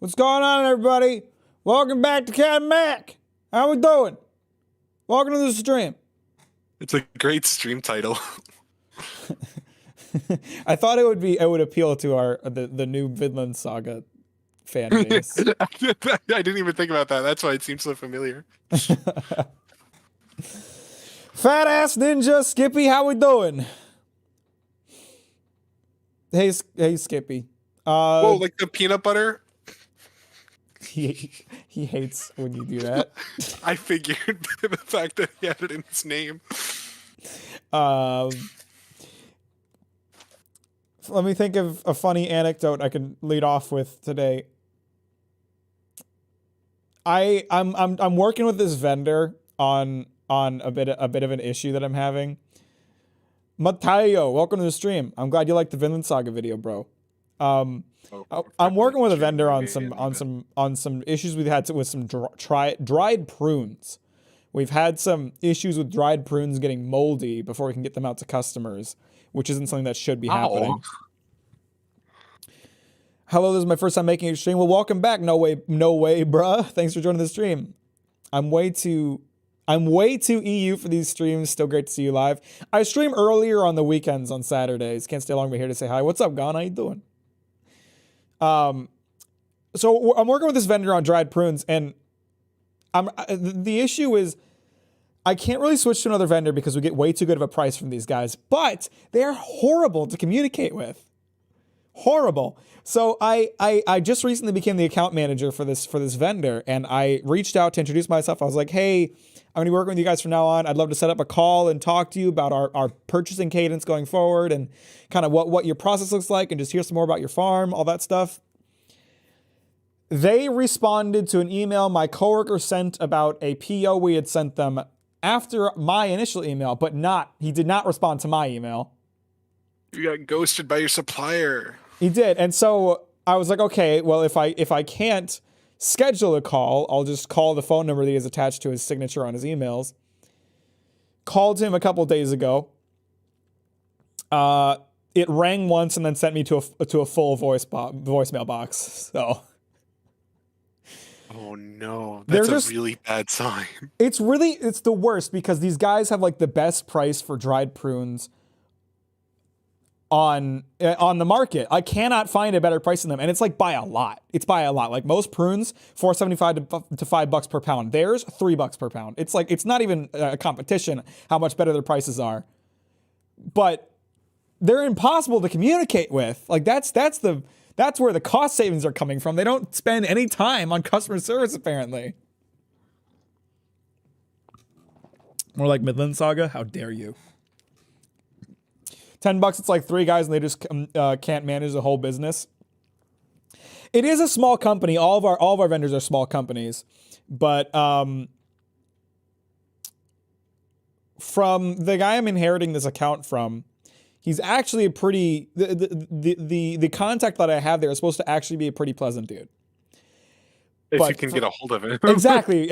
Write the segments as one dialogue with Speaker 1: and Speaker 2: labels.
Speaker 1: What's going on, everybody? Welcome back to Cat and Mack. How we doing? Welcome to the stream.
Speaker 2: It's a great stream title.
Speaker 1: I thought it would appeal to the new Vinland Saga fan base.
Speaker 2: I didn't even think about that. That's why it seems so familiar.
Speaker 1: Fat ass ninja Skippy, how we doing? Hey Skippy.
Speaker 2: Whoa, like the peanut butter?
Speaker 1: He hates when you do that.
Speaker 2: I figured the fact that he had it in his name.
Speaker 1: Let me think of a funny anecdote I can lead off with today. I'm working with this vendor on a bit of an issue that I'm having. Matayo, welcome to the stream. I'm glad you liked the Vinland Saga video, bro. I'm working with a vendor on some issues we've had with some dried prunes. We've had some issues with dried prunes getting moldy before we can get them out to customers, which isn't something that should be happening. Hello, this is my first time making a stream. Well, welcome back. No way, bruh. Thanks for joining the stream. I'm way too EU for these streams. Still great to see you live. I stream earlier on the weekends on Saturdays. Can't stay long, but here to say hi. What's up, Gon? How you doing? So I'm working with this vendor on dried prunes, and the issue is I can't really switch to another vendor because we get way too good of a price from these guys, but they're horrible to communicate with. Horrible. So I just recently became the account manager for this vendor, and I reached out to introduce myself. I was like, hey, I'm going to be working with you guys from now on. I'd love to set up a call and talk to you about our purchasing cadence going forward and kind of what your process looks like and just hear some more about your farm, all that stuff. They responded to an email my coworker sent about a PO we had sent them after my initial email, but he did not respond to my email.
Speaker 2: You got ghosted by your supplier.
Speaker 1: He did. And so I was like, okay, well, if I can't schedule a call, I'll just call the phone number that he has attached to his signature on his emails. Called him a couple days ago. It rang once and then sent me to a full voicemail box. So.
Speaker 2: Oh no, that's a really bad sign.
Speaker 1: It's the worst because these guys have like the best price for dried prunes on the market. I cannot find a better price than them, and it's like by a lot. It's by a lot. Like most prunes, $4.75 to $5 per pound. Theirs $3 per pound. It's like it's not even a competition how much better their prices are. But they're impossible to communicate with. Like that's where the cost savings are coming from. They don't spend any time on customer service apparently. More like Vinland Saga. How dare you? $10, it's like 3 guys and they just can't manage the whole business. It is a small company. All of our vendors are small companies, but from the guy I'm inheriting this account from, he's actually a pretty the contact that I have there is supposed to actually be a pretty pleasant dude.
Speaker 2: If you can get a hold of it.
Speaker 1: Exactly.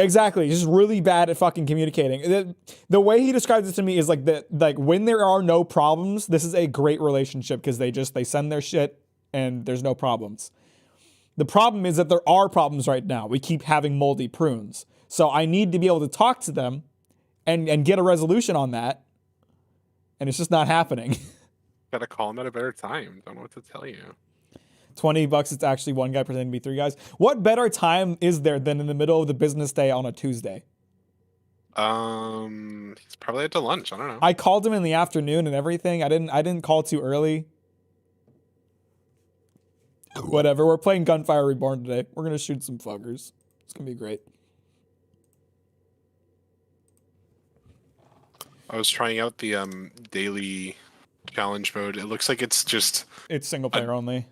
Speaker 1: Just really bad at fucking communicating. The way he describes it to me is like when there are no problems, this is a great relationship because they send their shit and there's no problems. The problem is that there are problems right now. We keep having moldy prunes. So I need to be able to talk to them and get a resolution on that. And it's just not happening.
Speaker 2: Gotta call him at a better time. Don't know what to tell you.
Speaker 1: $20, it's actually 1 guy pretending to be 3 guys. What better time is there than in the middle of the business day on a Tuesday?
Speaker 2: He's probably at lunch. I don't know.
Speaker 1: I called him in the afternoon and everything. I didn't call too early. Whatever. We're playing Gunfire Reborn today. We're gonna shoot some fuckers. It's gonna be great.
Speaker 2: I was trying out the daily challenge mode. It looks like it's
Speaker 1: single player only.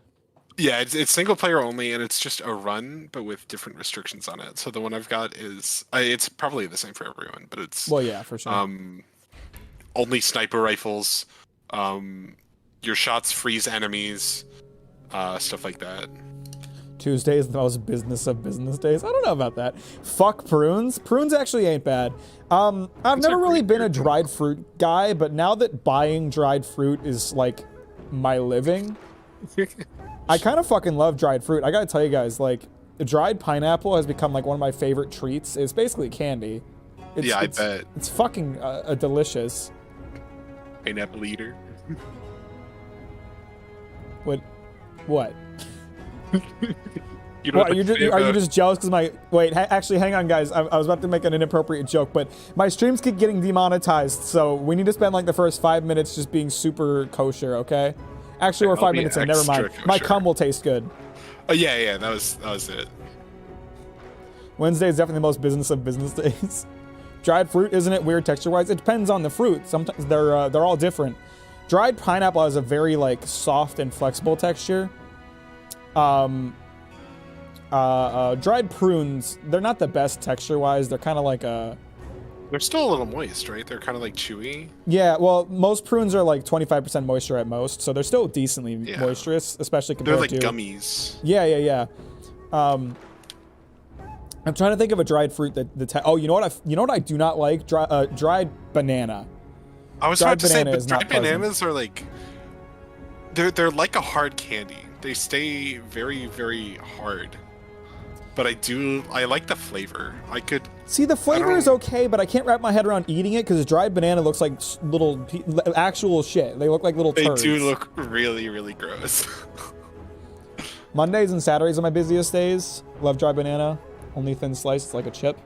Speaker 2: Yeah, it's single player only, and it's just a run, but with different restrictions on it. So the one I've got is it's probably the same for everyone, but it's
Speaker 1: for sure.
Speaker 2: Only sniper rifles. Your shots freeze enemies, stuff like that.
Speaker 1: Tuesday is the most business of business days. I don't know about that. Fuck prunes. Prunes actually ain't bad. I've never really been a dried fruit guy, but now that buying dried fruit is like my living, I kind of fucking love dried fruit. I gotta tell you guys, like, dried pineapple has become like one of my favorite treats. It's basically candy.
Speaker 2: I bet.
Speaker 1: It's fucking delicious.
Speaker 2: Pineapple eater.
Speaker 1: What? What?
Speaker 2: You know
Speaker 1: What, are you just jealous because my... Wait, actually, hang on, guys. I was about to make an inappropriate joke, but my streams keep getting demonetized, so we need to spend like the first 5 minutes just being super kosher, okay? Actually, we're 5 minutes in. Never mind.
Speaker 2: Kosher.
Speaker 1: My cum will taste good.
Speaker 2: Oh yeah, that was it.
Speaker 1: Wednesday is definitely the most business of business days. Dried fruit, isn't it weird texture-wise? It depends on the fruit. Sometimes they're all different. Dried pineapple has a very like soft and flexible texture. Dried prunes, they're not the best texture-wise. They're kind of like a...
Speaker 2: They're still a little moist, right? They're kind of like chewy.
Speaker 1: Yeah, well, most prunes are like 25% moisture at most, so they're still decently moisturous, especially compared to...
Speaker 2: They're like gummies.
Speaker 1: Yeah. I'm trying to think of a dried fruit that oh, you know what I do not like? Dried banana.
Speaker 2: I was about to say, but dried bananas are like... They're like a hard candy. They stay very, very hard. But I like the flavor. I could...
Speaker 1: See, the flavor is okay, but I can't wrap my head around eating it because dried banana looks like little actual shit. They look like little turds.
Speaker 2: They do look really, really gross.
Speaker 1: Mondays and Saturdays are my busiest days. Love dried banana. Only thin slice. It's like a chip.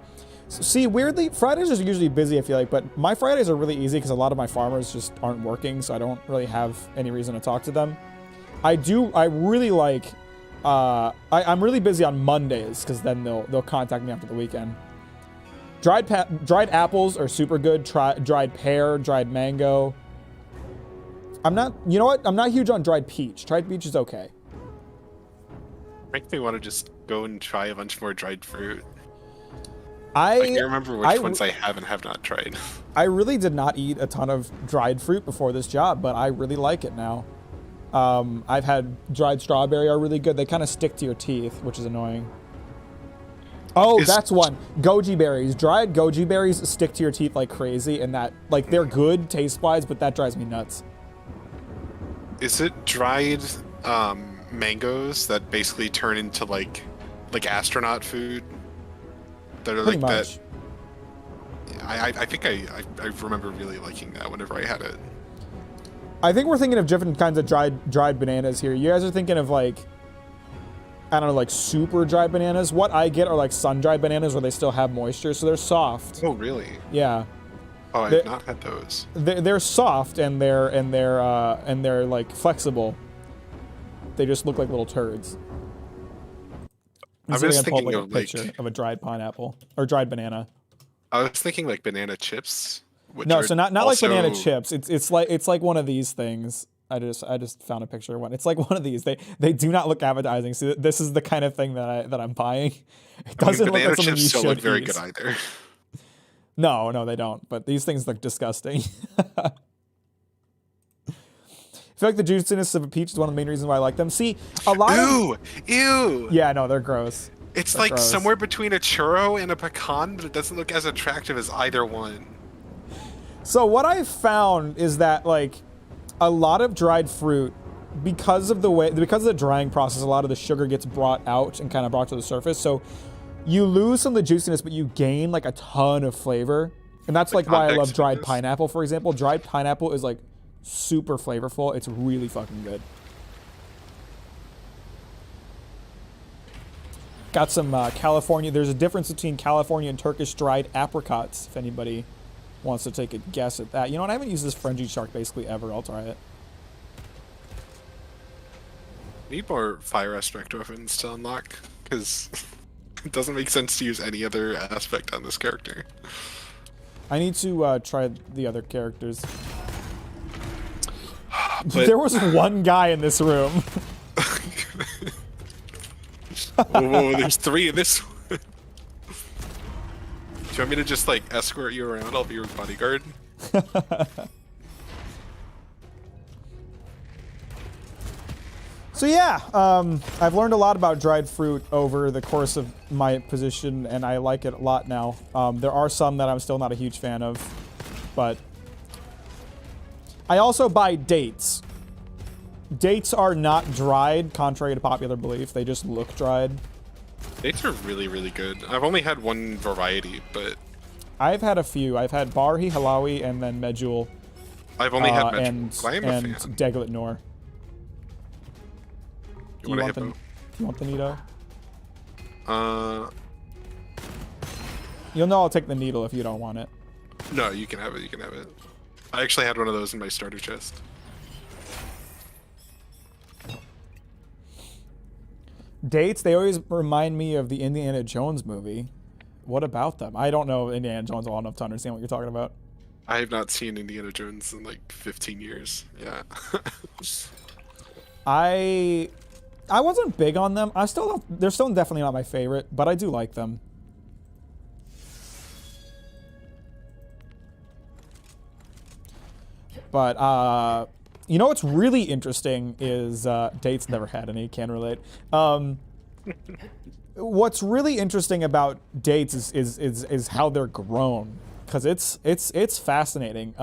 Speaker 1: So, see, weirdly, Fridays are usually busy, I feel like, but my Fridays are really easy because a lot of my farmers just aren't working, so I don't really have any reason to talk to them. I really like... I'm really busy on Mondays because then they'll contact me after the weekend. Dried apples are super good. Dried pear, dried mango. You know what? I'm not huge on dried peach. Dried peach is okay.
Speaker 2: Make me want to just go and try a bunch more dried fruit.
Speaker 1: I
Speaker 2: can't remember which ones I have and have not tried.
Speaker 1: I really did not eat a ton of dried fruit before this job, but I really like it now. I've had dried strawberry are really good. They kind of stick to your teeth, which is annoying. Oh, that's one. Goji berries. Dried goji berries stick to your teeth like crazy, and that, like, they're good taste-wise, but that drives me nuts.
Speaker 2: Is it dried mangoes that basically turn into like astronaut food? That are
Speaker 1: Pretty
Speaker 2: like
Speaker 1: much.
Speaker 2: that. I think I remember really liking that whenever I had it.
Speaker 1: I think we're thinking of different kinds of dried bananas here. You guys are thinking of like, I don't know, like super dried bananas. What I get are like sun-dried bananas where they still have moisture, so they're soft.
Speaker 2: Oh, really?
Speaker 1: Yeah.
Speaker 2: Oh, I've not had those.
Speaker 1: They're soft and they're like flexible. They just look like little turds.
Speaker 2: I was thinking of
Speaker 1: a picture of a dried pineapple or dried banana.
Speaker 2: I was thinking like banana chips.
Speaker 1: No, so not like banana chips. It's like one of these things. I just found a picture of one. It's like one of these. They do not look appetizing. So this is the kind of thing that I'm buying. It doesn't look like something you should eat. Banana chips don't look
Speaker 2: very good either.
Speaker 1: No, they don't. But these things look disgusting. I feel like the juiciness of a peach is one of the main reasons why I like them. See, a lot
Speaker 2: Ew!
Speaker 1: Yeah, no, they're gross.
Speaker 2: It's like gross. Somewhere between a churro and a pecan, but it doesn't look as attractive as either one.
Speaker 1: So what I've found is that like a lot of dried fruit, because of the drying process, a lot of the sugar gets brought out and kind of brought to the surface. So you lose some of the juiciness, but you gain like a ton of flavor. And that's like why I love dried pineapple, for example. Dried pineapple is like super flavorful. It's really fucking good. Got some California. There's a difference between California and Turkish dried apricots, if anybody wants to take a guess at that. You know what? I haven't used this Frenzy Shark basically ever. I'll try it.
Speaker 2: Need more fire aspect weapons to unlock, because it doesn't make sense to use any other aspect on this character.
Speaker 1: I need to try the other characters. But there was one guy in this room.
Speaker 2: Whoa, there's 3 in this one. Do you want me to just like escort you around? I'll be your bodyguard.
Speaker 1: So yeah, I've learned a lot about dried fruit over the course of my position, and I like it a lot now. There are some that I'm still not a huge fan of, but I also buy dates. Dates are not dried, contrary to popular belief. They just look dried.
Speaker 2: Dates are really, really good. I've only had one variety, but
Speaker 1: I've had a few. I've had Barhi, Halawi, and then Medjool.
Speaker 2: I've only had Medjool.
Speaker 1: And
Speaker 2: I am a fan.
Speaker 1: Deglet Nor.
Speaker 2: You want a hippo?
Speaker 1: Do you want the Nito? You'll know I'll take the needle if you don't want it.
Speaker 2: No, you can have it. You can have it. I actually had one of those in my starter chest.
Speaker 1: Dates, they always remind me of the Indiana Jones movie. What about them? I don't know Indiana Jones well enough to understand what you're talking about.
Speaker 2: I have not seen Indiana Jones in like 15 years. Yeah.
Speaker 1: I wasn't big on them. They're still definitely not my favorite, but I do like them. But you know what's really interesting is Dates never had any, can relate. What's really interesting about Dates is how they're grown, because it's fascinating.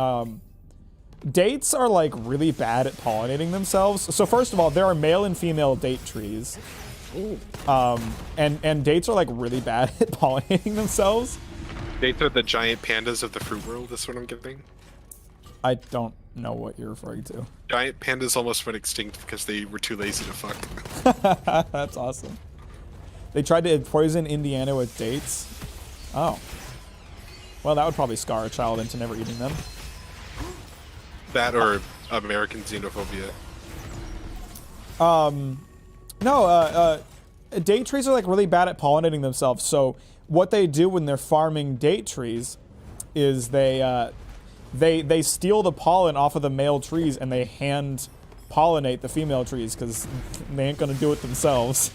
Speaker 1: Dates are like really bad at pollinating themselves. So first of all, there are male and female date trees. And dates are like really bad at pollinating themselves.
Speaker 2: Dates are the giant pandas of the fruit world, that's what I'm getting.
Speaker 1: I don't know what you're referring to.
Speaker 2: Giant pandas almost went extinct because they were too lazy to fuck.
Speaker 1: That's awesome. They tried to poison Indiana with dates. Oh. Well, that would probably scar a child into never eating them.
Speaker 2: That or American xenophobia.
Speaker 1: No, date trees are like really bad at pollinating themselves. So what they do when they're farming date trees is they steal the pollen off of the male trees and they hand pollinate the female trees because they ain't gonna do it themselves.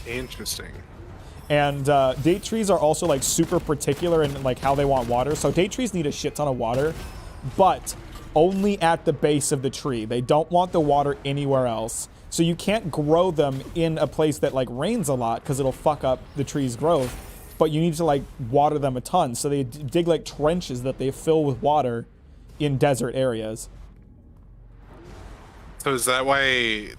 Speaker 2: Interesting.
Speaker 1: And date trees are also like super particular in like how they want water. So date trees need a shit ton of water, but only at the base of the tree. They don't want the water anywhere else. So you can't grow them in a place that like rains a lot because it'll fuck up the tree's growth. But you need to like water them a ton. So they dig like trenches that they fill with water in desert areas.
Speaker 2: So is that why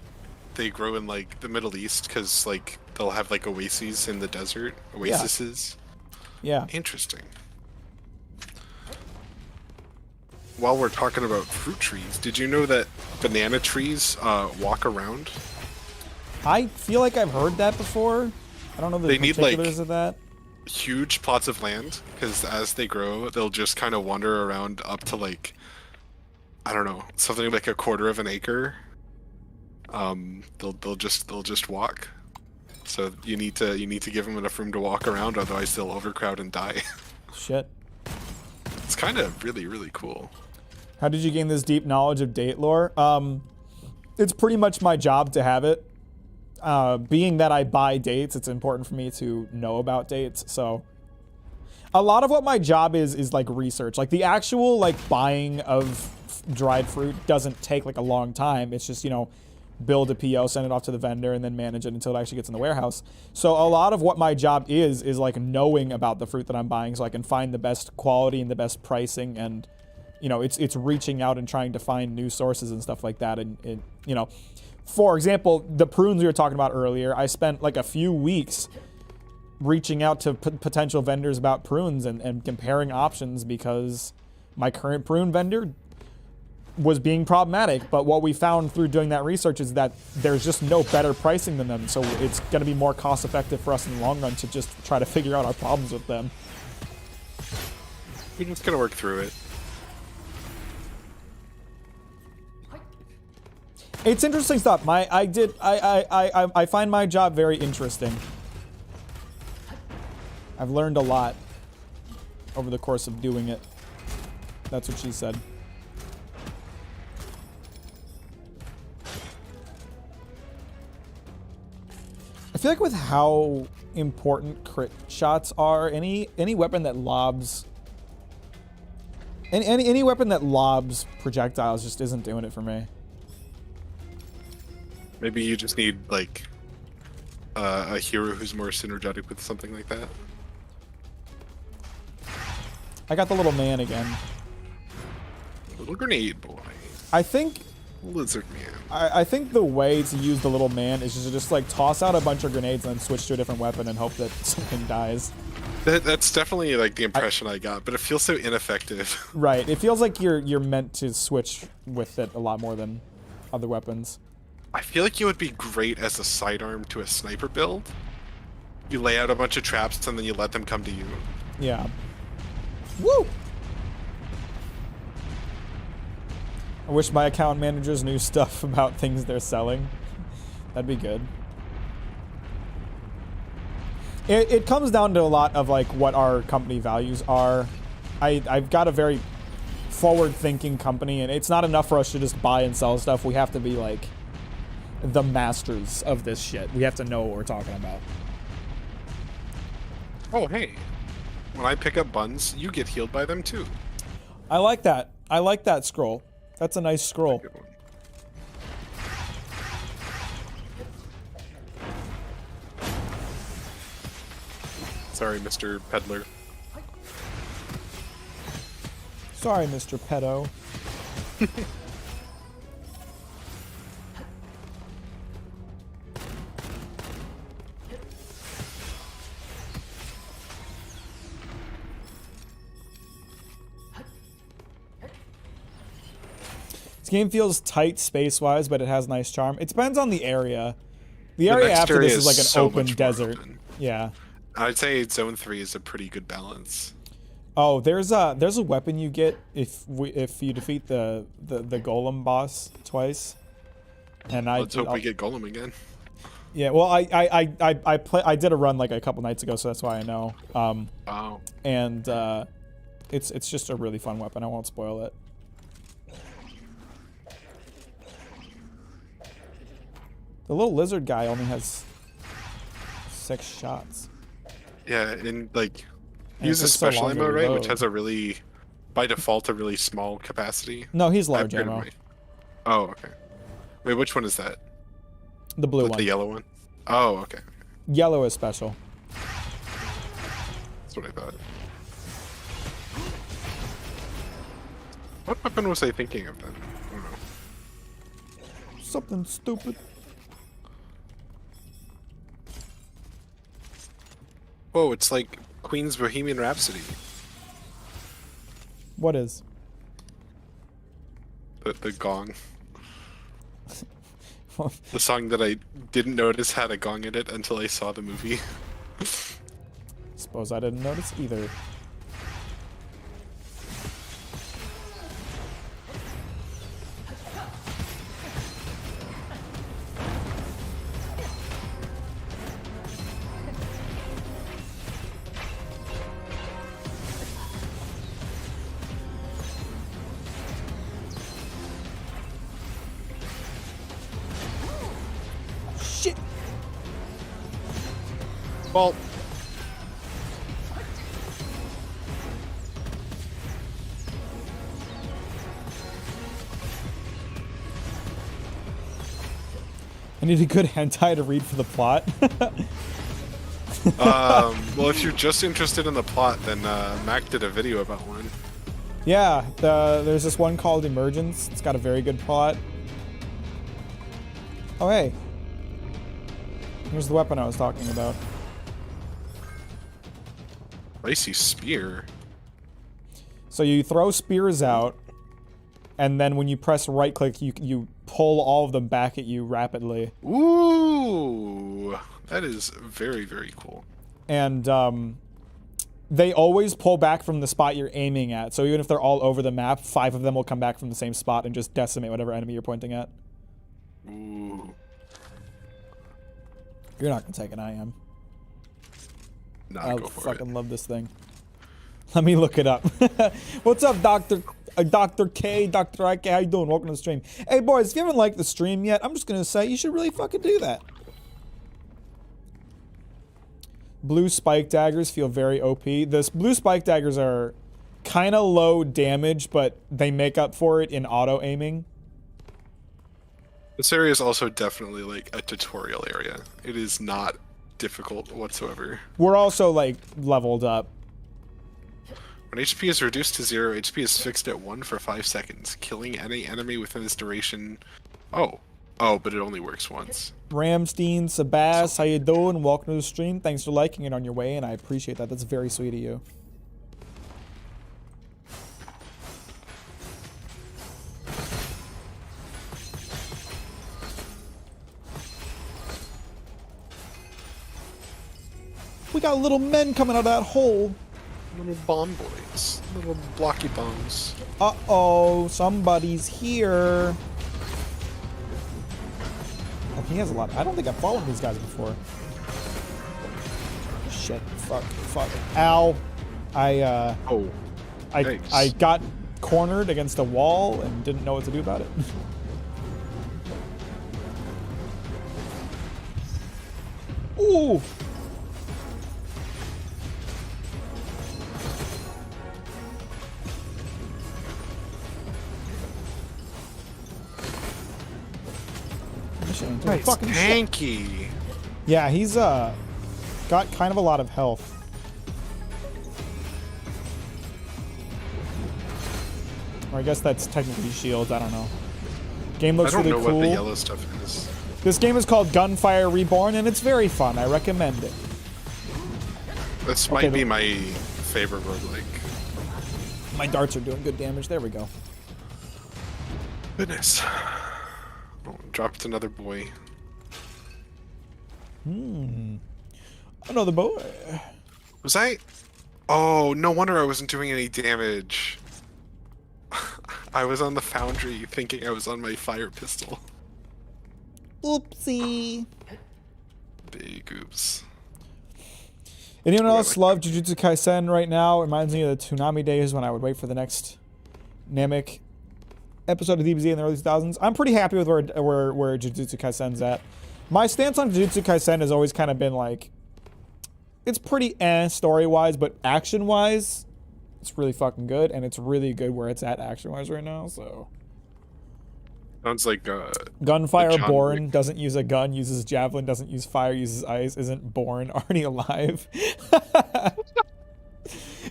Speaker 2: they grow in like the Middle East? Because like they'll have like oases in the desert, oases.
Speaker 1: Yeah.
Speaker 2: Interesting. While we're talking about fruit trees, did you know that banana trees walk around?
Speaker 1: I feel like I've heard that before. I don't know the particulars of that.
Speaker 2: Huge plots of land, because as they grow, they'll just kind of wander around up to like, I don't know, something like a quarter of an acre. They'll just walk. So you need to give them enough room to walk around, otherwise they'll overcrowd and die.
Speaker 1: Shit.
Speaker 2: It's kind of really cool.
Speaker 1: How did you gain this deep knowledge of date lore? It's pretty much my job to have it. Being that I buy dates, it's important for me to know about dates. So a lot of what my job is like research. Like the actual like buying of dried fruit doesn't take like a long time. It's just, you know, build a PO, send it off to the vendor, and then manage it until it actually gets in the warehouse. So a lot of what my job is like knowing about the fruit that I'm buying so I can find the best quality and the best pricing, and you know, it's reaching out and trying to find new sources and stuff like that. And you know, for example, the prunes we were talking about earlier, I spent like a few weeks reaching out to potential vendors about prunes and comparing options because my current prune vendor was being problematic. But what we found through doing that research is that there's just no better pricing than them. So it's going to be more cost effective for us in the long run to just try to figure out our problems with them.
Speaker 2: We're just going to work through it.
Speaker 1: It's interesting stuff. I find my job very interesting. I've learned a lot over the course of doing it. That's what she said. I feel like with how important crit shots are, any weapon that lobs any weapon that lobs projectiles just isn't doing it for me.
Speaker 2: Maybe you just need like a hero who's more synergetic with something like that.
Speaker 1: I got the little man again.
Speaker 2: Little grenade boy.
Speaker 1: I think
Speaker 2: Lizard man.
Speaker 1: I think the way to use the little man is to just like toss out a bunch of grenades and then switch to a different weapon and hope that something dies.
Speaker 2: That's definitely like the impression I got, but it feels so ineffective.
Speaker 1: Right. It feels like you're meant to switch with it a lot more than other weapons.
Speaker 2: I feel like you would be great as a sidearm to a sniper build. You lay out a bunch of traps and then you let them come to you.
Speaker 1: Yeah. Woo! I wish my account managers knew stuff about things they're selling. That'd be good. It comes down to a lot of like what our company values are. I've got a very forward-thinking company, and it's not enough for us to just buy and sell stuff. We have to be like the masters of this shit. We have to know what we're talking about.
Speaker 2: Oh, hey. When I pick up buns, you get healed by them too.
Speaker 1: I like that. I like that scroll. That's a nice scroll.
Speaker 2: Good one. Sorry, Mr. Peddler.
Speaker 1: Sorry, Mr. Pedo. This game feels tight space-wise, but it has nice charm. It depends on the area. The area after this is like an open desert. Yeah.
Speaker 2: I'd say Zone 3 is a pretty good balance.
Speaker 1: Oh, there's a weapon you get if you defeat the golem boss twice. And
Speaker 2: Let's hope we get golem again.
Speaker 1: Yeah, well, I did a run like a couple nights ago, so that's why I know.
Speaker 2: Oh.
Speaker 1: And it's just a really fun weapon. I won't spoil it. The little lizard guy only has 6 shots.
Speaker 2: Yeah, and like
Speaker 1: And
Speaker 2: he uses
Speaker 1: so
Speaker 2: special
Speaker 1: long to
Speaker 2: ammo, right?
Speaker 1: reload.
Speaker 2: Which has a really, by default, a really small capacity.
Speaker 1: No, he's large
Speaker 2: I've
Speaker 1: ammo.
Speaker 2: Oh, okay. Wait, which one is that?
Speaker 1: The blue one.
Speaker 2: The yellow one? Oh, okay.
Speaker 1: Yellow is special.
Speaker 2: That's what I thought. What weapon was I thinking of then? I don't know.
Speaker 1: Something stupid.
Speaker 2: Whoa, it's like Queen's Bohemian Rhapsody.
Speaker 1: What is?
Speaker 2: The gong. The song that I didn't notice had a gong in it until I saw the movie.
Speaker 1: Suppose I didn't notice either. Shit!
Speaker 2: Well,
Speaker 1: I need a good hentai to read for the plot.
Speaker 2: well, if you're just interested in the plot, then Mack did a video about one.
Speaker 1: Yeah, there's this one called Emergence. It's got a very good plot. Oh, hey. Here's the weapon I was talking about.
Speaker 2: Icy spear.
Speaker 1: So you throw spears out, and then when you press right click, you pull all of them back at you rapidly.
Speaker 2: Ooh, that is very, very cool.
Speaker 1: And they always pull back from the spot you're aiming at. So even if they're all over the map, 5 of them will come back from the same spot and just decimate whatever enemy you're pointing at.
Speaker 2: Ooh.
Speaker 1: You're not gonna take it, I am.
Speaker 2: Nah,
Speaker 1: I
Speaker 2: go for
Speaker 1: fucking
Speaker 2: it.
Speaker 1: love this thing. Let me look it up. What's up, Dr. K, Dr. IK? How you doing? Welcome to the stream. Hey, boys, if you haven't liked the stream yet, I'm just gonna say you should really fucking do that. Blue spike daggers feel very OP. The blue spike daggers are kind of low damage, but they make up for it in auto aiming.
Speaker 2: This area is also definitely like a tutorial area. It is not difficult whatsoever.
Speaker 1: We're also like leveled up.
Speaker 2: When HP is reduced to 0, HP is fixed at 1 for 5 seconds. Killing any enemy within this duration... Oh. Oh, but it only works once.
Speaker 1: Ramstein, Sebas, how you doing? Welcome to the stream. Thanks for liking it on your way, and I appreciate that. That's very sweet of you. We got little men coming out of that hole.
Speaker 2: Little bomb boys. Little blocky bombs.
Speaker 1: Uh-oh, somebody's here. Oh, he has a lot. I don't think I've followed these guys before. Shit. Fuck. Fuck. Ow. I got cornered against a wall and didn't know what to do about it. Ooh.
Speaker 2: Nice,
Speaker 1: fucking
Speaker 2: tanky.
Speaker 1: Shit. Yeah, he's got kind of a lot of health. Or I guess that's technically shields. I don't know. Game looks really cool. I don't know what the
Speaker 2: yellow stuff is.
Speaker 1: This game is called Gunfire Reborn, and it's very fun. I recommend it.
Speaker 2: This might be my favorite roguelike.
Speaker 1: My darts are doing good damage. There we go.
Speaker 2: Goodness. Oh, dropped another boy.
Speaker 1: Another boy.
Speaker 2: Was I? Oh, no wonder I wasn't doing any damage. I was on the foundry thinking I was on my fire pistol.
Speaker 1: Oopsie.
Speaker 2: Big oops.
Speaker 1: Anyone else love Jujutsu Kaisen right now? It reminds me of the Toonami days when I would wait for the next Namek episode of DBZ in the early 2000s. I'm pretty happy with where Jujutsu Kaisen's at. My stance on Jujutsu Kaisen has always kind of been like, it's pretty story-wise, but action-wise, it's really fucking good, and it's really good where it's at action-wise right now, so.
Speaker 2: Sounds like
Speaker 1: Gunfire Reborn doesn't use a gun, uses javelin, doesn't use fire, uses ice, isn't born, already alive.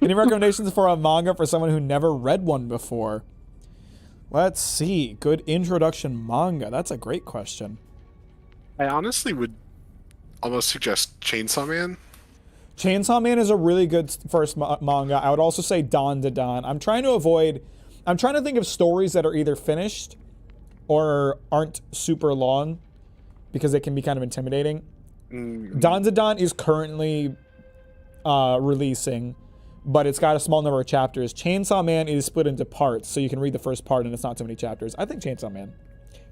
Speaker 1: Any recommendations for a manga for someone who never read one before? Let's see. Good introduction manga. That's a great question.
Speaker 2: I honestly would almost suggest Chainsaw Man.
Speaker 1: Chainsaw Man is a really good first manga. I would also say Dawn to Dawn. I'm trying to think of stories that are either finished or aren't super long because it can be kind of intimidating. Dawn to Dawn is currently releasing, but it's got a small number of chapters. Chainsaw Man is split into parts, so you can read the first part and it's not too many chapters. I think Chainsaw Man.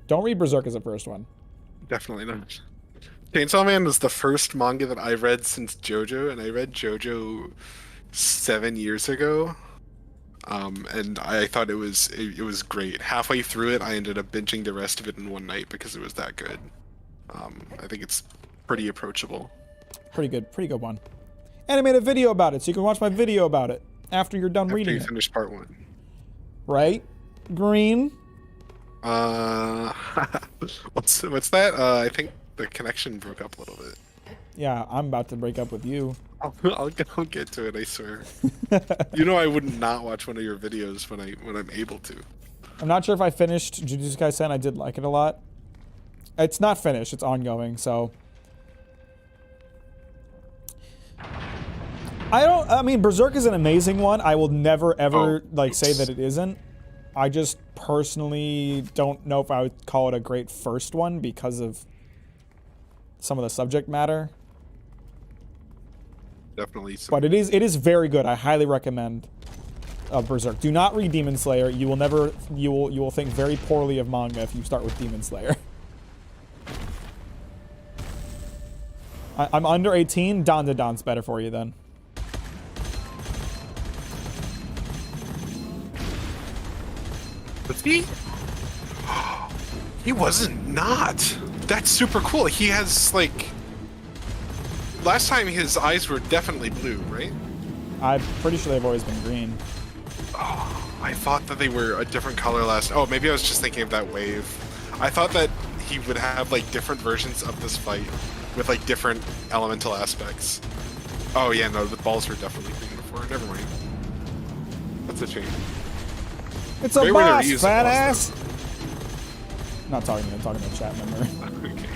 Speaker 1: Don't read Berserk as the first one.
Speaker 2: Definitely not. Chainsaw Man was the first manga that I read since JoJo, and I read JoJo 7 years ago. And I thought it was great. Halfway through it, I ended up binging the rest of it in one night because it was that good. I think it's pretty approachable.
Speaker 1: Pretty good one. And I made a video about it, so you can watch my video about it after you're done reading it.
Speaker 2: After you finish part 1.
Speaker 1: Right? Green?
Speaker 2: What's that? I think the connection broke up a little bit.
Speaker 1: Yeah, I'm about to break up with you.
Speaker 2: I'll get to it, I swear. You know I would not watch one of your videos when I'm able to.
Speaker 1: I'm not sure if I finished Jujutsu Kaisen. I did like it a lot. It's not finished. It's ongoing, so. I mean, Berserk is an amazing one. I will never, ever, say that it isn't. I just personally don't know if I would call it a great first one because of some of the subject matter.
Speaker 2: Definitely.
Speaker 1: But it is very good. I highly recommend Berserk. Do not read Demon Slayer. You will think very poorly of manga if you start with Demon Slayer. I'm under 18. Dawn to Dawn's better for you then.
Speaker 2: Was he? He wasn't not. That's super cool. He has like. Last time his eyes were definitely blue, right?
Speaker 1: I'm pretty sure they've always been green.
Speaker 2: Oh, I thought that they were a different color last. Oh, maybe I was just thinking of that wave. I thought that he would have like different versions of this fight with like different elemental aspects. Oh yeah, no, the balls were definitely green before. Never mind. That's a shame.
Speaker 1: It's a boss, fat ass. I'm not talking to you, I'm talking to a chat member.
Speaker 2: Okay.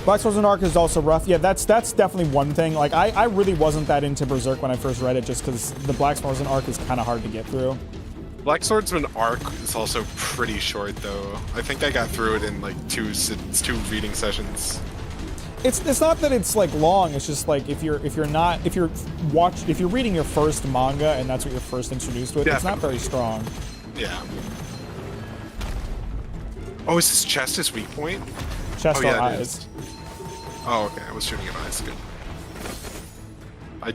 Speaker 1: Black Swords and Arc is also rough. Yeah, that's definitely one thing. Like, I really wasn't that into Berserk when I first read it, just because the Black Swords and Arc is kind of hard to get through.
Speaker 2: Black Swordsman Arc is also pretty short, though. I think I got through it in like two reading sessions.
Speaker 1: It's not that it's like long. It's just like if you're reading your first manga and that's what you're first introduced with, it's not very strong.
Speaker 2: Yeah. Oh, is this chest his weak point?
Speaker 1: Chest or eyes.
Speaker 2: Oh, okay. I was shooting at eyes. Good. I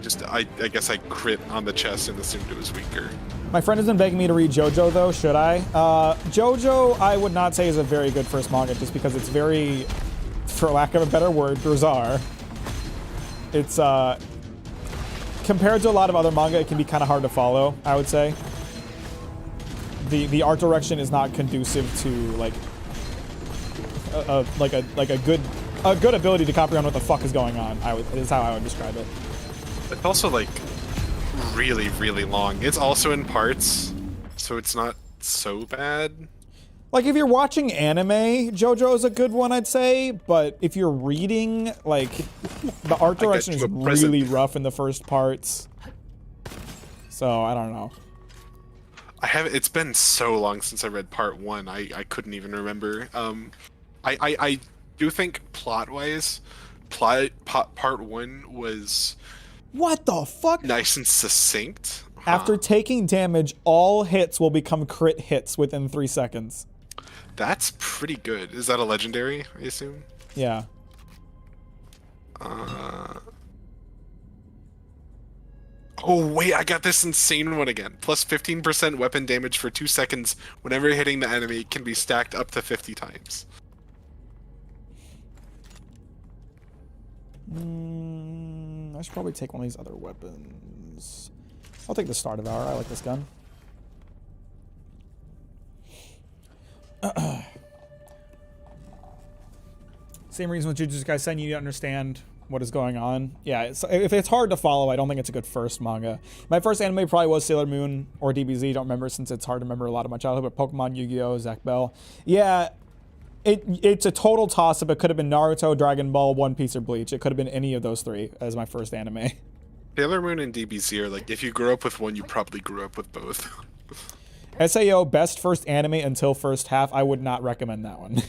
Speaker 2: guess I crit on the chest and assumed it was weaker.
Speaker 1: My friend has been begging me to read JoJo, though. Should I? JoJo, I would not say is a very good first manga, just because it's very, for lack of a better word, bizarre. It's, compared to a lot of other manga, it can be kind of hard to follow, I would say. The art direction is not conducive to, like, a good ability to comprehend what the fuck is going on. Is how I would describe it.
Speaker 2: It's also like really, really long. It's also in parts, so it's not so bad.
Speaker 1: Like, if you're watching anime, JoJo is a good one, I'd say. But if you're reading, like, the art direction is really rough in the first parts. So I don't know.
Speaker 2: It's been so long since I read part 1. I couldn't even remember. I do think plot-wise, part 1 was...
Speaker 1: What the fuck?
Speaker 2: Nice and succinct.
Speaker 1: After taking damage, all hits will become crit hits within 3 seconds.
Speaker 2: That's pretty good. Is that a legendary, I assume?
Speaker 1: Yeah.
Speaker 2: Oh, wait, I got this insane one again. Plus 15% weapon damage for 2 seconds whenever hitting the enemy can be stacked up to 50 times.
Speaker 1: I should probably take one of these other weapons. I'll take the Star Devourer. I like this gun. Same reason with Jujutsu Kaisen, you understand what is going on. Yeah, if it's hard to follow, I don't think it's a good first manga. My first anime probably was Sailor Moon or DBZ. Don't remember since it's hard to remember a lot of my childhood. But Pokemon, Yu-Gi-Oh, Zack Bell. Yeah, it's a total toss-up. It could have been Naruto, Dragon Ball, One Piece, or Bleach. It could have been any of those three as my first anime.
Speaker 2: Sailor Moon and DBZ are like, if you grew up with one, you probably grew up with both.
Speaker 1: SAO, best first anime until first half. I would not recommend that one.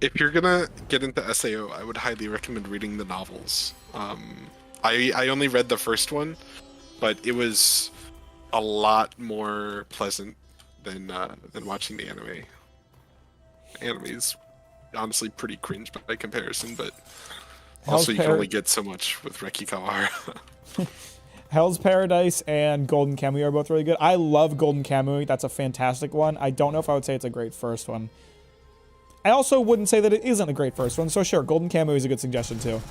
Speaker 2: If you're gonna get into SAO, I would highly recommend reading the novels. I only read the first one, but it was a lot more pleasant than watching the anime. Anime is honestly pretty cringe by comparison, but also you can only get so much with Reki Kawahara.
Speaker 1: Hell's Paradise and Golden Kamuy are both really good. I love Golden Kamuy. That's a fantastic one. I don't know if I would say it's a great first one. I also wouldn't say that it isn't a great first one, so sure, Golden Kamuy is a good suggestion too.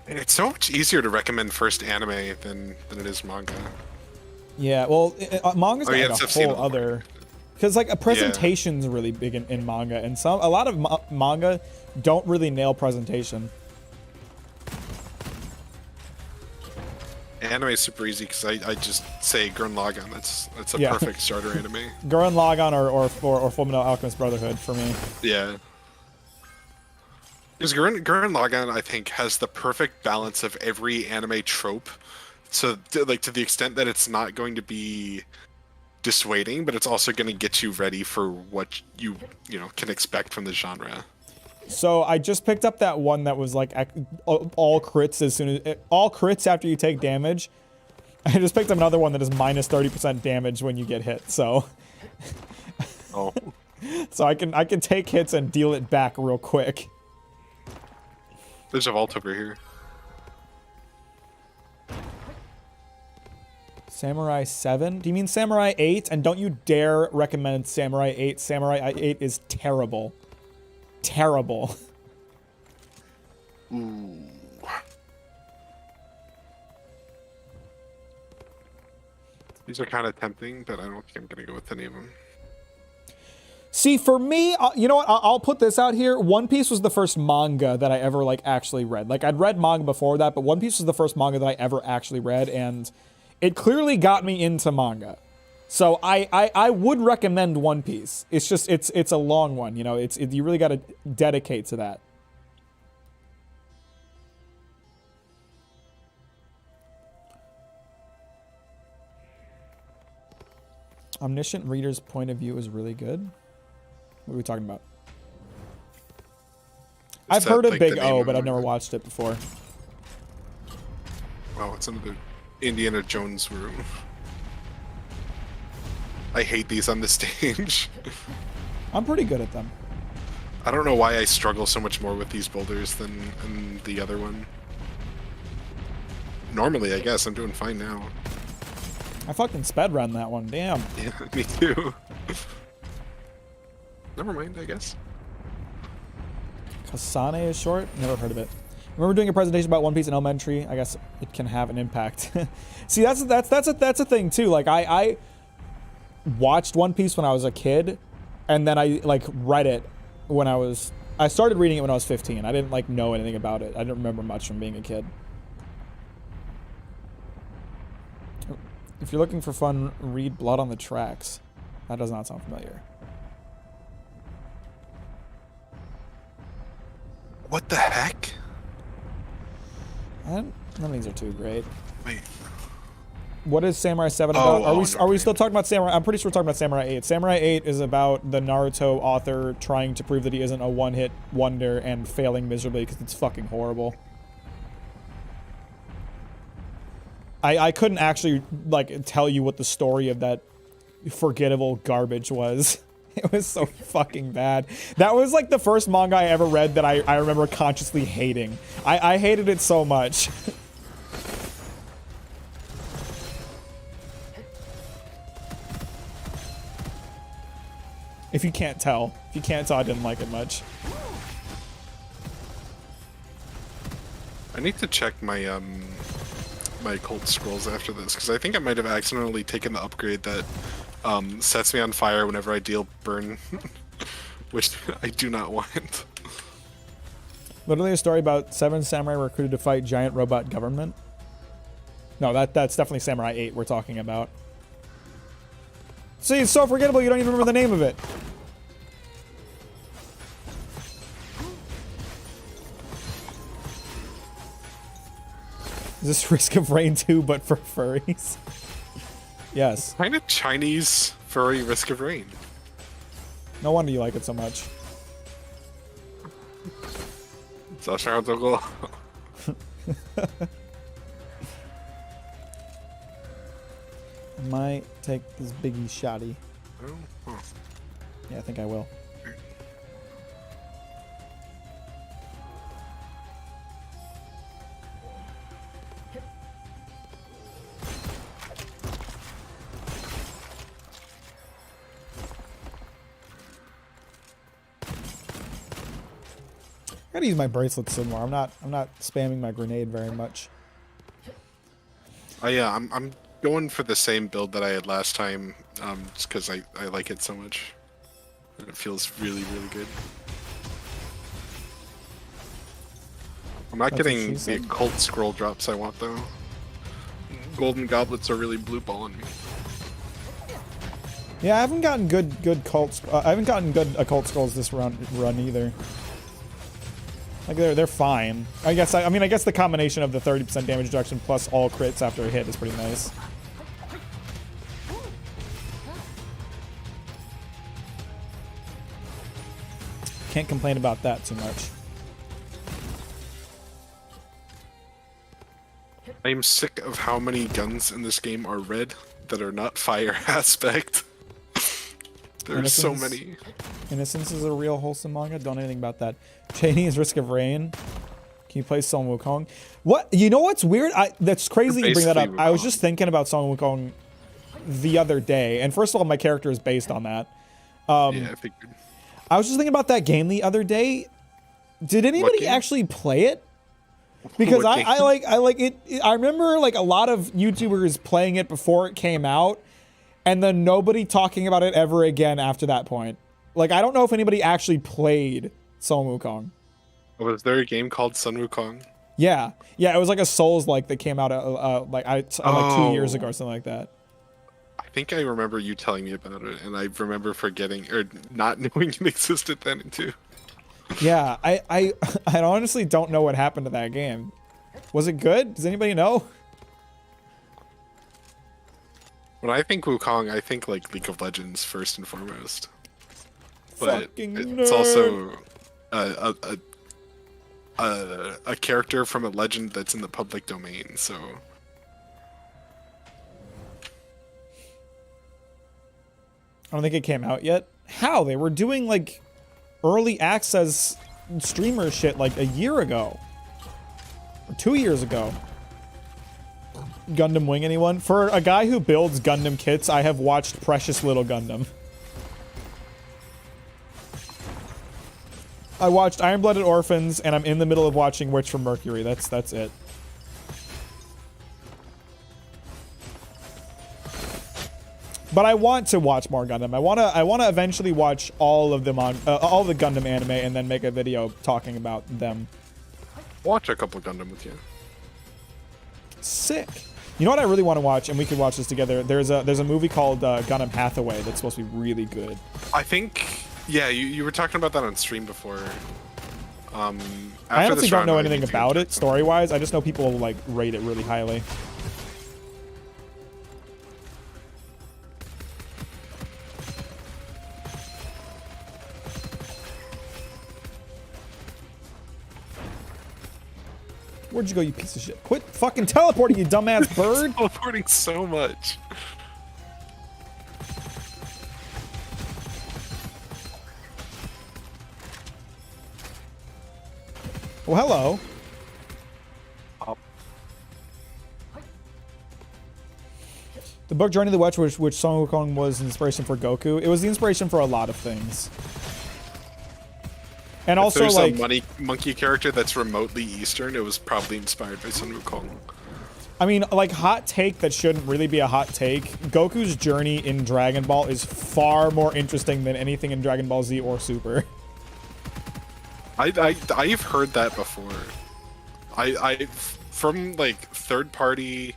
Speaker 2: It's so much easier to recommend first anime than it is manga.
Speaker 1: Yeah, well, manga's like a whole other... Because like a presentation's really big in manga, and a lot of manga don't really nail presentation.
Speaker 2: Anime is super easy because I just say Gurren Lagann. That's a perfect starter anime.
Speaker 1: Gurren Lagann or Fullmetal Alchemist Brotherhood for me.
Speaker 2: Yeah. Because Gurren Lagann, I think, has the perfect balance of every anime trope. So, to the extent that it's not going to be dissuading, but it's also going to get you ready for what you can expect from the genre.
Speaker 1: So I just picked up that one that was like all crits all crits after you take damage. I just picked up another one that is minus 30% damage when you get hit. So, so I can take hits and deal it back real quick.
Speaker 2: There's a vault over here.
Speaker 1: Samurai 7? Do you mean Samurai 8? And don't you dare recommend Samurai 8. Samurai 8 is terrible. Terrible.
Speaker 2: Ooh. These are kind of tempting, but I don't think I'm going to go with any of them.
Speaker 1: See, for me, you know what? I'll put this out here. One Piece was the first manga that I ever like actually read. Like I'd read manga before that, but One Piece was the first manga that I ever actually read, and it clearly got me into manga. So I would recommend One Piece. It's just it's a long one, you know. You really got to dedicate to that. Omniscient Reader's point of view is really good. What are we talking about? I've heard of Big O, but I've never watched it before.
Speaker 2: Wow, it's another Indiana Jones room. I hate these on the stage.
Speaker 1: I'm pretty good at them.
Speaker 2: I don't know why I struggle so much more with these boulders than in the other one. Normally, I guess. I'm doing fine now.
Speaker 1: I fucking sped run that one. Damn.
Speaker 2: Yeah, me too. Never mind, I guess.
Speaker 1: Kasane is short? Never heard of it. Remember doing a presentation about One Piece in elementary? I guess it can have an impact. See, that's a thing too. Like I watched One Piece when I was a kid, and then I like read it when I started reading it when I was 15. I didn't like know anything about it. I didn't remember much from being a kid. If you're looking for fun, read Blood on the Tracks. That does not sound familiar.
Speaker 2: What the heck?
Speaker 1: None of these are too great.
Speaker 2: Wait.
Speaker 1: What is Samurai 7 about? Are we still talking about Samurai? I'm pretty sure we're talking about Samurai 8. Samurai 8 is about the Naruto author trying to prove that he isn't a one-hit wonder and failing miserably because it's fucking horrible. I couldn't actually like tell you what the story of that forgettable garbage was. It was so fucking bad. That was like the first manga I ever read that I remember consciously hating. I hated it so much. If you can't tell. If you can't tell, I didn't like it much.
Speaker 2: I need to check my my cold scrolls after this, because I think I might have accidentally taken the upgrade that sets me on fire whenever I deal burn, which I do not want.
Speaker 1: Literally a story about 7 samurai recruited to fight giant robot government. No, that's definitely Samurai 8 we're talking about. See, it's so forgettable you don't even remember the name of it. Is this Risk of Rain 2 but for furries? Yes.
Speaker 2: Kind of Chinese furry Risk of Rain.
Speaker 1: No wonder you like it so much. I might take this biggie shotty.
Speaker 2: Oh, huh.
Speaker 1: Yeah, I think I will. I gotta use my bracelets some more. I'm not spamming my grenade very much.
Speaker 2: Oh yeah, I'm going for the same build that I had last time, just because I like it so much. And it feels really, really good. I'm not getting the occult scroll drops I want though. Golden goblets are really blue balling me.
Speaker 1: Yeah, I haven't gotten good cults. I haven't gotten good occult scrolls this run either. Like they're fine. I guess the combination of the 30% damage reduction plus all crits after a hit is pretty nice. Can't complain about that too much.
Speaker 2: I am sick of how many guns in this game are red that are not fire aspect. There's so many.
Speaker 1: Innocence is a real wholesome manga. Don't know anything about that. Chinese Risk of Rain. Can you play Son Wukong? What? You know what's weird? That's crazy you bring that up. I was just thinking about Son Wukong the other day, and first of all, my character is based on that.
Speaker 2: Yeah, I figured.
Speaker 1: I was just thinking about that game the other day. Did anybody actually play it? Because I like it. I remember like a lot of YouTubers playing it before it came out, and then nobody talking about it ever again after that point. Like, I don't know if anybody actually played Sun Wukong.
Speaker 2: Was there a game called Sun Wukong?
Speaker 1: Yeah, it was like a Souls-like that came out like 2 years ago or something like that.
Speaker 2: I think I remember you telling me about it, and I remember forgetting or not knowing it existed then too.
Speaker 1: Yeah, I honestly don't know what happened to that game. Was it good? Does anybody know?
Speaker 2: When I think Wukong, I think like League of Legends first and foremost. But
Speaker 1: Fucking
Speaker 2: it's
Speaker 1: nerd.
Speaker 2: also a character from a legend that's in the public domain, so
Speaker 1: I don't think it came out yet. How? They were doing like early access streamer shit like a year ago. Or 2 years ago. Gundam Wing, anyone? For a guy who builds Gundam kits, I have watched Precious Little Gundam. I watched Iron-Blooded Orphans, and I'm in the middle of watching Witch from Mercury. That's it. But I want to watch more Gundam. I wanna eventually watch all of them on all the Gundam anime, and then make a video talking about them.
Speaker 2: watch a couple Gundam with you.
Speaker 1: Sick. You know what I really want to watch, and we could watch this together. There's a movie called Gundam Hathaway that's supposed to be really good.
Speaker 2: I think, yeah, you were talking about that on stream before.
Speaker 1: I honestly don't know anything about it story-wise. I just know people like rate it really highly. Where'd you go, you piece of shit? Quit fucking teleporting, you dumbass bird!
Speaker 2: Teleporting so much.
Speaker 1: Well, hello. The book Journey to the West, which Sun Wukong was inspiration for Goku, it was the inspiration for a lot of things. And
Speaker 2: If
Speaker 1: also,
Speaker 2: there's
Speaker 1: like,
Speaker 2: a monkey character that's remotely Eastern, it was probably inspired by Sun Wukong.
Speaker 1: I mean, like, hot take that shouldn't really be a hot take. Goku's journey in Dragon Ball is far more interesting than anything in Dragon Ball Z or Super.
Speaker 2: I've heard that before. From like third-party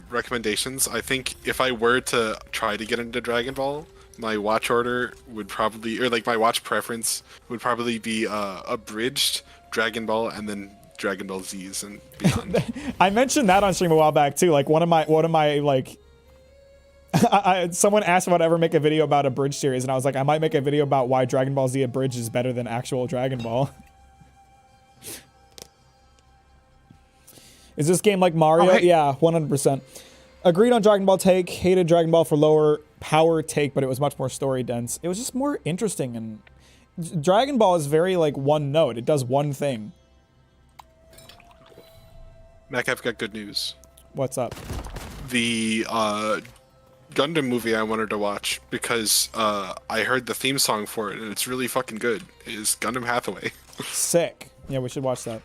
Speaker 2: recommendations, I think if I were to try to get into Dragon Ball, my watch order would probably, or like my watch preference would probably be abridged Dragon Ball and then Dragon Ball Z's and beyond.
Speaker 1: I mentioned that on stream a while back too. Like one of my like, someone asked if I'd ever make a video about a bridge series, and I was like, I might make a video about why Dragon Ball Z Abridged is better than actual Dragon Ball. Is this game like Mario?
Speaker 2: Oh, hey.
Speaker 1: Yeah, 100%. Agreed on Dragon Ball take. Hated Dragon Ball for lower power take, but it was much more story dense. It was just more interesting, and Dragon Ball is very like one note. It does one thing.
Speaker 2: Mac, I've got good news.
Speaker 1: What's up?
Speaker 2: The Gundam movie I wanted to watch because I heard the theme song for it and it's really fucking good. Is Gundam Hathaway.
Speaker 1: Sick. Yeah, we should watch that.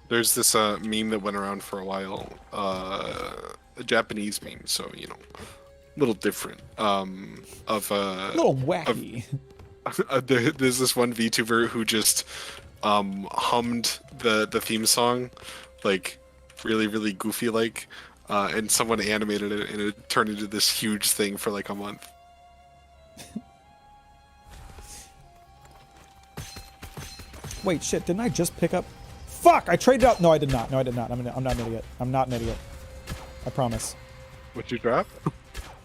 Speaker 2: There's this meme that went around for a while, a Japanese meme, so you know, a little different. Of
Speaker 1: A little wacky.
Speaker 2: there's this one VTuber who just hummed the theme song, like really goofy like, and someone animated it and it turned into this huge thing for like a month.
Speaker 1: Wait, shit, didn't I just pick up? Fuck, I traded out. No, I did not. No, I did not. I'm not an idiot. I'm not an idiot. I promise.
Speaker 2: What'd you drop?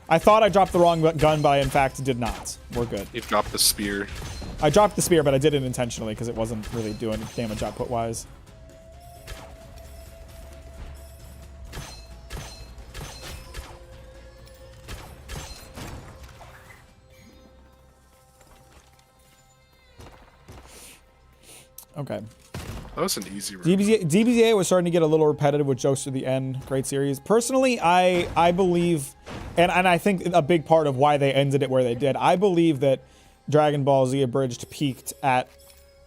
Speaker 1: I thought I dropped the wrong gun, but I in fact did not. We're good.
Speaker 2: You dropped the spear.
Speaker 1: I dropped the spear, but I did it intentionally because it wasn't really doing damage output-wise. Okay.
Speaker 2: That was an easy run.
Speaker 1: DBZA was starting to get a little repetitive with jokes to the end. Great series. Personally, I believe, and I think a big part of why they ended it where they did, I believe that Dragon Ball Z Abridged peaked at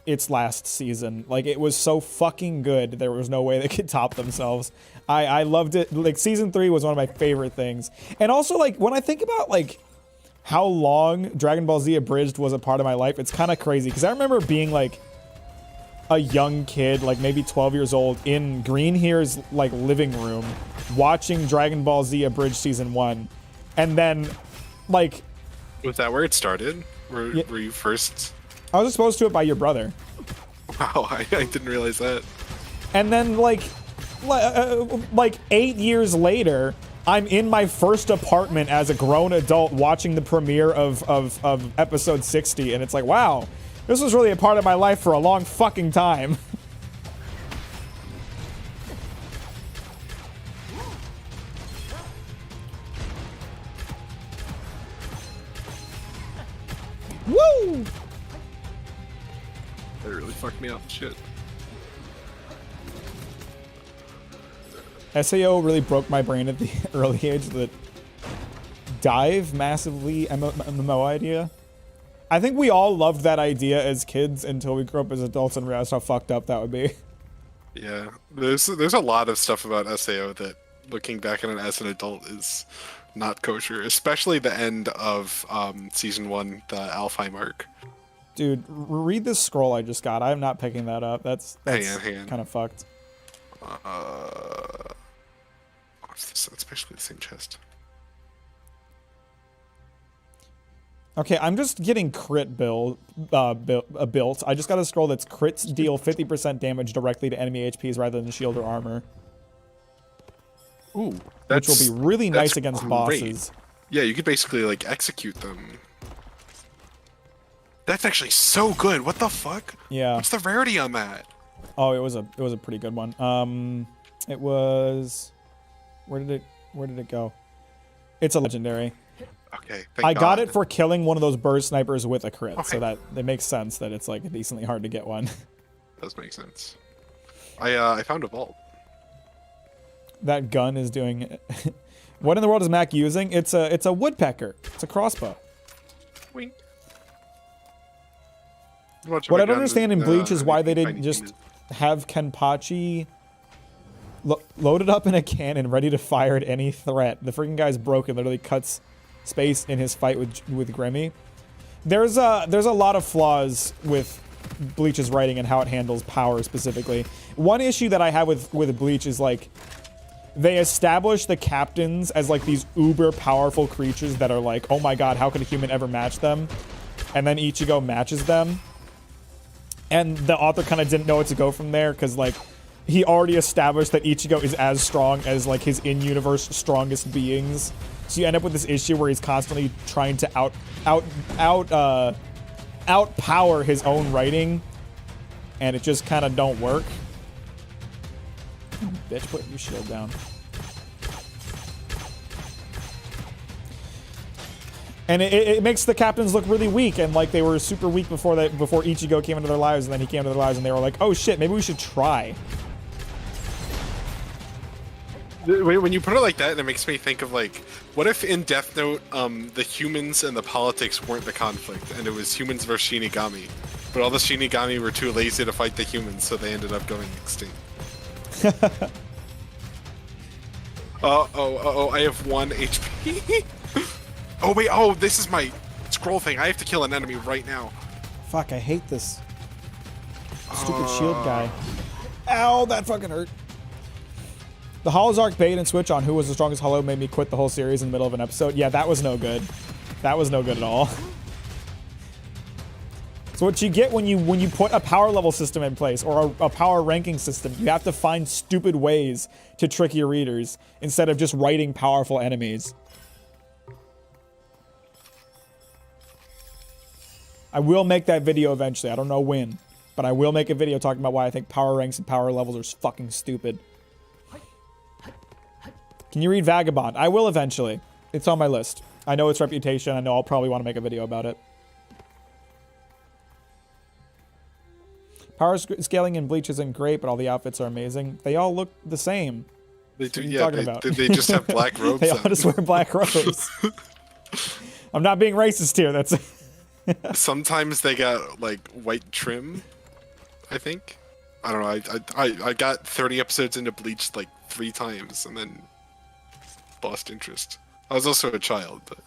Speaker 1: its last season. Like, it was so fucking good, there was no way they could top themselves. I loved it. Like, season 3 was one of my favorite things. And also, like, when I think about, like, how long Dragon Ball Z Abridged was a part of my life, it's kind of crazy. Because I remember being, like, a young kid, like maybe 12 years old, in Green Here's, like, living room, watching Dragon Ball Z Abridged Season 1. And then, like...
Speaker 2: Was that where it started? Were you first?
Speaker 1: I was exposed to it by your brother.
Speaker 2: Wow, I didn't realize that. And
Speaker 1: then, like 8 years later, I'm in my first apartment as a grown adult watching the premiere of episode 60, and it's like, wow, this was really a part of my life for a long fucking time. Woo!
Speaker 2: That really fucked me up. Shit.
Speaker 1: SAO really broke my brain at the early age. That dive massively MMO idea. I think we all loved that idea as kids until we grew up as adults and realized how fucked up that would be.
Speaker 2: Yeah, there's a lot of stuff about SAO that, looking back on it as an adult, is not kosher. Especially the end of season 1, the Alfheim arc.
Speaker 1: Dude, read this scroll I just got. I'm not picking that up. That's
Speaker 2: hang on.
Speaker 1: Kind of fucked.
Speaker 2: It's basically the same chest.
Speaker 1: Okay, I'm just getting crit built. I just got a scroll that's crits deal 50% damage directly to enemy HPs rather than shield or armor.
Speaker 2: Ooh,
Speaker 1: which will be really nice against bosses.
Speaker 2: Yeah, you could basically like execute them. That's actually so good. What the fuck?
Speaker 1: Yeah.
Speaker 2: What's the rarity on that?
Speaker 1: Oh, it was a pretty good one. It was. Where did it go? It's a legendary.
Speaker 2: Okay.
Speaker 1: I got it for killing one of those bird snipers with a crit, so that it makes sense that it's like decently hard to get one.
Speaker 2: Does make sense. I found a vault.
Speaker 1: That gun is doing. What in the world is Mack using? It's a woodpecker. It's a crossbow.
Speaker 2: Wink.
Speaker 1: What I don't understand in Bleach is why they didn't just have Kenpachi loaded up in a cannon, ready to fire at any threat. The freaking guy's broken. Literally cuts space in his fight with Grimmy. There's a lot of flaws with Bleach's writing and how it handles power specifically. One issue that I have with Bleach is like they establish the captains as like these uber powerful creatures that are like, oh my god, how could a human ever match them? And then Ichigo matches them. And the author kind of didn't know what to go from there because like he already established that Ichigo is as strong as like his in-universe strongest beings. So you end up with this issue where he's constantly trying to outpower his own writing, and it just kind of don't work. Bitch, put your shield down. And it makes the captains look really weak, and like they were super weak before Ichigo came into their lives, and then he came into their lives, and they were like, oh shit, maybe we should try.
Speaker 2: When you put it like that, it makes me think of like, what if in Death Note, the humans and the politics weren't the conflict, and it was humans versus Shinigami, but all the Shinigami were too lazy to fight the humans, so they ended up going extinct. I have 1 HP. Oh wait, this is my scroll thing. I have to kill an enemy right now.
Speaker 1: Fuck, I hate this stupid shield guy. Ow, that fucking hurt. The Holozark bait and switch on who was the strongest Holo made me quit the whole series in the middle of an episode. Yeah, that was no good. That was no good at all. So what you get when you put a power level system in place or a power ranking system, you have to find stupid ways to trick your readers instead of just writing powerful enemies. I will make that video eventually. I don't know when, but I will make a video talking about why I think power ranks and power levels are fucking stupid. Can you read Vagabond? I will eventually. It's on my list. I know its reputation. I know I'll probably want to make a video about it. Power scaling in Bleach isn't great, but all the outfits are amazing. They all look the same.
Speaker 2: They do,
Speaker 1: what are you
Speaker 2: yeah.
Speaker 1: talking about?
Speaker 2: They just have black robes.
Speaker 1: They all just wear black robes. I'm not being racist here. That's.
Speaker 2: Sometimes they got like white trim. I think. I don't know. I got 30 episodes into Bleach like 3 times and then lost interest. I was also a child, but...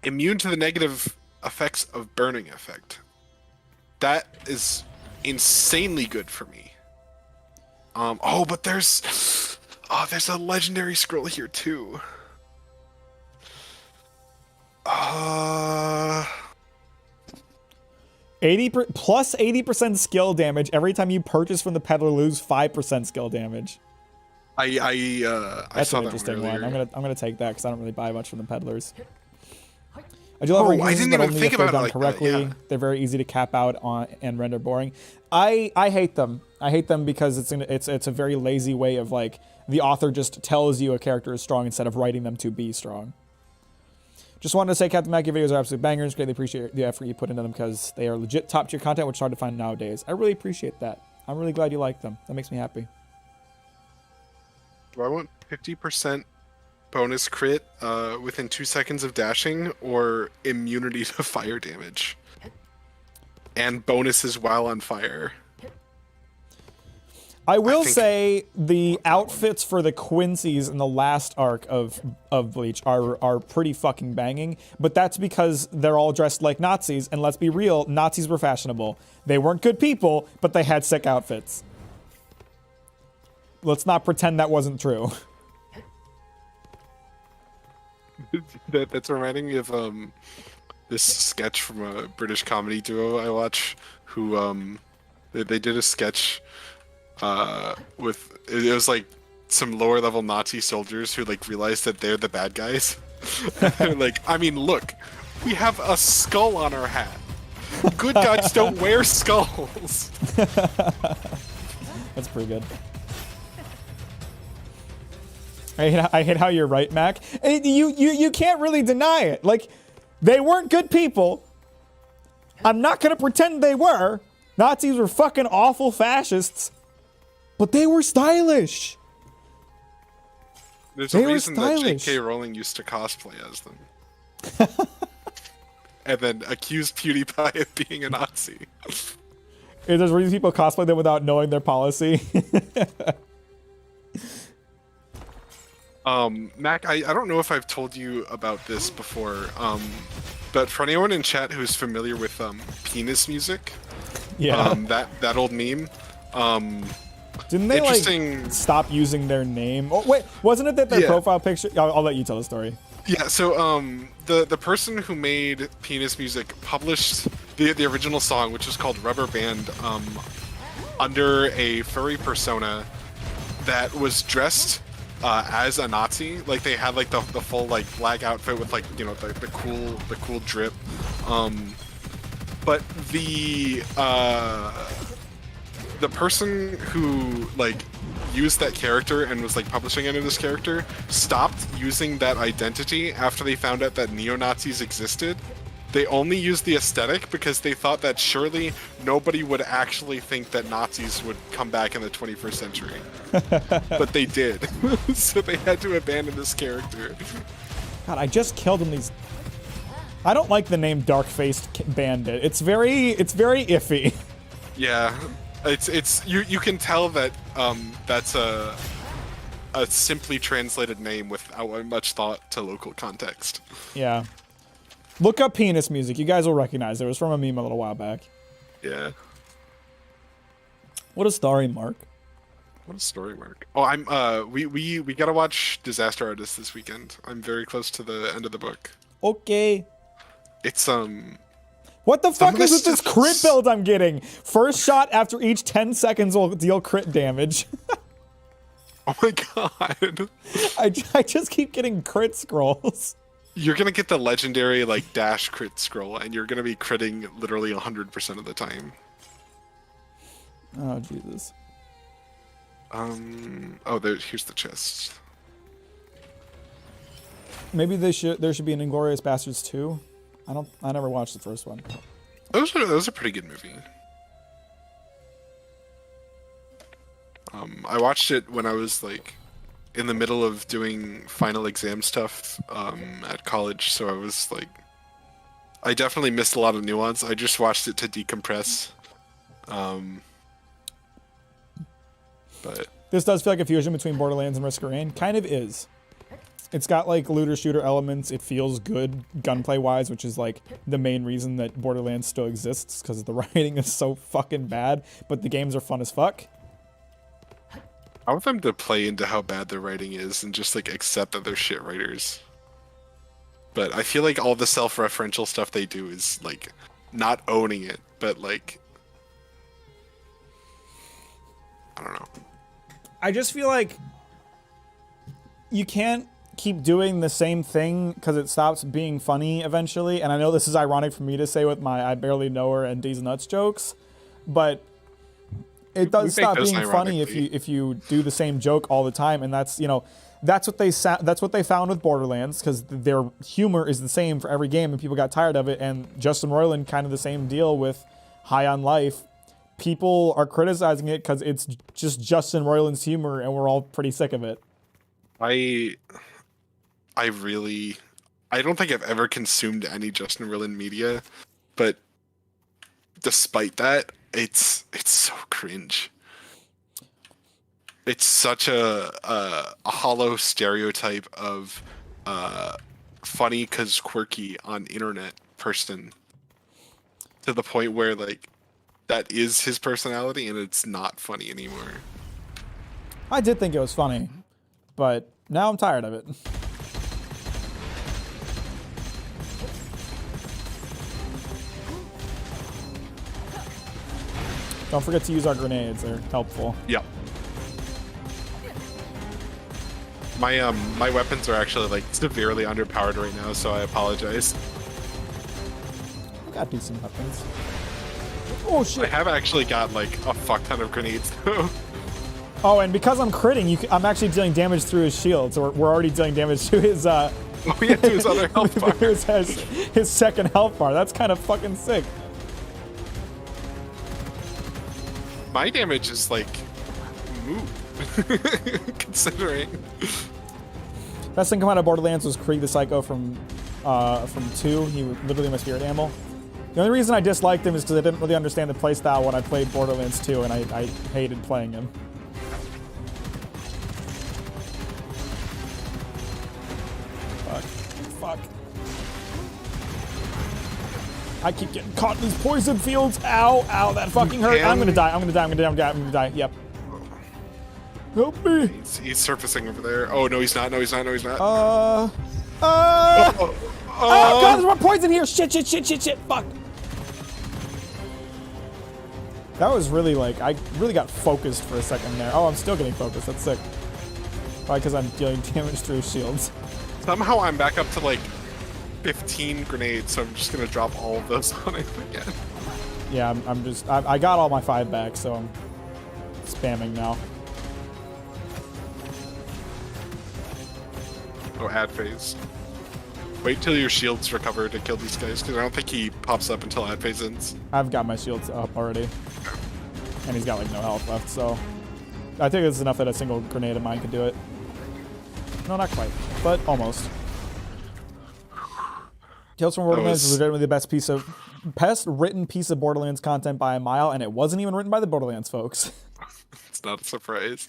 Speaker 2: Immune to the negative effects of burning effect. That is insanely good for me. Oh, but there's a legendary scroll here too.
Speaker 1: 80% skill damage every time you purchase from the peddler. Lose 5% skill damage.
Speaker 2: That's
Speaker 1: an interesting one. I'm gonna take that because I don't really buy much from the peddlers. I do love
Speaker 2: I didn't even think about it like
Speaker 1: correctly.
Speaker 2: that, yeah.
Speaker 1: They're very easy to cap out on and render boring. I hate them. I hate them because it's a very lazy way of like the author just tells you a character is strong instead of writing them to be strong. Just wanted to say, Captain Mack, your videos are absolute bangers. Greatly appreciate the effort you put into them because they are legit top tier content, which is hard to find nowadays. I really appreciate that. I'm really glad you like them. That makes me happy.
Speaker 2: Do I want 50% bonus crit within 2 seconds of dashing, or immunity to fire damage? And bonuses while on fire.
Speaker 1: I will say the outfits for the Quincy's in the last arc of Bleach are pretty fucking banging, but that's because they're all dressed like Nazis, and let's be real, Nazis were fashionable. They weren't good people, but they had sick outfits. Let's not pretend that wasn't true.
Speaker 2: That's reminding me of this sketch from a British comedy duo I watch, who they did a sketch with, it was like some lower level Nazi soldiers who like realized that they're the bad guys. They're like, I mean, look, we have a skull on our hat. Good guys don't wear skulls.
Speaker 1: That's pretty good. I hate how you're right, Mac. You can't really deny it. Like, they weren't good people. I'm not gonna pretend they were. Nazis were fucking awful fascists. But they were stylish.
Speaker 2: There's a reason that J.K. Rowling used to cosplay as them. And then accused PewDiePie of being a Nazi.
Speaker 1: There's reasons people cosplay them without knowing their policy.
Speaker 2: Mac, I don't know if I've told you about this before, but for anyone in chat who's familiar with penis music,
Speaker 1: yeah,
Speaker 2: that old meme,
Speaker 1: didn't they like stop using their name? Oh wait, wasn't it that their profile picture? I'll let you tell the story.
Speaker 2: Yeah, so the person who made penis music published the original song, which is called Rubber Band, under a furry persona that was dressed as a Nazi. Like they had like the full like black outfit with like, you know, the cool drip. But the person who like used that character and was like publishing under this character stopped using that identity after they found out that neo-Nazis existed. They only used the aesthetic because they thought that surely nobody would actually think that Nazis would come back in the 21st century. But they did. So they had to abandon this character.
Speaker 1: God, I just killed him. I don't like the name Dark-Faced Bandit. It's very iffy.
Speaker 2: Yeah. It's you can tell that that's a simply translated name without much thought to local context.
Speaker 1: Yeah. Look up penis music. You guys will recognize it. It was from a meme a little while back.
Speaker 2: Yeah.
Speaker 1: What a story, Mark.
Speaker 2: What a story, Mark. Oh, we gotta watch Disaster Artist this weekend. I'm very close to the end of the book.
Speaker 1: Okay.
Speaker 2: It's
Speaker 1: What the fuck is with this crit build I'm getting? First shot after each 10 seconds will deal crit damage.
Speaker 2: Oh my god.
Speaker 1: I just keep getting crit scrolls.
Speaker 2: You're gonna get the legendary like dash crit scroll, and you're gonna be critting literally 100% of the time.
Speaker 1: Oh Jesus.
Speaker 2: Oh, here's the chest.
Speaker 1: Maybe there should be an Inglourious Bastards 2. I never watched the first one.
Speaker 2: That was a pretty good movie. I watched it when I was like in the middle of doing final exam stuff at college, so I was like, I definitely missed a lot of nuance. I just watched it to decompress. But
Speaker 1: this does feel like a fusion between Borderlands and Risk of Rain. Kind of is. It's got like looter shooter elements. It feels good gunplay wise, which is like the main reason that Borderlands still exists, because the writing is so fucking bad, but the games are fun as fuck.
Speaker 2: I want them to play into how bad their writing is and just like accept that they're shit writers. But I feel like all the self-referential stuff they do is like not owning it, but like, I don't know.
Speaker 1: I just feel like you can't keep doing the same thing because it stops being funny eventually. And I know this is ironic for me to say with my I barely know her and D's nuts jokes, but it does stop being funny if you do the same joke all the time. And that's, you know, that's what they found with Borderlands, because their humor is the same for every game and people got tired of it. And Justin Roiland, kind of the same deal with High on Life. People are criticizing it because it's just Justin Roiland's humor and we're all pretty sick of it.
Speaker 2: I don't think I've ever consumed any Justin Roiland media, but despite that, it's so cringe. It's such a hollow stereotype of funny because quirky on internet person, to the point where like that is his personality and it's not funny anymore.
Speaker 1: I did think it was funny, but now I'm tired of it. Don't forget to use our grenades, they're helpful.
Speaker 2: Yeah. My weapons are actually like severely underpowered right now, so I apologize.
Speaker 1: I got decent weapons. Oh shit!
Speaker 2: I have actually got like a fuck ton of grenades though.
Speaker 1: Oh, and because I'm critting, I'm actually dealing damage through his shield, so we're already dealing damage to his
Speaker 2: oh yeah, to his other health bar.
Speaker 1: his second health bar. That's kind of fucking sick.
Speaker 2: My damage is like considering.
Speaker 1: Best thing coming out of Borderlands was Krieg the Psycho from 2. He was literally my spirit animal. The only reason I disliked him is because I didn't really understand the playstyle when I played Borderlands 2, and I hated playing him. Fuck. I keep getting caught in these poison fields. Ow, that fucking hurt. I'm gonna die. Yep. Help me.
Speaker 2: He's surfacing over there. Oh, no, he's not.
Speaker 1: Oh god, there's more poison here. Shit. Fuck. That was really like, I really got focused for a second there. Oh, I'm still getting focused. That's sick. Probably because I'm dealing damage through shields.
Speaker 2: Somehow I'm back up to like 15 grenades, so I'm just gonna drop all of those on him again.
Speaker 1: Yeah, I got all my 5 back, so I'm spamming now.
Speaker 2: Oh, ad phase. Wait till your shields recover to kill these guys, because I don't think he pops up until ad phase ends.
Speaker 1: I've got my shields up already. And he's got like no health left, so I think it's enough that a single grenade of mine could do it. No, not quite, but almost. Tales from Borderlands is legitimately the best written piece of Borderlands content by a mile, and it wasn't even written by the Borderlands folks.
Speaker 2: It's not a surprise.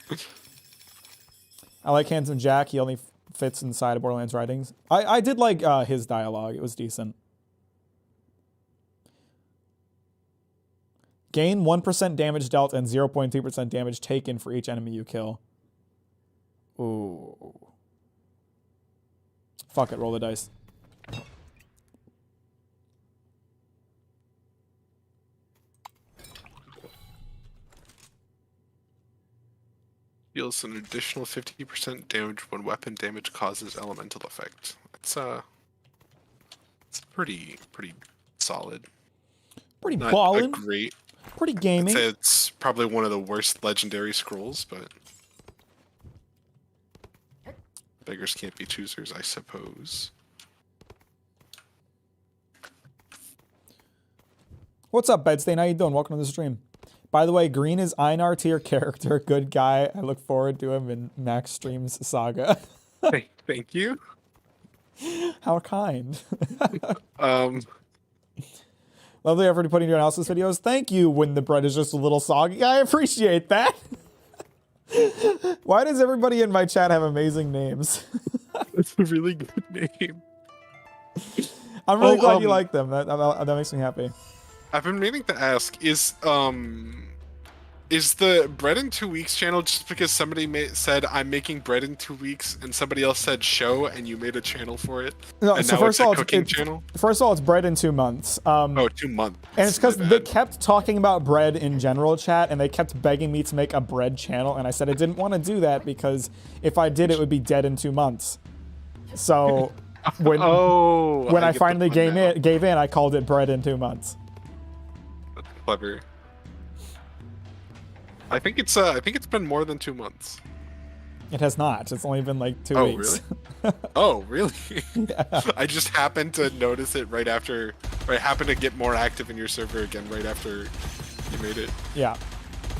Speaker 1: I like Handsome Jack. He only fits inside of Borderlands writings. I did like his dialogue. It was decent. Gain 1% damage dealt and 0.3% damage taken for each enemy you kill. Ooh. Fuck it, roll the dice.
Speaker 2: Deals an additional 50% damage when weapon damage causes elemental effect. It's pretty solid.
Speaker 1: Pretty
Speaker 2: Not
Speaker 1: ballin'.
Speaker 2: Great.
Speaker 1: Pretty gaming.
Speaker 2: I'd say it's probably one of the worst legendary scrolls, but beggars can't be choosers, I suppose.
Speaker 1: What's up, Bedstain? How you doing? Welcome to the stream. By the way, Green is Einar tier character. Good guy. I look forward to him in Max Stream's saga.
Speaker 2: Thank you.
Speaker 1: How kind.
Speaker 2: Lovely
Speaker 1: effort putting your analysis videos. Thank you when the bread is just a little soggy. I appreciate that. Why does everybody in my chat have amazing names?
Speaker 2: That's a really good name.
Speaker 1: I'm really glad you like them. That makes me happy.
Speaker 2: I've been meaning to ask, is the bread in 2 weeks channel just because somebody said I'm making bread in 2 weeks and somebody else said show and you made a channel for it?
Speaker 1: No,
Speaker 2: and
Speaker 1: so
Speaker 2: now it's a cooking channel?
Speaker 1: First of all, it's bread in 2 months.
Speaker 2: 2 months.
Speaker 1: And it's because they kept talking about bread in general chat and they kept begging me to make a bread channel. And I said I didn't want to do that because if I did, it would be dead in 2 months. So when I finally gave in, I called it bread in 2 months.
Speaker 2: That's clever. I think it's been more than 2 months.
Speaker 1: It has not. It's only been like 2 weeks.
Speaker 2: Really? Oh, really?
Speaker 1: Yeah.
Speaker 2: I just happened to notice it right after, or I happened to get more active in your server again right after you made it.
Speaker 1: Yeah.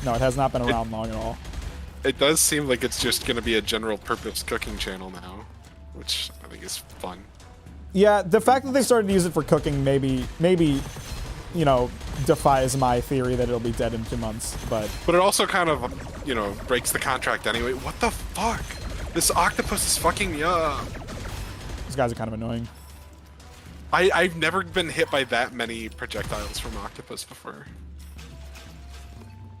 Speaker 1: No, it has not been around long at all.
Speaker 2: It does seem like it's just going to be a general purpose cooking channel now, which I think is fun.
Speaker 1: Yeah, the fact that they started to use it for cooking maybe, you know, defies my theory that it'll be dead in 2 months, but
Speaker 2: it also kind of, you know, breaks the contract anyway. What the fuck? This octopus is fucking me up.
Speaker 1: These guys are kind of annoying.
Speaker 2: I've never been hit by that many projectiles from octopus before.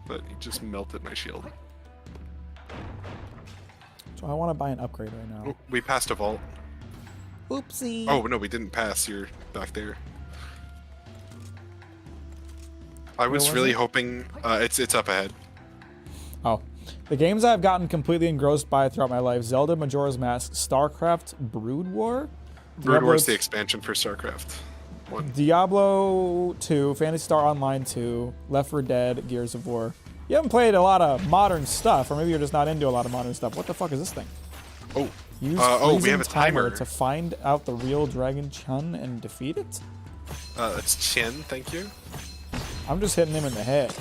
Speaker 2: But he just melted my shield.
Speaker 1: So I want to buy an upgrade right now.
Speaker 2: Oh, we passed a vault.
Speaker 1: Oopsie.
Speaker 2: Oh, no, we didn't pass. You're back there. I was really hoping it's up ahead.
Speaker 1: Oh. The games I've gotten completely engrossed by throughout my life: Zelda, Majora's Mask, StarCraft, Brood War?
Speaker 2: Brood War is the expansion for StarCraft 1.
Speaker 1: Diablo 2, Phantasy Star Online 2, Left 4 Dead, Gears of War. You haven't played a lot of modern stuff, or maybe you're just not into a lot of modern stuff. What the fuck is this thing?
Speaker 2: Oh.
Speaker 1: Use
Speaker 2: we have a timer
Speaker 1: to find out the real Dragon Chun and defeat it?
Speaker 2: It's Chin, thank you.
Speaker 1: I'm just hitting him in the head.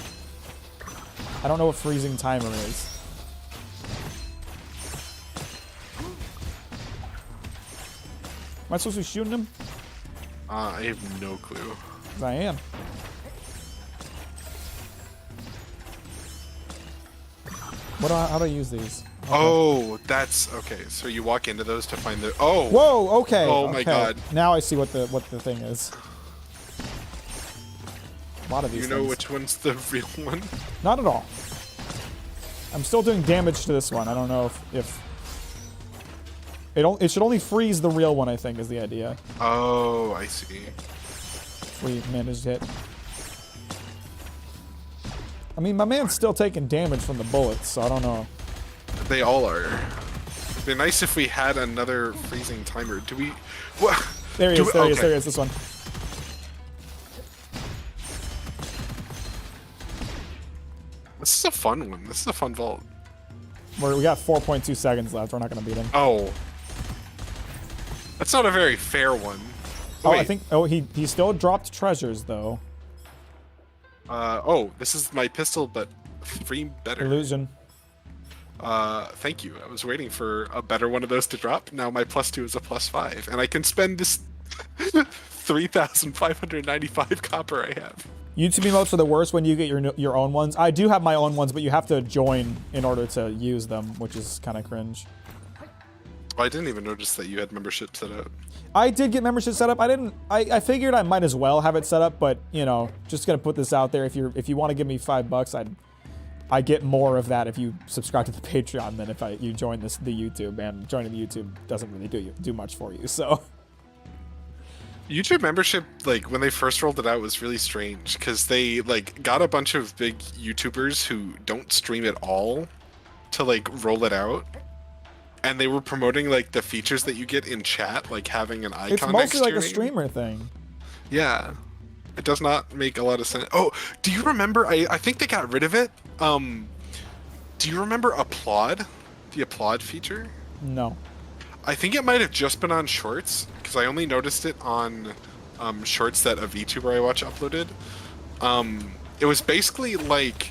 Speaker 1: I don't know what freezing timer is. Am I supposed to be shooting him?
Speaker 2: I have no clue.
Speaker 1: 'Cause I am. How do I use these? Okay.
Speaker 2: Oh, that's okay. So you walk into those to find the. Oh.
Speaker 1: Whoa. Okay.
Speaker 2: Oh my god.
Speaker 1: Now I see what the thing is. A lot of these.
Speaker 2: You know which one's the real one?
Speaker 1: Not at all. I'm still doing damage to this one. I don't know if it should only freeze the real one, I think, is the idea.
Speaker 2: Oh, I see.
Speaker 1: We managed it. I mean, my man's still taking damage from the bullets, so I don't know.
Speaker 2: They all are. It'd be nice if we had another freezing timer. Do we? What?
Speaker 1: There he is. There he is. This one.
Speaker 2: This is a fun one. This is a fun vault.
Speaker 1: We got 4.2 seconds left. We're not going to beat him.
Speaker 2: Oh. That's not a very fair one.
Speaker 1: Oh, I think... Oh, he still dropped treasures, though.
Speaker 2: Oh, this is my pistol, but 3 better.
Speaker 1: Illusion.
Speaker 2: Thank you. I was waiting for a better one of those to drop. Now my +2 is a +5, and I can spend this 3,595 copper I have.
Speaker 1: YouTube emotes are the worst when you get your own ones. I do have my own ones, but you have to join in order to use them, which is kind of cringe.
Speaker 2: Oh, I didn't even notice that you had membership set up.
Speaker 1: I did get membership set up. I figured I might as well have it set up, but you know, just gonna put this out there. If you want to give me $5, I get more of that if you subscribe to the Patreon than if you join the YouTube. And joining the YouTube doesn't really do much for you. So.
Speaker 2: YouTube membership, like when they first rolled it out, was really strange because they like got a bunch of big YouTubers who don't stream at all to like roll it out, and they were promoting like the features that you get in chat, like having an icon.
Speaker 1: It's mostly like a streamer thing.
Speaker 2: Yeah, it does not make a lot of sense. Oh, do you remember? I think they got rid of it. Do you remember Applaud? The Applaud feature?
Speaker 1: No.
Speaker 2: I think it might have just been on Shorts, because I only noticed it on Shorts that a VTuber I watch uploaded. It was basically like,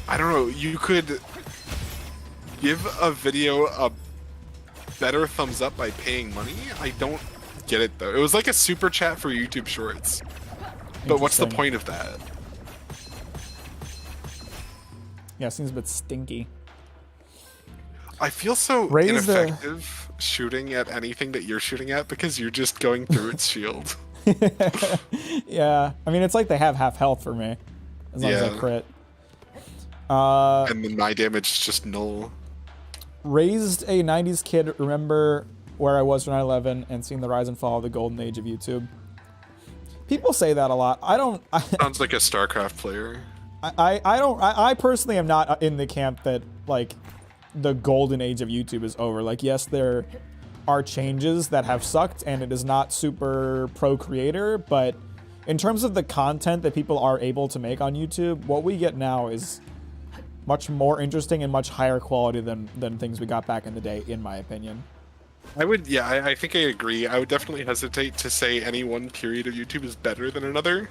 Speaker 2: I don't know, you could give a video a better thumbs up by paying money. I don't get it though. It was like a super chat for YouTube Shorts. But what's the point of that?
Speaker 1: Yeah, it seems a bit stinky.
Speaker 2: I feel so ineffective shooting at anything that you're shooting at because you're just going through its shield.
Speaker 1: Yeah, I mean, it's like they have half health for me, as long as I crit.
Speaker 2: And then my damage is just null.
Speaker 1: Raised a 90s kid, remember where I was when I was 11 and seeing the rise and fall of the golden age of YouTube. People say that a lot. I don't...
Speaker 2: Sounds like a StarCraft player.
Speaker 1: I personally am not in the camp that, like, the golden age of YouTube is over. Like, yes, there are changes that have sucked, and it is not super pro-creator, but in terms of the content that people are able to make on YouTube, what we get now is much more interesting and much higher quality than things we got back in the day, in my opinion.
Speaker 2: I think I agree. I would definitely hesitate to say any one period of YouTube is better than another.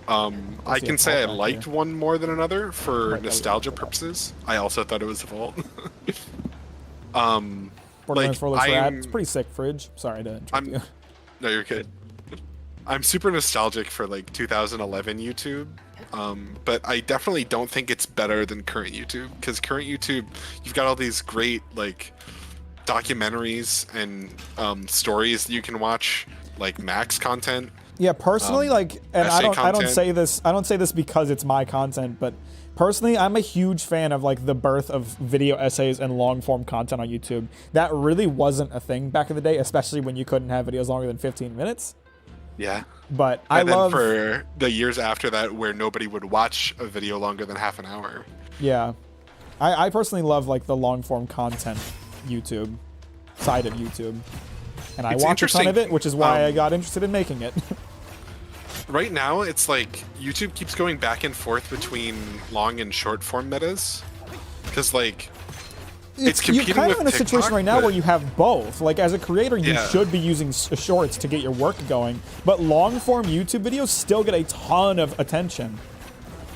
Speaker 2: I can say I liked one more than another for nostalgia purposes. I also thought it was a vault.
Speaker 1: It's pretty sick, Fridge. Sorry to interrupt you.
Speaker 2: No, you're good. I'm super nostalgic for like 2011 YouTube, but I definitely don't think it's better than current YouTube, because current YouTube, you've got all these great like documentaries and stories that you can watch, like Mack's content.
Speaker 1: Yeah, personally, and I don't say this because it's my content, but personally, I'm a huge fan of like the birth of video essays and long form content on YouTube. That really wasn't a thing back in the day, especially when you couldn't have videos longer than 15 minutes.
Speaker 2: Yeah.
Speaker 1: But
Speaker 2: and then for the years after that, where nobody would watch a video longer than half an hour.
Speaker 1: Yeah. I personally love like the long form content YouTube side of YouTube. And I watch a ton of it, which is why I got interested in making it.
Speaker 2: Right now, it's like YouTube keeps going back and forth between long and short form metas, because like it's competing
Speaker 1: you're kind
Speaker 2: with
Speaker 1: of in a
Speaker 2: TikTok,
Speaker 1: situation right now where you have both. Like as a creator, you should be using shorts to get your work going, but long form YouTube videos still get a ton of attention.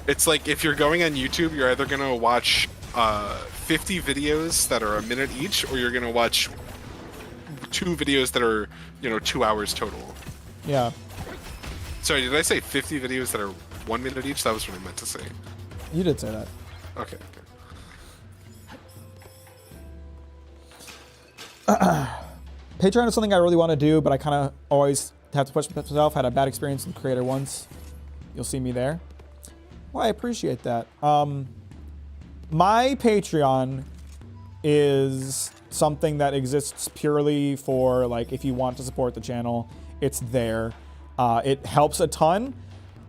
Speaker 2: It's like if you're going on YouTube, you're either gonna watch 50 videos that are a minute each, or you're gonna watch 2 videos that are 2 hours total.
Speaker 1: Yeah.
Speaker 2: Sorry, did I say 50 videos that are 1 minute each? That was what I meant to say.
Speaker 1: You did say that.
Speaker 2: Okay.
Speaker 1: Patreon is something I really want to do, but I kind of always have to push myself. Had a bad experience with Creator once. You'll see me there. Well, I appreciate that. My Patreon is something that exists purely for, like, if you want to support the channel, it's there. It helps a ton.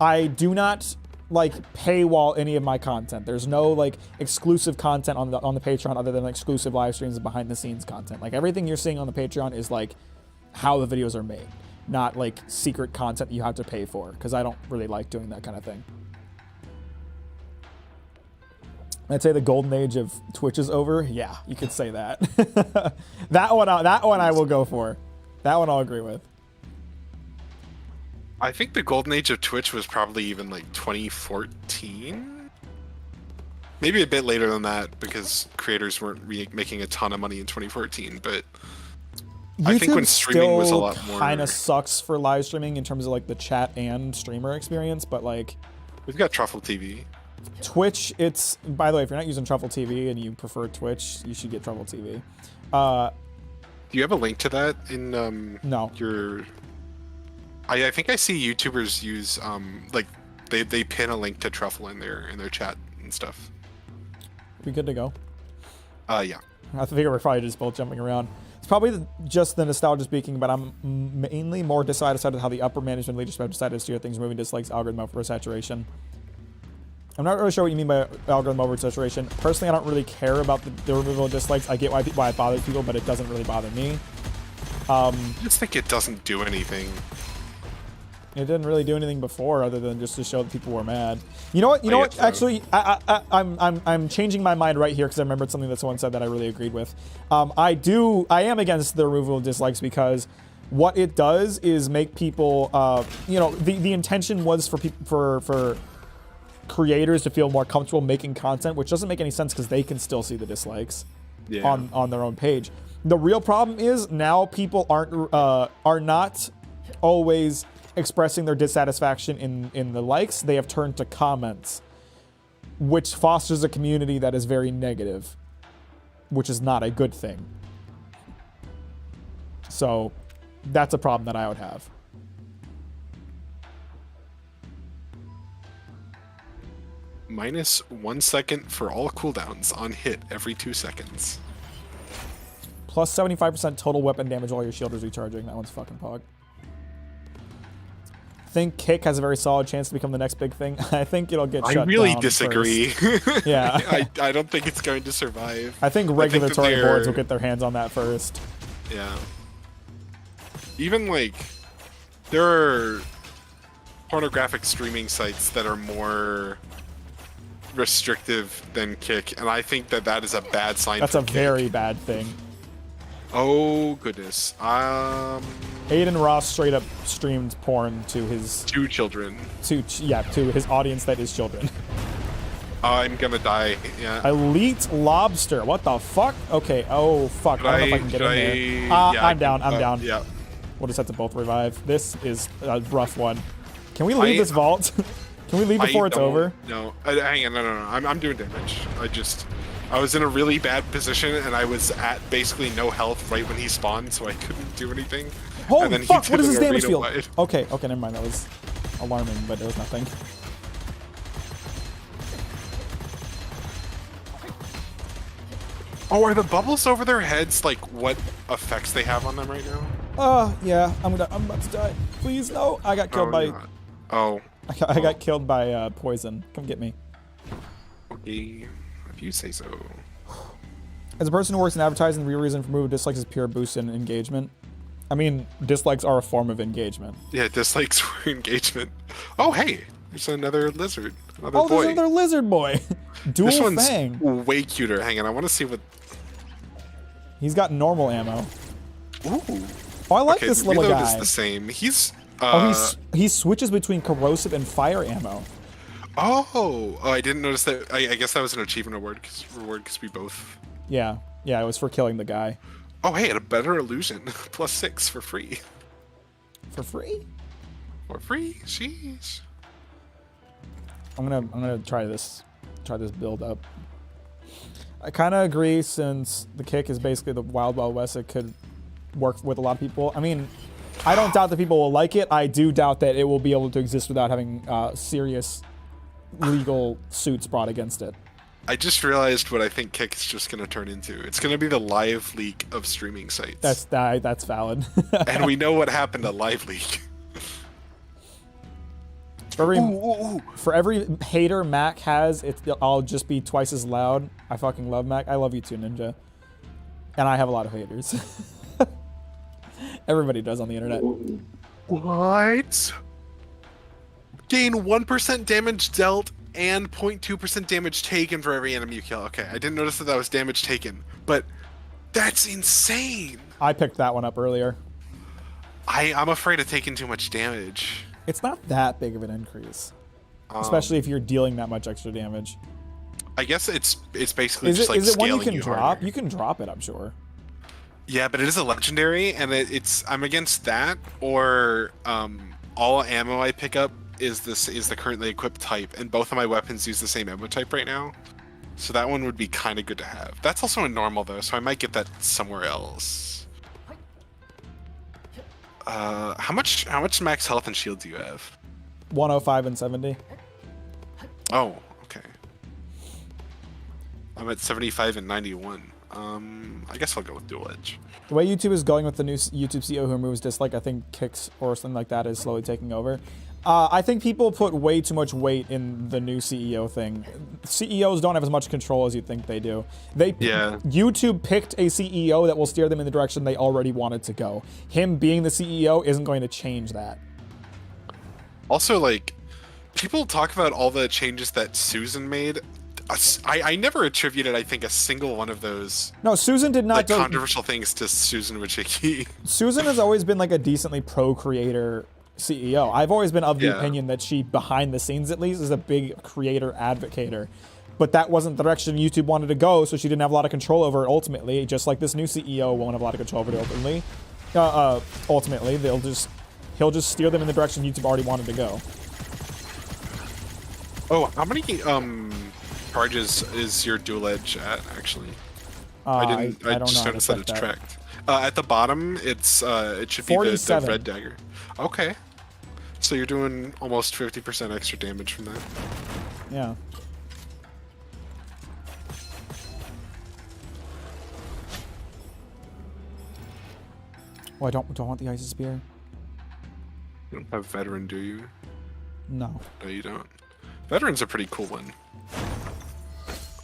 Speaker 1: I do not like paywall any of my content. There's no like exclusive content on the Patreon other than exclusive live streams and behind the scenes content. Like everything you're seeing on the Patreon is like how the videos are made, not like secret content that you have to pay for, because I don't really like doing that kind of thing. I'd say the golden age of Twitch is over. Yeah, you could say that. That one I will go for. That one I'll agree with.
Speaker 2: I think the golden age of Twitch was probably even like 2014. Maybe a bit later than that, because creators weren't making a ton of money in 2014. But YouTube I think when streaming was a lot more.
Speaker 1: Kind of sucks for live streaming in terms of like the chat and streamer experience, but like
Speaker 2: we've got Truffle TV.
Speaker 1: Twitch, it's, by the way, if you're not using Truffle TV and you prefer Twitch, you should get Truffle TV.
Speaker 2: Do you have a link to that in
Speaker 1: no.
Speaker 2: your? I think I see YouTubers use like they pin a link to Truffle in their chat and stuff.
Speaker 1: We good to go?
Speaker 2: Yeah.
Speaker 1: I figure we're probably just both jumping around. It's probably just the nostalgia speaking, but I'm mainly more dissatisfied with how the upper management leadership have decided to steer things, moving dislikes, algorithm oversaturation. I'm not really sure what you mean by algorithm oversaturation. Personally, I don't really care about the removal of dislikes. I get why it bothers people, but it doesn't really bother me.
Speaker 2: I just think it doesn't do anything.
Speaker 1: It didn't really do anything before, other than just to show that people were mad. You know what? You know what? Actually, I'm changing my mind right here because I remembered something that someone said that I really agreed with. I am against the removal of dislikes because What it does is make people, you know, the intention was for people, for creators to feel more comfortable making content, which doesn't make any sense because they can still see the dislikes on their own page. The real problem is now people are not always expressing their dissatisfaction in the likes. They have turned to comments, which fosters a community that is very negative, which is not a good thing. So that's a problem that I would have.
Speaker 2: -1 second for all cooldowns on hit every 2 seconds.
Speaker 1: Plus 75% total weapon damage while your shield is recharging. That one's fucking pog. I think Kick has a very solid chance to become the next big thing. I think it'll get shut down.
Speaker 2: I really disagree.
Speaker 1: Yeah.
Speaker 2: I don't think it's going to survive.
Speaker 1: I think regulatory boards will get their hands on that first.
Speaker 2: Yeah. Even like, there are pornographic streaming sites that are more restrictive than Kick, and I think that is a bad sign.
Speaker 1: That's
Speaker 2: for
Speaker 1: a
Speaker 2: Kick.
Speaker 1: very bad thing.
Speaker 2: Oh goodness.
Speaker 1: Aiden Ross straight up streamed porn to his
Speaker 2: 2 children.
Speaker 1: To his audience that is children.
Speaker 2: I'm gonna die. Yeah.
Speaker 1: Elite Lobster. What the fuck? Okay. Oh fuck. I don't know if I can get in there.
Speaker 2: Yeah,
Speaker 1: I'm down. I'm down.
Speaker 2: Yeah.
Speaker 1: We'll just have to both revive. This is a rough one. Can we leave this vault? Can we leave before it's over?
Speaker 2: No. Hang on. No. I'm doing damage. I was in a really bad position, and I was at basically no health right when he spawned, so I couldn't do anything.
Speaker 1: Holy fuck, what is his damage field?
Speaker 2: Wide.
Speaker 1: Okay, never mind. That was alarming, but it was nothing.
Speaker 2: Oh, are the bubbles over their heads, like, what effects they have on them right now?
Speaker 1: Yeah. I'm about to die. Please, no. I got killed by...
Speaker 2: Oh.
Speaker 1: I got killed by poison. Come get me.
Speaker 2: Okay. If you say so.
Speaker 1: As a person who works in advertising, the real reason for removing dislikes is pure boost in engagement. I mean, dislikes are a form of engagement.
Speaker 2: Yeah, dislikes were engagement. Oh, hey, there's another lizard. Another boy.
Speaker 1: There's another lizard boy. Dual
Speaker 2: this one's
Speaker 1: fang.
Speaker 2: Way cuter. Hang on, I want to see what...
Speaker 1: He's got normal ammo.
Speaker 2: Ooh.
Speaker 1: Oh, I like this little guy.
Speaker 2: Is the same. He's...
Speaker 1: he switches between corrosive and fire ammo.
Speaker 2: Oh, I didn't notice that. I guess that was an achievement reward because we both...
Speaker 1: Yeah, it was for killing the guy.
Speaker 2: Oh, hey, and a better illusion. +6 for free.
Speaker 1: For free?
Speaker 2: For free? Sheesh.
Speaker 1: I'm gonna try this build up. I kind of agree, since the Kick is basically the Wild Wild West. It could work with a lot of people. I mean, I don't doubt that people will like it. I do doubt that it will be able to exist without having serious legal suits brought against it.
Speaker 2: I just realized what I think Kick is just going to turn into. It's going to be the Live Leak of streaming sites.
Speaker 1: That's valid.
Speaker 2: And we know what happened to Live Leak.
Speaker 1: For every hater Mack has, I'll just be twice as loud. I fucking love Mack. I love you too, Ninja. And I have a lot of haters. Everybody does on the internet.
Speaker 2: What? Gain 1% damage dealt and 0.2% damage taken for every enemy you kill. Okay, I didn't notice that was damage taken, but that's insane.
Speaker 1: I picked that one up earlier.
Speaker 2: I'm afraid of taking too much damage.
Speaker 1: It's not that big of an increase, especially if you're dealing that much extra damage.
Speaker 2: I guess it's basically just like scaling you. Is it one you can
Speaker 1: drop?
Speaker 2: Harder.
Speaker 1: You can drop it, I'm sure.
Speaker 2: Yeah, but it is a legendary, and I'm against that, or all ammo I pick up is the currently equipped type, and both of my weapons use the same ammo type right now. So that one would be kind of good to have. That's also a normal though, so I might get that somewhere else. How much max health and shield do you have?
Speaker 1: 105 and 70.
Speaker 2: Oh, okay. I'm at 75 and 91. I guess I'll go with dual edge.
Speaker 1: The way YouTube is going with the new YouTube CEO who removes dislike, I think Kicks or something like that is slowly taking over. I think people put way too much weight in the new CEO thing. CEOs don't have as much control as you think they do. YouTube picked a CEO that will steer them in the direction they already wanted to go. Him being the CEO isn't going to change that.
Speaker 2: Also, like, people talk about all the changes that Susan made. I never attributed, I think, a single one of those
Speaker 1: No, Susan did not
Speaker 2: controversial things to Susan Wojcicki.
Speaker 1: Susan has always been like a decently pro-creator CEO. I've always been of the opinion that she, behind the scenes at least, is a big creator advocator. But that wasn't the direction YouTube wanted to go, so she didn't have a lot of control over it ultimately, just like this new CEO won't have a lot of control over it ultimately. Ultimately, he'll just steer them in the direction YouTube already wanted to go.
Speaker 2: Oh, how many charges is your dual edge at, actually? I just noticed that it's tracked. At the bottom, it should be the red dagger. Okay. So you're doing almost 50% extra damage from that.
Speaker 1: Yeah. Oh, I don't want the Isis Spear.
Speaker 2: You don't have Veteran, do you?
Speaker 1: No.
Speaker 2: No, you don't. Veteran's a pretty cool one.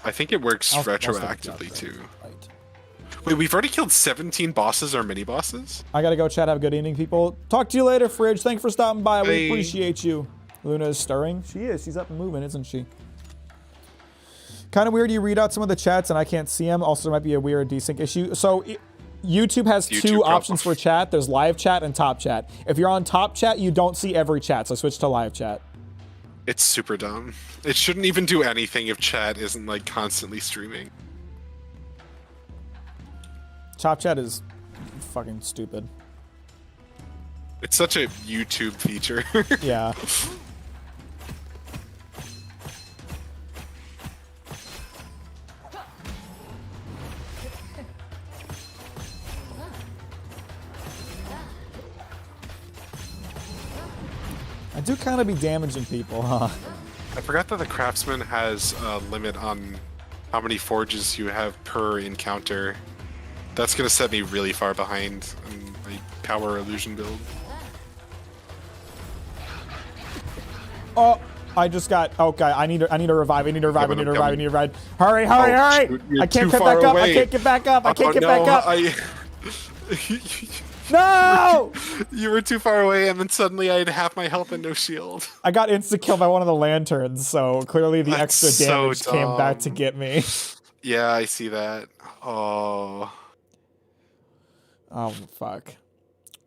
Speaker 2: I think it works retroactively too. Right. Wait, we've already killed 17 bosses or mini bosses?
Speaker 1: I gotta go, chat. Have a good evening, people. Talk to you later, Fridge. Thank you for stopping by. We appreciate you. Luna is stirring. She is. She's up and moving, isn't she? Kind of weird you read out some of the chats and I can't see them. Also, there might be a weird desync issue. So YouTube has two options for chat. There's live chat and top chat. If you're on top chat, you don't see every chat, so switch to live chat.
Speaker 2: It's super dumb. It shouldn't even do anything if chat isn't like constantly streaming.
Speaker 1: Top chat is fucking stupid.
Speaker 2: It's such a YouTube feature.
Speaker 1: Yeah. I do kind of be damaging people, huh?
Speaker 2: I forgot that the Craftsman has a limit on how many forges you have per encounter. That's gonna set me really far behind in my power illusion build.
Speaker 1: Oh, I just got. Okay, I need to revive. I need to revive. I need to revive. I need to revive. Hurry, hurry, hurry!
Speaker 2: Shoot,
Speaker 1: I can't get back up. I can't get back up. I can't get back up. No!
Speaker 2: You were too far away, and then suddenly I had half my health and no shield.
Speaker 1: I got insta-killed by one of the lanterns, so clearly the extra damage came back to get me.
Speaker 2: Yeah, I see that. Oh.
Speaker 1: Oh, fuck.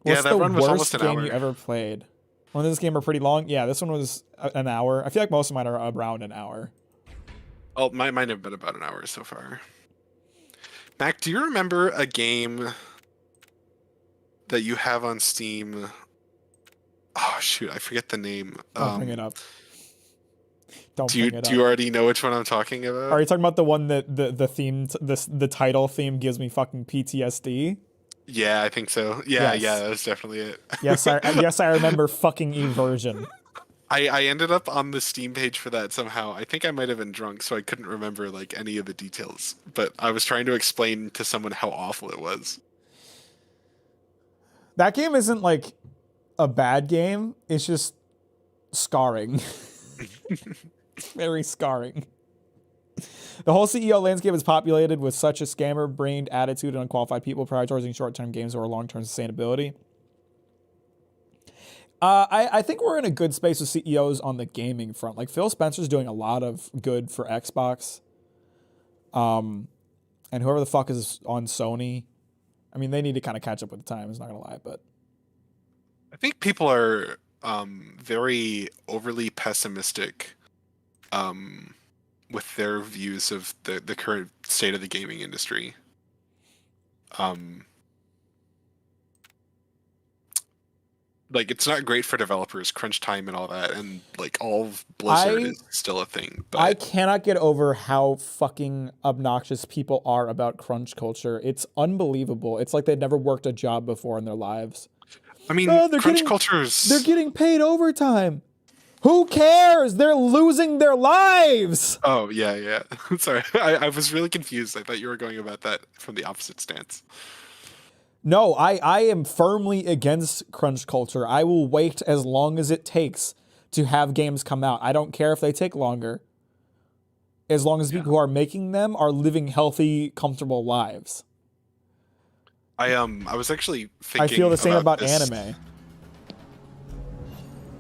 Speaker 2: Yeah, that run was almost an hour.
Speaker 1: What's the worst game you ever played? One of this game are pretty long. Yeah, this one was an hour. I feel like most of mine are around an hour.
Speaker 2: Oh, mine have been about an hour so far. Mac, do you remember a game that you have on Steam? Oh shoot, I forget the name.
Speaker 1: Don't bring it up.
Speaker 2: Do you already know which one I'm talking about?
Speaker 1: Are you talking about the one that the theme, the title theme gives me fucking PTSD?
Speaker 2: Yeah, I think so. Yeah, yeah, that was definitely it.
Speaker 1: Yes, I remember fucking Eversion.
Speaker 2: I ended up on the Steam page for that somehow. I think I might have been drunk, so I couldn't remember like any of the details. But I was trying to explain to someone how awful it was. That
Speaker 1: game isn't like a bad game. It's just scarring. Very scarring. The whole CEO landscape is populated with such a scammer-brained attitude and unqualified people prioritizing short-term games over long-term sustainability. I think we're in a good space with CEOs on the gaming front. Like Phil Spencer's doing a lot of good for Xbox. And whoever the fuck is on Sony, I mean, they need to kind of catch up with the times, not gonna lie, but
Speaker 2: I think people are very overly pessimistic with their views of the current state of the gaming industry. Like, it's not great for developers, crunch time and all that, and like all of Blizzard is still a thing. But
Speaker 1: I cannot get over how fucking obnoxious people are about crunch culture. It's unbelievable. It's like they've never worked a job before in their lives.
Speaker 2: I mean, crunch cultures.
Speaker 1: They're getting paid overtime. Who cares? They're losing their lives.
Speaker 2: Oh, yeah. Sorry, I was really confused. I thought you were going about that from the opposite stance.
Speaker 1: No, I am firmly against crunch culture. I will wait as long as it takes to have games come out. I don't care if they take longer. As long as people who are making them are living healthy, comfortable lives.
Speaker 2: I was actually thinking
Speaker 1: I feel the same about
Speaker 2: this.
Speaker 1: anime.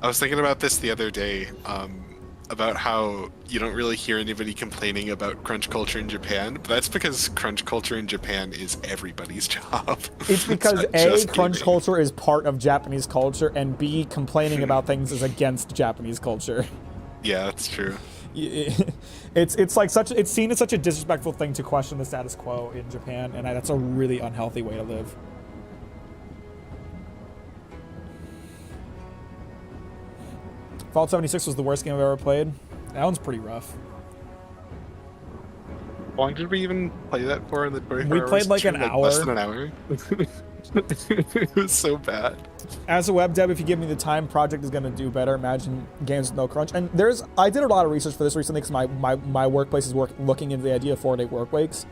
Speaker 2: I was thinking about this the other day. about how you don't really hear anybody complaining about crunch culture in Japan, but that's because crunch culture in Japan is everybody's job.
Speaker 1: It's because A, crunch culture is part of Japanese culture, and B, complaining about things is against Japanese culture.
Speaker 2: Yeah, that's true.
Speaker 1: It's like it's seen as such a disrespectful thing to question the status quo in Japan, and that's a really unhealthy way to live. Fallout 76 was the worst game I've ever played. That one's pretty rough.
Speaker 2: How long did we even play that for in the 24
Speaker 1: We
Speaker 2: hours?
Speaker 1: played like an hour.
Speaker 2: Less than an hour. It was so bad.
Speaker 1: As a web dev, if you give me the time, project is going to do better. Imagine games with no crunch. And I did a lot of research for this recently because my workplace is looking into the idea of 4-day work weeks.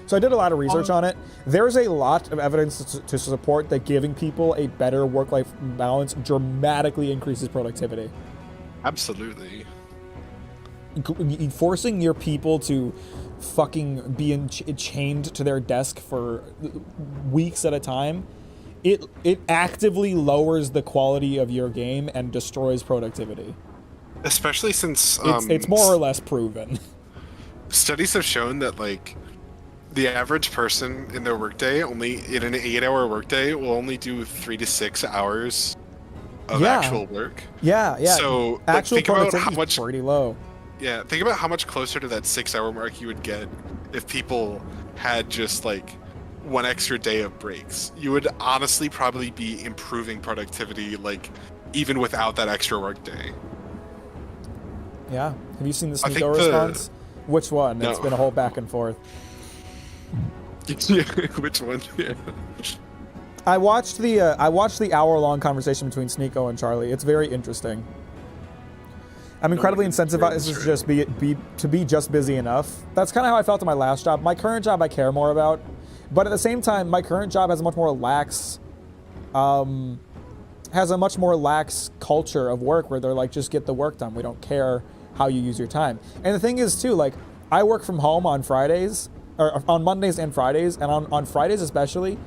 Speaker 1: So I did a lot of research on it. There's a lot of evidence to support that giving people a better work-life balance dramatically increases productivity.
Speaker 2: Absolutely.
Speaker 1: Forcing your people to fucking be chained to their desk for weeks at a time, it actively lowers the quality of your game and destroys productivity.
Speaker 2: Especially since
Speaker 1: it's more or less proven.
Speaker 2: Studies have shown that like the average person in their workday, only in an 8-hour workday, will only do 3 to 6 hours of actual work.
Speaker 1: Yeah.
Speaker 2: So
Speaker 1: actual
Speaker 2: think about
Speaker 1: productivity
Speaker 2: how much
Speaker 1: is pretty low.
Speaker 2: Yeah, think about how much closer to that 6-hour mark you would get if people had just like 1 extra day of breaks. You would honestly probably be improving productivity, like even without that extra work day.
Speaker 1: Yeah. Have you seen the Sneeko response? Which one?
Speaker 2: No.
Speaker 1: It's been a whole back and forth.
Speaker 2: Which one? Yeah.
Speaker 1: I watched the hour-long conversation between Sneeko and Charlie. It's very interesting. I'm incredibly incentivized to be just busy enough. That's kind of how I felt in my last job. My current job I care more about, but at the same time, my current job has a much more lax culture of work where they're like, just get the work done. We don't care how you use your time. And the thing is too, like, I work from home on Fridays, or on Mondays and Fridays, and on Fridays especially,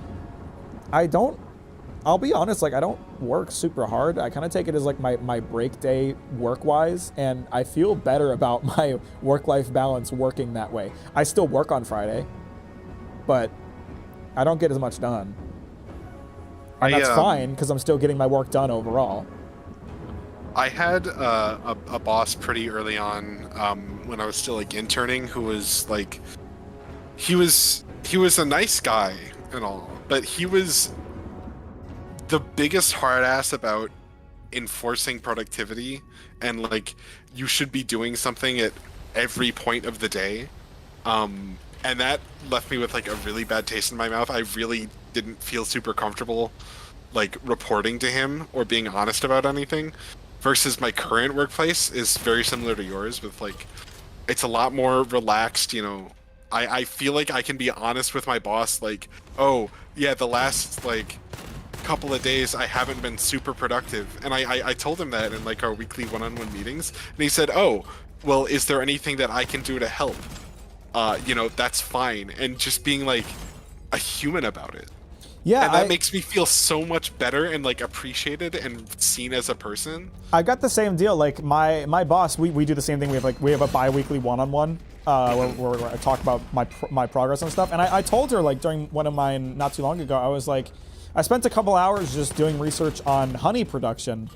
Speaker 1: I'll be honest, like, I don't work super hard. I kind of take it as like my break day work-wise, and I feel better about my work-life balance working that way. I still work on Friday, but I don't get as much done. And that's fine, because I'm still getting my work done overall.
Speaker 2: I had a boss pretty early on when I was still like interning, who was like, he was a nice guy and all, but he was the biggest hard ass about enforcing productivity and like you should be doing something at every point of the day. And that left me with like a really bad taste in my mouth. I really didn't feel super comfortable like reporting to him or being honest about anything, versus my current workplace is very similar to yours with like, it's a lot more relaxed, you know. I feel like I can be honest with my boss, like, oh yeah, the last like couple of days I haven't been super productive, and I told him that in like our weekly one-on-one meetings, and he said, oh well, is there anything that I can do to help? You know, that's fine. And just being like a human about it.
Speaker 1: Yeah,
Speaker 2: and that makes me feel so much better and like appreciated and seen as a person.
Speaker 1: I got the same deal. Like my boss, we do the same thing. We have a bi-weekly one-on-one where I talk about my progress and stuff. And I told her, like, during one of mine not too long ago, I was like, I spent a couple hours just doing research on honey production,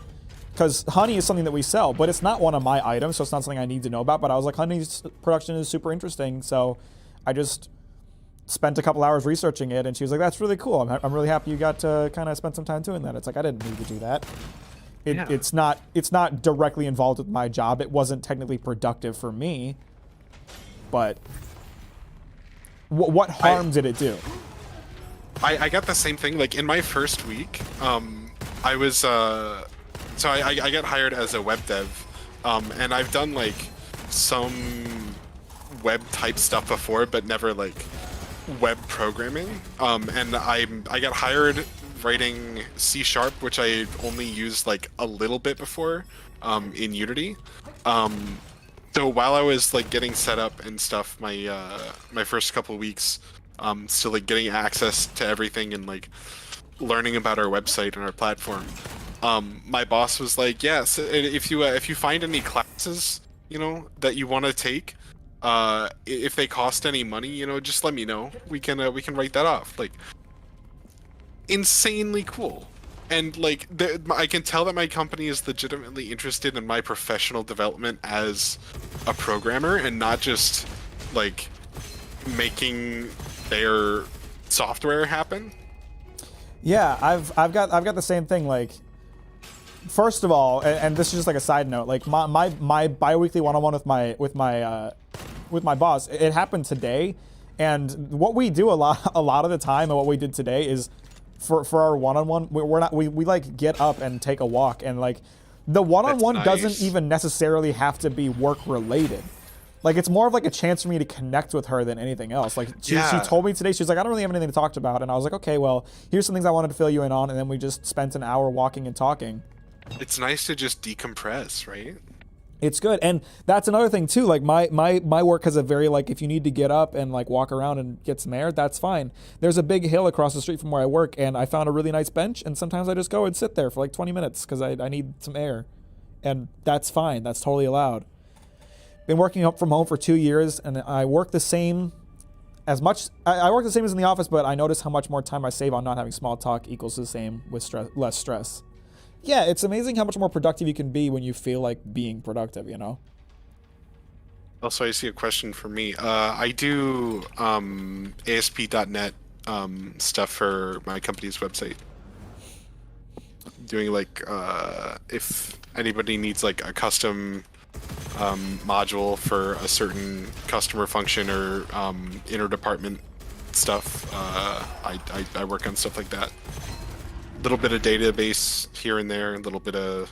Speaker 1: because honey is something that we sell, but it's not one of my items, so it's not something I need to know about. But I was like, honey production is super interesting, so I just spent a couple hours researching it, and she was like, that's really cool. I'm really happy you got to kind of spend some time doing that. It's like, I didn't need to do that. It's not directly involved with my job. It wasn't technically productive for me, but what harm did it do?
Speaker 2: I got the same thing. Like in my first week, I was so I got hired as a web dev, and I've done like some web type stuff before, but never like web programming. And I got hired writing C#, which I only used like a little bit before in Unity. So while I was like getting set up and stuff, my first couple of weeks, still like getting access to everything and like learning about our website and our platform, my boss was like, yes, if you find any chances, that you want to take. If they cost any money, just let me know. We can write that off. Like, insanely cool. And like, I can tell that my company is legitimately interested in my professional development as a programmer, and not just like making their software happen.
Speaker 1: Yeah, I've got the same thing. Like, first of all, and this is just like a side note, like my bi-weekly one-on-one with my boss, it happened today, and what we do a lot of the time, and what we did today is for our one-on-one, we like get up and take a walk, and like the one-on-one doesn't even necessarily have to be work related. Like, it's more of like a chance for me to connect with her than anything else. Like, she told me today, she was like, I don't really have anything to talk about. And I was like, okay, well, here's some things I wanted to fill you in on. And then we just spent an hour walking and talking.
Speaker 2: It's nice to just decompress, right?
Speaker 1: It's good. And that's another thing too. Like, my work has a very, like, if you need to get up and like walk around and get some air, that's fine. There's a big hill across the street from where I work, and I found a really nice bench. And sometimes I just go and sit there for like 20 minutes because I need some air. And that's fine. That's totally allowed. Been working from home for 2 years, and I work the same as much. I work the same as in the office, but I notice how much more time I save on not having small talk equals the same with less stress. Yeah, it's amazing how much more productive you can be when you feel like being productive,
Speaker 2: Also, I see a question for me. I do ASP.NET stuff for my company's website. Doing like if anybody needs like a custom module for a certain customer function or interdepartment stuff. I work on stuff like that. A little bit of database here and there, a little bit of...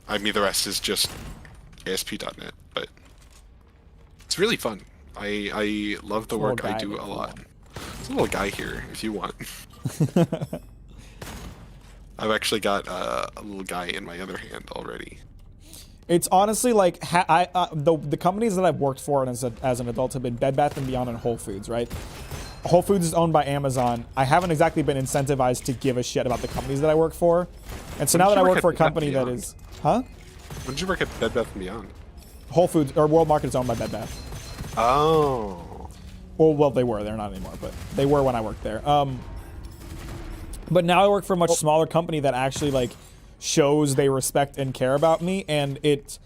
Speaker 2: the rest is just ASP.NET, but it's really fun. I love the work I do a lot. There's a little guy here, if you want. I've actually got a little guy in my other hand already.
Speaker 1: It's honestly like the companies that I've worked for as an adult have been Bed Bath & Beyond and Whole Foods, right? Whole Foods is owned by Amazon. I haven't exactly been incentivized to give a shit about the companies that I work for. And so now that I work for a company that is... Huh?
Speaker 2: When did you work at Bed Bath & Beyond?
Speaker 1: Whole Foods, or World Market is owned by Bed Bath.
Speaker 2: Oh.
Speaker 1: Well, they were. They're not anymore, but they were when I worked there. But now I work for a much smaller company that actually, like, shows they respect and care about me, and it's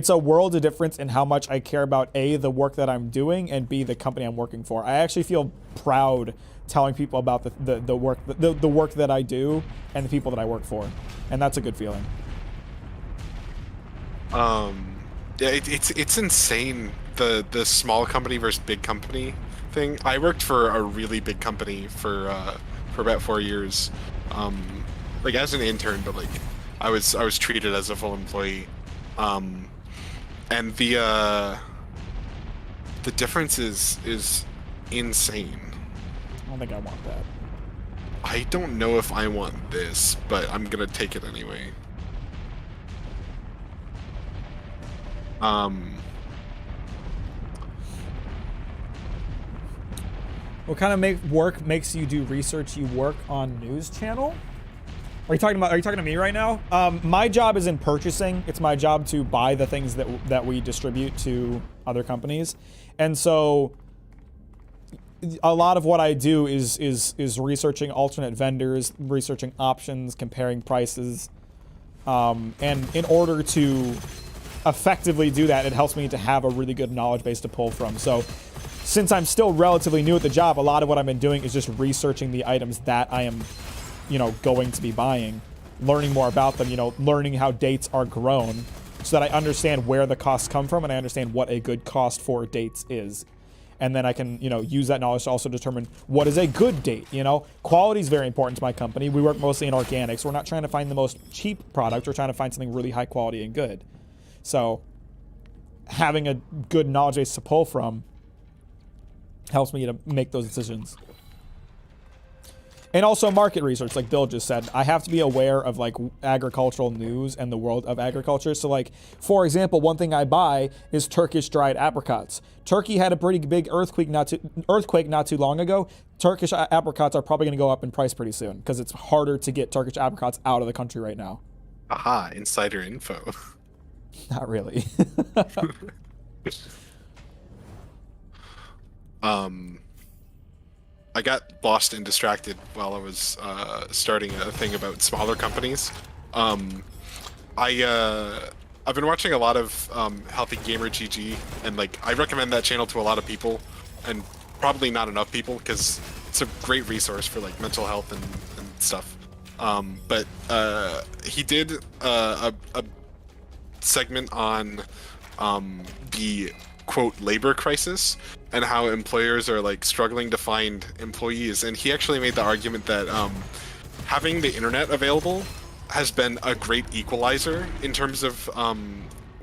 Speaker 1: a world of difference in how much I care about A, the work that I'm doing, and B, the company I'm working for. I actually feel proud telling people about the work that I do and the people that I work for, and that's a good feeling.
Speaker 2: Yeah, it's insane, the small company versus big company thing. I worked for a really big company for about 4 years, like as an intern, but like I was treated as a full employee, and the difference is insane.
Speaker 1: I don't think I want that.
Speaker 2: I don't know if I want this, but I'm gonna take it anyway.
Speaker 1: What kind of work makes you do research? You work on news channel? Are you talking to me right now? My job is in purchasing. It's my job to buy the things that we distribute to other companies. And so a lot of what I do is researching alternate vendors, researching options, comparing prices. And in order to effectively do that, it helps me to have a really good knowledge base to pull from. So since I'm still relatively new at the job, a lot of what I've been doing is just researching the items that I am going to be buying, learning more about them, learning how dates are grown so that I understand where the costs come from and I understand what a good cost for dates is. And then I can, use that knowledge to also determine what is a good date, Quality is very important to my company. We work mostly in organics. We're not trying to find the most cheap product. We're trying to find something really high quality and good. So having a good knowledge base to pull from helps me to make those decisions. And also market research, like Bill just said. I have to be aware of like agricultural news and the world of agriculture. So like, for example, one thing I buy is Turkish dried apricots. Turkey had a pretty big earthquake not too long ago. Turkish apricots are probably going to go up in price pretty soon because it's harder to get Turkish apricots out of the country right now.
Speaker 2: Aha, insider info.
Speaker 1: Not really.
Speaker 2: I got lost and distracted while I was starting a thing about smaller companies. I've been watching a lot of Healthy Gamer GG, and like I recommend that channel to a lot of people, and probably not enough people because it's a great resource for like mental health and stuff. But he did a segment on the quote labor crisis and how employers are like struggling to find employees, and he actually made the argument that having the internet available has been a great equalizer in terms of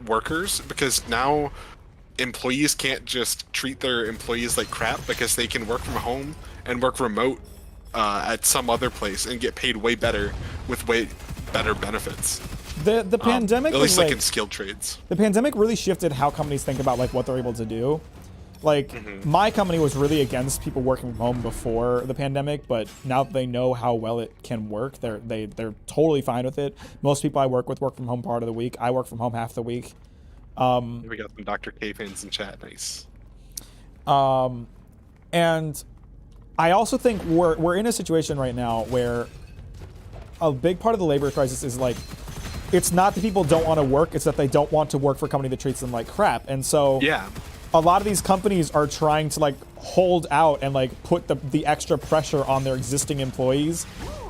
Speaker 2: workers, because now employees can't just treat their employees like crap because they can work from home and work remote at some other place and get paid way better with way better benefits.
Speaker 1: The pandemic,
Speaker 2: at least
Speaker 1: like
Speaker 2: in skilled trades.
Speaker 1: The pandemic really shifted how companies think about like what they're able to do. Like my company was really against people working from home before the pandemic, but now that they know how well it can work, they're totally fine with it. Most people I work with work from home part of the week. I work from home half the week.
Speaker 2: We got some Dr. K fans in chat. Nice.
Speaker 1: And I also think we're in a situation right now where a big part of the labor crisis is like, it's not that people don't want to work, it's that they don't want to work for a company that treats them like crap. And so
Speaker 2: yeah,
Speaker 1: a lot of these companies are trying to like hold out and like put the extra pressure on their existing employees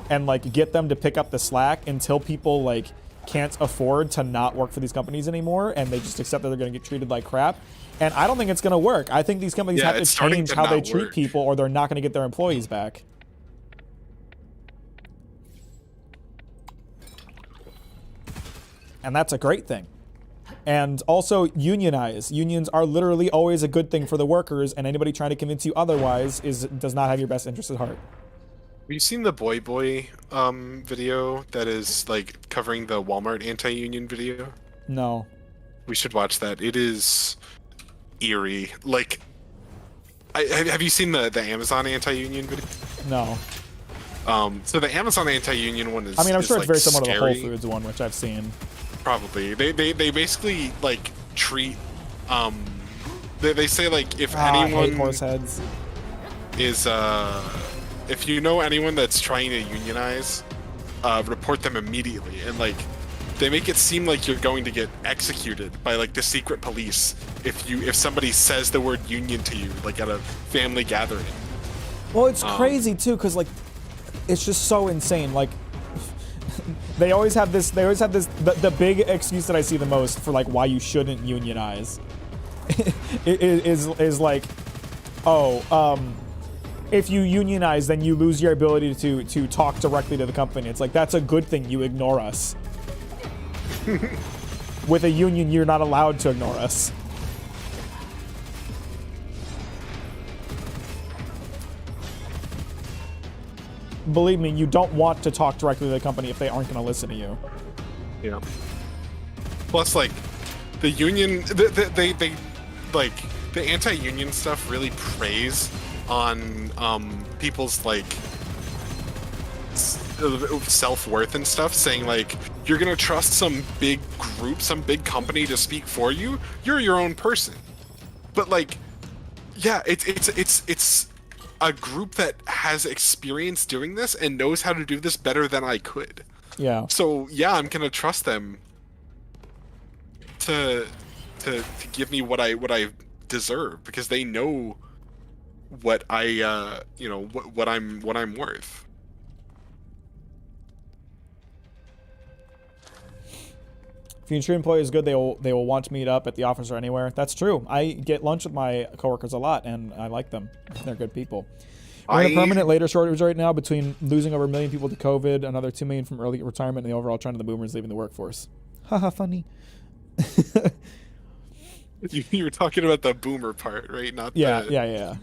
Speaker 1: and like get them to pick up the slack until people like can't afford to not work for these companies anymore, and they just accept that they're going to get treated like crap. And I don't think it's going to work. I think these companies have to change how they treat people, or they're not going to get their employees back. And that's a great thing. And also unionize. Unions are literally always a good thing for the workers, and anybody trying to convince you otherwise does not have your best interest at heart.
Speaker 2: Have you seen the Boy video that is like covering the Walmart anti-union video?
Speaker 1: No.
Speaker 2: We should watch that. It is eerie. Like, have you seen the Amazon anti-union video?
Speaker 1: No.
Speaker 2: So the Amazon anti-union one is,
Speaker 1: I mean, I'm sure it's
Speaker 2: like
Speaker 1: very similar to the
Speaker 2: scary.
Speaker 1: Whole Foods one, which I've seen.
Speaker 2: Probably. They basically like treat they say like if anyone
Speaker 1: I hate horse heads.
Speaker 2: Is if you know anyone that's trying to unionize, report them immediately, and like they make it seem like you're going to get executed by like the secret police if somebody says the word union to you like at a family gathering.
Speaker 1: Well, it's crazy too, because like it's just so insane. Like they always have this. The big excuse that I see the most for like why you shouldn't unionize is like, if you unionize, then you lose your ability to talk directly to the company. It's like, that's a good thing. You ignore us. With a union, you're not allowed to ignore us. Believe me, you don't want to talk directly to the company if they aren't going to listen to you.
Speaker 2: Yeah. Plus, like, the union, they like, the anti-union stuff really preys on people's, like, self-worth and stuff, saying, like, you're going to trust some big group, some big company to speak for you? You're your own person. But, like, yeah, it's a group that has experience doing this and knows how to do this better than I could.
Speaker 1: Yeah.
Speaker 2: So yeah, I'm gonna trust them to give me what I deserve, because they know what I what I'm worth.
Speaker 1: If you treat employees good, they will want to meet up at the office or anywhere. That's true. I get lunch with my coworkers a lot, and I like them. They're good people. We're in a permanent labor shortage right now between losing over 1 million people to COVID, another 2 million from early retirement, and the overall trend of the boomers leaving the workforce. Haha, funny.
Speaker 2: You were talking about the boomer part, right? Not
Speaker 1: yeah.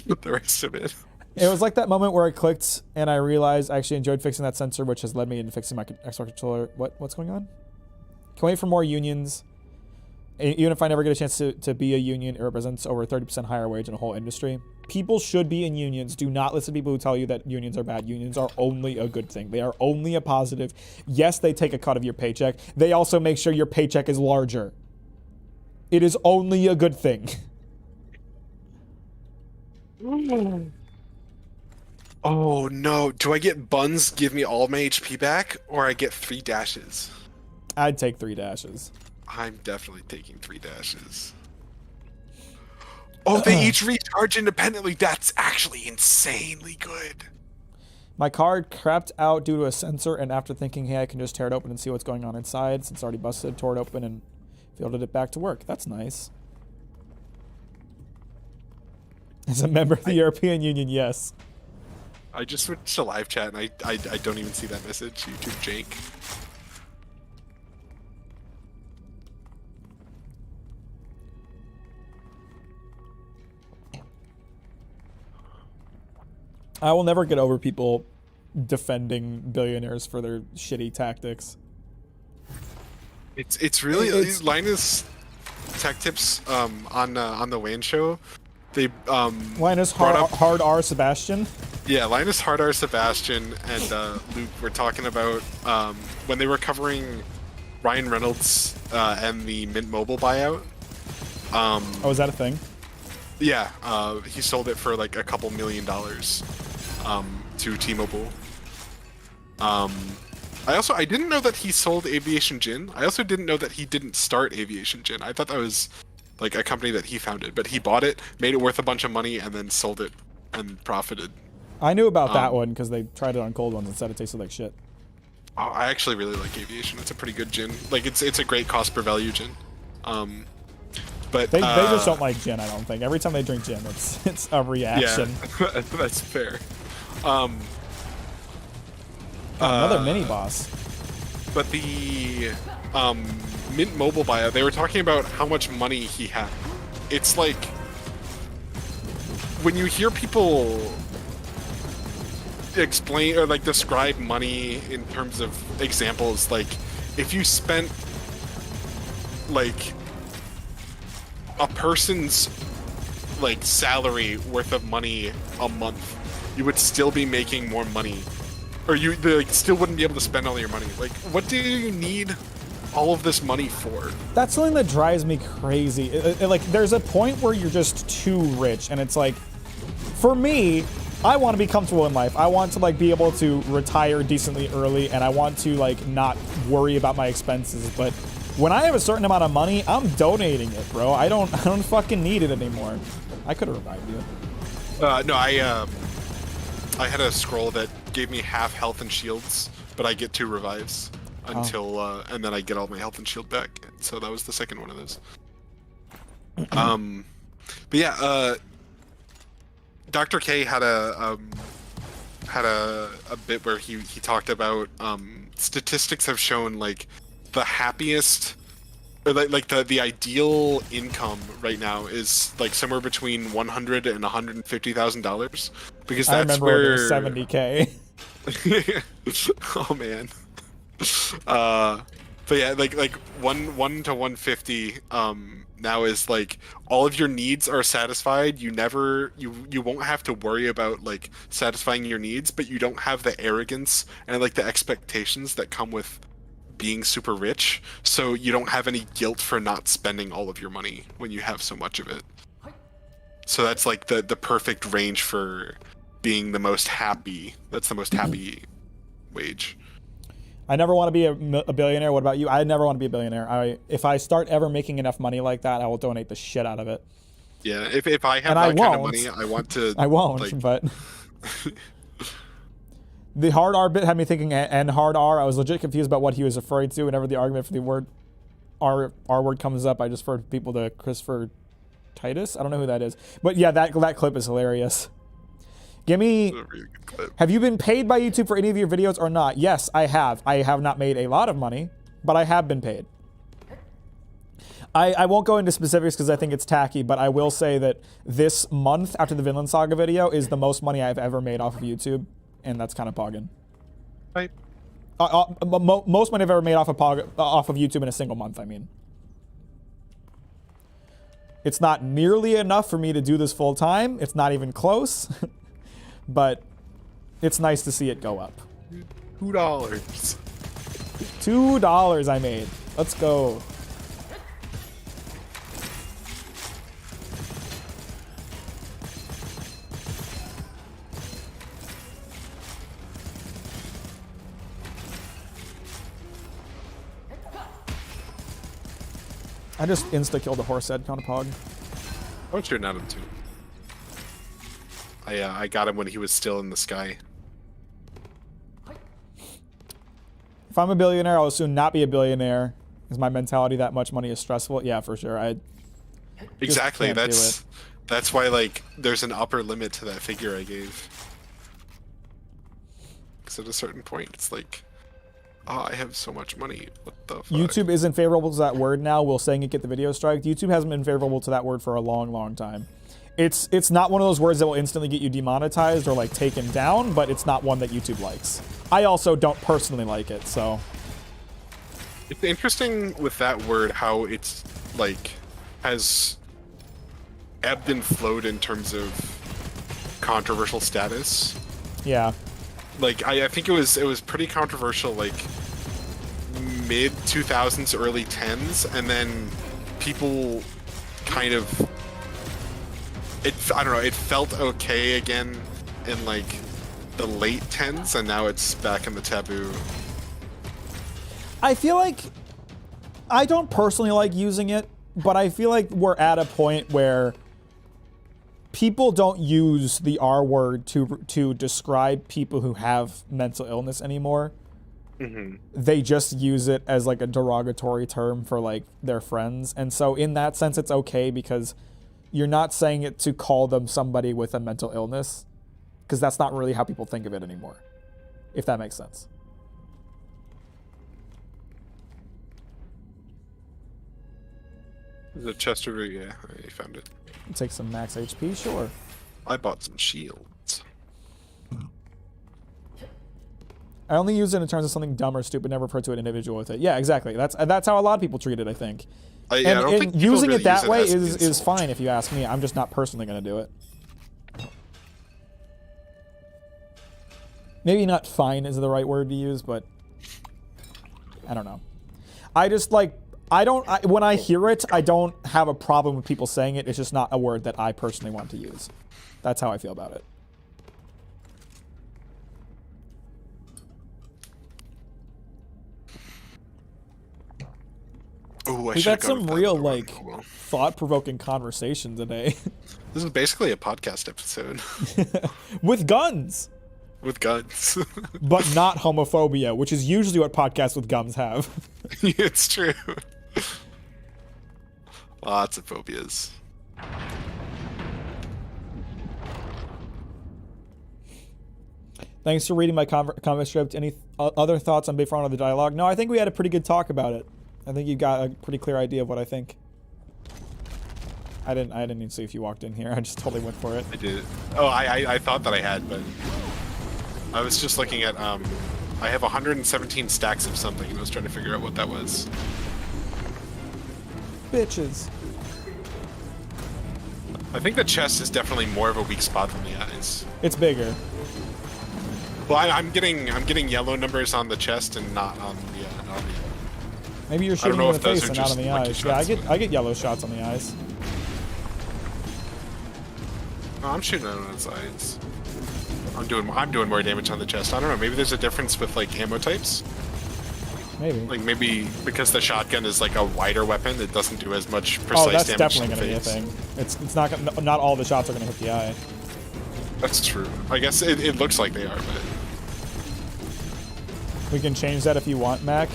Speaker 2: Not the rest of it.
Speaker 1: It was like that moment where I clicked and I realized I actually enjoyed fixing that sensor, which has led me into fixing my Xbox controller. What's going on? Can wait for more unions. Even if I never get a chance to be a union, it represents over 30% higher wage in the whole industry. People should be in unions. Do not listen to people who tell you that unions are bad. Unions are only a good thing. They are only a positive. Yes, they take a cut of your paycheck. They also make sure your paycheck is larger. It is only a good thing.
Speaker 2: Oh no, do I get buns give me all my HP back, or I get 3 dashes?
Speaker 1: I'd take 3 dashes.
Speaker 2: I'm definitely taking 3 dashes. Oh, they each recharge independently. That's actually insanely good.
Speaker 1: My card crapped out due to a sensor, and after thinking, hey, I can just tear it open and see what's going on inside, since it's already busted, tore it open and fielded it back to work. That's nice. As a member of the European Union, yes.
Speaker 2: I just switched to live chat, and I don't even see that message. YouTube jank.
Speaker 1: I will never get over people defending billionaires for their shitty tactics.
Speaker 2: It's really Linus Tech Tips on the Wayne show. They
Speaker 1: Linus Hard R Sebastian.
Speaker 2: Yeah, Linus Hard R Sebastian and Luke were talking about when they were covering Ryan Reynolds and the Mint Mobile buyout.
Speaker 1: Oh, is that a thing?
Speaker 2: Yeah, he sold it for like a couple $1 million to T-Mobile. I didn't know that he sold Aviation Gin. I also didn't know that he didn't start Aviation Gin. I thought that was like a company that he founded, but he bought it, made it worth a bunch of money, and then sold it and profited.
Speaker 1: I knew about that one because they tried it on cold ones and said it tasted like shit.
Speaker 2: Oh, I actually really like Aviation. It's a pretty good gin. Like it's a great cost per value gin. But
Speaker 1: they just don't like gin. I don't think. Every time they drink gin, it's a reaction.
Speaker 2: Yeah, that's fair.
Speaker 1: Another mini boss.
Speaker 2: But the Mint Mobile buyout, they were talking about how much money he had. It's like when you hear people explain or like describe money in terms of examples, like if you spent like a person's like salary worth of money a month, you would still be making more money, or you like, still wouldn't be able to spend all your money. Like, what do you need all of this money for?
Speaker 1: That's something that drives me crazy. Like, there's a point where you're just too rich, and it's like, for me, I want to be comfortable in life. I want to like be able to retire decently early, and I want to like not worry about my expenses. But when I have a certain amount of money, I'm donating it, bro. I don't fucking need it anymore. I could have revived you.
Speaker 2: No, I had a scroll that gave me half health and shields, but I get 2 revives until and then I get all my health and shield back. So that was the second one of those. But yeah, Dr. K had a bit where he talked about statistics have shown like the happiest, or like the ideal income right now is like somewhere between $100,000 and $150,000, because that's where
Speaker 1: $70K.
Speaker 2: Oh man. But yeah, like 1 to 150 now is like all of your needs are satisfied. You won't have to worry about like satisfying your needs, but you don't have the arrogance and like the expectations that come with being super rich, so you don't have any guilt for not spending all of your money when you have so much of it. So that's like the perfect range for being the most happy. That's the most happy wage.
Speaker 1: I never want to be a billionaire. What about you? I never want to be a billionaire. If I start ever making enough money like that, I will donate the shit out of it.
Speaker 2: Yeah, if I have that kind of money, I want to.
Speaker 1: I won't, like... but the hard R bit had me thinking and hard R. I was legit confused about what he was referring to. Whenever the argument for the word R word comes up, I just refer people to Christopher Titus. I don't know who that is, but yeah, that clip is hilarious. Give me. Really good clip. Have you been paid by YouTube for any of your videos or not? Yes, I have. I have not made a lot of money, but I have been paid. I won't go into specifics because I think it's tacky, but I will say that this month after the Vinland Saga video is the most money I've ever made off of YouTube, and that's kind of poggin.
Speaker 2: Right.
Speaker 1: Most money I've ever made off of YouTube in a single month, I mean. It's not nearly enough for me to do this full time. It's not even close, but it's nice to see it go up.
Speaker 2: $2.
Speaker 1: $2 I made. Let's go. I just insta-killed a horse head on a pog.
Speaker 2: I was shooting at him too. I got him when he was still in the sky.
Speaker 1: If I'm a billionaire, I'll soon not be a billionaire. Is my mentality that much money is stressful? Yeah, for sure.
Speaker 2: Exactly. That's why like there's an upper limit to that figure I gave. Because at a certain point, it's like, oh, I have so much money. What the fuck?
Speaker 1: YouTube isn't favorable to that word now. Will saying it get the video striked? YouTube hasn't been favorable to that word for a long, long time. It's not one of those words that will instantly get you demonetized or like taken down, but it's not one that YouTube likes. I also don't personally like it, so.
Speaker 2: It's interesting with that word how it's like has ebbed and flowed in terms of controversial status.
Speaker 1: Yeah.
Speaker 2: Like I think it was pretty controversial like mid 2000s, early 10s, and then people kind of I don't know, it felt okay again in like the late 10s, and now it's back in the taboo.
Speaker 1: I feel like I don't personally like using it, but I feel like we're at a point where people don't use the R word to describe people who have mental illness anymore. Mm-hmm. They just use it as like a derogatory term for like their friends. And so in that sense, it's okay because you're not saying it to call them somebody with a mental illness, because that's not really how people think of it anymore, if that makes sense.
Speaker 2: The chest review, yeah, I found it.
Speaker 1: Take some max HP, sure.
Speaker 2: I bought some shields.
Speaker 1: I only use it in terms of something dumb or stupid, never refer to an individual with it. Yeah, exactly. That's how a lot of people treat it, I think.
Speaker 2: I don't think
Speaker 1: using
Speaker 2: really
Speaker 1: it that way
Speaker 2: use it
Speaker 1: is fine if you ask me. I'm just not personally going to do it. Maybe not fine is the right word to use, but I don't know. I just like, when I hear it, I don't have a problem with people saying it. It's just not a word that I personally want to use. That's how I feel about it.
Speaker 2: Ooh,
Speaker 1: We've had some real, like, thought-provoking conversation today.
Speaker 2: This is basically a podcast episode.
Speaker 1: With guns!
Speaker 2: With guns.
Speaker 1: But not homophobia, which is usually what podcasts with guns have.
Speaker 2: It's true. Lots of phobias.
Speaker 1: Thanks for reading my comment script. Any other thoughts on Big Front of the dialogue? No, I think we had a pretty good talk about it. I think you got a pretty clear idea of what I think. I didn't even see if you walked in here. I just totally went for it.
Speaker 2: I did. Oh, I thought that I had, but I was just looking at I have 117 stacks of something, and I was trying to figure out what that was.
Speaker 1: Bitches.
Speaker 2: I think the chest is definitely more of a weak spot than the eyes.
Speaker 1: It's bigger.
Speaker 2: Well, I'm getting yellow numbers on the chest and not on the
Speaker 1: Maybe you're shooting in the face and not on the eyes. Yeah, I get yellow shots on the eyes.
Speaker 2: No, I'm shooting on the sides. I'm doing more damage on the chest. I don't know. Maybe there's a difference with like ammo types.
Speaker 1: Maybe.
Speaker 2: Like maybe because the shotgun is like a wider weapon, it doesn't do as much precise damage.
Speaker 1: Oh, that's definitely going to be a thing. It's not all the shots are going to hit the eye.
Speaker 2: That's true. I guess it looks like they are, but
Speaker 1: we can change that if you want, Mac.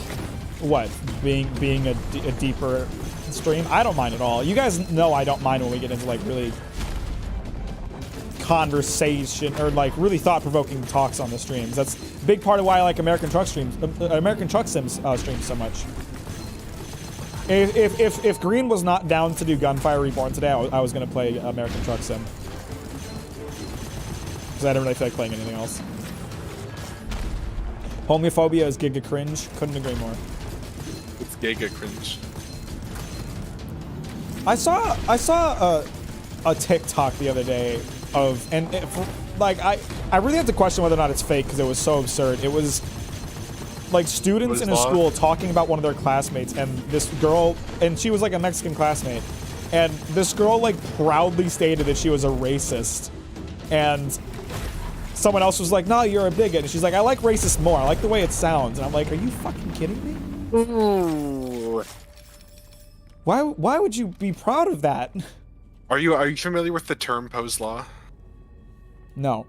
Speaker 1: What? Being a deeper stream? I don't mind at all. You guys know I don't mind when we get into like really conversation or like really thought-provoking talks on the streams. That's a big part of why I like American Truck Sims streams so much. If Green was not down to do Gunfire Reborn today, I was going to play American Truck Sim. Because I don't really feel like playing anything else. Homophobia is giga cringe. Couldn't agree more.
Speaker 2: It's giga cringe.
Speaker 1: I saw a TikTok the other day of, and like I really have to question whether or not it's fake because it was so absurd. It was like students in a school talking about one of their classmates, and this girl, and she was like a Mexican classmate, and this girl like proudly stated that she was a racist, and someone else was like, "No, you're a bigot," and she's like, "I like racist more. I like the way it sounds," and I'm like, "Are you fucking kidding me?"
Speaker 2: Ooh.
Speaker 1: Why would you be proud of that?
Speaker 2: Are you familiar with the term pose law?
Speaker 1: No.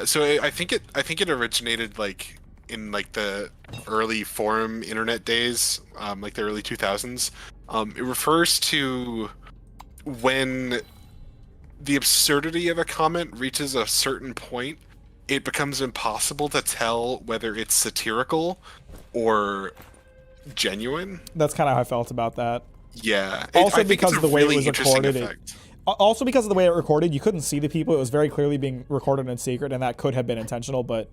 Speaker 2: So I think it originated like in like the early forum internet days, like the early 2000s. It refers to when the absurdity of a comment reaches a certain point, it becomes impossible to tell whether it's satirical or genuine.
Speaker 1: That's kind of how I felt about that.
Speaker 2: Yeah.
Speaker 1: Also because of the way it was recorded.
Speaker 2: Effect.
Speaker 1: Also because of the way it recorded, you couldn't see the people. It was very clearly being recorded in secret, and that could have been intentional, but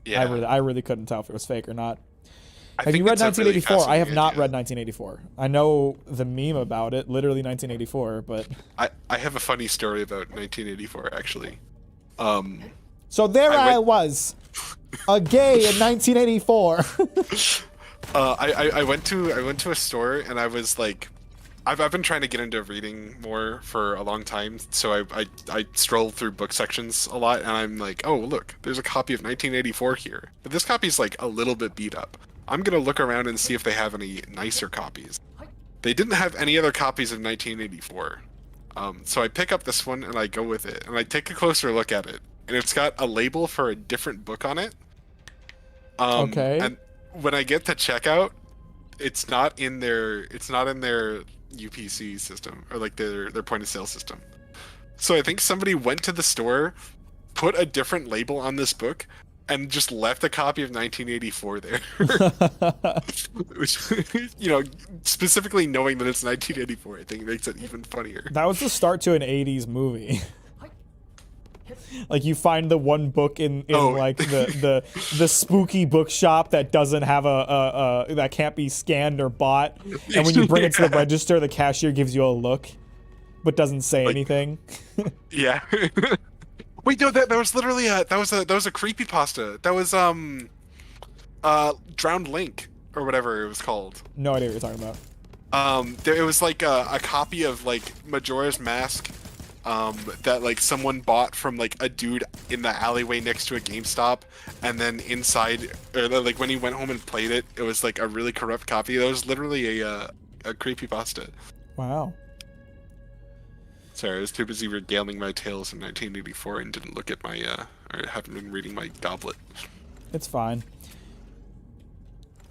Speaker 1: yeah. I really couldn't tell if it was fake or not. Have you read 1984? Really I have not read 1984. I know the meme about it, literally 1984, but...
Speaker 2: I have a funny story about 1984, actually.
Speaker 1: So there I was, a gay in 1984.
Speaker 2: I went to a store, and I was like... I've been trying to get into reading more for a long time, so I stroll through book sections a lot, and I'm like, oh, look, there's a copy of 1984 here. But this copy's like a little bit beat up. I'm gonna look around and see if they have any nicer copies. They didn't have any other copies of 1984. So I pick up this one and I go with it, and I take a closer look at it, and it's got a label for a different book on it.
Speaker 1: Okay.
Speaker 2: And when I get to checkout, it's not in their UPC system, or like their point of sale system. So I think somebody went to the store, put a different label on this book, and just left a copy of 1984 there. Which, you know, specifically knowing that it's 1984, I think makes it even funnier.
Speaker 1: That was the start to an 80s movie. Like you find the one book in like the spooky bookshop that doesn't have a that can't be scanned or bought, and when you bring it to the register, the cashier gives you a look, but doesn't say anything.
Speaker 2: Yeah. Wait, no, that was literally that was a creepypasta. That was Drowned Link or whatever it was called.
Speaker 1: No idea what you're talking about.
Speaker 2: It was like a copy of like Majora's Mask. That like someone bought from like a dude in the alleyway next to a GameStop, and then inside, or like when he went home and played it, it was like a really corrupt copy. That was literally a creepypasta.
Speaker 1: Wow.
Speaker 2: Sorry, I was too busy regaling my tales in 1984 and didn't look at my or haven't been reading my goblet.
Speaker 1: It's fine.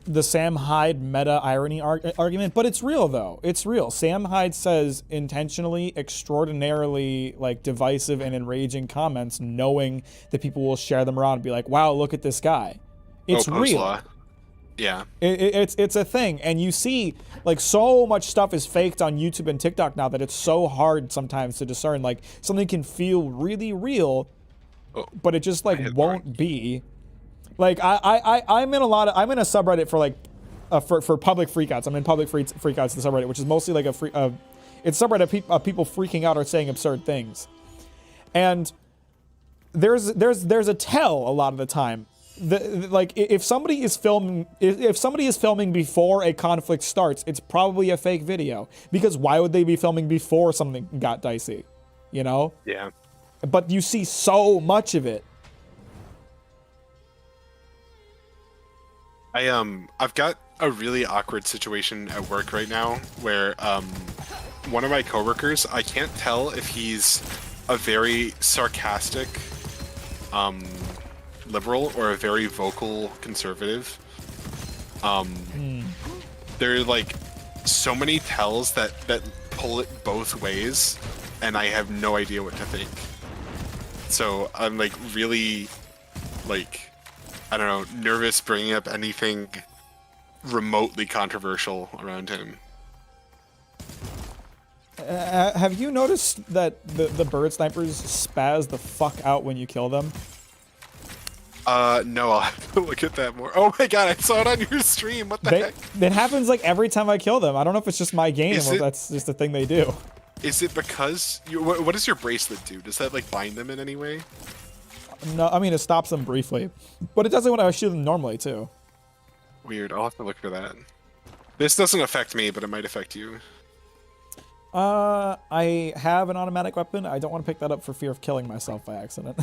Speaker 1: The Sam Hyde meta irony argument, but it's real though. It's real. Sam Hyde says intentionally, extraordinarily like divisive and enraging comments, knowing that people will share them around and be like, "Wow, look at this guy." It's real. Law.
Speaker 2: Yeah.
Speaker 1: It's a thing, and you see like so much stuff is faked on YouTube and TikTok now that it's so hard sometimes to discern. Like something can feel really real, but it just like won't be. Like I'm in a subreddit for like for public freakouts. I'm in public freakouts, the subreddit, which is mostly like it's a subreddit of people freaking out or saying absurd things. And there's a tell a lot of the time. Like if somebody is filming before a conflict starts, it's probably a fake video, because why would they be filming before something got dicey, you know?
Speaker 2: Yeah.
Speaker 1: But you see so much of it.
Speaker 2: I've got a really awkward situation at work right now where one of my coworkers, I can't tell if he's a very sarcastic liberal or a very vocal conservative. There are like so many tells that pull it both ways, and I have no idea what to think. So I'm like really like, I don't know, nervous bringing up anything remotely controversial around him.
Speaker 1: Have you noticed that the bird snipers spaz the fuck out when you kill them?
Speaker 2: No, I'll have to look at that more. Oh my god, I saw it on your stream. What the heck?
Speaker 1: It happens like every time I kill them. I don't know if it's just my game or that's just the thing they do.
Speaker 2: Is it because what does your bracelet do? Does that like bind them in any way?
Speaker 1: No, I mean it stops them briefly, but it does it when I shoot them normally too.
Speaker 2: Weird. I'll have to look for that. This doesn't affect me, but it might affect you.
Speaker 1: I have an automatic weapon. I don't want to pick that up for fear of killing myself by accident.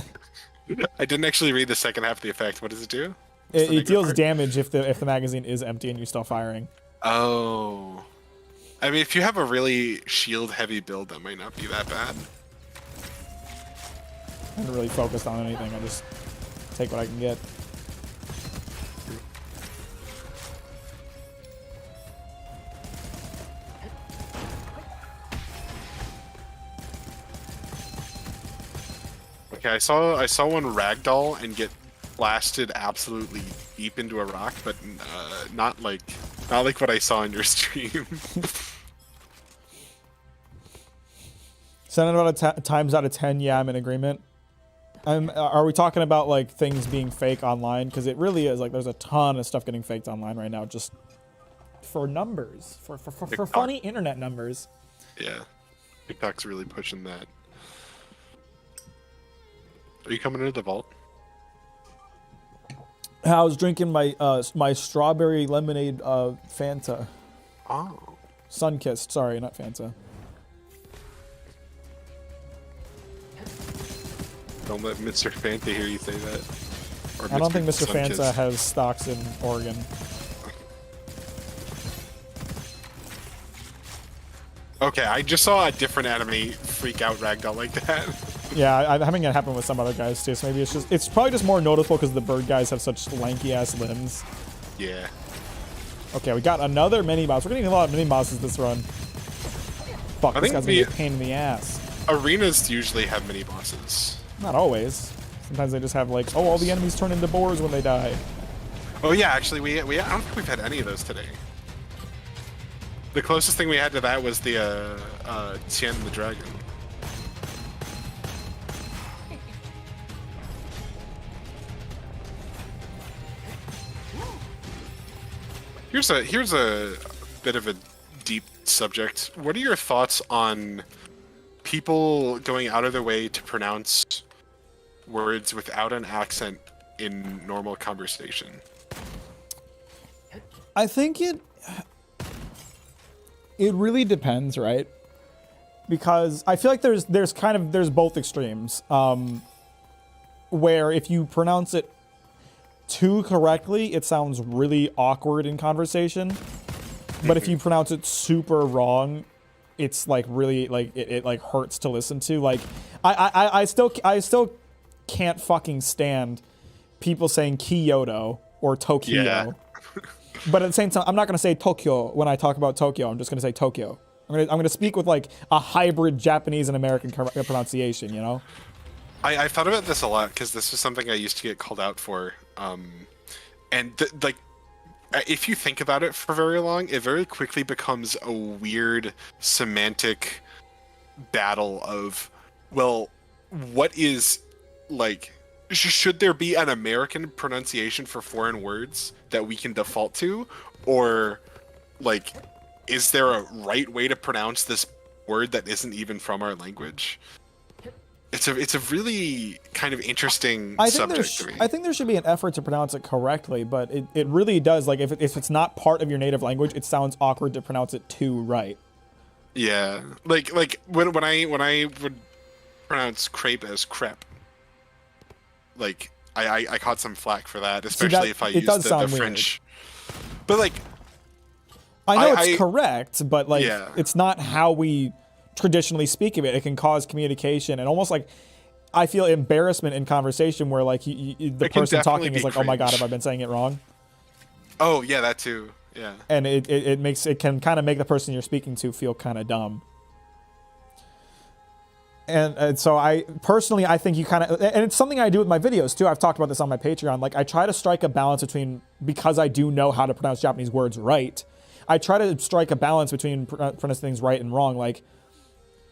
Speaker 2: I didn't actually read the second half of the effect. What does it do?
Speaker 1: It deals damage if the magazine is empty and you're still firing.
Speaker 2: Oh. I mean, if you have a really shield-heavy build, that might not be that bad.
Speaker 1: I haven't really focused on anything. I just take what I can get.
Speaker 2: Okay, I saw one ragdoll and get blasted absolutely deep into a rock, but not like what I saw in your stream.
Speaker 1: 7 out of times out of 10, yeah, I'm in agreement. Are we talking about like things being fake online? Because it really is. Like, there's a ton of stuff getting faked online right now, just for numbers, for funny internet numbers.
Speaker 2: Yeah, TikTok's really pushing that. Are you coming into the vault?
Speaker 1: I was drinking my my strawberry lemonade Fanta.
Speaker 2: Oh.
Speaker 1: Sunkissed, sorry, not Fanta.
Speaker 2: Don't let Mr. Fanta hear you say that. Or
Speaker 1: I don't think Mr.
Speaker 2: Sunkissed.
Speaker 1: Fanta has stocks in Oregon.
Speaker 2: Okay, I just saw a different enemy freak out ragdoll like that.
Speaker 1: Yeah, I'm having it happen with some other guys too, so maybe it's probably just more noticeable because the bird guys have such lanky ass limbs.
Speaker 2: Yeah.
Speaker 1: Okay, we got another mini boss. We're getting a lot of mini bosses this run. Fuck, this guy's gonna be a pain in the ass.
Speaker 2: Arenas usually have mini bosses.
Speaker 1: Not always. Sometimes they just have like, oh, all the enemies turn into boars when they die.
Speaker 2: Oh yeah, actually I don't think we've had any of those today. The closest thing we had to that was the Tien the Dragon. Here's a bit of a deep subject. What are your thoughts on people going out of their way to pronounce words without an accent in normal conversation?
Speaker 1: I think it really depends, right? Because I feel like there's both extremes. Where if you pronounce it too correctly, it sounds really awkward in conversation. But if you pronounce it super wrong, it's like really like it like hurts to listen to. Like I still can't fucking stand people saying Kyoto or Tokyo. Yeah. But at the same time, I'm not gonna say Tokyo when I talk about Tokyo. I'm just gonna say Tokyo. I'm gonna speak with like a hybrid Japanese and American pronunciation. You know.
Speaker 2: I thought about this a lot because this was something I used to get called out for. Like, if you think about it for very long, it very quickly becomes a weird semantic battle of, well, what is, like, should there be an American pronunciation for foreign words that we can default to? Or, like, is there a right way to pronounce this word that isn't even from our language? It's a really kind of interesting subject to me.
Speaker 1: I think there should be an effort to pronounce it correctly, but it really does. Like, if it's not part of your native language, it sounds awkward to pronounce it too right.
Speaker 2: Yeah, like when I would pronounce crepe as crepe, like I caught some flack for that, especially if I used the French. But like,
Speaker 1: I know it's correct, but like, it's not how we traditionally speak of it. It can cause communication and almost like I feel embarrassment in conversation where like the person talking is like, oh my god, have I been saying it wrong?
Speaker 2: Oh yeah, that too. Yeah.
Speaker 1: And it can kind of make the person you're speaking to feel kind of dumb. And so I personally, I think you kind of, and it's something I do with my videos too. I've talked about this on my Patreon. Like, I try to strike a balance between, because I do know how to pronounce Japanese words right, I try to strike a balance between pronouncing things right and wrong. Like,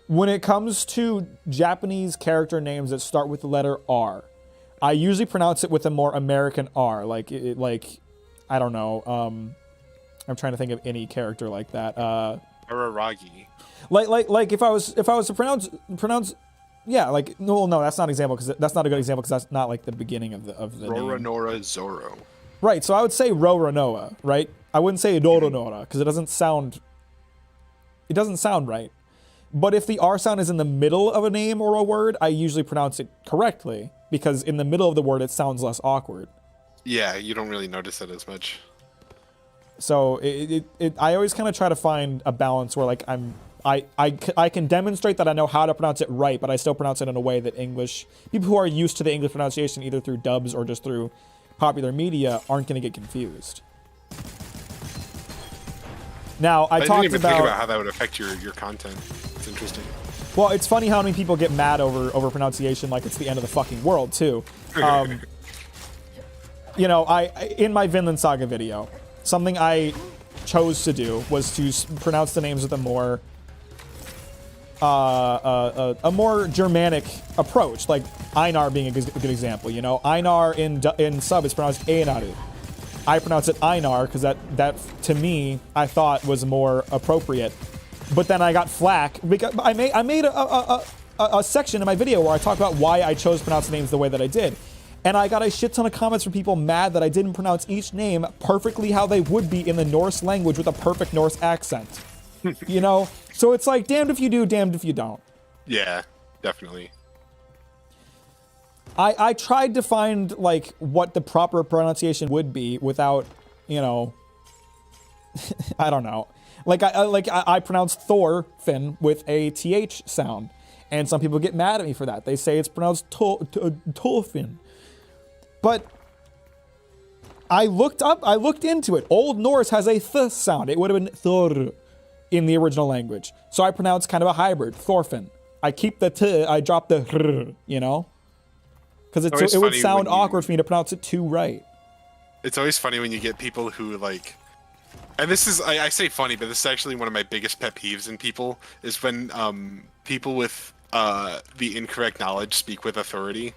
Speaker 1: when it comes to Japanese character names that start with the letter R, I usually pronounce it with a more American R, like I don't know. I'm trying to think of any character like that.
Speaker 2: Araragi.
Speaker 1: Like if I was to pronounce, yeah, like no, that's not an example because that's not a good example because that's not like the beginning of the name.
Speaker 2: Roranora Zoro.
Speaker 1: Right, so I would say Roranoa, right? I wouldn't say Doronora because it doesn't sound right. But if the R sound is in the middle of a name or a word, I usually pronounce it correctly because in the middle of the word it sounds less awkward.
Speaker 2: Yeah, you don't really notice it as much.
Speaker 1: So I always kind of try to find a balance where like I can demonstrate that I know how to pronounce it right, but I still pronounce it in a way that people who are used to the English pronunciation either through dubs or just through popular media aren't going to get confused. Now, I
Speaker 2: didn't even think about how that would affect your content. It's interesting.
Speaker 1: Well, it's funny how many people get mad over pronunciation like it's the end of the fucking world, too. You know, in my Vinland Saga video, something I chose to do was to pronounce the names with a more Germanic approach, like Einar being a good example. You know, Einar in sub is pronounced Einaru. I pronounce it Einar because that to me I thought was more appropriate. But then I got flack because I made a section in my video where I talk about why I chose to pronounce names the way that I did. And I got a shit ton of comments from people mad that I didn't pronounce each name perfectly how they would be in the Norse language with a perfect Norse accent. You know? So it's like, damned if you do, damned if you don't.
Speaker 2: Yeah, definitely.
Speaker 1: I tried to find, like, what the proper pronunciation would be without, you know... I don't know. I pronounce Thorfinn with a TH sound. And some people get mad at me for that. They say it's pronounced Thorfinn. But I looked into it. Old Norse has a th sound. It would have been Thor in the original language. So I pronounce kind of a hybrid, Thorfinn. I keep the t, I drop the hr, you know? Because it would sound awkward for me to pronounce it too right.
Speaker 2: It's always funny when you get people who like, and this is, I say funny, but this is actually one of my biggest pet peeves in people, is when people with the incorrect knowledge speak with authority.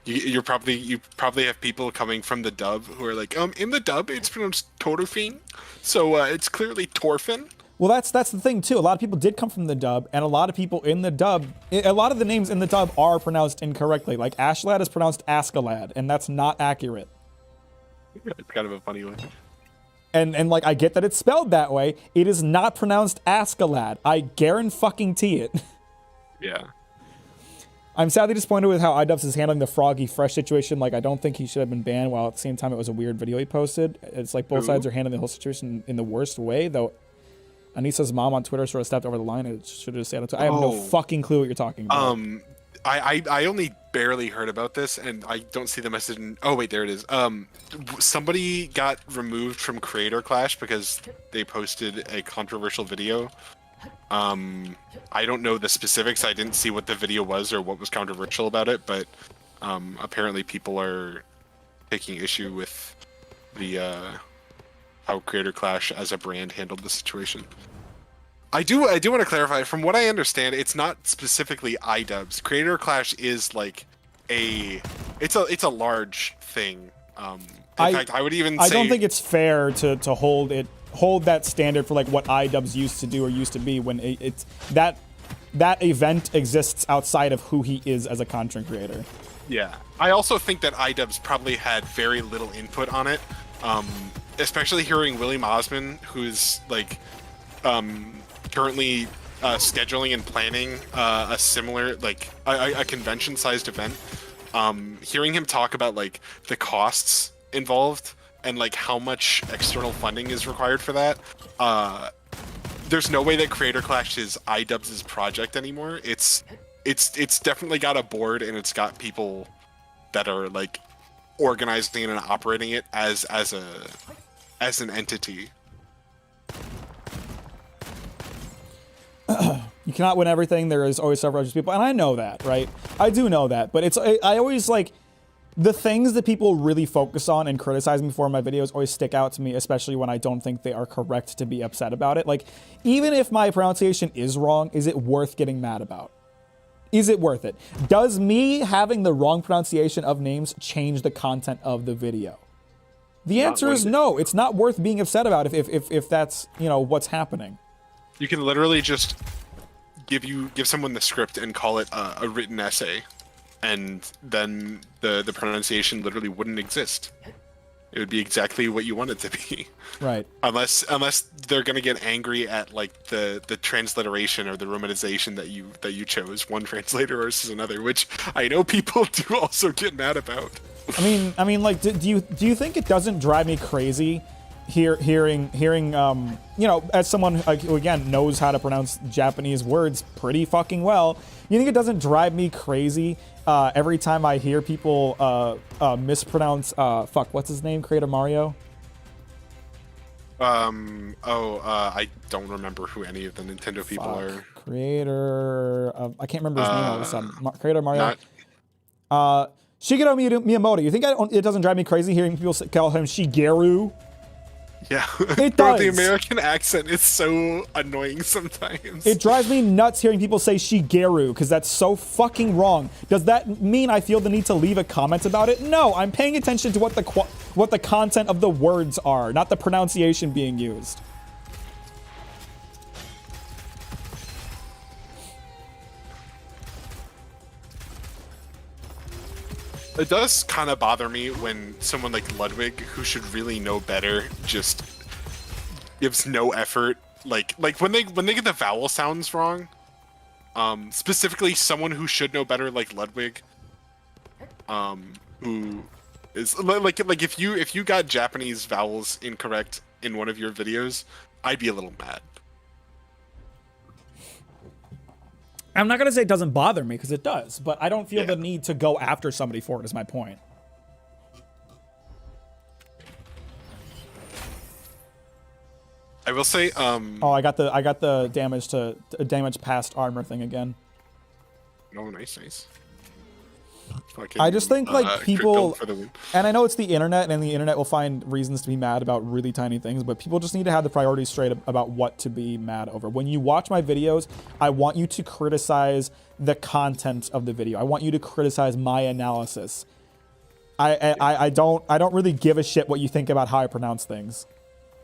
Speaker 2: You probably have people coming from the dub who are like, in the dub it's pronounced Torfin, so it's clearly Torfin.
Speaker 1: Well, that's the thing too. A lot of people did come from the dub, and a lot of people in the dub, a lot of the names in the dub are pronounced incorrectly. Like Ashlad is pronounced Askalad, and that's not accurate.
Speaker 2: It's kind of a funny one.
Speaker 1: And like I get that it's spelled that way. It is not pronounced Askalad. I guarantee it.
Speaker 2: Yeah.
Speaker 1: I'm sadly disappointed with how iDubbbz is handling the Froggy Fresh situation. Like, I don't think he should have been banned, while at the same time it was a weird video he posted. It's like both sides are handling the whole situation in the worst way, though Anissa's mom on Twitter sort of stepped over the line and should have said it. I have no fucking clue what you're talking about.
Speaker 2: I only barely heard about this, and I don't see the message in... Oh, wait, there it is. Somebody got removed from Creator Clash because they posted a controversial video. I don't know the specifics. I didn't see what the video was or what was controversial about it, but apparently people are taking issue with the how Creator Clash as a brand handled the situation. I do want to clarify. From what I understand, it's not specifically iDubbbz. Creator Clash is like it's a large thing. In fact, I would even say
Speaker 1: I don't think it's fair to hold that standard for like what iDubbbz used to do or used to be when it's that event exists outside of who he is as a content creator.
Speaker 2: Yeah, I also think that iDubbbz probably had very little input on it, especially hearing William Osman, who's like currently scheduling and planning a similar like a convention-sized event. Hearing him talk about like the costs involved and like how much external funding is required for that, there's no way that Creator Clash is iDubbbz's project anymore. It's definitely got a board and it's got people that are like organizing and operating it as an entity.
Speaker 1: You cannot win everything. There is always self-righteous people, and I know that, right? I do know that, but I always like the things that people really focus on and criticize me for in my videos always stick out to me, especially when I don't think they are correct to be upset about it. Like, even if my pronunciation is wrong, is it worth getting mad about? Is it worth it? Does me having the wrong pronunciation of names change the content of the video? The answer is no. It's not worth being upset about if that's, you know, what's happening.
Speaker 2: You can literally just give someone the script and call it a written essay, and then the pronunciation literally wouldn't exist. It would be exactly what you want it to be.
Speaker 1: Right.
Speaker 2: Unless they're gonna get angry at like the transliteration or the romanization that you chose, one translator versus another, which I know people do also get mad about.
Speaker 1: I mean, like, do you think it doesn't drive me crazy hearing you know, as someone who again knows how to pronounce Japanese words pretty fucking well, you think it doesn't drive me crazy every time I hear people mispronounce what's his name, creator Mario?
Speaker 2: I don't remember who any of the Nintendo people are.
Speaker 1: Creator I can't remember his name all of a sudden. Creator Mario. Shigeru Miyamoto. You think it doesn't drive me crazy hearing people call him Shigeru?
Speaker 2: Yeah,
Speaker 1: it does.
Speaker 2: The American accent is so annoying sometimes.
Speaker 1: It drives me nuts hearing people say Shigeru because that's so fucking wrong. Does that mean I feel the need to leave a comment about it? No, I'm paying attention to what the content of the words are, not the pronunciation being used.
Speaker 2: It does kind of bother me when someone like Ludwig, who should really know better, just gives no effort. Like when they get the vowel sounds wrong. Specifically, someone who should know better, like Ludwig, who is like if you got Japanese vowels incorrect in one of your videos, I'd be a little mad.
Speaker 1: I'm not going to say it doesn't bother me, because it does, but I don't feel the need to go after somebody for it, is my point.
Speaker 2: I will say,
Speaker 1: Oh, I got the damage past armor thing again.
Speaker 2: Oh, nice.
Speaker 1: Fucking, I just think like people, and I know it's the internet, and the internet will find reasons to be mad about really tiny things, but people just need to have the priorities straight about what to be mad over. When you watch my videos, I want you to criticize the content of the video. I want you to criticize my analysis. I don't really give a shit what you think about how I pronounce things.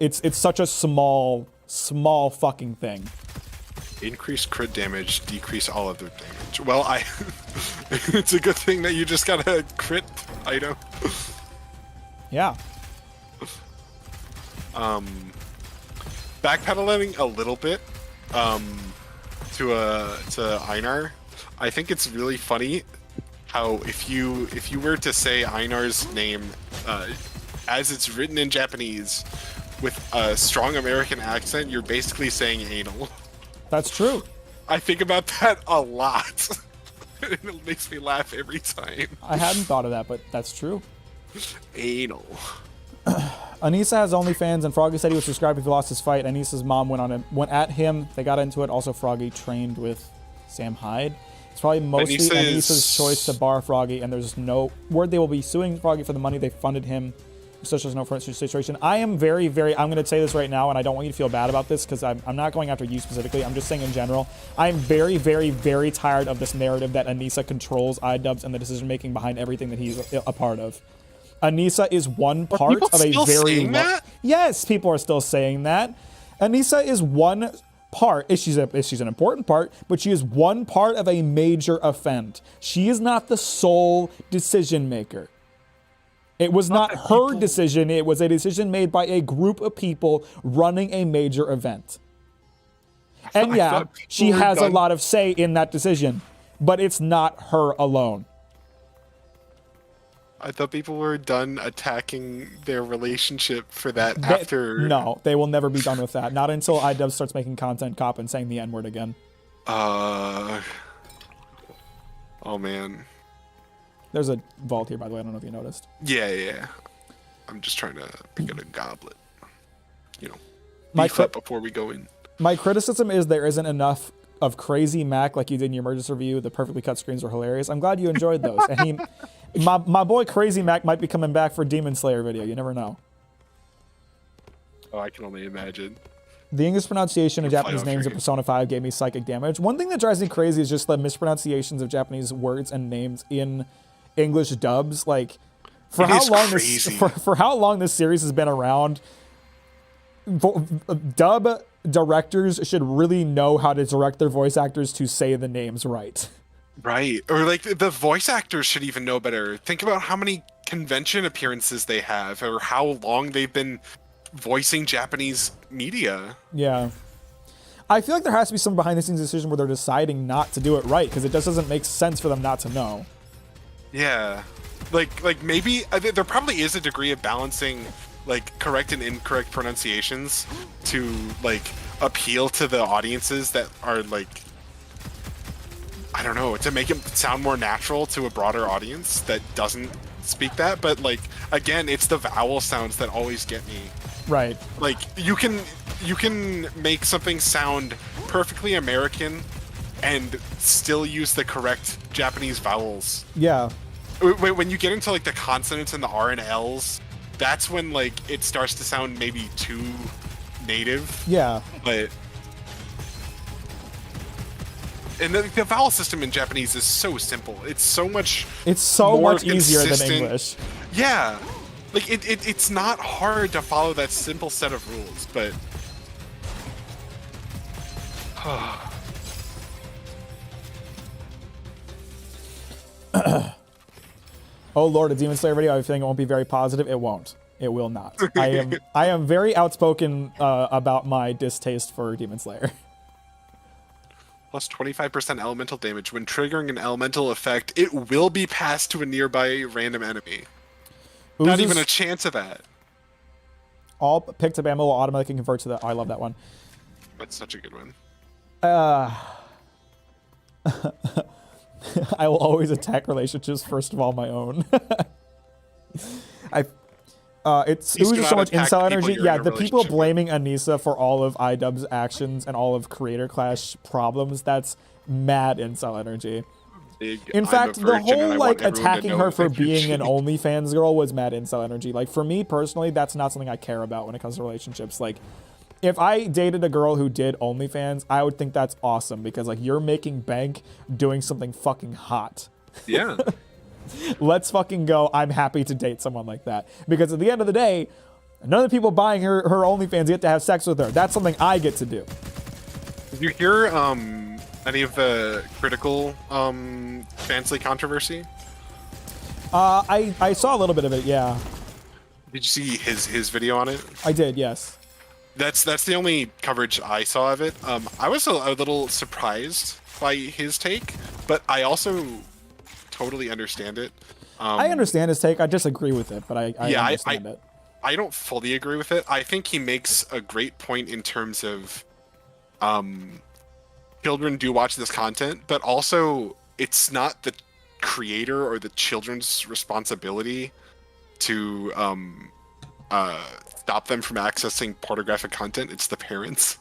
Speaker 1: It's such a small fucking thing.
Speaker 2: Increase crit damage, decrease all other damage. Well, it's a good thing that you just got a crit item.
Speaker 1: Yeah.
Speaker 2: Backpedaling a little bit to Einar. I think it's really funny how if you were to say Einar's name as it's written in Japanese with a strong American accent, you're basically saying anal.
Speaker 1: That's true.
Speaker 2: I think about that a lot. It makes me laugh every time.
Speaker 1: I hadn't thought of that, but that's true.
Speaker 2: Anal.
Speaker 1: Anissa has OnlyFans, and Froggy said he would subscribe if he lost his fight. Anissa's mom went at him. They got into it. Also, Froggy trained with Sam Hyde. It's probably mostly Anissa's choice to bar Froggy, and there's no word they will be suing Froggy for the money they funded him. Such as no situation. I am very, I'm going to say this right now, and I don't want you to feel bad about this because I'm not going after you specifically. I'm just saying in general. I'm very, very tired of this narrative that Anissa controls iDubbbz and the decision making behind everything that he's a part of. Anissa is one part of a very. Yes, people are still saying that. Anissa is one part. She's an important part, but she is one part of a major event. She is not the sole decision maker. It was not her decision. It was a decision made by a group of people running a major event. And yeah, she has a lot of say in that decision, but it's not her alone.
Speaker 2: I thought people were done attacking their relationship for that after...
Speaker 1: No, they will never be done with that. Not until iDubbbz starts making content cop and saying the N-word again.
Speaker 2: Oh, man.
Speaker 1: There's a vault here, by the way. I don't know if you noticed.
Speaker 2: Yeah. I'm just trying to pick out a goblet. You know, beef up before we go in.
Speaker 1: My criticism is there isn't enough of crazy Mack like you did in your emergency review. The perfectly cut screens were hilarious. I'm glad you enjoyed those. And my boy Crazy Mack might be coming back for Demon Slayer video. You never know.
Speaker 2: Oh, I can only imagine.
Speaker 1: The English pronunciation of Japanese names of Persona 5 gave me psychic damage. One thing that drives me crazy is just the mispronunciations of Japanese words and names in English dubs. Like, for how long this series has been around, dub directors should really know how to direct their voice actors to say the names right.
Speaker 2: Right. Or like the voice actors should even know better. Think about how many convention appearances they have, or how long they've been voicing Japanese media.
Speaker 1: Yeah. I feel like there has to be some behind the scenes decision where they're deciding not to do it right, because it just doesn't make sense for them not to know.
Speaker 2: Yeah. Like maybe there probably is a degree of balancing like correct and incorrect pronunciations to like appeal to the audiences that are like, I don't know, to make it sound more natural to a broader audience that doesn't speak that. But like, again, it's the vowel sounds that always get me.
Speaker 1: Right.
Speaker 2: Like you can make something sound perfectly American and still use the correct Japanese vowels.
Speaker 1: Yeah.
Speaker 2: When you get into like the consonants and the R and L's, that's when like it starts to sound maybe too native.
Speaker 1: Yeah.
Speaker 2: But and the vowel system in Japanese is so simple. It's so much
Speaker 1: easier than English.
Speaker 2: Yeah. Like it's not hard to follow that simple set of rules, but
Speaker 1: oh Lord, a Demon Slayer video, I have a feeling it won't be very positive. It won't. It will not. I am very outspoken about my distaste for Demon Slayer.
Speaker 2: Plus 25% elemental damage. When triggering an elemental effect, it will be passed to a nearby random enemy. Not even a chance of that.
Speaker 1: All picked up ammo will automatically convert to the... Oh, I love that one.
Speaker 2: That's such a good one.
Speaker 1: I will always attack relationships, first of all, my own. It's just so much incel energy. Yeah, the people blaming Anissa for all of iDubbbz's actions and all of Creator Clash problems, that's mad incel energy. In fact, the whole like attacking her for being an OnlyFans girl was mad incel energy. Like for me personally, that's not something I care about when it comes to relationships. Like if I dated a girl who did OnlyFans, I would think that's awesome because like you're making bank doing something fucking hot.
Speaker 2: Yeah.
Speaker 1: Let's fucking go. I'm happy to date someone like that. Because at the end of the day, none of the people buying her OnlyFans get to have sex with her. That's something I get to do.
Speaker 2: Did you hear any of the critical Fansly controversy?
Speaker 1: I saw a little bit of it, yeah.
Speaker 2: Did you see his video on it?
Speaker 1: I did, yes.
Speaker 2: That's the only coverage I saw of it. I was a little surprised by his take, but I also totally understand it.
Speaker 1: I understand his take. I disagree with it, but I understand it.
Speaker 2: I don't fully agree with it. I think he makes a great point in terms of children do watch this content, but also it's not the creator or the children's responsibility to stop them from accessing pornographic content. It's the parents.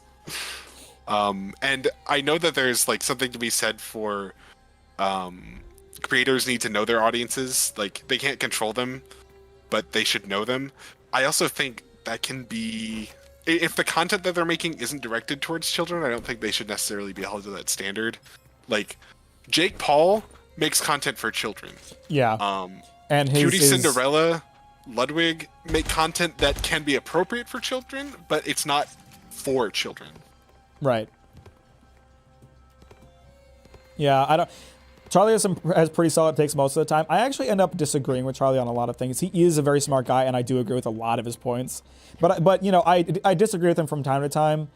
Speaker 2: And I know that there's like something to be said for creators need to know their audiences. Like they can't control them, but they should know them. I also think that can be, if the content that they're making isn't directed towards children, I don't think they should necessarily be held to that standard. Like Jake Paul makes content for children.
Speaker 1: Yeah. And
Speaker 2: Cutie Cinderella, Ludwig make content that can be appropriate for children, but it's not for children.
Speaker 1: Right. Yeah, I don't. Charlie has pretty solid takes most of the time. I actually end up disagreeing with Charlie on a lot of things. He is a very smart guy, and I do agree with a lot of his points. But you know, I disagree with him from time to time,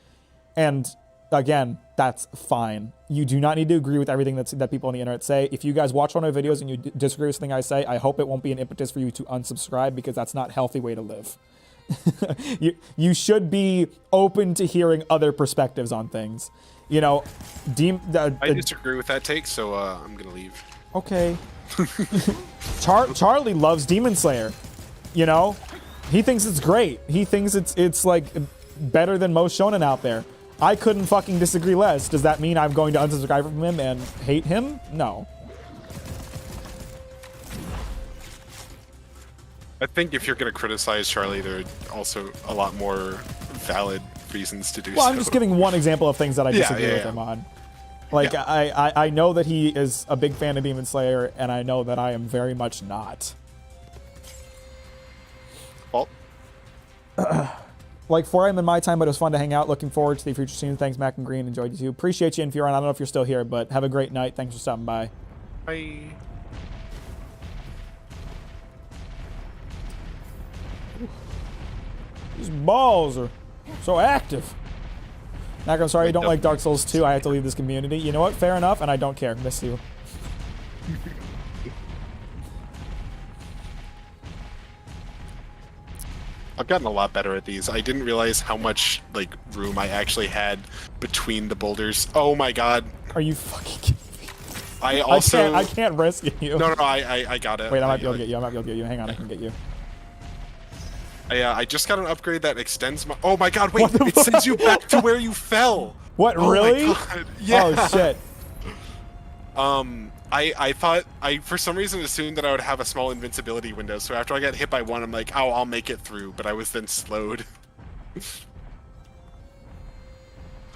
Speaker 1: and again, that's fine. You do not need to agree with everything that people on the internet say. If you guys watch one of my videos and you disagree with something I say, I hope it won't be an impetus for you to unsubscribe, because that's not a healthy way to live. you should be open to hearing other perspectives on things. You know,
Speaker 2: I disagree with that take, so I'm gonna leave.
Speaker 1: Okay. Charlie loves Demon Slayer. You know, he thinks it's great. He thinks it's like better than most shonen out there. I couldn't fucking disagree less. Does that mean I'm going to unsubscribe from him and hate him? No. I
Speaker 2: think if you're gonna criticize Charlie, there are also a lot more valid reasons to do so.
Speaker 1: Well, I'm just giving one example of things that I disagree with him on. Like, I know that he is a big fan of Demon Slayer, and I know that I am very much not.
Speaker 2: Well,
Speaker 1: like 4 a.m. in my time, but it was fun to hang out. Looking forward to the future soon. Thanks, Mack and Green. Enjoyed you too. Appreciate you, Infuron. I don't know if you're still here, but have a great night. Thanks for stopping by.
Speaker 2: bye.
Speaker 1: These balls are so active. Mack, I'm sorry you don't like Dark Souls 2. I have to leave this community. You know what? Fair enough, and I don't care. Miss you.
Speaker 2: I've gotten a lot better at these. I didn't realize how much like room I actually had between the boulders. Oh my god.
Speaker 1: Are you fucking kidding me?
Speaker 2: I
Speaker 1: can't rescue you.
Speaker 2: No, I got it.
Speaker 1: Wait, I might be able to get you. I might be able to get you. Hang on, I can get you.
Speaker 2: I just got an upgrade that extends my. Oh my god! Wait, it sends you back to where you fell.
Speaker 1: What?
Speaker 2: Oh
Speaker 1: really?
Speaker 2: My god. Yeah.
Speaker 1: Oh shit.
Speaker 2: I thought for some reason assumed that I would have a small invincibility window. So after I got hit by one, I'm like, oh, I'll make it through. But I was then slowed.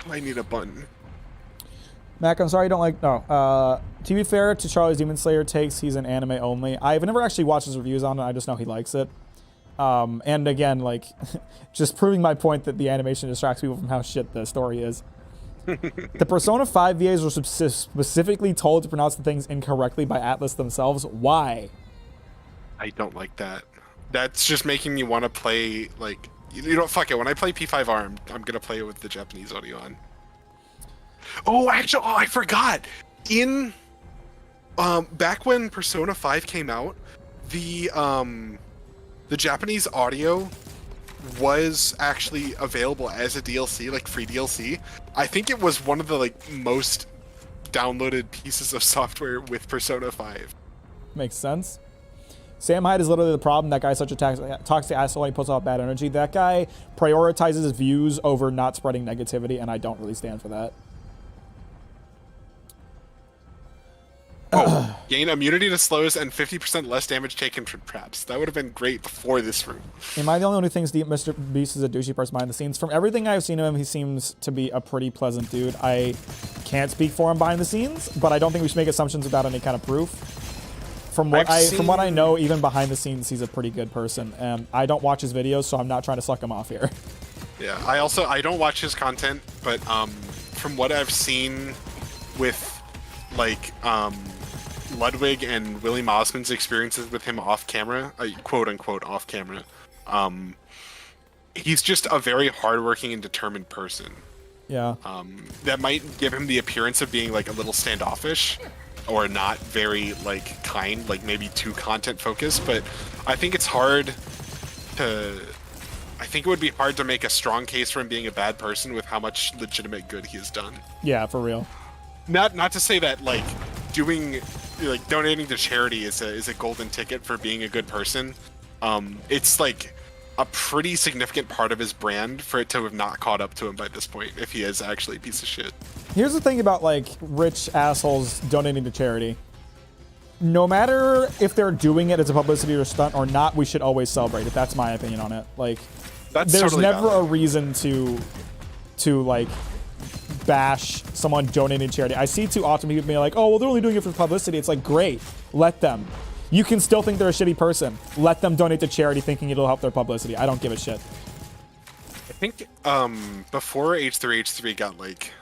Speaker 2: I need a button.
Speaker 1: Mack, I'm sorry you don't like. No. To be fair to Charlie's Demon Slayer takes, he's an anime only. I've never actually watched his reviews on it. I just know he likes it. And again, like, just proving my point that the animation distracts people from how shit the story is. The Persona 5 VAs were specifically told to pronounce the things incorrectly by Atlas themselves. Why?
Speaker 2: I don't like that. That's just making me want to play, like, you know, fuck it. When I play P5R, I'm going to play it with the Japanese audio on. Oh, actually, I forgot. In, back when Persona 5 came out, the Japanese audio was actually available as a DLC, like free DLC. I think it was one of the like most downloaded pieces of software with Persona 5.
Speaker 1: Makes sense. Sam Hyde is literally the problem. That guy's such a toxic asshole. He puts off bad energy. That guy prioritizes his views over not spreading negativity, and I don't really stand for that.
Speaker 2: Oh, gain immunity to slows and 50% less damage taken from traps. That would have been great before this room.
Speaker 1: Am I the only one who thinks Mr. Beast is a douchey person behind the scenes? From everything I've seen of him, he seems to be a pretty pleasant dude. I can't speak for him behind the scenes, but I don't think we should make assumptions without any kind of proof. From what I know, even behind the scenes, he's a pretty good person. And I don't watch his videos, so I'm not trying to suck him off here.
Speaker 2: Yeah, I don't watch his content, but from what I've seen with like Ludwig and Willie Mossman's experiences with him off camera, quote unquote off camera, he's just a very hardworking and determined person.
Speaker 1: Yeah.
Speaker 2: That might give him the appearance of being like a little standoffish or not very like kind, like maybe too content focused, but I think it's hard to I think it would be hard to make a strong case for him being a bad person with how much legitimate good he has done.
Speaker 1: Yeah, for real.
Speaker 2: Not to say that like donating to charity is a golden ticket for being a good person. It's like a pretty significant part of his brand for it to have not caught up to him by this point, if he is actually a piece of shit.
Speaker 1: Here's the thing about like rich assholes donating to charity. No matter if they're doing it as a publicity or stunt or not, we should always celebrate it. That's my opinion on it. Like, there's
Speaker 2: totally
Speaker 1: never
Speaker 2: valid.
Speaker 1: a reason to like bash someone donating to charity. I see too often people being like, oh, well, they're only doing it for publicity. It's like, great, let them. You can still think they're a shitty person. Let them donate to charity thinking it'll help their publicity. I don't give a shit.
Speaker 2: I think before H3H3 got like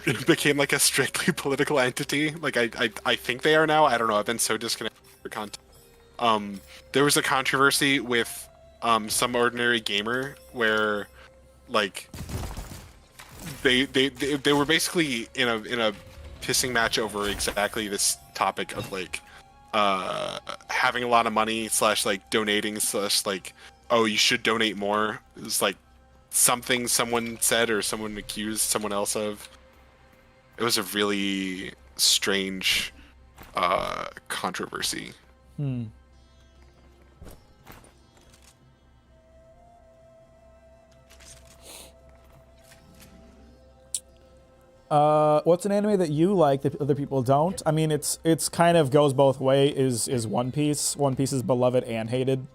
Speaker 2: it became like a strictly political entity. Like I think they are now. I don't know. I've been so disconnected from content. There was a controversy with Some Ordinary Gamer where like they were basically in a pissing match over exactly this topic of like having a lot of money / like donating / like, oh, you should donate more. It was like something someone said or someone accused someone else of. It was a really strange controversy.
Speaker 1: What's an anime that you like that other people don't? I mean, it's kind of goes both ways. Is One Piece. One Piece is beloved and hated.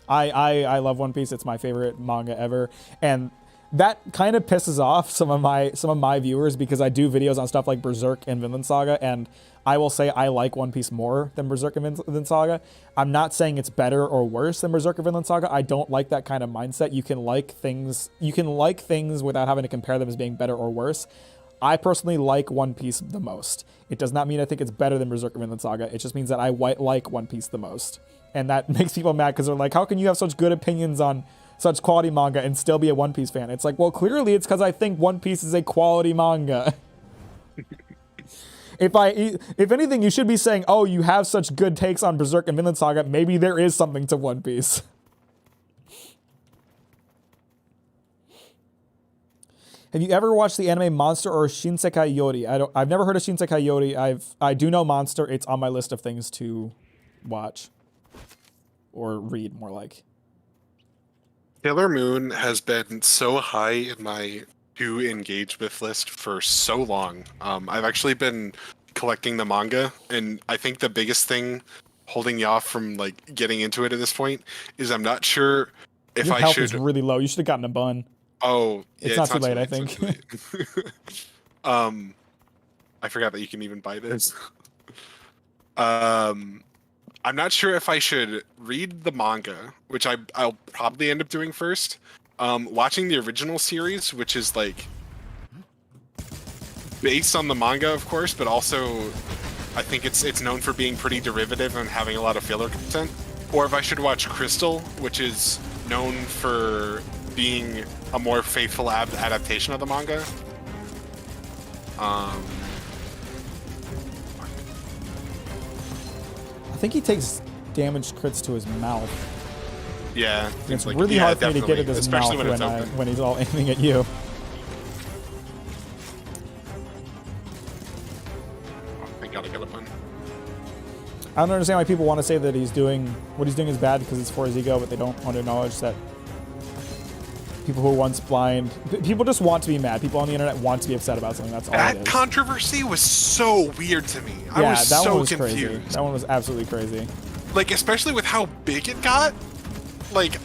Speaker 1: I love One Piece. It's my favorite manga ever, and that kind of pisses off some of my viewers because I do videos on stuff like Berserk and Vinland Saga, and I will say I like One Piece more than Berserk and Vinland Saga. I'm not saying it's better or worse than Berserk or Vinland Saga. I don't like that kind of mindset. You can like things without having to compare them as being better or worse. I personally like One Piece the most. It does not mean I think it's better than Berserk or Vinland Saga. It just means that I like One Piece the most. And that makes people mad because they're like, how can you have such good opinions on such quality manga and still be a One Piece fan? It's like, well, clearly it's because I think One Piece is a quality manga. If anything, you should be saying, oh, you have such good takes on Berserk and Vinland Saga. Maybe there is something to One Piece. Have you ever watched the anime Monster or Shinsekai Yori? I've never heard of Shinsekai Yori. I do know Monster. It's on my list of things to watch or read, more like.
Speaker 2: Sailor Moon has been so high in my to engage with list for so long. I've actually been collecting the manga, and I think the biggest thing holding you off from like getting into it at this point is I'm not sure if
Speaker 1: Your
Speaker 2: I
Speaker 1: health
Speaker 2: should.
Speaker 1: is really low. You should have gotten a bun.
Speaker 2: Oh, yeah,
Speaker 1: it's not too late, I think.
Speaker 2: I forgot that you can even buy this. I'm not sure if I should read the manga, which I'll probably end up doing first. Watching the original series, which is like based on the manga, of course, but also I think it's known for being pretty derivative and having a lot of filler content. Or if I should watch Crystal, which is known for being a more faithful adaptation of the manga.
Speaker 1: I think he takes damaged crits to his mouth.
Speaker 2: Yeah,
Speaker 1: it's like, really hard for me to get at his mouth when he's all aiming at you.
Speaker 2: Oh, thank God I got a pun.
Speaker 1: I don't understand why people want to say that what he's doing is bad because it's for his ego, but they don't want to acknowledge that people who were once blind, people just want to be mad. People on the internet want to be upset about something. That's all it is.
Speaker 2: That controversy was so weird to me.
Speaker 1: I
Speaker 2: was
Speaker 1: that
Speaker 2: so
Speaker 1: one was
Speaker 2: confused.
Speaker 1: Crazy. That one was absolutely crazy.
Speaker 2: Like, especially with how big it got. Like,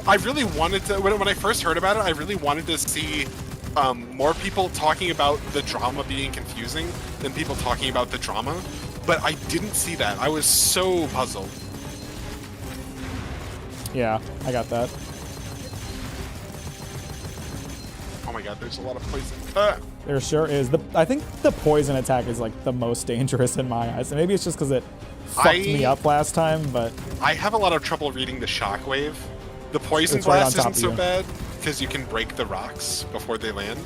Speaker 2: I really wanted to, when I first heard about it, I really wanted to see more people talking about the drama being confusing than people talking about the drama. But I didn't see that. I was so puzzled.
Speaker 1: Yeah, I got that.
Speaker 2: Oh my God, there's a lot of poison.
Speaker 1: There sure is. I think the poison attack is like the most dangerous in my eyes. And maybe it's just because it fucked me up last time, but
Speaker 2: I have a lot of trouble reading the shockwave. The poison blast isn't so bad because you can break the rocks before they land.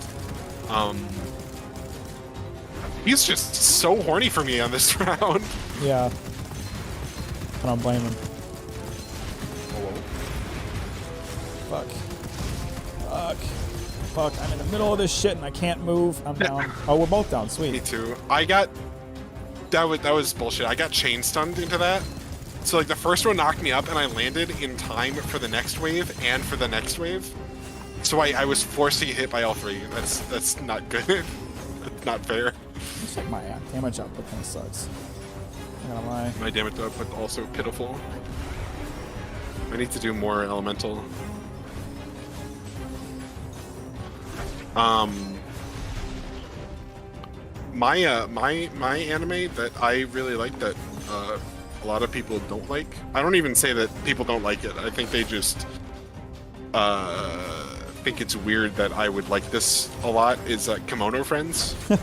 Speaker 2: He's just so horny for me on this round.
Speaker 1: Yeah. I don't blame him. Fuck. Fuck. Fuck, I'm in the middle of this shit and I can't move. I'm down. Oh, we're both down. Sweet.
Speaker 2: Me too. That was bullshit. I got chain stunned into that. So like the first one knocked me up and I landed in time for the next wave and for the next wave. So I was forced to get hit by all three. That's not good. That's not fair.
Speaker 1: Looks like my damage output kind of sucks. I'm not gonna lie.
Speaker 2: My damage output also pitiful. I need to do more elemental. My anime that I really like that a lot of people don't like. I don't even say that people don't like it. I think they just think it's weird that I would like this a lot. Is Kimono Friends. Like,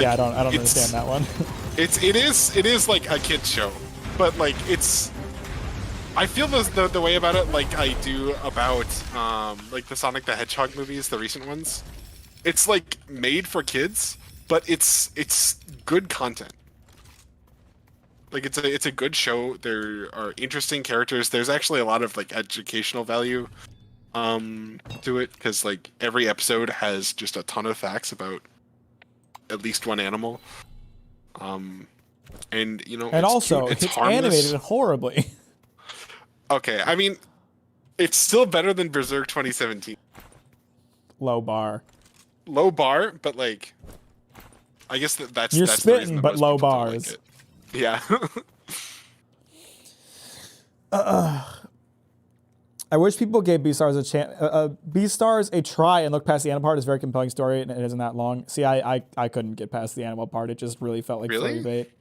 Speaker 1: yeah, I don't understand that one.
Speaker 2: it is like a kid's show, but like I feel the way about it like I do about like the Sonic the Hedgehog movies, the recent ones. It's like made for kids, but it's good content. Like it's a good show. There are interesting characters. There's actually a lot of like educational value to it because like every episode has just a ton of facts about at least one animal. And you know,
Speaker 1: and also it's animated horribly.
Speaker 2: Okay, I mean, it's still better than Berserk 2017.
Speaker 1: Low bar,
Speaker 2: but like, I guess that's
Speaker 1: you're
Speaker 2: that's
Speaker 1: spitting, but low bars.
Speaker 2: Like yeah.
Speaker 1: I wish people gave Beastars a chance. Beastars a try and look past the animal part. It's a very compelling story and it isn't that long. See, I couldn't get past the animal part. It just really felt like furry bait.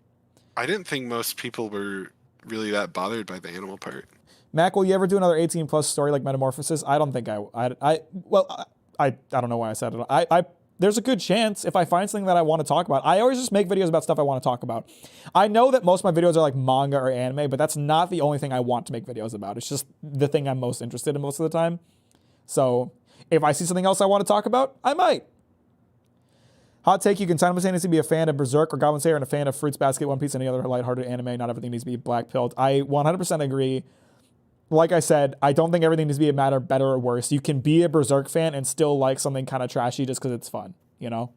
Speaker 2: I didn't think most people were really that bothered by the animal part.
Speaker 1: Mac, will you ever do another 18+ story like Metamorphosis? I don't think I don't know why I said it. There's a good chance if I find something that I want to talk about. I always just make videos about stuff I want to talk about. I know that most of my videos are like manga or anime, but that's not the only thing I want to make videos about. It's just the thing I'm most interested in most of the time. So if I see something else I want to talk about, I might. Hot take, you can simultaneously be a fan of Berserk or Goblin Slayer and a fan of Fruits Basket, One Piece, and any other lighthearted anime. Not everything needs to be black-pilled. I 100% agree. Like I said, I don't think everything needs to be a matter of better or worse. You can be a Berserk fan and still like something kind of trashy just because it's fun, you know?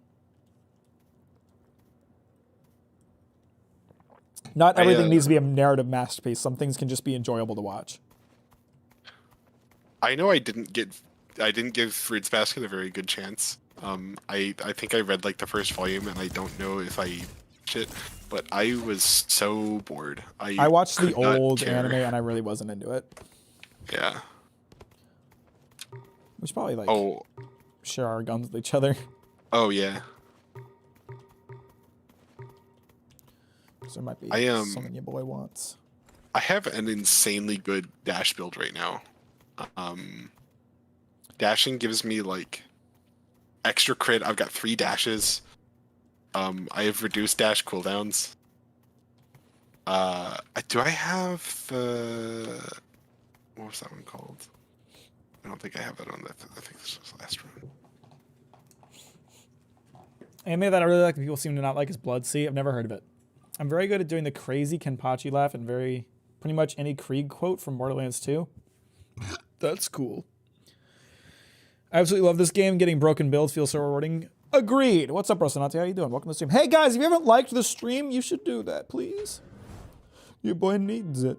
Speaker 1: Not everything needs to be a narrative masterpiece. Some things can just be enjoyable to watch.
Speaker 2: I know I didn't give Fruits Basket a very good chance. I think I read like the first volume and I don't know if I it, but I was so bored.
Speaker 1: I watched the old anime and I really wasn't into it.
Speaker 2: Yeah.
Speaker 1: We should probably like share our guns with each other.
Speaker 2: Oh yeah.
Speaker 1: So there might be something your boy wants.
Speaker 2: I have an insanely good dash build right now. Dashing gives me like extra crit. I've got 3 dashes. I have reduced dash cooldowns. Do I have the... What was that one called? I don't think I have that on that. I think this was the last one.
Speaker 1: Anime that I really like that people seem to not like is Blood Sea. I've never heard of it. I'm very good at doing the crazy Kenpachi laugh and pretty much any Krieg quote from Borderlands 2. That's cool. I absolutely love this game. Getting broken builds feels so rewarding. Agreed. What's up, Rosanati? How you doing? Welcome to the stream. Hey, guys, if you haven't liked the stream, you should do that, please. Your boy needs it.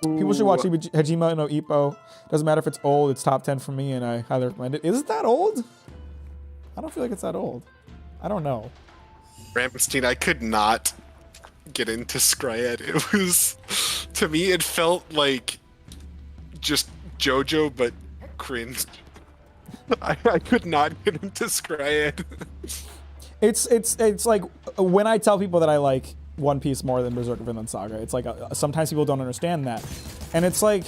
Speaker 1: People should watch Hajime no Ippo. Doesn't matter if it's old. It's top 10 for me, and I highly recommend it. Is it that old? I don't feel like it's that old. I don't know.
Speaker 2: Ramstein, I could not get into Scryed. It was... To me, it felt like just JoJo, but cringe. I could not get into Scryed.
Speaker 1: It's like when I tell people that I like One Piece more than Berserk or Vinland Saga, it's like sometimes people don't understand that. And it's like,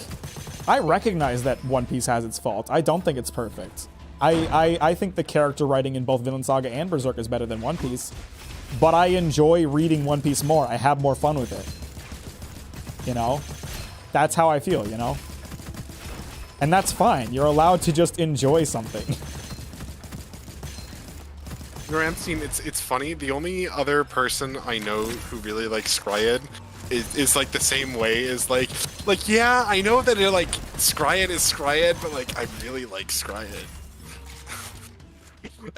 Speaker 1: I recognize that One Piece has its faults. I don't think it's perfect. I think the character writing in both Vinland Saga and Berserk is better than One Piece. But I enjoy reading One Piece more. I have more fun with it. You know? That's how I feel, you know? And that's fine. You're allowed to just enjoy something.
Speaker 2: Ramstein, it's funny. The only other person I know who really likes Scryed is like the same way as like yeah, I know that like Scryed is Scryed, but like I really like Scryed.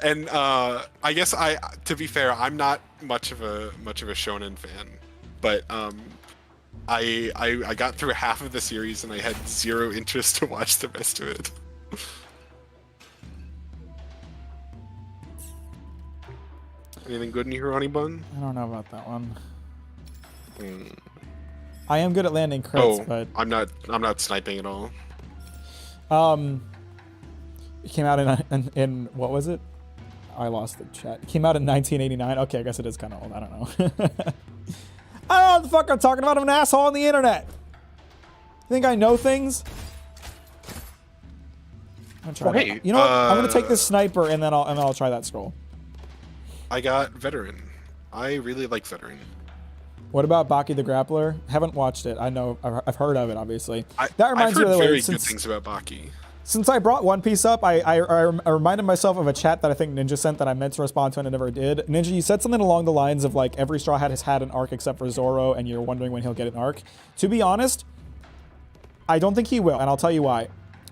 Speaker 2: And I guess to be fair, I'm not much of a shonen fan, but I got through half of the series and I had zero interest to watch the rest of it. Anything good in here, Honey Bun?
Speaker 1: I don't know about that one. I am good at landing crits, but
Speaker 2: I'm not sniping at all.
Speaker 1: It came out in what was it? I lost the chat. It came out in 1989. Okay, I guess it is kind of old. I don't know. I don't know what the fuck I'm talking about. I'm an asshole on the internet. You think I know things? I'm gonna try that. You know what? I'm gonna take this sniper and then I'll try that scroll.
Speaker 2: I got Veteran. I really like Veteran.
Speaker 1: What about Baki the Grappler? Haven't watched it. I know I've heard of it, obviously. That reminds
Speaker 2: me
Speaker 1: of the
Speaker 2: way, good things about Baki.
Speaker 1: Since I brought One Piece up, I reminded myself of a chat that I think Ninja sent that I meant to respond to and I never did. Ninja, you said something along the lines of like every Straw Hat has had an arc except for Zoro, and you're wondering when he'll get an arc. To be honest, I don't think he will, and I'll tell you why.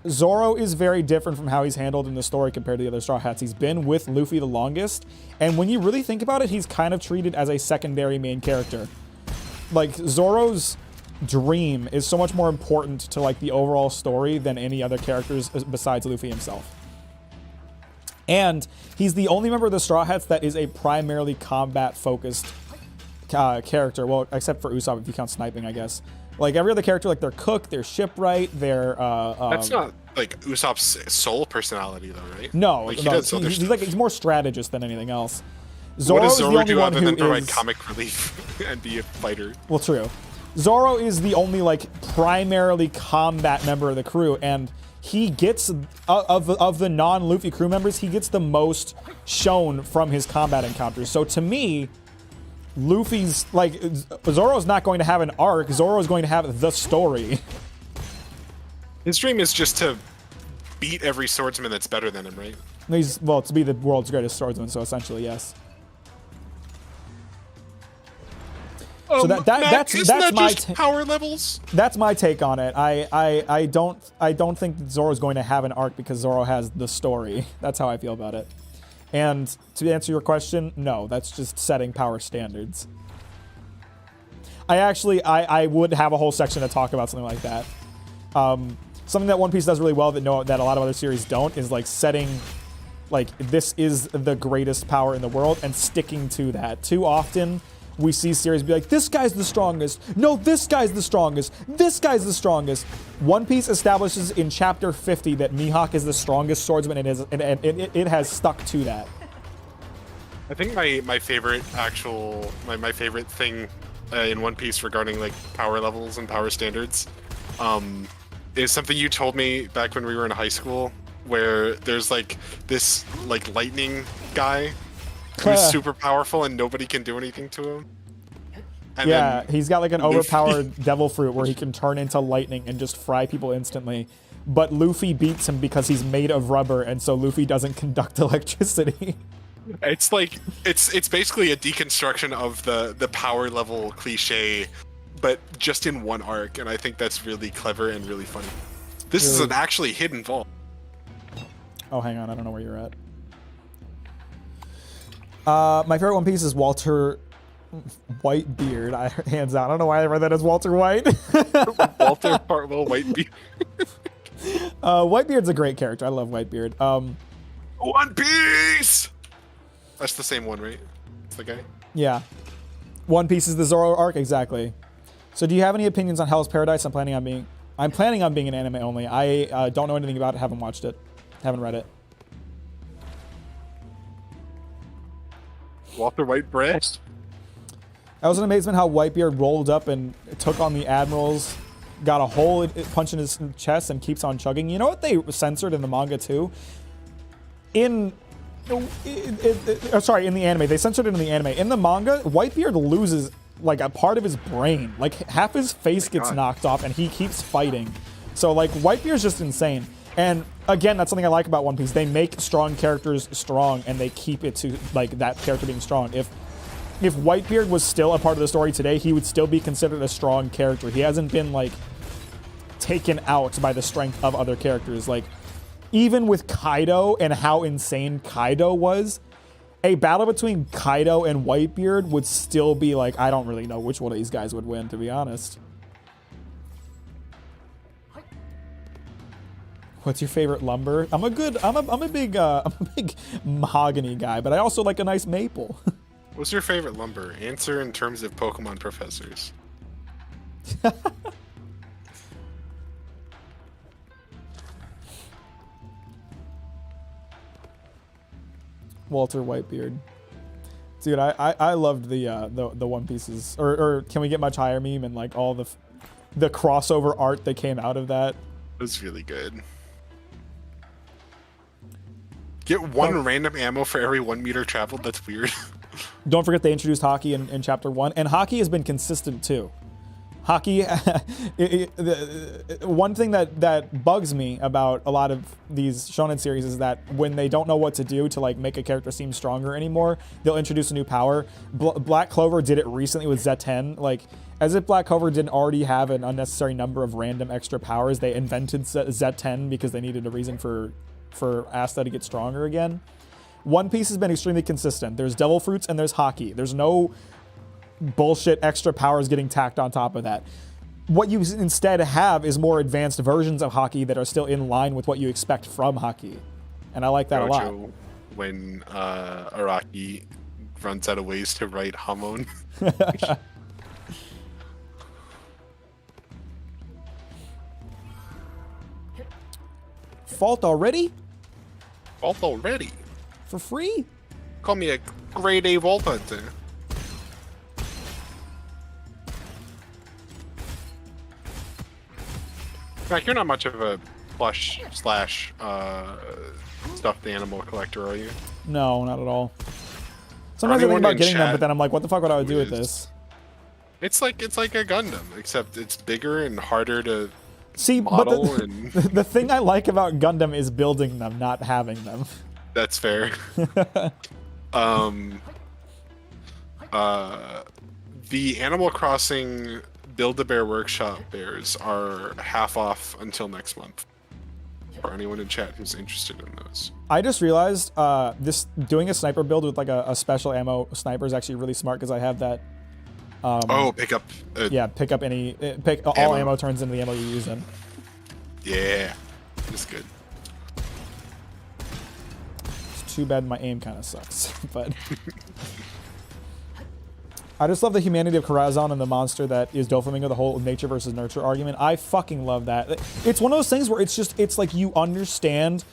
Speaker 1: Zoro is very different from how he's handled in the story compared to the other Straw Hats. He's been with Luffy the longest, and when you really think about it, he's kind of treated as a secondary main character. Like, Zoro's dream is so much more important to, like, the overall story than any other characters besides Luffy himself. And he's the only member of the Straw Hats that is a primarily combat-focused character. Well, except for Usopp, if you count sniping, I guess. Like every other character, like their cook, their shipwright, their
Speaker 2: That's not like Usopp's sole personality, though, right?
Speaker 1: No,
Speaker 2: like,
Speaker 1: no, he's more strategist than anything else. Zoro
Speaker 2: what does
Speaker 1: is
Speaker 2: Zoro
Speaker 1: the only
Speaker 2: do
Speaker 1: one
Speaker 2: other
Speaker 1: who
Speaker 2: than provide
Speaker 1: is
Speaker 2: comic relief and be a fighter?
Speaker 1: Well, true. Zoro is the only like primarily combat member of the crew, and he gets of the non-Luffy crew members, he gets the most shown from his combat encounters. So to me, Luffy's like Zoro's not going to have an arc. Zoro's going to have the story.
Speaker 2: His dream is just to beat every swordsman that's better than him, right?
Speaker 1: Well, to be the world's greatest swordsman. So essentially, yes. So
Speaker 2: Mack,
Speaker 1: that's my
Speaker 2: power levels.
Speaker 1: That's my take on it. I don't think that Zoro's going to have an arc because Zoro has the story. That's how I feel about it. And to answer your question, no, that's just setting power standards. I would have a whole section to talk about something like that. Something that One Piece does really well that a lot of other series don't is like setting, like, this is the greatest power in the world and sticking to that. Too often we see series be like, this guy's the strongest. No, this guy's the strongest. This guy's the strongest. One Piece establishes in chapter 50 that Mihawk is the strongest swordsman, and it has stuck to that.
Speaker 2: I think my favorite my favorite thing in One Piece regarding like power levels and power standards is something you told me back when we were in high school, where there's like this like lightning guy who's super powerful and nobody can do anything to him. And
Speaker 1: yeah, he's got like an overpowered devil fruit where he can turn into lightning and just fry people instantly. But Luffy beats him because he's made of rubber, and so Luffy doesn't conduct electricity.
Speaker 2: It's like it's basically a deconstruction of the power level cliche, but just in one arc, and I think that's really clever and really funny. This is an actually hidden vault.
Speaker 1: Oh, hang on, I don't know where you're at. My favorite One Piece is Walter Whitebeard. Hands down. I don't know why I read that as Walter White.
Speaker 2: Walter Partwell Whitebeard.
Speaker 1: Whitebeard's a great character. I love Whitebeard.
Speaker 2: One Piece! That's the same one, right? It's the guy?
Speaker 1: Yeah. One Piece is the Zoro arc, exactly. So do you have any opinions on Hell's Paradise? I'm planning on being an anime only. I don't know anything about it, haven't watched it, haven't read it.
Speaker 2: Walter Whitebeard.
Speaker 1: I was in amazement how Whitebeard rolled up and took on the admirals, got a hole punch in his chest, and keeps on chugging. You know what they censored in the manga too? In the anime. They censored it in the anime. In the manga, Whitebeard loses like a part of his brain. Like half his face gets knocked off and he keeps fighting. So like Whitebeard's just insane. And again, that's something I like about One Piece. They make strong characters strong and they keep it to like that character being strong. If Whitebeard was still a part of the story today, he would still be considered a strong character. He hasn't been like taken out by the strength of other characters. Like even with Kaido and how insane Kaido was, a battle between Kaido and Whitebeard would still be like, I don't really know which one of these guys would win, to be honest. What's your favorite lumber? I'm a big mahogany guy, but I also like a nice maple.
Speaker 2: What's your favorite lumber? Answer in terms of Pokemon professors.
Speaker 1: Walter Whitebeard. Dude, I loved the One Pieces. Or can we get much higher meme and like all the crossover art that came out of that?
Speaker 2: It was really good. Get one random ammo for every 1 meter traveled. That's weird.
Speaker 1: Don't forget they introduced Hockey in chapter 1, and Hockey has been consistent too. Hockey, one thing that bugs me about a lot of these shonen series is that when they don't know what to do to like make a character seem stronger anymore, they'll introduce a new power. Black Clover did it recently with Z10. Like, as if Black Clover didn't already have an unnecessary number of random extra powers, they invented Z10 because they needed a reason for Asta to get stronger again. One Piece has been extremely consistent. There's Devil Fruits and there's Hockey. There's no bullshit extra powers getting tacked on top of that. What you instead have is more advanced versions of Hockey that are still in line with what you expect from Hockey. And I like that a lot.
Speaker 2: When Araki runs out of ways to write Hamon.
Speaker 1: Fault already?
Speaker 2: Vault already?
Speaker 1: For free?
Speaker 2: Call me a grade A vault hunter. Mac, you're not much of a plush / stuffed animal collector, are you?
Speaker 1: No, not at all. Sometimes I think about getting them, but then I'm like, what the fuck would I do with this?
Speaker 2: It's like a Gundam, except it's bigger and harder to
Speaker 1: model.
Speaker 2: But
Speaker 1: the thing I like about Gundam is building them, not having them.
Speaker 2: That's fair. The Animal Crossing Build-A-Bear Workshop bears are half off until next month. For anyone in chat who's interested in those.
Speaker 1: I just realized doing a sniper build with like a special ammo sniper is actually really smart because I have that.
Speaker 2: Pick up.
Speaker 1: Pick up all ammo turns into the ammo you're using.
Speaker 2: Yeah, it's good.
Speaker 1: It's too bad my aim kind of sucks, but. I just love the humanity of Corazon and the monster that is Doflamingo, the whole nature versus nurture argument. I fucking love that. It's one of those things where it's like you understand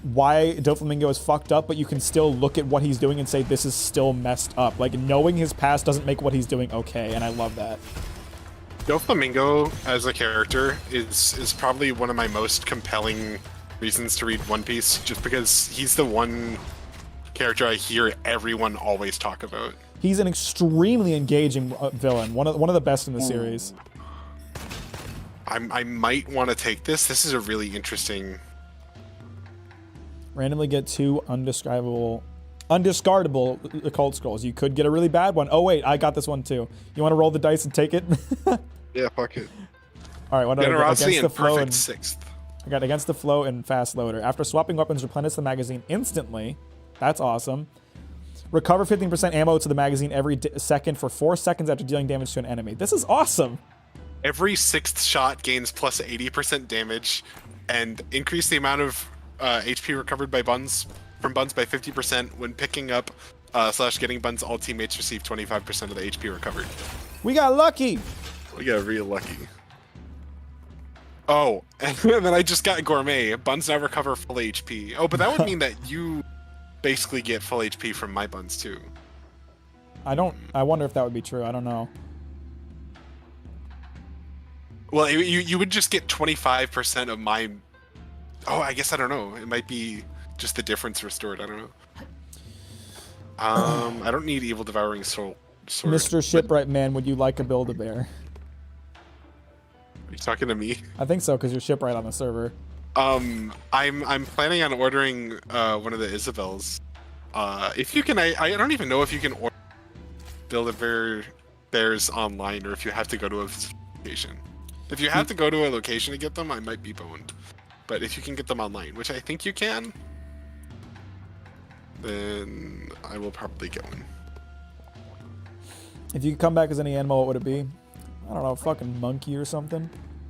Speaker 1: why Doflamingo is fucked up, but you can still look at what he's doing and say this is still messed up. Like, knowing his past doesn't make what he's doing okay, and I love that.
Speaker 2: Doflamingo as a character is probably one of my most compelling reasons to read One Piece, just because he's the one character I hear everyone always talk about.
Speaker 1: He's an extremely engaging villain, one of the best in the series.
Speaker 2: I might want to take this. This is a really interesting.
Speaker 1: Randomly get 2 undiscardable occult scrolls. You could get a really bad one. Oh wait, I got this one too. You want to roll the dice and take it?
Speaker 2: Yeah, fuck it.
Speaker 1: All right, what
Speaker 2: Generosity
Speaker 1: against the flow
Speaker 2: perfect 6th.
Speaker 1: I got against the flow and fast loader. After swapping weapons, replenish the magazine instantly. That's awesome. Recover 15% ammo to the magazine every second for 4 seconds after dealing damage to an enemy. This is awesome.
Speaker 2: Every 6th shot gains plus 80% damage, and increase the amount of HP recovered by buns by 50% when picking up / getting buns. All teammates receive 25% of the HP recovered.
Speaker 1: We got lucky.
Speaker 2: We got real lucky. Oh, and then I just got gourmet. Buns now recover full HP. Oh, but that would mean that you basically get full HP from my buns too.
Speaker 1: I wonder if that would be true. I don't know.
Speaker 2: Well, you would just get 25% of my. Oh, I guess I don't know. It might be just the difference restored. I don't know. I don't need evil devouring soul. Sword,
Speaker 1: Mr. Shipwright Man, would you like a Build-A-Bear?
Speaker 2: Are you talking to me?
Speaker 1: I think so, because you're Shipwright on the server.
Speaker 2: I'm planning on ordering one of the Isabels. If you can, I don't even know if you can order Build-A-Bears online or if you have to go to a location. If you have to go to a location to get them, I might be boned. But if you can get them online, which I think you can, then I will probably get one.
Speaker 1: If you could come back as any animal, what would it be? I don't know, a fucking monkey or something.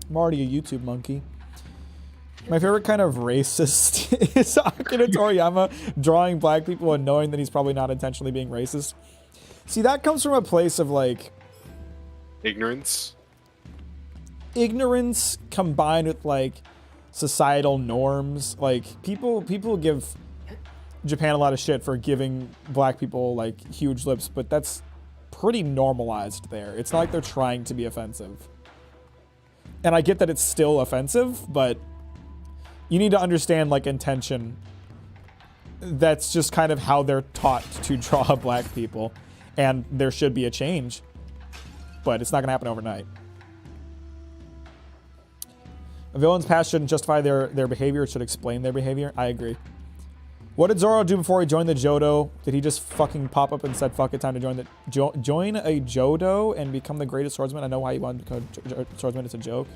Speaker 1: I'm already a YouTube monkey. My favorite kind of racist is Akira Toriyama drawing black people and knowing that he's probably not intentionally being racist. See, that comes from a place of like
Speaker 2: ignorance
Speaker 1: combined with like societal norms. Like people give Japan a lot of shit for giving black people like huge lips, but that's pretty normalized there. It's not like they're trying to be offensive. And I get that it's still offensive, but you need to understand like intention. That's just kind of how they're taught to draw black people, and there should be a change, but it's not gonna happen overnight. A villain's past shouldn't justify their behavior, it should explain their behavior. I agree. What did Zoro do before he joined the Jodo? Did he just fucking pop up and said, fuck it, time to join the join a Jodo and become the greatest swordsman? I know why you want to become a swordsman, it's a joke.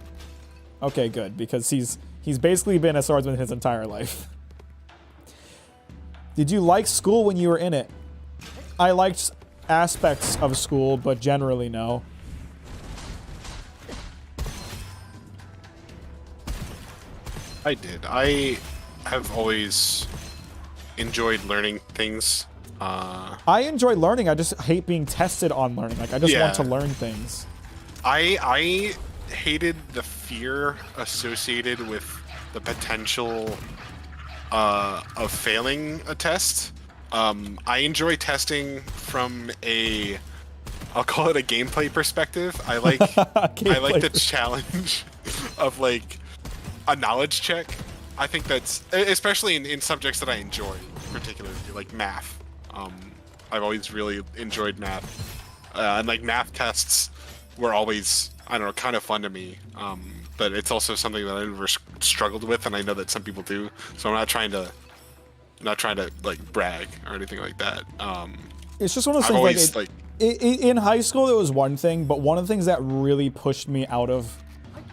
Speaker 1: Okay, good, because he's basically been a swordsman his entire life. Did you like school when you were in it? I liked aspects of school, but generally no.
Speaker 2: I did. I have always enjoyed learning things.
Speaker 1: I enjoy learning. I just hate being tested on learning. Like I just want to learn things.
Speaker 2: I hated the fear associated with the potential of failing a test. I enjoy testing from I'll call it a gameplay perspective. I like the challenge of like a knowledge check. I think that's, especially in subjects that I enjoy, particularly like math. I've always really enjoyed math, and like math tests were always, I don't know, kind of fun to me. But it's also something that I never struggled with, and I know that some people do. So I'm not trying to like brag or anything like that.
Speaker 1: It's just one of those things. In high school, it was one thing, but one of the things that really pushed me out of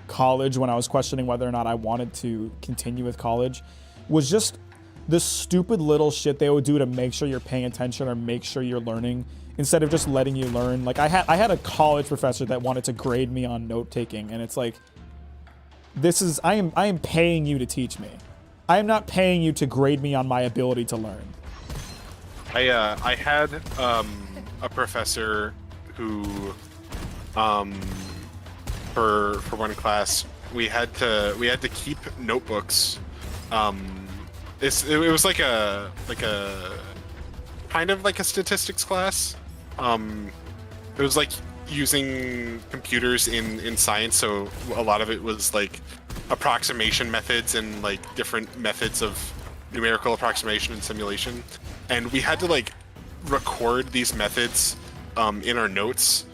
Speaker 1: college when I was questioning whether or not I wanted to continue with college was just the stupid little shit they would do to make sure you're paying attention or make sure you're learning instead of just letting you learn. Like I had a college professor that wanted to grade me on note taking, and it's like, I am paying you to teach me. I am not paying you to grade me on my ability to learn.
Speaker 2: I had a professor who for one class we had to keep notebooks. It was like a kind of like a statistics class. It was like using computers in science, so a lot of it was like approximation methods and like different methods of numerical approximation and simulation, and we had to like record these methods in our notes,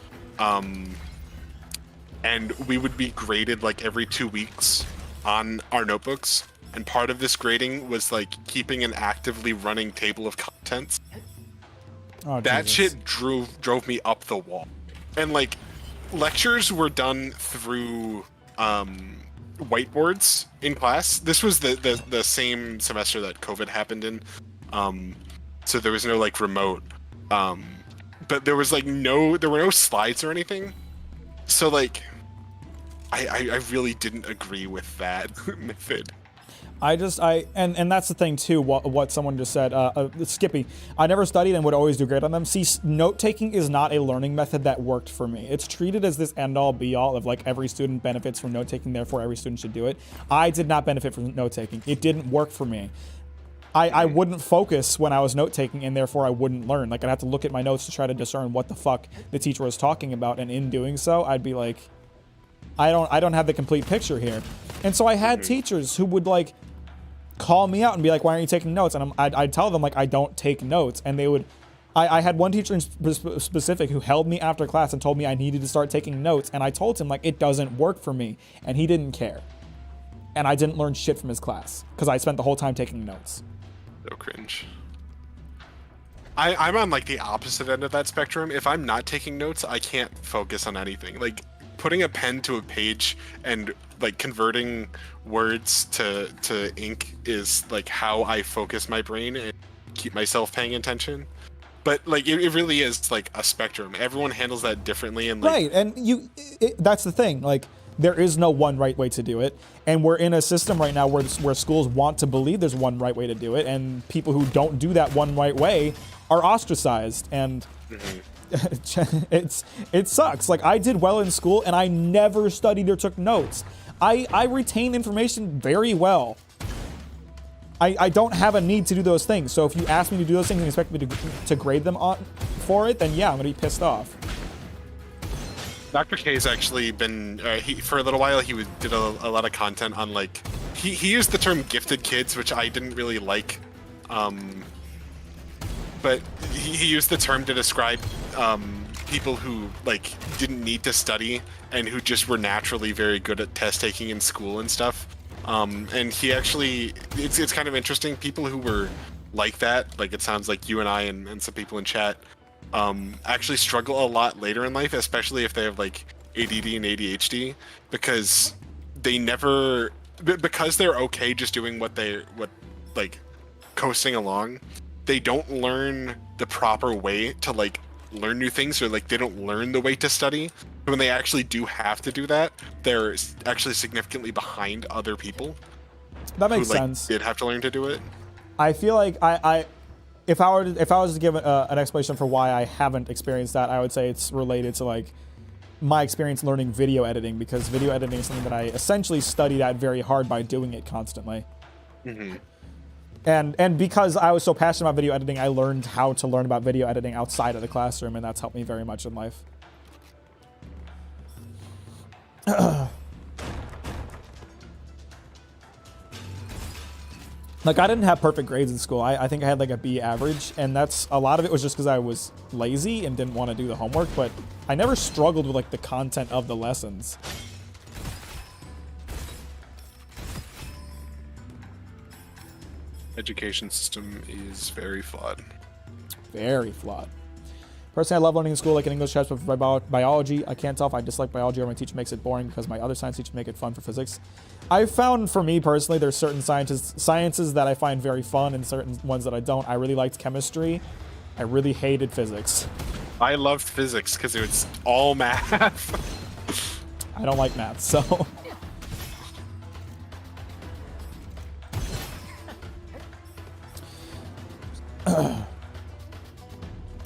Speaker 2: and we would be graded like every 2 weeks on our notebooks, and part of this grading was like keeping an actively running table of contents.
Speaker 1: Oh,
Speaker 2: that
Speaker 1: Jesus.
Speaker 2: shit drove me up the wall. And like lectures were done through whiteboards in class. This was the same semester that COVID happened in, so there was no like remote, but there was like there were no slides or anything, so like I really didn't agree with that method.
Speaker 1: And that's the thing too, what someone just said, Skippy, I never studied and would always do great on them. See, note-taking is not a learning method that worked for me. It's treated as this end-all be-all of like every student benefits from note-taking, therefore every student should do it. I did not benefit from note-taking. It didn't work for me. I wouldn't focus when I was note-taking, and therefore I wouldn't learn. Like I'd have to look at my notes to try to discern what the fuck the teacher was talking about, and in doing so, I'd be like, I don't have the complete picture here. And so I had teachers who would like call me out and be like, why aren't you taking notes? And I'd tell them like, I don't take notes. And they would, I had one teacher in specific who held me after class and told me I needed to start taking notes. And I told him like, it doesn't work for me. And he didn't care. And I didn't learn shit from his class because I spent the whole time taking notes.
Speaker 2: So cringe. I'm on like the opposite end of that spectrum. If I'm not taking notes, I can't focus on anything. Like putting a pen to a page and like converting words to ink is like how I focus my brain and keep myself paying attention. But like it really is like a spectrum. Everyone handles that differently, and like,
Speaker 1: right. And that's the thing. Like there is no one right way to do it, and we're in a system right now where schools want to believe there's one right way to do it, and people who don't do that one right way are ostracized, and it sucks. Like I did well in school, and I never studied or took notes. I retain information very well. I don't have a need to do those things. So if you ask me to do those things and expect me to grade them for it, then yeah, I'm gonna be pissed off.
Speaker 2: Dr. K's actually been for a little while. He did a lot of content on like he used the term gifted kids, which I didn't really like. But he used the term to describe people who like didn't need to study and who just were naturally very good at test taking in school and stuff. And he actually, it's kind of interesting. People who were like that, like it sounds like you and I and some people in chat, actually struggle a lot later in life, especially if they have like ADD and ADHD, because because they're okay just doing what like coasting along. They don't learn the proper way to like learn new things, or like they don't learn the way to study. When they actually do have to do that, they're actually significantly behind other people.
Speaker 1: That makes
Speaker 2: who, like,
Speaker 1: sense.
Speaker 2: Did have to learn to do it.
Speaker 1: I feel like if I was to give an explanation for why I haven't experienced that, I would say it's related to like my experience learning video editing, because video editing is something that I essentially studied at very hard by doing it constantly.
Speaker 2: Mm-hmm.
Speaker 1: And because I was so passionate about video editing, I learned how to learn about video editing outside of the classroom, and that's helped me very much in life. Like, I didn't have perfect grades in school. I think I had like a B average, and that's a lot of it was just because I was lazy and didn't want to do the homework, but I never struggled with like the content of the lessons.
Speaker 2: Education system is very flawed.
Speaker 1: Very flawed. Personally, I love learning in school, like in English class, but for biology, I can't tell if I dislike biology or my teacher makes it boring because my other science teacher make it fun for physics. I've found, for me personally, there's certain sciences that I find very fun and certain ones that I don't. I really liked chemistry. I really hated physics.
Speaker 2: I loved physics because it was all math.
Speaker 1: I don't like math, so...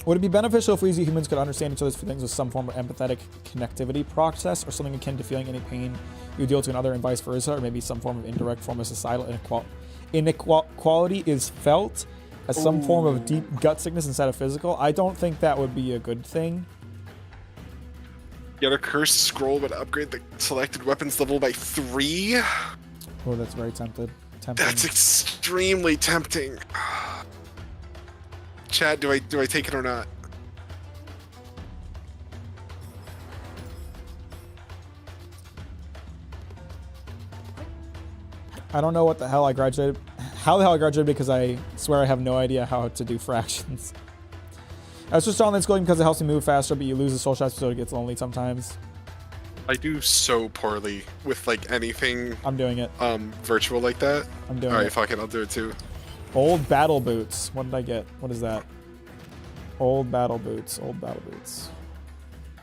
Speaker 1: Would it be beneficial if we as humans could understand each other's feelings with some form of empathetic connectivity process, or something akin to feeling any pain you deal to another and vice versa, or maybe some form of indirect form of societal inequality is felt as some form of deep gut sickness instead of physical? I don't think that would be a good thing.
Speaker 2: Get a cursed scroll would upgrade the selected weapons level by 3.
Speaker 1: Oh, that's very tempting.
Speaker 2: That's extremely tempting. Chat, do I take it or not?
Speaker 1: I don't know what the hell I graduated. How the hell I graduated, because I swear I have no idea how to do fractions. I was just online schooling because it helps me move faster, but you lose the social aspect, so it gets lonely sometimes.
Speaker 2: I do so poorly with like anything.
Speaker 1: I'm doing it.
Speaker 2: Virtual like that.
Speaker 1: I'm doing it.
Speaker 2: Alright, fuck it, I'll do it too.
Speaker 1: Old battle boots. What did I get? What is that? Old battle boots. Old battle boots.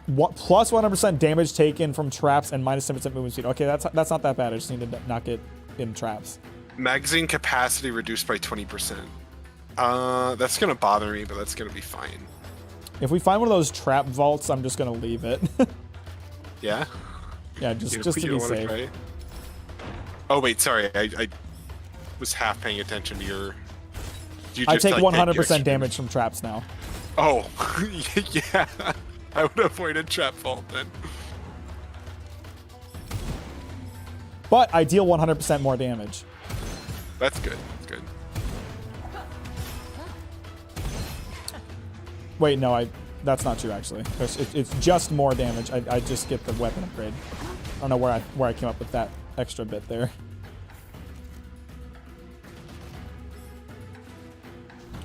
Speaker 1: What, plus 100% damage taken from traps and minus 10% movement speed. Okay, that's not that bad. I just need to not get in traps.
Speaker 2: Magazine capacity reduced by 20%. That's gonna bother me, but that's gonna be fine.
Speaker 1: If we find one of those trap vaults, I'm just gonna leave it.
Speaker 2: Yeah?
Speaker 1: Yeah, just to be safe.
Speaker 2: Try? Oh wait, sorry. I was half paying attention to your...
Speaker 1: I take 100% damage from traps now.
Speaker 2: Oh, yeah. I would avoid a trap vault then.
Speaker 1: But I deal 100% more damage.
Speaker 2: That's good. That's good.
Speaker 1: Wait, no, that's not true actually. It's just more damage. I just get the weapon upgrade. I don't know where I came up with that extra bit there.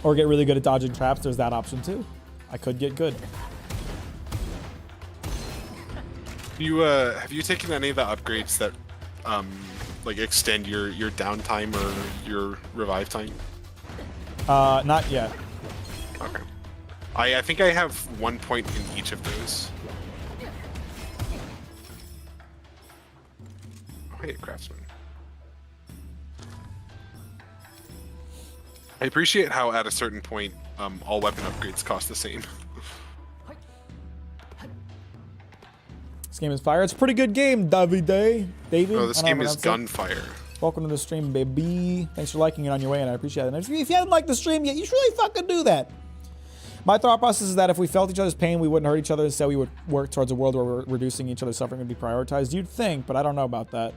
Speaker 1: Or get really good at dodging traps. There's that option too. I could get good.
Speaker 2: You have you taken any of the upgrades that like extend your downtime or your revive time?
Speaker 1: Not yet.
Speaker 2: Okay. I think I have 1 point in each of those. Oh, hey, craftsman. I appreciate how at a certain point, all weapon upgrades cost the same.
Speaker 1: This game is fire. It's a pretty good game, David.
Speaker 2: No, this game is Gunfire.
Speaker 1: Welcome to the stream, baby. Thanks for liking it on your way, and I appreciate it. And if you haven't liked the stream yet, you should really fucking do that. My thought process is that if we felt each other's pain, we wouldn't hurt each other. Instead, we would work towards a world where reducing each other's suffering would be prioritized. You'd think, but I don't know about that.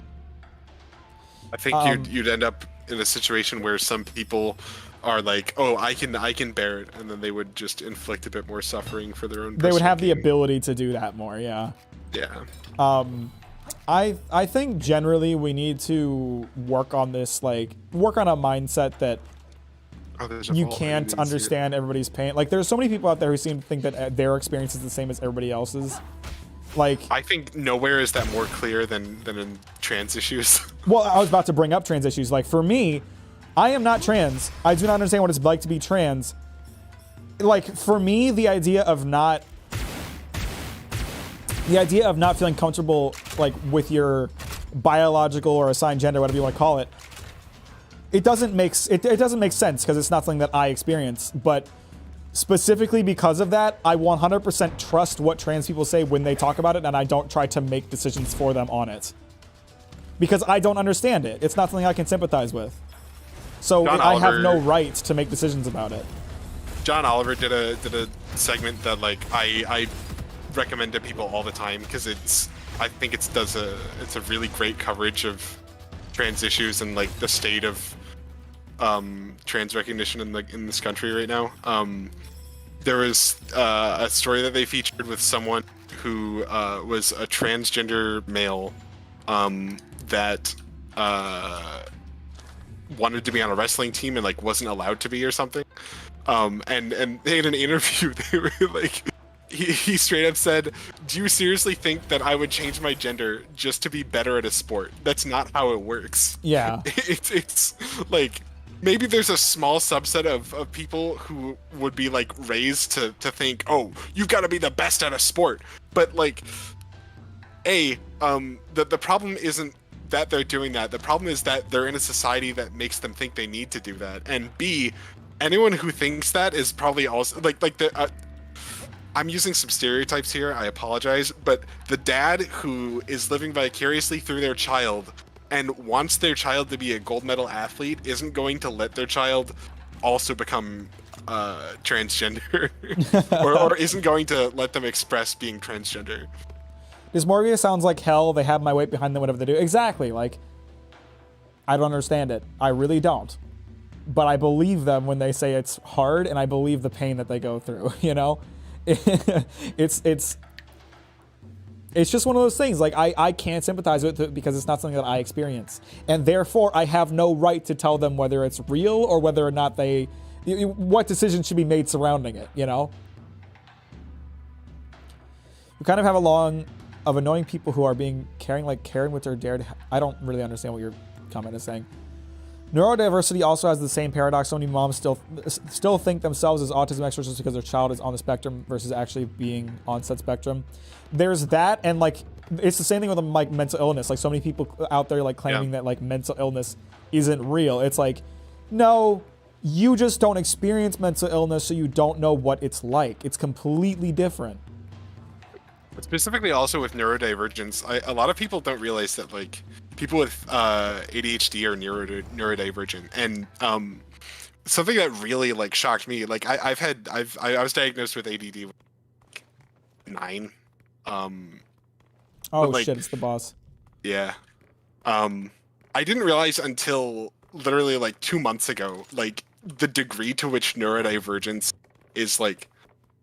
Speaker 2: I think you'd end up in a situation where some people are like, oh, I can bear it, and then they would just inflict a bit more suffering for their own.
Speaker 1: They would have the ability to do that more, yeah.
Speaker 2: Yeah.
Speaker 1: I think generally we need to work on this, like work on a mindset that you can't understand everybody's pain. Like there's so many people out there who seem to think that their experience is the same as everybody else's. Like
Speaker 2: I think nowhere is that more clear than in trans issues.
Speaker 1: Well, I was about to bring up trans issues. Like for me, I am not trans. I do not understand what it's like to be trans. Like for me, the idea of not feeling comfortable like with your biological or assigned gender, whatever you want to call it, it doesn't make sense because it's not something that I experience. But specifically because of that, I 100% trust what trans people say when they talk about it, and I don't try to make decisions for them on it. Because I don't understand it. It's not something I can sympathize with. So I have no right to make decisions about it.
Speaker 2: John Oliver did a segment that like I recommend to people all the time because I think it's a really great coverage of trans issues and like the state of trans recognition in this country right now. There was a story that they featured with someone who was a transgender male that wanted to be on a wrestling team and like wasn't allowed to be or something. And they had an interview. They were like, he straight up said, "Do you seriously think that I would change my gender just to be better at a sport? That's not how it works."
Speaker 1: Yeah.
Speaker 2: It's like, maybe there's a small subset of people who would be like raised to think, oh, you've got to be the best at a sport. But like, the problem isn't that they're doing that. The problem is that they're in a society that makes them think they need to do that. And B, anyone who thinks that is probably also like the. I'm using some stereotypes here. I apologize, but the dad who is living vicariously through their child and wants their child to be a gold medal athlete isn't going to let their child also become transgender or isn't going to let them express being transgender.
Speaker 1: Dysmorphia sounds like hell. They have my weight behind them, whatever they do. Exactly. Like, I don't understand it. I really don't. But I believe them when they say it's hard, and I believe the pain that they go through, you know? It's just one of those things. Like, I can't sympathize with it because it's not something that I experience. And therefore, I have no right to tell them whether it's real or whether or not what decisions should be made surrounding it, you know? We kind of have a long of annoying people who are being caring with their dared. I don't really understand what your comment is saying. Neurodiversity also has the same paradox. So many moms still think themselves as autism experts just because their child is on the spectrum versus actually being on said spectrum. There's that, and like it's the same thing with like mental illness. Like so many people out there like claiming that like mental illness isn't real. It's like, no, you just don't experience mental illness, so you don't know what it's like. It's completely different.
Speaker 2: Specifically also with neurodivergence, a lot of people don't realize that like people with ADHD are neurodivergent, and something that really like shocked me, like I was diagnosed with ADD when I was 9.
Speaker 1: Oh like, shit, it's the boss.
Speaker 2: Yeah. I didn't realize until literally like 2 months ago, like the degree to which neurodivergence is like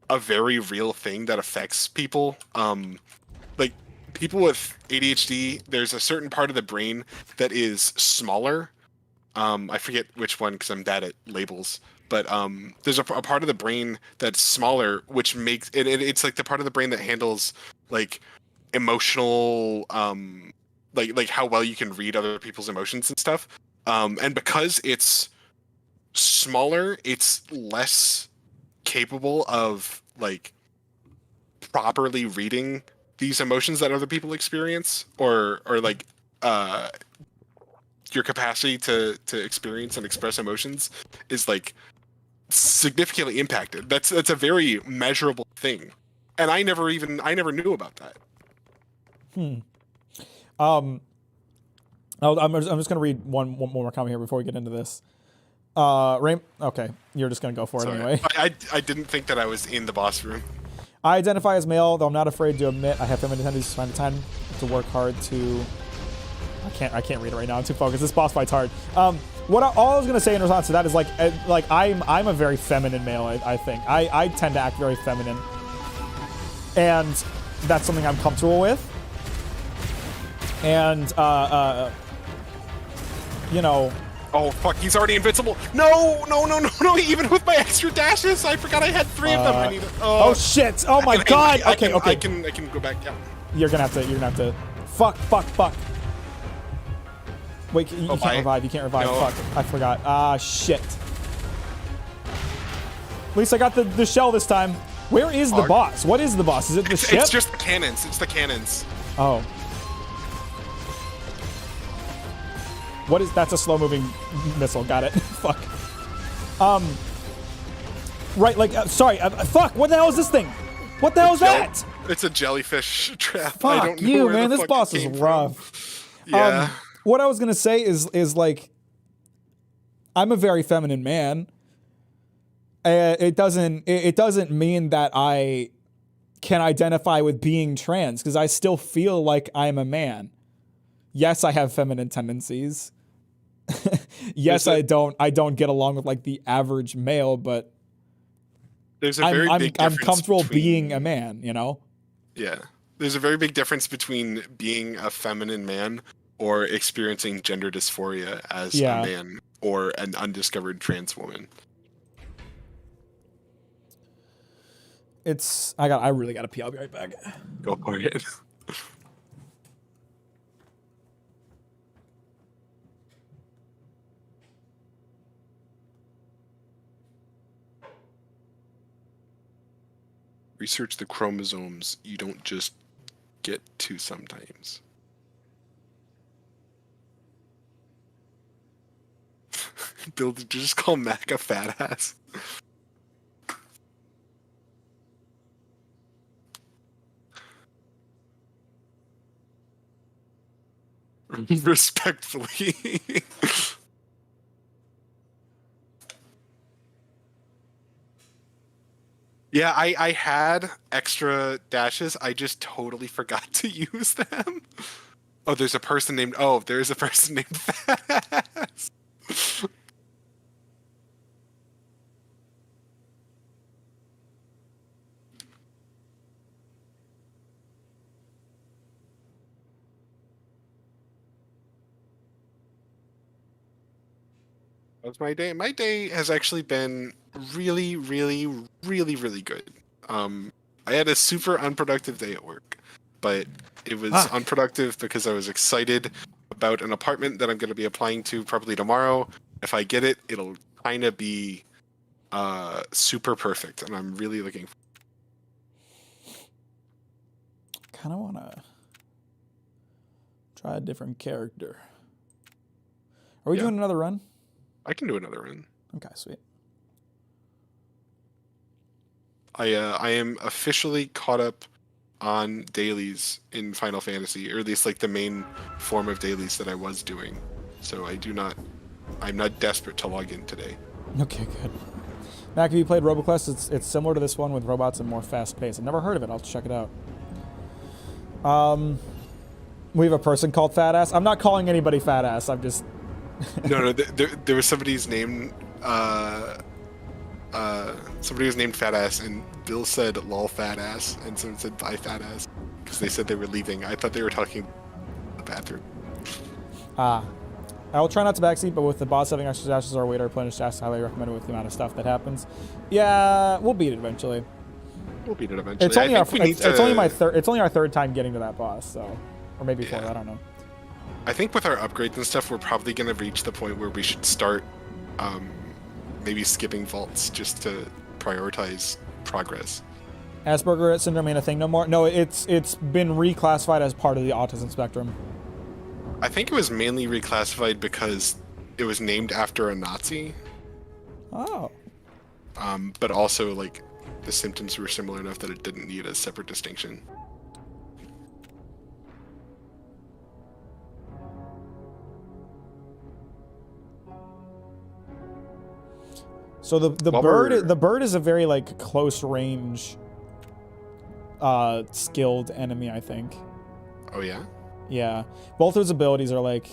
Speaker 2: a very real thing that affects people. Like people with ADHD, there's a certain part of the brain that is smaller. I forget which one because I'm bad at labels, but there's a part of the brain that's smaller, which makes it, it's like the part of the brain that handles like emotional, like how well you can read other people's emotions and stuff. And because it's smaller, it's less capable of like properly reading these emotions that other people experience, or like your capacity to experience and express emotions is like significantly impacted. That's a very measurable thing, and I never knew about that.
Speaker 1: I'm just gonna read one more comment here before we get into this. Okay, you're just gonna go for it anyway.
Speaker 2: I didn't think that I was in the boss room.
Speaker 1: I identify as male, though I'm not afraid to admit I have feminine tendencies. Find the time to work hard to. I can't read it right now. I'm too focused. This boss fight's hard. All I was gonna say in response to that is like I'm a very feminine male. I think I tend to act very feminine, and that's something I'm comfortable with. And you know.
Speaker 2: Oh fuck, he's already invincible. No, even with my extra dashes, I forgot I had 3 of them. I need
Speaker 1: oh shit. Oh my god. Okay.
Speaker 2: I can go back. Yeah.
Speaker 1: You're gonna have to fuck. Wait, you can't revive. You can't revive. No. Fuck. I forgot. Ah, shit. At least I got the shell this time. Where is the boss? What is the boss? Is it the ship?
Speaker 2: It's just the cannons. It's the cannons.
Speaker 1: Oh. That's a slow-moving missile. Got it. Fuck. Right, like, sorry, fuck, what the hell is this thing? What the hell is that?
Speaker 2: It's a jellyfish trap.
Speaker 1: Fuck
Speaker 2: I don't know
Speaker 1: you,
Speaker 2: where
Speaker 1: man,
Speaker 2: the
Speaker 1: this
Speaker 2: fuck
Speaker 1: boss
Speaker 2: it
Speaker 1: is
Speaker 2: came
Speaker 1: rough.
Speaker 2: from. Yeah.
Speaker 1: What I was gonna say is like, I'm a very feminine man. It doesn't mean that I can identify with being trans, because I still feel like I'm a man. Yes, I have feminine tendencies. Yes, I don't get along with like the average male, but
Speaker 2: there's a very big difference
Speaker 1: I'm comfortable
Speaker 2: between,
Speaker 1: being a man, you know?
Speaker 2: Yeah. There's a very big difference between being a feminine man or experiencing gender dysphoria as a man or an undiscovered trans woman.
Speaker 1: I really gotta pee. I'll be right back.
Speaker 2: Go for it. Research the chromosomes. You don't just get to sometimes. Bill, did you just call Mack a fat ass? Respectfully. Yeah, I had extra dashes. I just totally forgot to use them. Oh, there's a person named Fat Ass. That was my day. My day has actually been really, really, really, really good. I had a super unproductive day at work, but it was unproductive because I was excited about an apartment that I'm going to be applying to probably tomorrow. If I get it, it'll kind of be super perfect, and I'm really looking forward.
Speaker 1: Kind of want to try a different character. Are we doing another run?
Speaker 2: I can do another run.
Speaker 1: Okay, sweet.
Speaker 2: I am officially caught up on dailies in Final Fantasy, or at least like the main form of dailies that I was doing. So I'm not desperate to log in today.
Speaker 1: Okay, good. Mack, have you played RoboQuest? It's similar to this one with robots and more fast-paced. I've never heard of it. I'll check it out. We have a person called Fat Ass. I'm not calling anybody Fat Ass. I'm just...
Speaker 2: No, there was somebody's name. Somebody was named Fat Ass, and Bill said "lol fat ass," and someone said "bye fat ass" because they said they were leaving. I thought they were talking about the bathroom.
Speaker 1: I will try not to backseat, but with the boss having extra dashes or waiter replenish dashes, highly recommended with the amount of stuff that happens. Yeah, we'll beat it eventually.
Speaker 2: We'll beat it eventually.
Speaker 1: It's only our third time getting to that boss, so, or maybe fourth. I don't know.
Speaker 2: I think with our upgrades and stuff, we're probably going to reach the point where we should start maybe skipping vaults just to prioritize progress.
Speaker 1: Asperger syndrome ain't a thing no more? No, it's been reclassified as part of the autism spectrum.
Speaker 2: I think it was mainly reclassified because it was named after a Nazi.
Speaker 1: Oh.
Speaker 2: But also, like, the symptoms were similar enough that it didn't need a separate distinction.
Speaker 1: So the bird is a very like close range skilled enemy, I think.
Speaker 2: Oh yeah?
Speaker 1: Yeah. Both of his abilities are like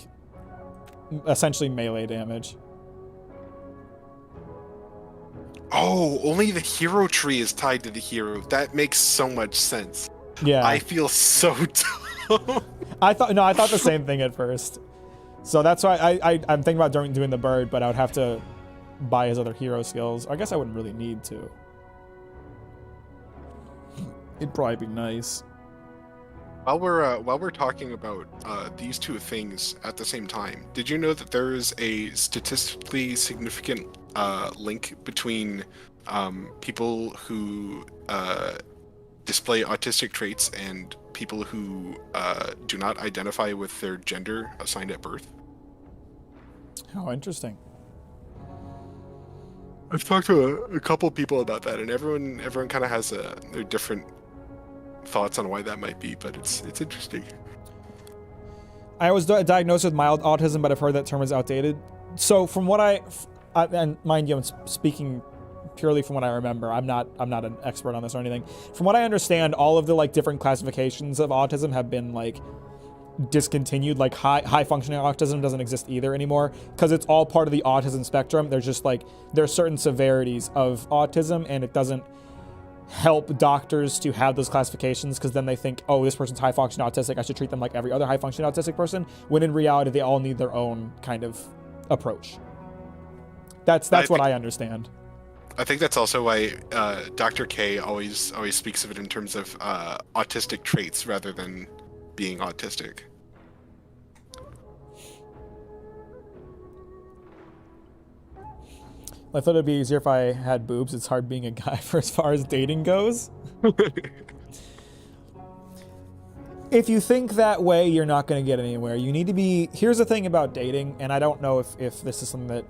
Speaker 1: essentially melee damage.
Speaker 2: Oh, only the hero tree is tied to the hero. That makes so much sense.
Speaker 1: Yeah.
Speaker 2: I feel so dumb.
Speaker 1: I thought the same thing at first. So that's why I'm thinking about doing the bird, but I would have to buy his other hero skills. I guess I wouldn't really need to. It'd probably be nice.
Speaker 2: While we're talking about these two things at the same time, did you know that there is a statistically significant link between people who display autistic traits and people who do not identify with their gender assigned at birth?
Speaker 1: How interesting.
Speaker 2: I've talked to a couple people about that, and everyone kind of has their different thoughts on why that might be, but it's interesting.
Speaker 1: I was diagnosed with mild autism, but I've heard that term is outdated. So from what and mind you, I'm speaking purely from what I remember. I'm not an expert on this or anything. From what I understand, all of the like different classifications of autism have been like discontinued. Like high functioning autism doesn't exist either anymore because it's all part of the autism spectrum. There's just like there are certain severities of autism, and it doesn't help doctors to have those classifications because then they think, oh, this person's high functioning autistic, I should treat them like every other high functioning autistic person, when in reality they all need their own kind of approach. That's what I understand.
Speaker 2: I think that's also why Dr. K always speaks of it in terms of autistic traits rather than being autistic.
Speaker 1: I thought it'd be easier if I had boobs. It's hard being a guy for as far as dating goes. If you think that way, you're not going to get anywhere. You need to be... Here's the thing about dating, and I don't know if this is something that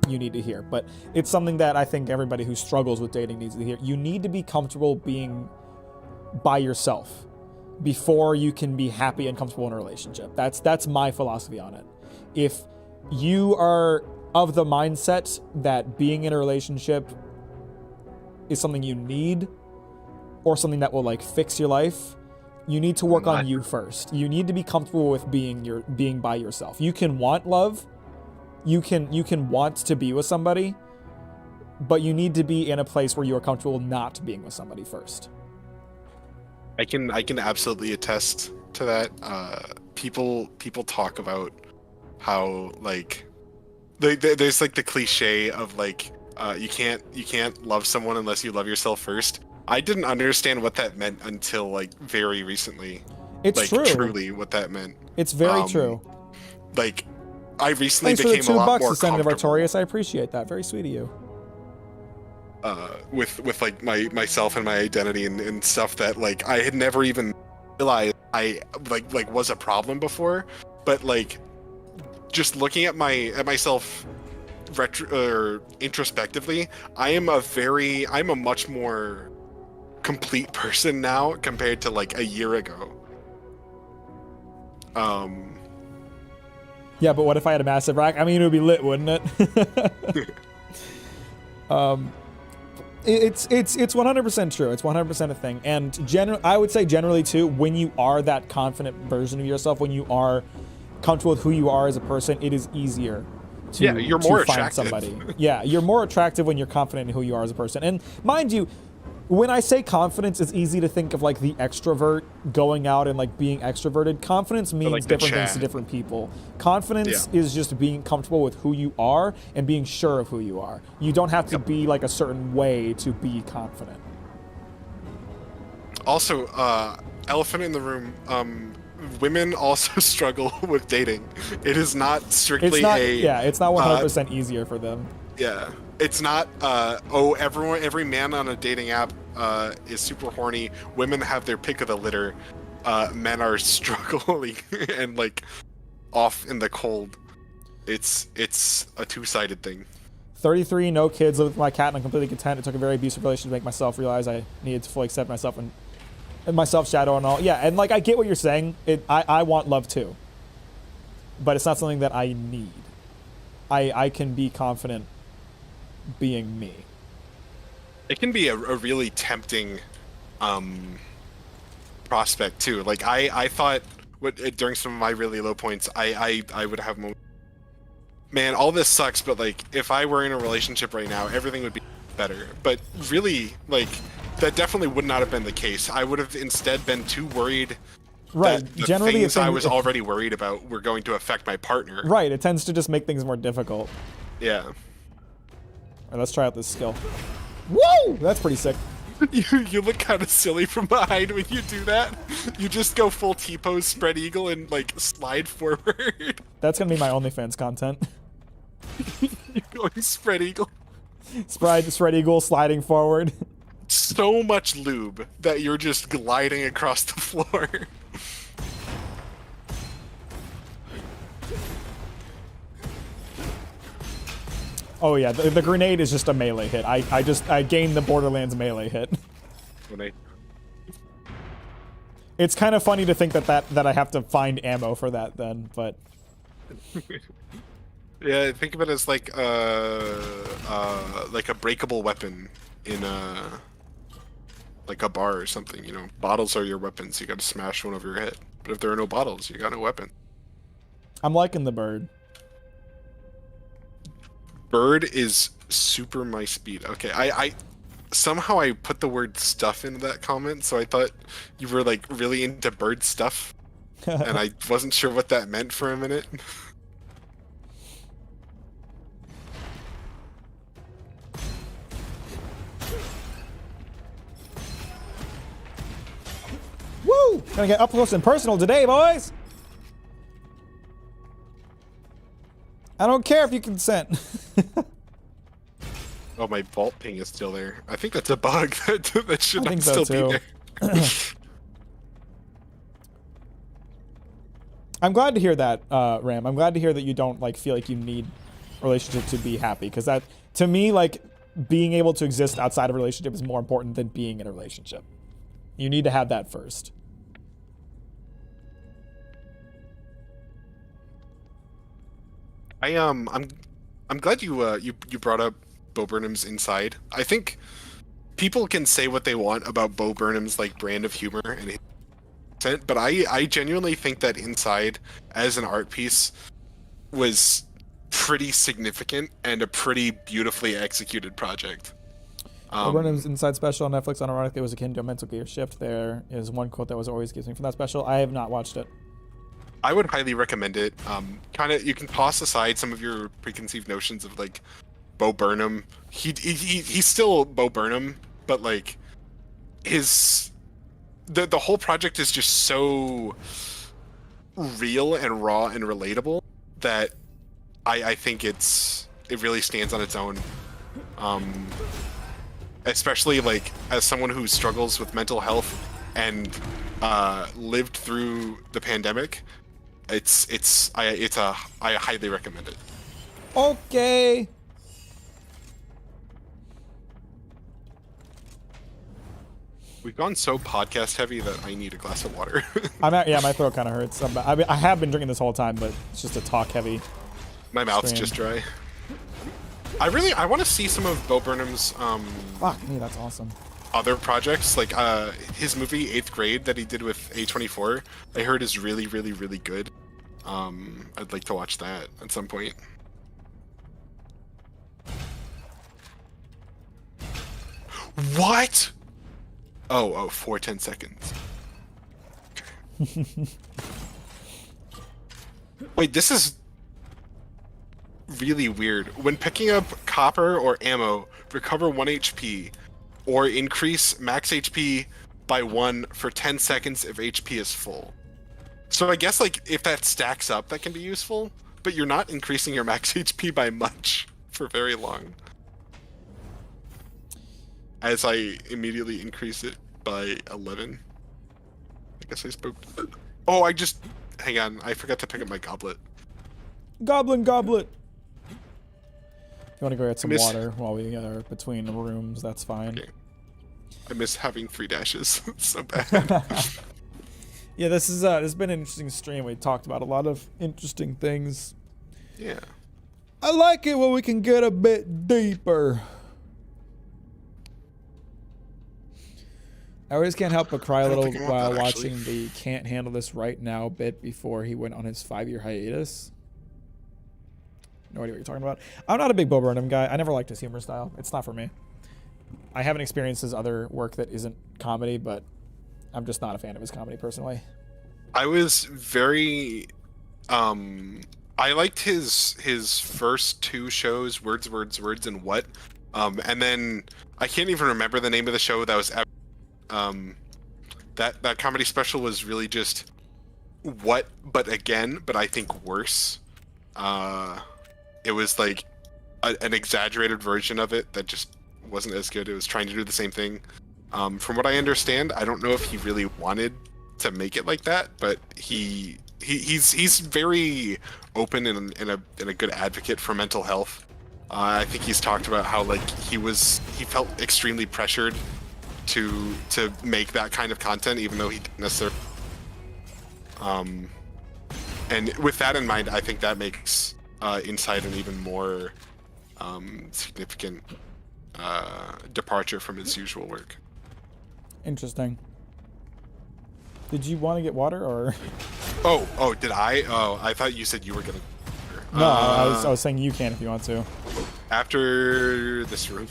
Speaker 1: you need to hear, but it's something that I think everybody who struggles with dating needs to hear. You need to be comfortable being by yourself before you can be happy and comfortable in a relationship. That's my philosophy on it. If you are of the mindset that being in a relationship is something you need or something that will like fix your life, you need to work on you first. You need to be comfortable with being by yourself. You can want love, you can want to be with somebody, but you need to be in a place where you are comfortable not being with somebody first.
Speaker 2: I can absolutely attest to that. People talk about how like there's like the cliche of like you can't love someone unless you love yourself first. I didn't understand what that meant until like very recently.
Speaker 1: It's
Speaker 2: like,
Speaker 1: true.
Speaker 2: Truly, what that meant.
Speaker 1: It's very true.
Speaker 2: Like, I recently
Speaker 1: Thanks
Speaker 2: became
Speaker 1: for the
Speaker 2: a lot
Speaker 1: $2
Speaker 2: more
Speaker 1: to send to
Speaker 2: comfortable.
Speaker 1: Artorias. I appreciate that. Very sweet of you.
Speaker 2: With like myself and my identity and stuff that like I had never even realized I like was a problem before, but like just looking at myself introspectively, I'm a much more complete person now compared to like a year ago.
Speaker 1: Yeah, but what if I had a massive rack? I mean, it would be lit, wouldn't it? It's 100% true. It's 100% a thing. And I would say generally too, when you are that confident version of yourself, when you are comfortable with who you are as a person, it is easier to,
Speaker 2: you're more
Speaker 1: find
Speaker 2: attractive.
Speaker 1: somebody. Yeah, you're more attractive when you're confident in who you are as a person. And mind you, when I say confidence, it's easy to think of like the extrovert going out and like being extroverted. Confidence means
Speaker 2: like
Speaker 1: different things to different people. Confidence is just being comfortable with who you are and being sure of who you are. You don't have to be like a certain way to be confident.
Speaker 2: Also, elephant in the room, women also struggle with dating. It is not strictly
Speaker 1: it's not 100% easier for them.
Speaker 2: Yeah. It's not, every man on a dating app is super horny. Women have their pick of the litter. Men are struggling and like off in the cold. It's a two-sided thing. 33,
Speaker 1: no kids, live with my cat and I'm completely content. It took a very abusive relationship to make myself realize I needed to fully accept myself and myself shadow and all. Yeah, and like I get what you're saying. I want love too. But it's not something that I need. I can be confident being me.
Speaker 2: It can be a really tempting prospect too. Like I thought during some of my really low points, I would have moments, man, all this sucks, but like if I were in a relationship right now, everything would be better. But really, like that definitely would not have been the case. I would have instead been too worried.
Speaker 1: Right.
Speaker 2: That the
Speaker 1: Generally,
Speaker 2: things I was already worried about were going to affect my partner.
Speaker 1: Right. It tends to just make things more difficult.
Speaker 2: Yeah.
Speaker 1: All right, let's try out this skill. Whoa! That's pretty sick.
Speaker 2: You look kind of silly from behind when you do that. You just go full T-pose, spread eagle, and like slide forward.
Speaker 1: That's gonna be my OnlyFans content.
Speaker 2: You're going spread eagle.
Speaker 1: Spread eagle, sliding forward.
Speaker 2: So much lube that you're just gliding across the floor.
Speaker 1: Oh yeah, the grenade is just a melee hit. I gained the Borderlands melee hit. It's kind of funny to think that I have to find ammo for that then, but
Speaker 2: yeah, think of it as like a breakable weapon in like a bar or something. You know, bottles are your weapons. You got to smash one over your head. But if there are no bottles, you got no weapon.
Speaker 1: I'm liking the bird.
Speaker 2: Bird is super my speed. Okay, I somehow I put the word stuff into that comment, so I thought you were like really into bird stuff, and I wasn't sure what that meant for a minute.
Speaker 1: Woo! Gonna get up close and personal today, boys. I don't care if you consent.
Speaker 2: Oh, my vault ping is still there. I think that's a bug. That should not
Speaker 1: so
Speaker 2: still be there.
Speaker 1: I'm glad to hear that, Ram. I'm glad to hear that you don't like feel like you need a relationship to be happy, because that, to me, like being able to exist outside of a relationship is more important than being in a relationship. You need to have that first.
Speaker 2: I'm glad you brought up Bo Burnham's Inside. I think people can say what they want about Bo Burnham's like brand of humor and his content, but I genuinely think that Inside as an art piece was pretty significant and a pretty beautifully executed project.
Speaker 1: Bo Burnham's Inside special on Netflix unironically was akin to a mental gear shift. There is one quote that was always gives me from that special. I have not watched it.
Speaker 2: I would highly recommend it. Kind of, you can toss aside some of your preconceived notions of like Bo Burnham. He's still Bo Burnham, but like the whole project is just so real and raw and relatable that I think it really stands on its own. Especially like as someone who struggles with mental health and lived through the pandemic, I highly recommend it.
Speaker 1: Okay.
Speaker 2: We've gone so podcast heavy that I need a glass of water.
Speaker 1: Yeah, my throat kind of hurts. I have been drinking this whole time, but it's just a talk heavy.
Speaker 2: My mouth's
Speaker 1: stream.
Speaker 2: just dry. I want to see some of Bo Burnham's
Speaker 1: Fuck me, that's awesome.
Speaker 2: other projects, like his movie 8th Grade that he did with A24. I heard is really, really, really good. I'd like to watch that at some point. What? Oh, for 10 seconds. Wait, this is really weird. When picking up copper or ammo, recover 1 HP, or increase max HP by 1 for 10 seconds if HP is full. So I guess like if that stacks up, that can be useful, but you're not increasing your max HP by much for very long. As I immediately increase it by 11. I guess I spoke. Oh, hang on. I forgot to pick up my goblet.
Speaker 1: Goblin goblet. If you want to go get some water while we are between rooms, that's fine.
Speaker 2: Okay. I miss having 3 dashes. It's so bad.
Speaker 1: Yeah, this has been an interesting stream. We talked about a lot of interesting things.
Speaker 2: Yeah.
Speaker 1: I like it when we can get a bit deeper. I always can't help but cry a little while watching the "Can't Handle This Right Now" bit before he went on his 5-year hiatus. No idea what you're talking about. I'm not a big Bo Burnham guy. I never liked his humor style. It's not for me. I haven't experienced his other work that isn't comedy, but I'm just not a fan of his comedy personally.
Speaker 2: I was very I liked his first 2 shows, Words, and What. And then I can't even remember the name of the show that was that comedy special was really just What but again, but I think worse. It was like an exaggerated version of it that just wasn't as good. It was trying to do the same thing. From what I understand, I don't know if he really wanted to make it like that, but he's very open and a good advocate for mental health. I think he's talked about how like he felt extremely pressured to make that kind of content, even though he didn't necessarily. And with that in mind, I think that makes Inside an even more significant departure from his usual work.
Speaker 1: Interesting. Did you want to get water or?
Speaker 2: Oh, did I? Oh, I thought you said you were gonna.
Speaker 1: No, I was saying you can if you want to.
Speaker 2: After this room.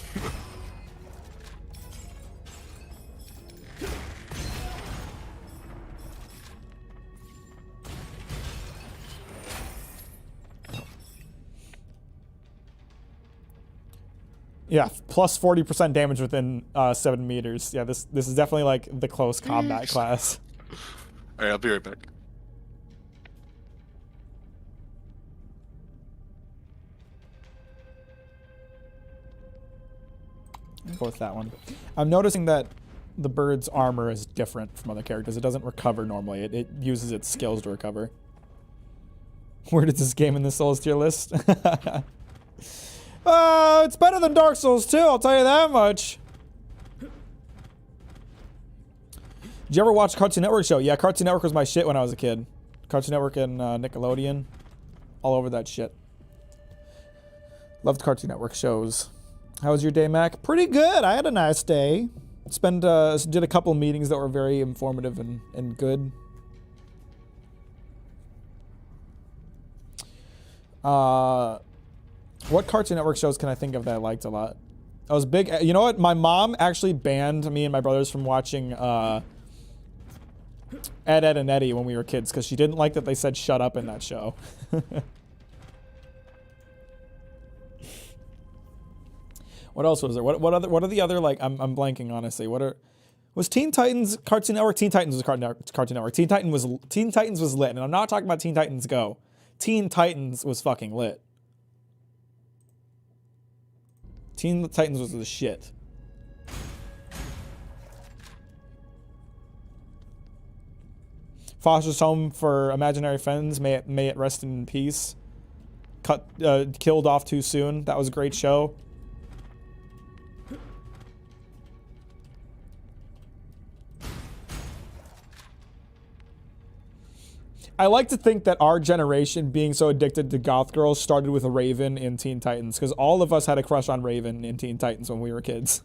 Speaker 1: Yeah, plus 40% damage within 7 meters. Yeah, this is definitely like the close combat class.
Speaker 2: All right, I'll be right back.
Speaker 1: I'll go with that one. I'm noticing that the bird's armor is different from other characters. It doesn't recover normally. It uses its skills to recover. Where did this game in the Souls tier list? It's better than Dark Souls 2, I'll tell you that much. Did you ever watch Cartoon Network show? Yeah, Cartoon Network was my shit when I was a kid. Cartoon Network and Nickelodeon. All over that shit. Loved Cartoon Network shows. How was your day, Mac? Pretty good. I had a nice day. Did a couple meetings that were very informative and good. What Cartoon Network shows can I think of that I liked a lot? I was big. You know what? My mom actually banned me and my brothers from watching Ed, Ed, and Eddie when we were kids because she didn't like that they said "shut up" in that show. What else was there? What are the other like? I'm blanking honestly. Was Teen Titans Cartoon Network? Teen Titans was Cartoon Network. Teen Titans was lit, and I'm not talking about Teen Titans Go. Teen Titans was fucking lit. Teen Titans was the shit. Foster's Home for Imaginary Friends. May it rest in peace. Killed off too soon. That was a great show. I like to think that our generation being so addicted to goth girls started with Raven in Teen Titans, because all of us had a crush on Raven in Teen Titans when we were kids.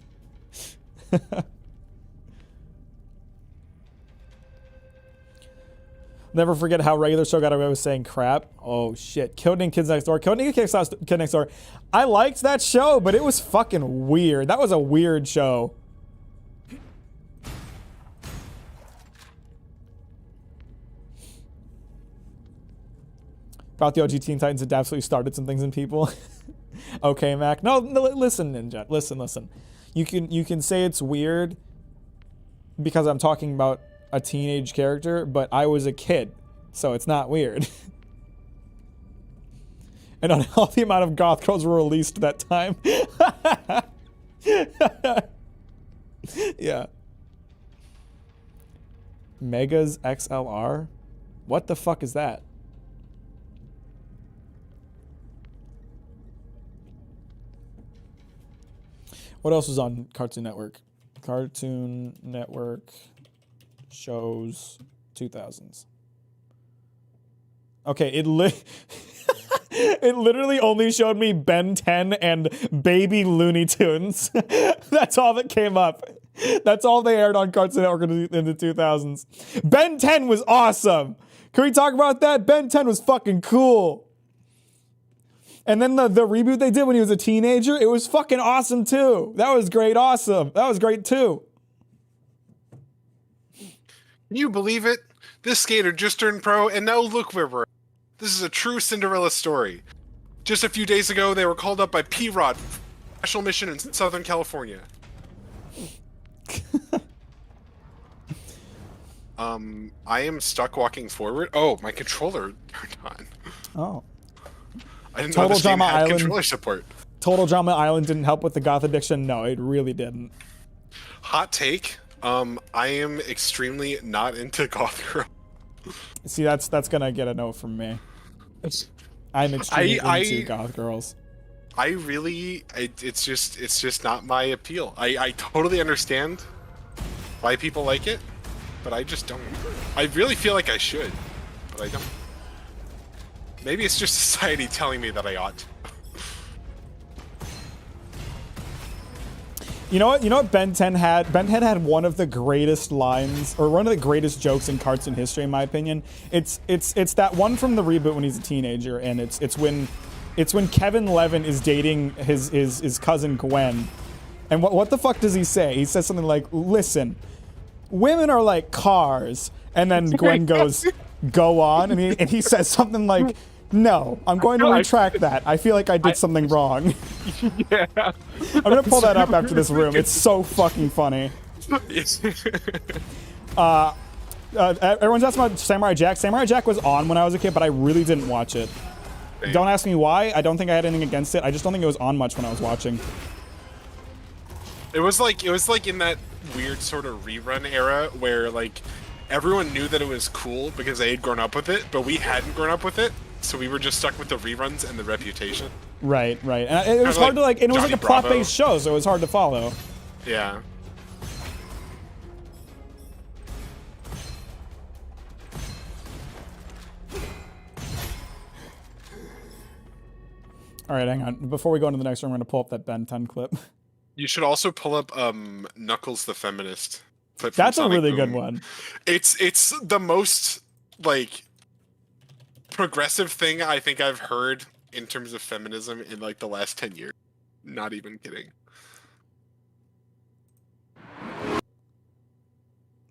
Speaker 1: Never forget how regular show got away with saying crap. Oh shit. Codename Kids Next Door. Codename Kids Next Door. I liked that show, but it was fucking weird. That was a weird show. About the OG Teen Titans, it absolutely started some things in people. Okay, Mac. No, listen, Ninja. Listen. You can say it's weird because I'm talking about a teenage character, but I was a kid, so it's not weird. An unhealthy amount of goth girls were released that time. Yeah. Megas XLR? What the fuck is that? What else was on Cartoon Network? Cartoon Network shows 2000s. Okay, it literally only showed me Ben 10 and Baby Looney Tunes. That's all that came up. That's all they aired on Cartoon Network in the 2000s. Ben 10 was awesome. Can we talk about that? Ben 10 was fucking cool. And then the reboot they did when he was a teenager, it was fucking awesome too. That was great, awesome. That was great too.
Speaker 2: Can you believe it? This skater just turned pro, and now look where we're at. This is a true Cinderella story. Just a few days ago, they were called up by P-Rod for a special mission in Southern California. I am stuck walking forward. Oh, my controller turned on.
Speaker 1: Oh.
Speaker 2: I didn't know this game had controller support.
Speaker 1: Total Drama Island didn't help with the goth addiction. No, it really didn't.
Speaker 2: Hot take. I am extremely not into goth girl.
Speaker 1: See, that's gonna get a no from me. I'm extremely into goth girls.
Speaker 2: it's just not my appeal. I totally understand why people like it, but I just don't. I really feel like I should, but I don't. Maybe it's just society telling me that I ought to.
Speaker 1: You know what Ben 10 had? Ben 10 had one of the greatest lines, or one of the greatest jokes in cartoon history, in my opinion. It's that one from the reboot when he's a teenager, and it's when Kevin Levin is dating his cousin Gwen. And what the fuck does he say? He says something like, "Listen, women are like cars." And then Gwen goes, "Go on." And he says something like, "No, I'm going to retract that. I feel like I did something wrong."
Speaker 2: Yeah.
Speaker 1: I'm gonna pull that up after this room. It's so fucking funny. Everyone's asking about Samurai Jack. Samurai Jack was on when I was a kid, but I really didn't watch it.
Speaker 2: Same.
Speaker 1: Don't ask me why. I don't think I had anything against it. I just don't think it was on much when I was watching.
Speaker 2: It was like in that weird sort of rerun era where like everyone knew that it was cool because they had grown up with it, but we hadn't grown up with it, so we were just stuck with the reruns and the reputation.
Speaker 1: Right. And it was hard to like. And it was like a plot-based show, so it was hard to follow.
Speaker 2: Yeah.
Speaker 1: All right, hang on. Before we go into the next one, I'm gonna pull up that Ben 10 clip.
Speaker 2: You should also pull up Knuckles the Feminist clip.
Speaker 1: That's
Speaker 2: from
Speaker 1: a really
Speaker 2: Sonic
Speaker 1: good
Speaker 2: Boom.
Speaker 1: one.
Speaker 2: It's the most like progressive thing I think I've heard in terms of feminism in like the last 10 years. Not even kidding.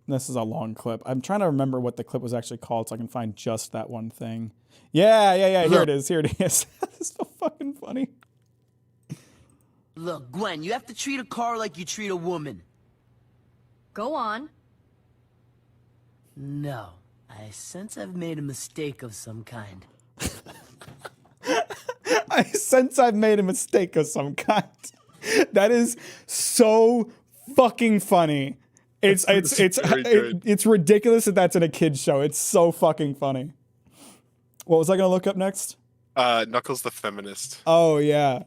Speaker 1: This is a long clip. I'm trying to remember what the clip was actually called so I can find just that one thing. Yeah. Here it is. It's so fucking funny.
Speaker 3: Look, Gwen, you have to treat a car like you treat a woman.
Speaker 4: Go on.
Speaker 3: No. I sense I've made a mistake of some kind.
Speaker 1: I sense I've made a mistake of some kind. That is so fucking funny. It's ridiculous that that's in a kid's show. It's so fucking funny. What was I gonna look up next?
Speaker 2: Knuckles the Feminist.
Speaker 1: Oh yeah.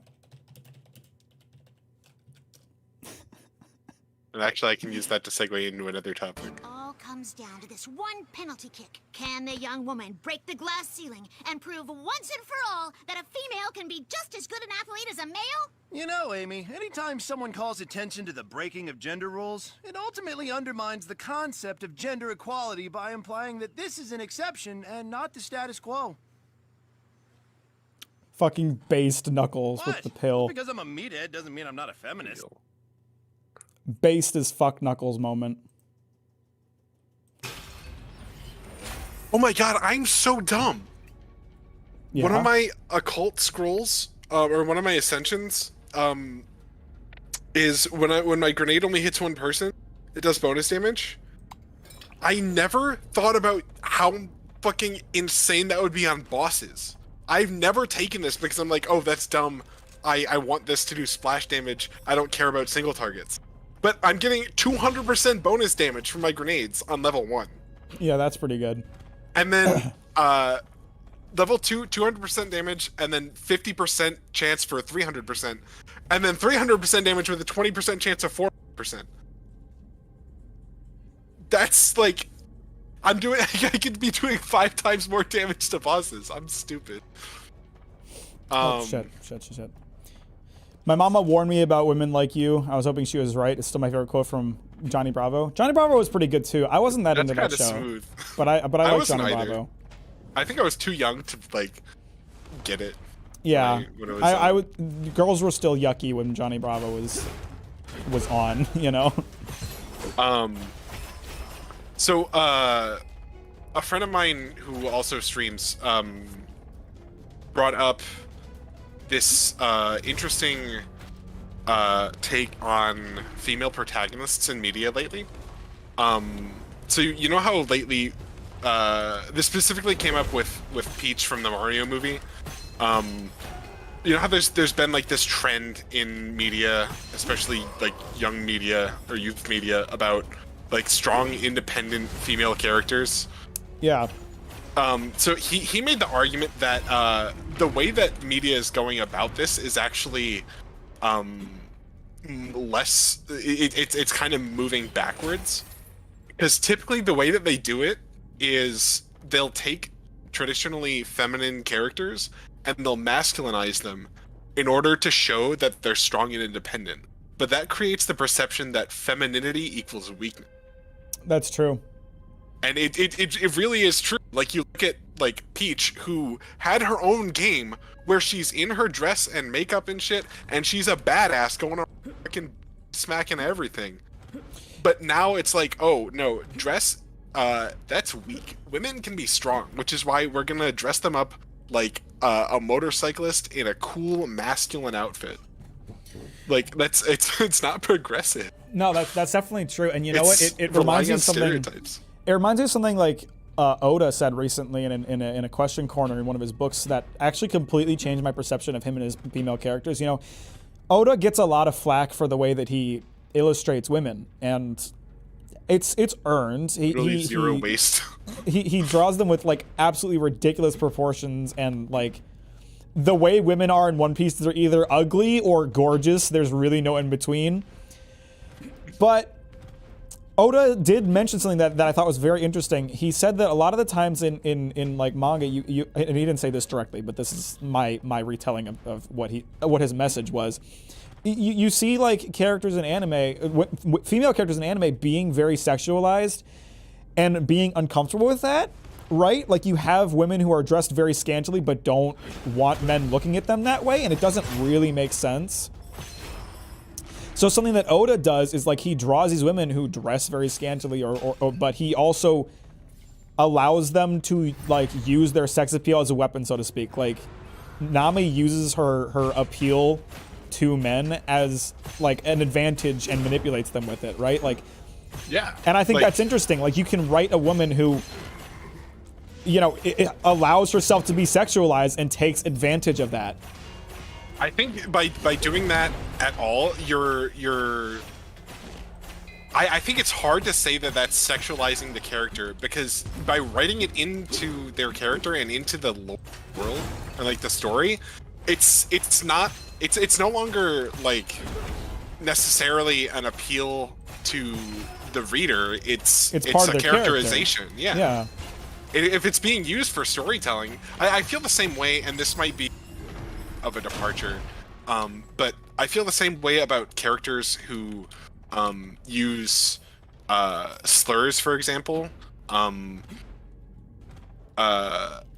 Speaker 2: And actually, I can use that to segue into another topic.
Speaker 5: All comes down to this one penalty kick. Can the young woman break the glass ceiling and prove once and for all that a female can be just as good an athlete as a male?
Speaker 6: You know, Amy, anytime someone calls attention to the breaking of gender rules, it ultimately undermines the concept of gender equality by implying that this is an exception and not the status quo.
Speaker 1: Fucking based Knuckles
Speaker 6: What?
Speaker 1: with the pill.
Speaker 6: Because I'm a meathead doesn't mean I'm not a feminist.
Speaker 1: Based as fuck Knuckles moment.
Speaker 2: Oh my god, I'm so dumb.
Speaker 1: Yeah.
Speaker 2: One of my occult scrolls, or one of my ascensions, is when my grenade only hits one person, it does bonus damage. I never thought about how fucking insane that would be on bosses. I've never taken this because I'm like, oh, that's dumb. I want this to do splash damage. I don't care about single targets. But I'm getting 200% bonus damage from my grenades on level 1.
Speaker 1: Yeah, that's pretty good.
Speaker 2: And then level 2, 200% damage, and then 50% chance for 300%. And then 300% damage with a 20% chance of 4%. That's like, I could be doing 5 times more damage to bosses. I'm stupid.
Speaker 1: Oh, shit. My mama warned me about women like you. I was hoping she was right. It's still my favorite quote from Johnny Bravo. Johnny Bravo was pretty good too. I wasn't that into that show.
Speaker 2: Smooth.
Speaker 1: But I like
Speaker 2: wasn't
Speaker 1: Johnny
Speaker 2: either.
Speaker 1: Bravo.
Speaker 2: I think I was too young to like get it.
Speaker 1: Yeah.
Speaker 2: When it was
Speaker 1: I would girls were still yucky when Johnny Bravo was on, you know.
Speaker 2: So a friend of mine who also streams brought up this interesting take on female protagonists in media lately. So you know how lately this specifically came up with Peach from the Mario movie. You know how there's been like this trend in media, especially like young media or youth media, about like strong independent female characters.
Speaker 1: Yeah.
Speaker 2: So he made the argument that the way that media is going about this is actually less. It's kind of moving backwards, because typically the way that they do it is they'll take traditionally feminine characters and they'll masculinize them in order to show that they're strong and independent. But that creates the perception that femininity equals weakness.
Speaker 1: That's true.
Speaker 2: And it really is true. Like, you look at, like, Peach, who had her own game where she's in her dress and makeup and shit, and she's a badass going on fucking smacking everything. But now it's like, oh, no, dress, that's weak. Women can be strong, which is why we're gonna dress them up like a motorcyclist in a cool masculine outfit. Like, it's not progressive.
Speaker 1: No, that's definitely true. And you know what? It reminds me of something.
Speaker 2: Stereotypes.
Speaker 1: It reminds me of something like Oda said recently in a question corner in one of his books that actually completely changed my perception of him and his female characters. You know, Oda gets a lot of flack for the way that he illustrates women, and it's earned.
Speaker 2: Really zero waste.
Speaker 1: He draws them with like absolutely ridiculous proportions, and like the way women are in One Piece, they're either ugly or gorgeous. There's really no in between. But Oda did mention something that I thought was very interesting. He said that a lot of the times in like manga, you and he didn't say this directly, but this is my retelling of what his message was. You see like characters in anime, female characters in anime being very sexualized and being uncomfortable with that, right? Like, you have women who are dressed very scantily but don't want men looking at them that way, and it doesn't really make sense. So something that Oda does is, like, he draws these women who dress very scantily, but he also allows them to, like, use their sex appeal as a weapon, so to speak. Like, Nami uses her appeal to men as, like, an advantage and manipulates them with it, right? Like,
Speaker 2: yeah.
Speaker 1: And I think that's interesting. Like, you can write a woman who, you know, it allows herself to be sexualized and takes advantage of that.
Speaker 2: I think by doing that at all, I think it's hard to say that that's sexualizing the character, because by writing it into their character and into the world and like the story, it's no longer like necessarily an appeal to the reader. It's
Speaker 1: part of
Speaker 2: a
Speaker 1: their
Speaker 2: characterization.
Speaker 1: character.
Speaker 2: Yeah. If it's being used for storytelling, I feel the same way, and this might be of a departure, but I feel the same way about characters who use slurs, for example. I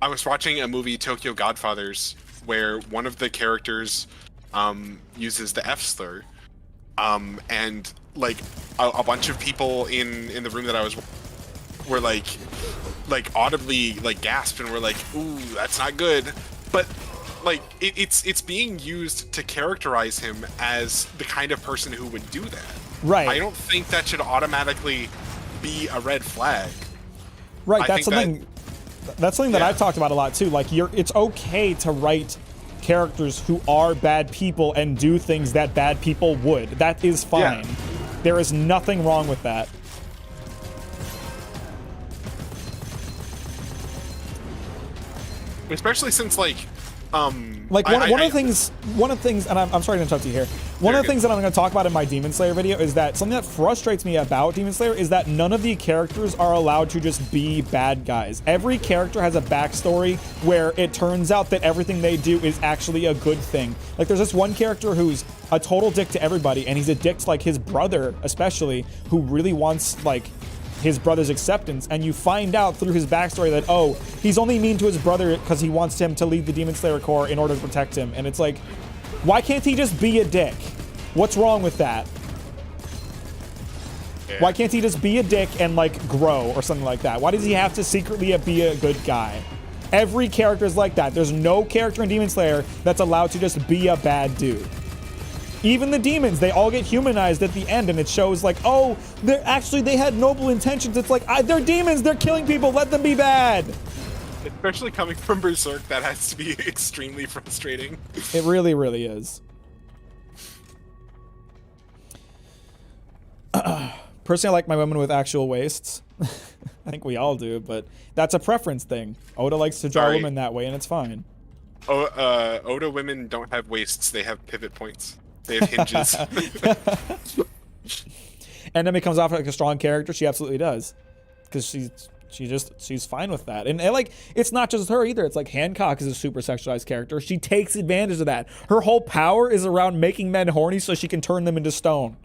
Speaker 2: was watching a movie, Tokyo Godfathers, where one of the characters uses the F slur, and like a bunch of people in the room that I was were like audibly like gasped and were like, "Ooh, that's not good," but like it's being used to characterize him as the kind of person who would do that.
Speaker 1: Right.
Speaker 2: I don't think that should automatically be a red flag.
Speaker 1: Right. That's something that I've talked about a lot too. Like, it's okay to write characters who are bad people and do things that bad people would. That is fine. Yeah. There is nothing wrong with that.
Speaker 2: Especially since one of the things, and I'm sorry to interrupt you here. One of the things that I'm going to talk about in my Demon Slayer video is that something that frustrates me about Demon Slayer is that none of the characters are allowed to just be bad guys. Every character has a backstory where it turns out that everything they do is actually a good thing. Like, there's this one character who's a total dick to everybody, and he's a dick to, like, his brother especially, who really wants, like, his brother's acceptance, and you find out through his backstory that, oh, he's only mean to his brother because he wants him to lead the Demon Slayer Corps in order to protect him. And it's like, why can't he just be a dick? What's wrong with that? Yeah. Why can't he just be a dick and, like, grow or something like that? Why does he have to secretly be a good guy? Every character is like that. There's no character in Demon Slayer that's allowed to just be a bad dude. Even the demons, they all get humanized at the end, and it shows like, oh, they had noble intentions. It's like, they're demons, they're killing people, let them be bad. Especially coming from Berserk, that has to be extremely frustrating.
Speaker 1: It really, really is. Personally, I like my women with actual waists. I think we all do, but that's a preference thing. Oda likes to draw women that way, and it's fine.
Speaker 2: Oh, Oda women don't have waists; they have pivot points. They have hinges.
Speaker 1: And then it comes off like a strong character. She absolutely does, because she's fine with that. And like, it's not just her either. It's like Hancock is a super sexualized character. She takes advantage of that. Her whole power is around making men horny so she can turn them into stone.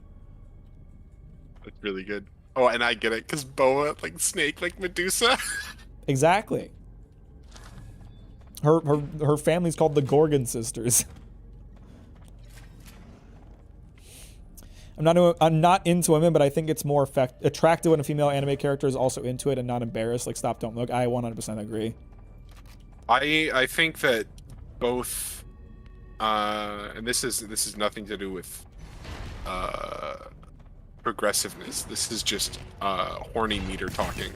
Speaker 2: That's really good. Oh, and I get it, because Boa, like Snake, like Medusa.
Speaker 1: Exactly. Her family's called the Gorgon sisters. I'm not into women, but I think it's more attractive when a female anime character is also into it and not embarrassed. Like, stop, don't look. I 100% agree.
Speaker 2: I think that both, and this is nothing to do with progressiveness. This is just horny meter talking.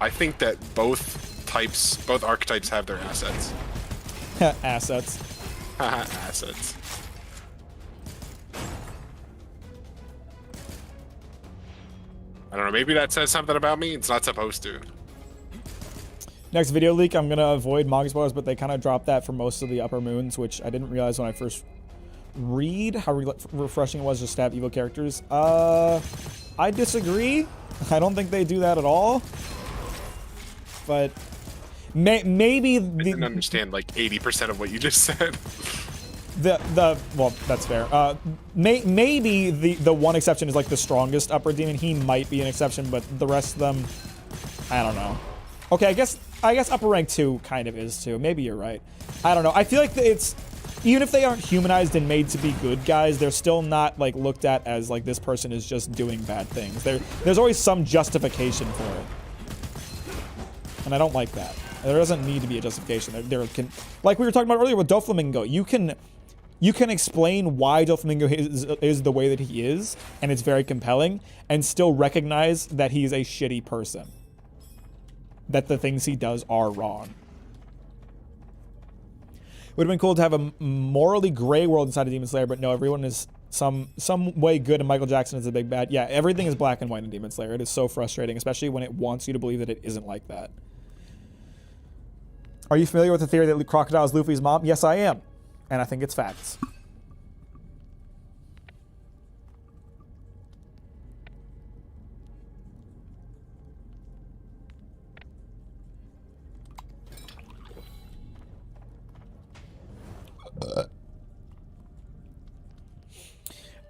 Speaker 2: I think that both archetypes have their assets.
Speaker 1: Assets.
Speaker 2: Assets. I don't know, maybe that says something about me. It's not supposed to.
Speaker 1: Next video leak, I'm going to avoid manga spoilers, but they kind of dropped that for most of the Upper Moons, which I didn't realize when I first read how refreshing it was to stab evil characters. I disagree. I don't think they do that at all. But maybe
Speaker 2: I didn't understand like 80% of what you just said.
Speaker 1: Well, that's fair. Maybe the one exception is like the strongest upper demon. He might be an exception, but the rest of them, I don't know. Okay, I guess upper rank 2 kind of is too. Maybe you're right. I don't know. I feel like it's, even if they aren't humanized and made to be good guys, they're still not like looked at as like this person is just doing bad things. There's always some justification for it, and I don't like that. There doesn't need to be a justification. There can, like we were talking about earlier with Doflamingo, you can explain why Doflamingo is the way that he is, and it's very compelling, and still recognize that he's a shitty person. That the things he does are wrong. Would have been cool to have a morally gray world inside of Demon Slayer, but no, everyone is some way good, and Michael Jackson is a big bad. Yeah, everything is black and white in Demon Slayer. It is so frustrating, especially when it wants you to believe that it isn't like that. Are you familiar with the theory that Crocodile is Luffy's mom? Yes, I am. And I think it's facts.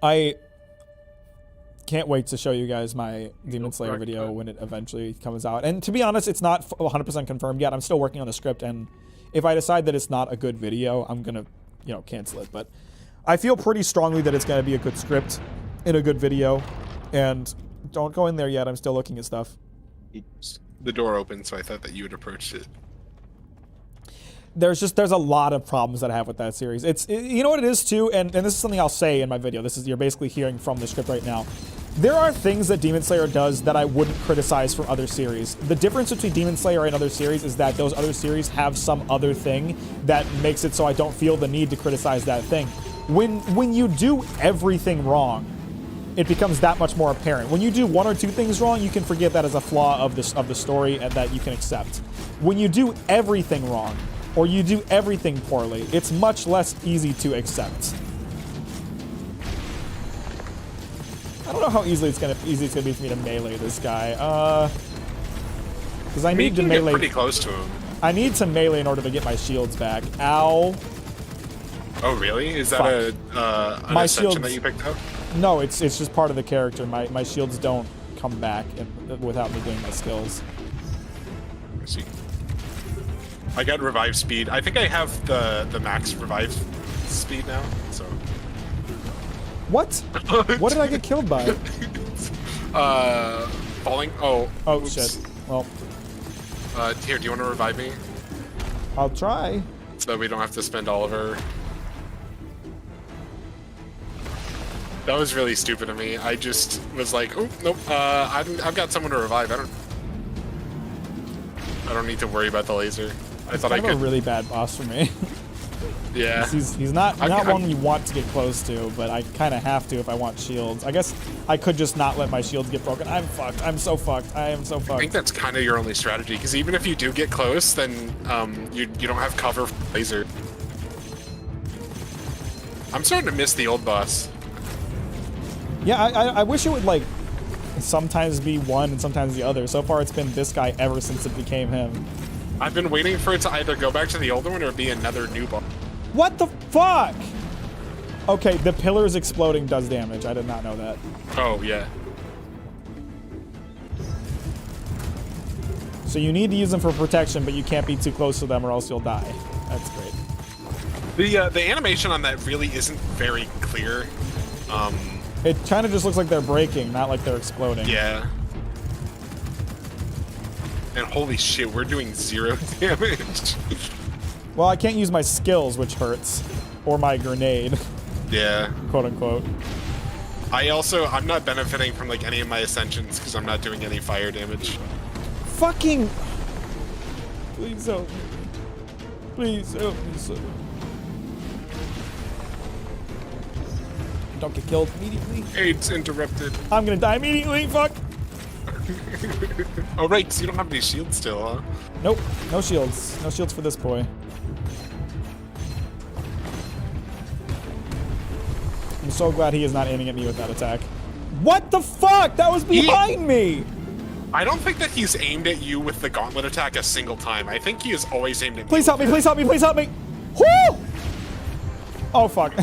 Speaker 1: I can't wait to show you guys my Demon Slayer video when it eventually comes out. And to be honest, it's not 100% confirmed yet. I'm still working on the script, and if I decide that it's not a good video, I'm gonna, cancel it. But I feel pretty strongly that it's gonna be a good script and a good video. And don't go in there yet. I'm still looking at stuff.
Speaker 2: The door opened, so I thought that you had approached it.
Speaker 1: There's a lot of problems that I have with that series. You know what it is too, and this is something I'll say in my video. You're basically hearing from the script right now. There are things that Demon Slayer does that I wouldn't criticize from other series. The difference between Demon Slayer and other series is that those other series have some other thing that makes it so I don't feel the need to criticize that thing. When you do everything wrong, it becomes that much more apparent. When you do one or two things wrong, you can forget that as a flaw of the story and that you can accept. When you do everything wrong, or you do everything poorly, it's much less easy to accept. I don't know how easy it's gonna be for me to melee this guy. Because I need to melee.
Speaker 2: Get pretty close to him.
Speaker 1: I need to melee in order to get my shields back. Ow.
Speaker 2: Oh really? Is that an ascension that you picked up?
Speaker 1: No, it's just part of the character. My shields don't come back without me doing my skills.
Speaker 2: Let's see. I got revive speed. I think I have the max revive speed now, so.
Speaker 1: What? What did I get killed by?
Speaker 2: Falling. Oh.
Speaker 1: Oh,
Speaker 2: oops.
Speaker 1: shit. Well.
Speaker 2: Here, do you want to revive me?
Speaker 1: I'll try.
Speaker 2: So that we don't have to spend all of our... That was really stupid of me. I just was like, oh, nope, I've got someone to revive. I don't need to worry about the laser. I thought I could.
Speaker 1: A really bad boss for me.
Speaker 2: Yeah.
Speaker 1: He's not one you want to get close to, but I kind of have to if I want shields. I guess I could just not let my shields get broken. I'm fucked. I'm so fucked. I am so fucked.
Speaker 2: I think that's kind of your only strategy, because even if you do get close, then you don't have cover for laser. I'm starting to miss the old boss.
Speaker 1: Yeah, I wish it would like sometimes be one and sometimes the other. So far, it's been this guy ever since it became him.
Speaker 2: I've been waiting for it to either go back to the older one or be another new boss.
Speaker 1: What the fuck? Okay, the pillars exploding does damage. I did not know that.
Speaker 2: Oh, yeah.
Speaker 1: So you need to use them for protection, but you can't be too close to them or else you'll die. That's great.
Speaker 2: The animation on that really isn't very clear.
Speaker 1: It kind of just looks like they're breaking, not like they're exploding.
Speaker 2: Yeah. And holy shit, we're doing 0 damage.
Speaker 1: Well, I can't use my skills, which hurts. Or my grenade,
Speaker 2: Yeah.
Speaker 1: quote unquote.
Speaker 2: I'm not benefiting from like any of my ascensions because I'm not doing any fire damage.
Speaker 1: Fucking... Please help me. Please help me, sir. Don't get killed immediately.
Speaker 2: AIDS interrupted.
Speaker 1: I'm gonna die immediately, fuck!
Speaker 2: Oh right, because you don't have any shields still, huh?
Speaker 1: Nope, no shields. No shields for this boy. I'm so glad he is not aiming at me with that attack. What the fuck? That was behind me!
Speaker 2: I don't think that he's aimed at you with the gauntlet attack a single time. I think he is always aimed at me.
Speaker 1: Please help me, please help me, please help me! Woo! Oh fuck.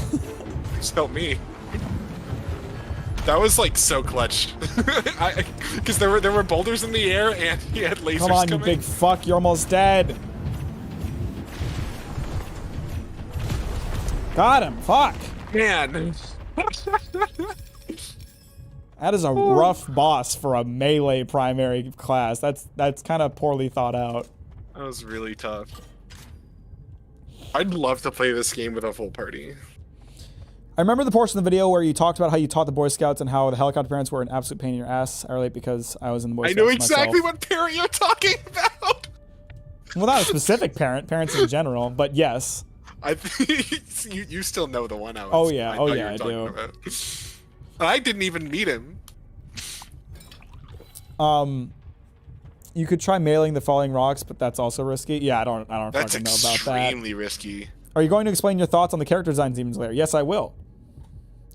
Speaker 2: Just help me. That was like so clutch. Because there were boulders in the air and he had lasers
Speaker 1: Come on,
Speaker 2: coming.
Speaker 1: you big fuck, you're almost dead. Got him, fuck.
Speaker 2: Man.
Speaker 1: That is a rough boss for a melee primary class. That's kind of poorly thought out.
Speaker 2: That was really tough. I'd love to play this game with a full party.
Speaker 1: I remember the portion of the video where you talked about how you taught the Boy Scouts and how the helicopter parents were an absolute pain in your ass. I relate because I was in the Boy Scouts
Speaker 2: I know exactly
Speaker 1: myself.
Speaker 2: what parent you're talking about.
Speaker 1: Well, not a specific parent, parents in general, but yes.
Speaker 2: I think you still know the one I was.
Speaker 1: Oh yeah,
Speaker 2: I thought you
Speaker 1: I
Speaker 2: were talking
Speaker 1: do.
Speaker 2: about. I didn't even meet him.
Speaker 1: You could try mailing the falling rocks, but that's also risky. Yeah, I don't
Speaker 2: That's
Speaker 1: fucking know about that.
Speaker 2: extremely risky.
Speaker 1: Are you going to explain your thoughts on the character designs, Demon Slayer? Yes, I will.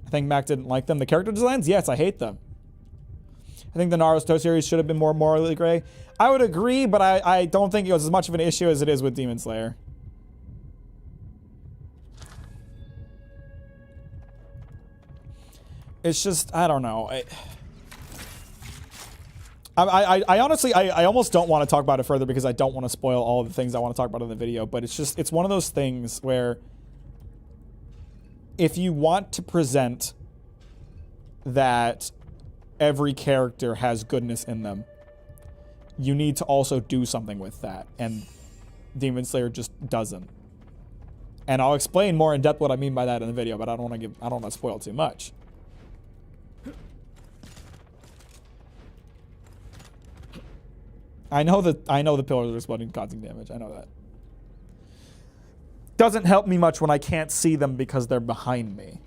Speaker 1: I think Mack didn't like them. The character designs? Yes, I hate them. I think the Naruto series should have been more morally gray. I would agree, but I don't think it was as much of an issue as it is with Demon Slayer. It's just, I don't know. I honestly, I almost don't want to talk about it further because I don't want to spoil all of the things I want to talk about in the video, but it's just, it's one of those things where if you want to present that every character has goodness in them, you need to also do something with that, and Demon Slayer just doesn't. And I'll explain more in depth what I mean by that in the video, but I don't want to spoil too much. I know the pillars are exploding, causing damage. I know that. Doesn't help me much when I can't see them because they're behind me.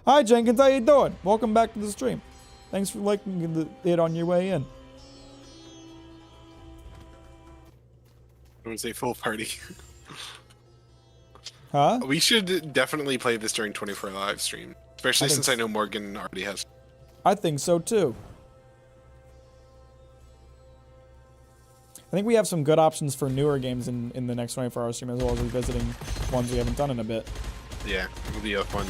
Speaker 1: Hi Jenkins, how you doing? Welcome back to the stream. Thanks for liking it on your way in.
Speaker 2: It was a full party.
Speaker 1: Huh?
Speaker 2: We should definitely play this during 24 live stream, especially since I know Morgan already has.
Speaker 1: I think so too. I think we have some good options for newer games in the next 24-hour stream, as well as revisiting ones we haven't done in a bit.
Speaker 2: Yeah, it'll be a fun.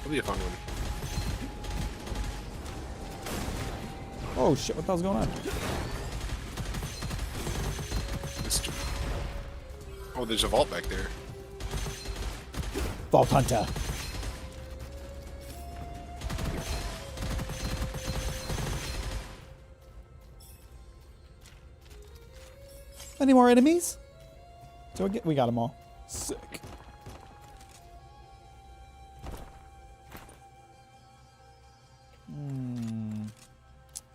Speaker 2: It'll be a fun one.
Speaker 1: Oh shit! What the hell's going on?
Speaker 2: Oh, there's a vault back there.
Speaker 1: Vault Hunter. Any more enemies? We got them all. Sick.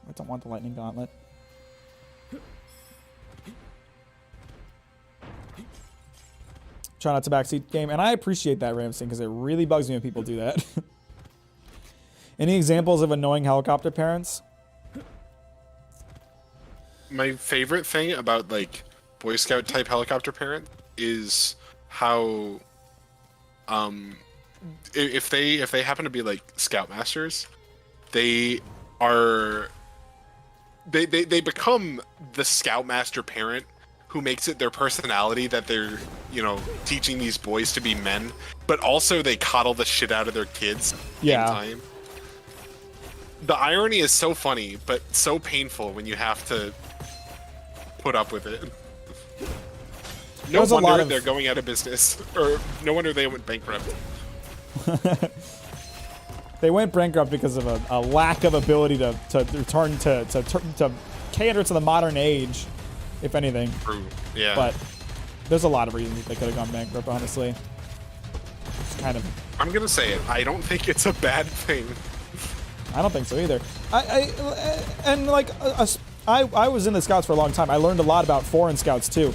Speaker 1: I don't want the lightning gauntlet. try not to backseat game, and I appreciate that, Ramsey, because it really bugs me when people do that. Any examples of annoying helicopter parents?
Speaker 2: My favorite thing about like Boy Scout type helicopter parent is how if they happen to be like Scoutmasters, they become the Scoutmaster parent who makes it their personality that they're, teaching these boys to be men, but also they coddle the shit out of their kids.
Speaker 1: Yeah.
Speaker 2: Time. The irony is so funny, but so painful when you have to put up with it. No wonder they're going out of business, or no wonder they went bankrupt.
Speaker 1: They went bankrupt because of a lack of ability to return to cater to the modern age, if anything.
Speaker 2: True. Yeah.
Speaker 1: But there's a lot of reasons they could have gone bankrupt, honestly. It's kind of.
Speaker 2: I'm gonna say it. I don't think it's a bad thing.
Speaker 1: I don't think so either. I was in the Scouts for a long time. I learned a lot about foreign Scouts too.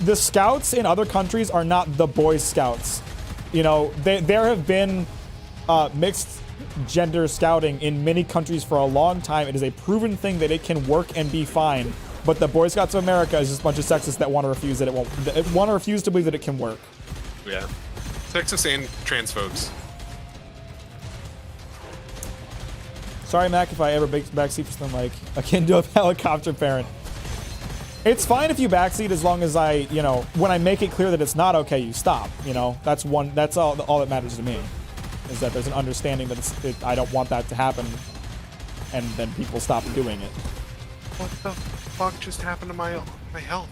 Speaker 1: The Scouts in other countries are not the Boy Scouts. There have been mixed gender scouting in many countries for a long time. It is a proven thing that it can work and be fine. But the Boy Scouts of America is just a bunch of sexists that want to refuse that it won't. Want to refuse to believe that it can work.
Speaker 2: Yeah, sexist and transphobes.
Speaker 1: Sorry, Mac, if I ever backseat for something like akin to a helicopter parent. It's fine if you backseat as long as when I make it clear that it's not okay, you stop. That's all that matters to me, is that there's an understanding that I don't want that to happen, and then people stop doing it.
Speaker 2: What the fuck just happened to my health?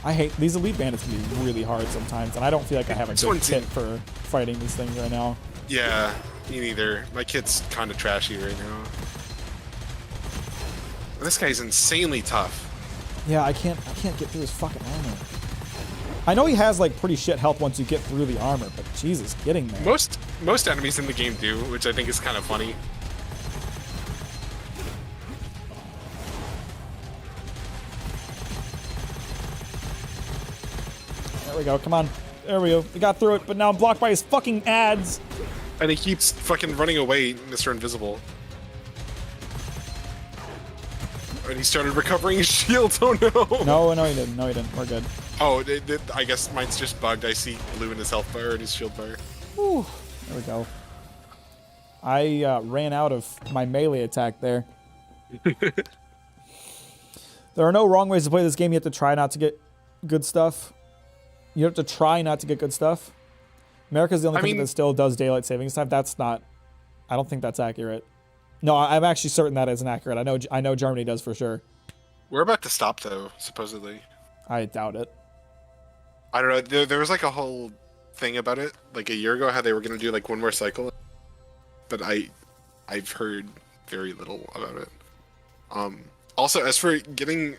Speaker 1: I hate these elite bandits can be really hard sometimes, and I don't feel like I have a good kit for fighting these things right now.
Speaker 2: Yeah, me neither. My kit's kind of trashy right now. This guy's insanely tough.
Speaker 1: Yeah, I can't get through his fucking armor. I know he has like pretty shit health once you get through the armor, but Jesus, getting there.
Speaker 2: Most enemies in the game do, which I think is kind of funny.
Speaker 1: There we go. Come on. There we go. We got through it, but now I'm blocked by his fucking ads.
Speaker 2: And he keeps fucking running away, Mr. Invisible. And he started recovering his shield. Oh no!
Speaker 1: No, he didn't. No, he didn't. We're good.
Speaker 2: Oh, I guess mine's just bugged. I see blue in his health bar and his shield bar.
Speaker 1: Whew. There we go. I ran out of my melee attack there. There are no wrong ways to play this game. You have to try not to get good stuff. You have to try not to get good stuff. America's the only country that still does daylight savings time. That's not. I don't think that's accurate. No, I'm actually certain that isn't accurate. I know Germany does for sure.
Speaker 2: We're about to stop though, supposedly.
Speaker 1: I doubt it.
Speaker 2: I don't know. There was like a whole thing about it, like a year ago, how they were gonna do like one more cycle, but I've heard very little about it. Also, as for getting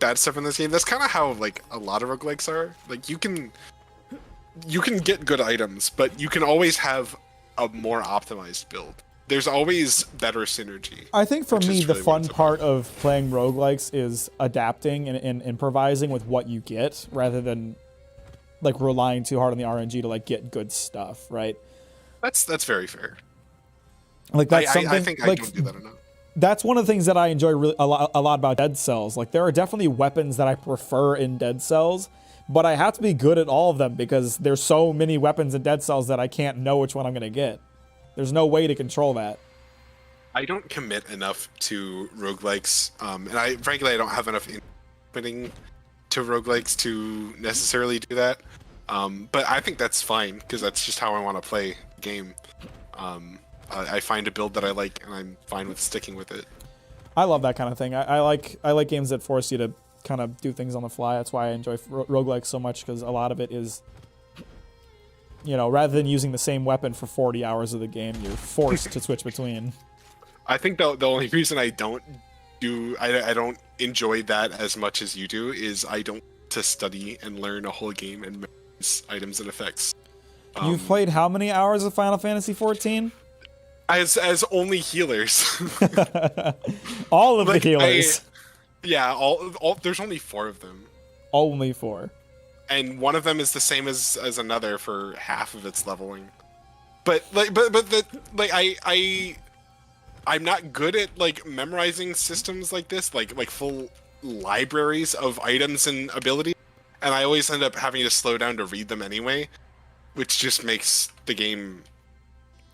Speaker 2: bad stuff in this game, that's kind of how like a lot of roguelikes are. Like you can get good items, but you can always have a more optimized build. There's always better synergy.
Speaker 1: I think for me, the fun part of playing roguelikes is adapting and improvising with what you get, rather than like relying too hard on the RNG to like get good stuff, right?
Speaker 2: That's very fair.
Speaker 1: Like that's something.
Speaker 2: I think
Speaker 1: like,
Speaker 2: I don't do that enough.
Speaker 1: That's one of the things that I enjoy a lot about Dead Cells. Like there are definitely weapons that I prefer in Dead Cells, but I have to be good at all of them because there's so many weapons in Dead Cells that I can't know which one I'm gonna get. There's no way to control that.
Speaker 2: I don't commit enough to roguelikes, and frankly I don't have enough committing to roguelikes to necessarily do that. But I think that's fine because that's just how I want to play the game. I find a build that I like, and I'm fine with sticking with it.
Speaker 1: I love that kind of thing. I like games that force you to kind of do things on the fly. That's why I enjoy roguelikes so much, because a lot of it is, rather than using the same weapon for 40 hours of the game, you're forced to switch between. I
Speaker 2: think the only reason I don't enjoy that as much as you do is I don't to study and learn a whole game and memorize items and effects.
Speaker 1: You've played how many hours of Final Fantasy XIV?
Speaker 2: As only healers.
Speaker 1: All of the healers.
Speaker 2: All there's only 4 of them.
Speaker 1: Only 4.
Speaker 2: and one of them is the same as another for half of its leveling. But I'm not good at like memorizing systems like this, like full libraries of items and abilities, and I always end up having to slow down to read them anyway, which just makes the game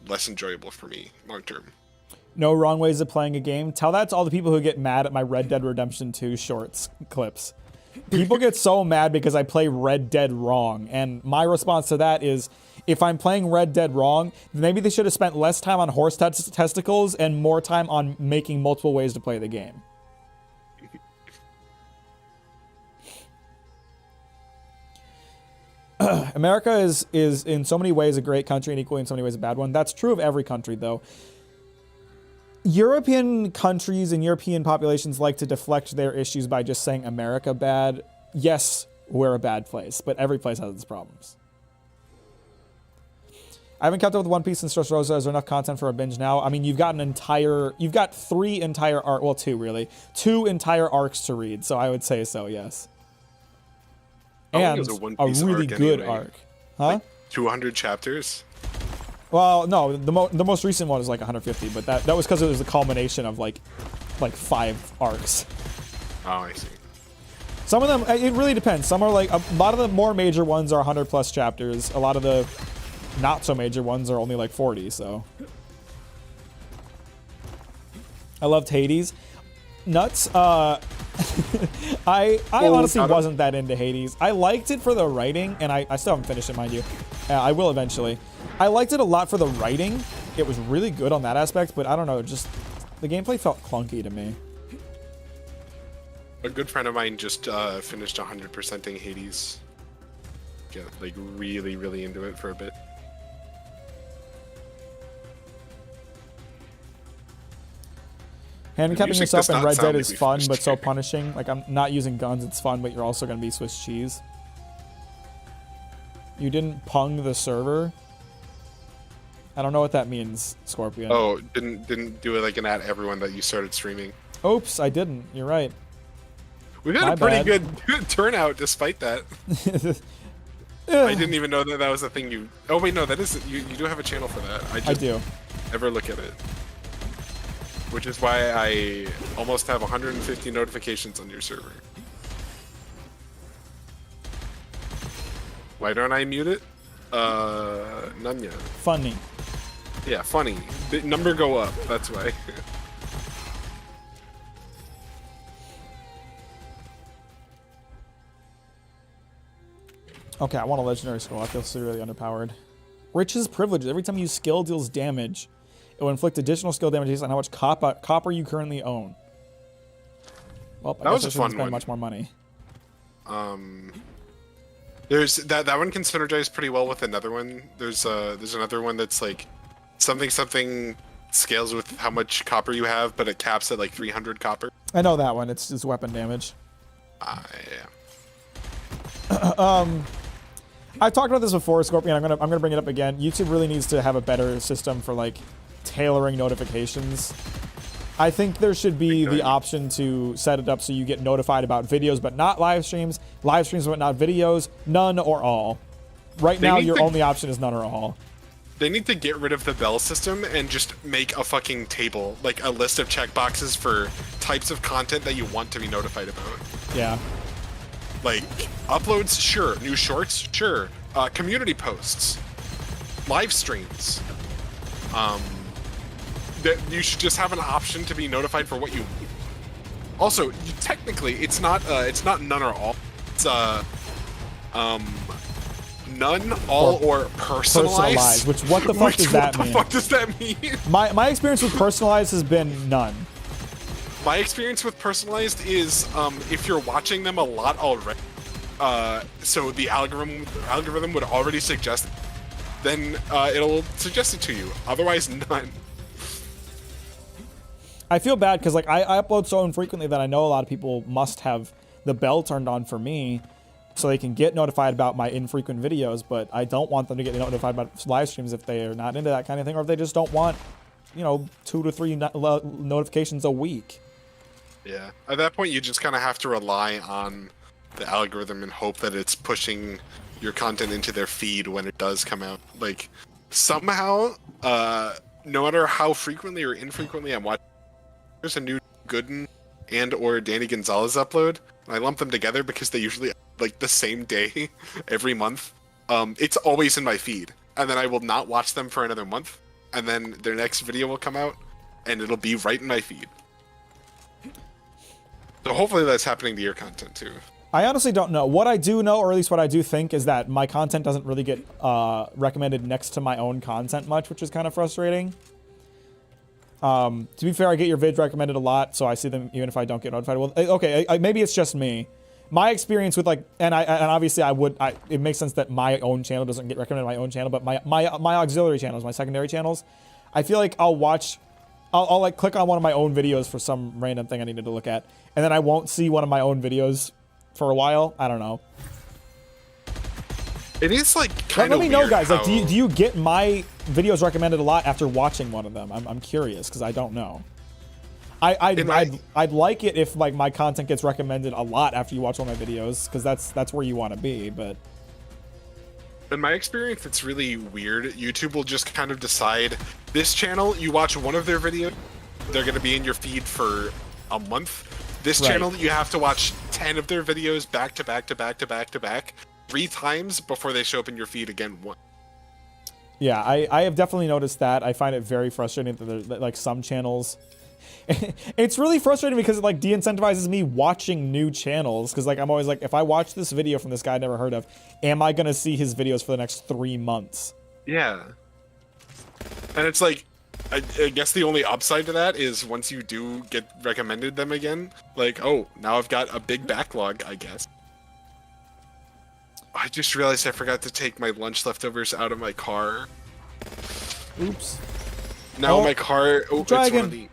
Speaker 2: less enjoyable for me long term.
Speaker 1: No wrong ways of playing a game. Tell that to all the people who get mad at my Red Dead Redemption 2 shorts clips. People get so mad because I play Red Dead wrong, and my response to that is, if I'm playing Red Dead wrong, then maybe they should have spent less time on horse testicles and more time on making multiple ways to play the game. America is in so many ways a great country and equally in so many ways a bad one. That's true of every country, though. European countries and European populations like to deflect their issues by just saying America bad. Yes, we're a bad place, but every place has its problems. I haven't kept up with One Piece since Dressrosa. Is there enough content for a binge now? I mean, you've got 3 entire arcs, well, 2 really. 2 entire arcs to read, so I would say so, yes. And a really good arc. Huh?
Speaker 2: Like 200 chapters?
Speaker 1: Well, no, the most recent one is like 150, but that was because it was the culmination of like 5 arcs.
Speaker 2: Oh, I see.
Speaker 1: Some of them, it really depends. Some are like, a lot of the more major ones are 100 plus chapters. A lot of the not so major ones are only like 40, so. I loved Hades. Nuts. I honestly wasn't that into Hades. I liked it for the writing, and I still haven't finished it, mind you. I will eventually. I liked it a lot for the writing. It was really good on that aspect, but I don't know, just the gameplay felt clunky to me.
Speaker 2: A good friend of mine just finished 100%ing Hades. Get like really, really into it for a bit.
Speaker 1: Handicapping yourself in Red Dead is fun, but so punishing. Like, I'm not using guns, it's fun, but you're also going to be Swiss cheese. You didn't pung the server? I don't know what that means, Scorpion.
Speaker 2: Oh, didn't do it like an at everyone that you started streaming.
Speaker 1: Oops, I didn't. You're right.
Speaker 2: We got a pretty good turnout despite that. I didn't even know that was a thing you... Oh, wait, no, that is... You do have a channel for that.
Speaker 1: I do.
Speaker 2: Never look at it. Which is why I almost have 150 notifications on your server. Why don't I mute it? None yet.
Speaker 1: Funny.
Speaker 2: Yeah, funny. The number go up, that's why.
Speaker 1: Okay, I want a legendary scroll. I feel severely underpowered. Riches privileges. Every time you use skill deals damage, it will inflict additional skill damage based on how much copper you currently own. Well, I guess I shouldn't spend much more money.
Speaker 2: There's that one can synergize pretty well with another one. There's another one that's like something scales with how much copper you have, but it caps at like 300 copper.
Speaker 1: I know that one. It's just weapon damage.
Speaker 2: Yeah.
Speaker 1: I've talked about this before, Scorpion. I'm gonna bring it up again. YouTube really needs to have a better system for like tailoring notifications. I think there should be the option to set it up so you get notified about videos but not live streams but not videos, none or all. Right now your only option is none or all.
Speaker 2: They need to get rid of the bell system and just make a fucking table, like a list of checkboxes for types of content that you want to be notified about.
Speaker 1: Yeah.
Speaker 2: Like, uploads, sure. New shorts, sure. Community posts. Live streams. That you should just have an option to be notified for what you... Also, technically, it's not none or all. It's, none, all, or personalized.
Speaker 1: Which, what the fuck does that mean?
Speaker 2: What the fuck does that mean?
Speaker 1: My experience with personalized has been none.
Speaker 2: My experience with personalized is if you're watching them a lot already, so the algorithm would already suggest, then it'll suggest it to you. Otherwise, none.
Speaker 1: I feel bad because like I upload so infrequently that I know a lot of people must have the bell turned on for me so they can get notified about my infrequent videos, but I don't want them to get notified about live streams if they are not into that kind of thing, or if they just don't want, 2 to 3 notifications a week.
Speaker 2: Yeah, at that point you just kind of have to rely on the algorithm and hope that it's pushing your content into their feed when it does come out. Like somehow, no matter how frequently or infrequently I'm watching, there's a new Gooden and or Danny Gonzalez upload. I lump them together because they usually like the same day every month. It's always in my feed, and then I will not watch them for another month, and then their next video will come out, and it'll be right in my feed. So hopefully that's happening to your content too.
Speaker 1: I honestly don't know. What I do know, or at least what I do think, is that my content doesn't really get recommended next to my own content much, which is kind of frustrating. To be fair, I get your vids recommended a lot, so I see them even if I don't get notified. Well, okay, maybe it's just me. My experience with like, and obviously it makes sense that my own channel doesn't get recommended my own channel, but my auxiliary channels, my secondary channels, I feel like I'll like click on one of my own videos for some random thing I needed to look at, and then I won't see one of my own videos for a while. I don't know.
Speaker 2: It is like kind of
Speaker 1: let me know, guys. Like, do you get my videos recommended a lot after watching one of them? I'm curious because I don't know. I'd like it if like my content gets recommended a lot after you watch one of my videos, because that's where you want to be. But
Speaker 2: in my experience, it's really weird. YouTube will just kind of decide this channel. You watch one of their videos, they're going to be in your feed for a month. This channel, you have to watch 10 of their videos back to back to back to back to back 3 times before they show up in your feed again once.
Speaker 1: Yeah, I have definitely noticed that. I find it very frustrating that like some channels. It's really frustrating because it like de-incentivizes me watching new channels, because like I'm always like, if I watch this video from this guy I never heard of, am I gonna see his videos for the next 3 months?
Speaker 2: Yeah. And it's like, I guess the only upside to that is once you do get recommended them again, like, oh, now I've got a big backlog, I guess. I just realized I forgot to take my lunch leftovers out of my car.
Speaker 1: Oops.
Speaker 2: Now my car, it's one
Speaker 1: dragon.
Speaker 2: of the,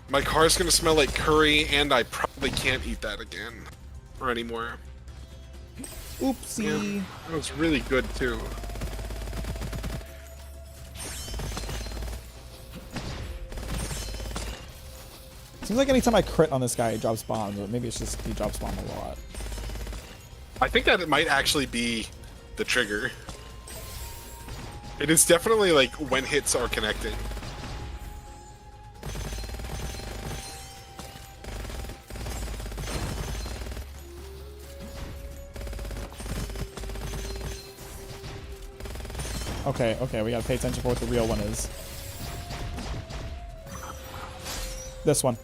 Speaker 2: my car's gonna smell like curry, and I probably can't eat that again or anymore.
Speaker 1: Oopsie.
Speaker 2: Yeah, that was really good too.
Speaker 1: Seems like anytime I crit on this guy, he drops bombs, but maybe it's just he drops bomb a lot.
Speaker 2: I think that it might actually be the trigger. It is definitely like when hits are connecting.
Speaker 1: Okay, we gotta pay attention for what the real one is. This one.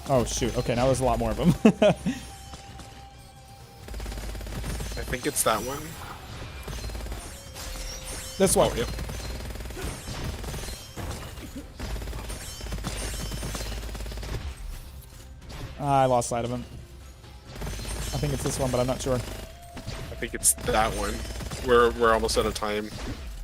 Speaker 1: Oh shoot, okay, now there's a lot more of them.
Speaker 2: I think it's that one.
Speaker 1: This one.
Speaker 2: Oh, yep.
Speaker 1: I lost sight of him. I think it's this one, but I'm not sure.
Speaker 2: I think it's that one. We're almost out of time.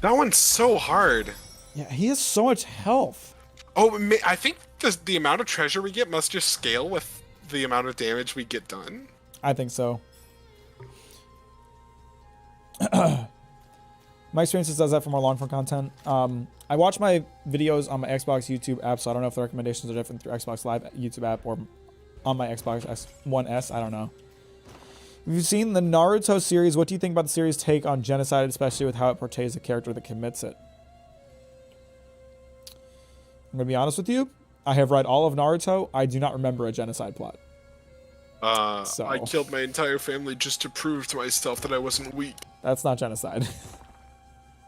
Speaker 2: That one's so hard.
Speaker 1: Yeah, he has so much health.
Speaker 2: Oh, I think the amount of treasure we get must just scale with the amount of damage we get done.
Speaker 1: I think so. My experience does that for more long-form content. I watch my videos on my Xbox YouTube app, so I don't know if the recommendations are different through Xbox Live YouTube app or on my Xbox One S. I don't know. Have you seen the Naruto series? What do you think about the series' take on genocide, especially with how it portrays the character that commits it? I'm going to be honest with you. I have read all of Naruto. I do not remember a genocide plot.
Speaker 2: I killed my entire family just to prove to myself that I wasn't weak.
Speaker 1: That's not genocide.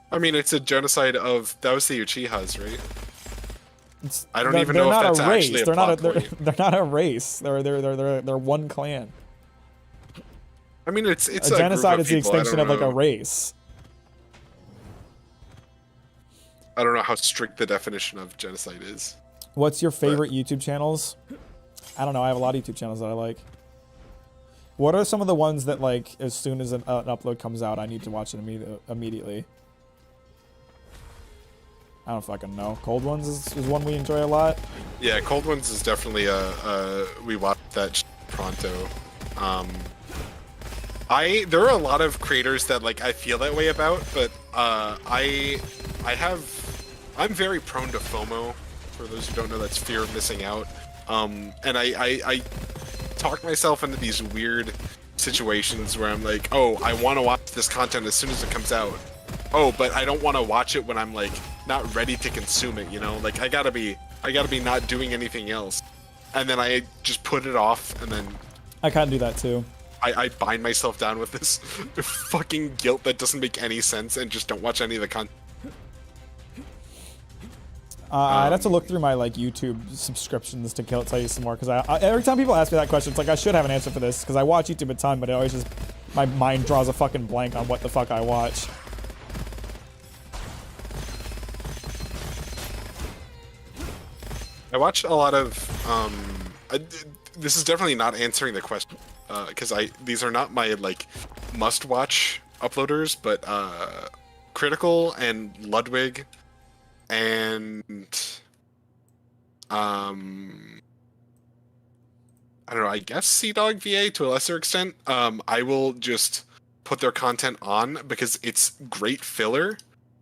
Speaker 2: I mean, it's a genocide of... That was the Uchihas, right? I don't
Speaker 1: They're
Speaker 2: even know if
Speaker 1: not
Speaker 2: that's
Speaker 1: a race.
Speaker 2: actually a
Speaker 1: They're
Speaker 2: plot
Speaker 1: not.
Speaker 2: point.
Speaker 1: They're not a race. They're one clan.
Speaker 2: I mean, it's
Speaker 1: A
Speaker 2: a
Speaker 1: genocide
Speaker 2: group
Speaker 1: is the
Speaker 2: people.
Speaker 1: extinction of like a race.
Speaker 2: I don't know how strict the definition of genocide is.
Speaker 1: What's your favorite YouTube channels? I don't know. I have a lot of YouTube channels that I like. What are some of the ones that like as soon as an upload comes out, I need to watch it immediately? I don't fucking know. Cold Ones is one we enjoy a lot.
Speaker 2: Yeah, Cold Ones is definitely we watch that pronto. There are a lot of creators that like I feel that way about, but I have I'm very prone to FOMO. For those who don't know, that's fear of missing out. And I talk myself into these weird situations where I'm like, oh, I want to watch this content as soon as it comes out. Oh, but I don't want to watch it when I'm like not ready to consume it, you know? Like I gotta be not doing anything else. And then I just put it off, and then
Speaker 1: I kind of do that too.
Speaker 2: I bind myself down with this fucking guilt that doesn't make any sense, and just don't watch any of the content.
Speaker 1: I'd have to look through my like YouTube subscriptions to tell you some more, because I every time people ask me that question, it's like I should have an answer for this, because I watch YouTube a ton, but it always just, my mind draws a fucking blank on what the fuck I watch.
Speaker 2: I watch a lot of this is definitely not answering the question, because these are not my like must-watch uploaders, but Critical and Ludwig and I don't know, I guess Sea Dog VA to a lesser extent. I will just put their content on because it's great filler.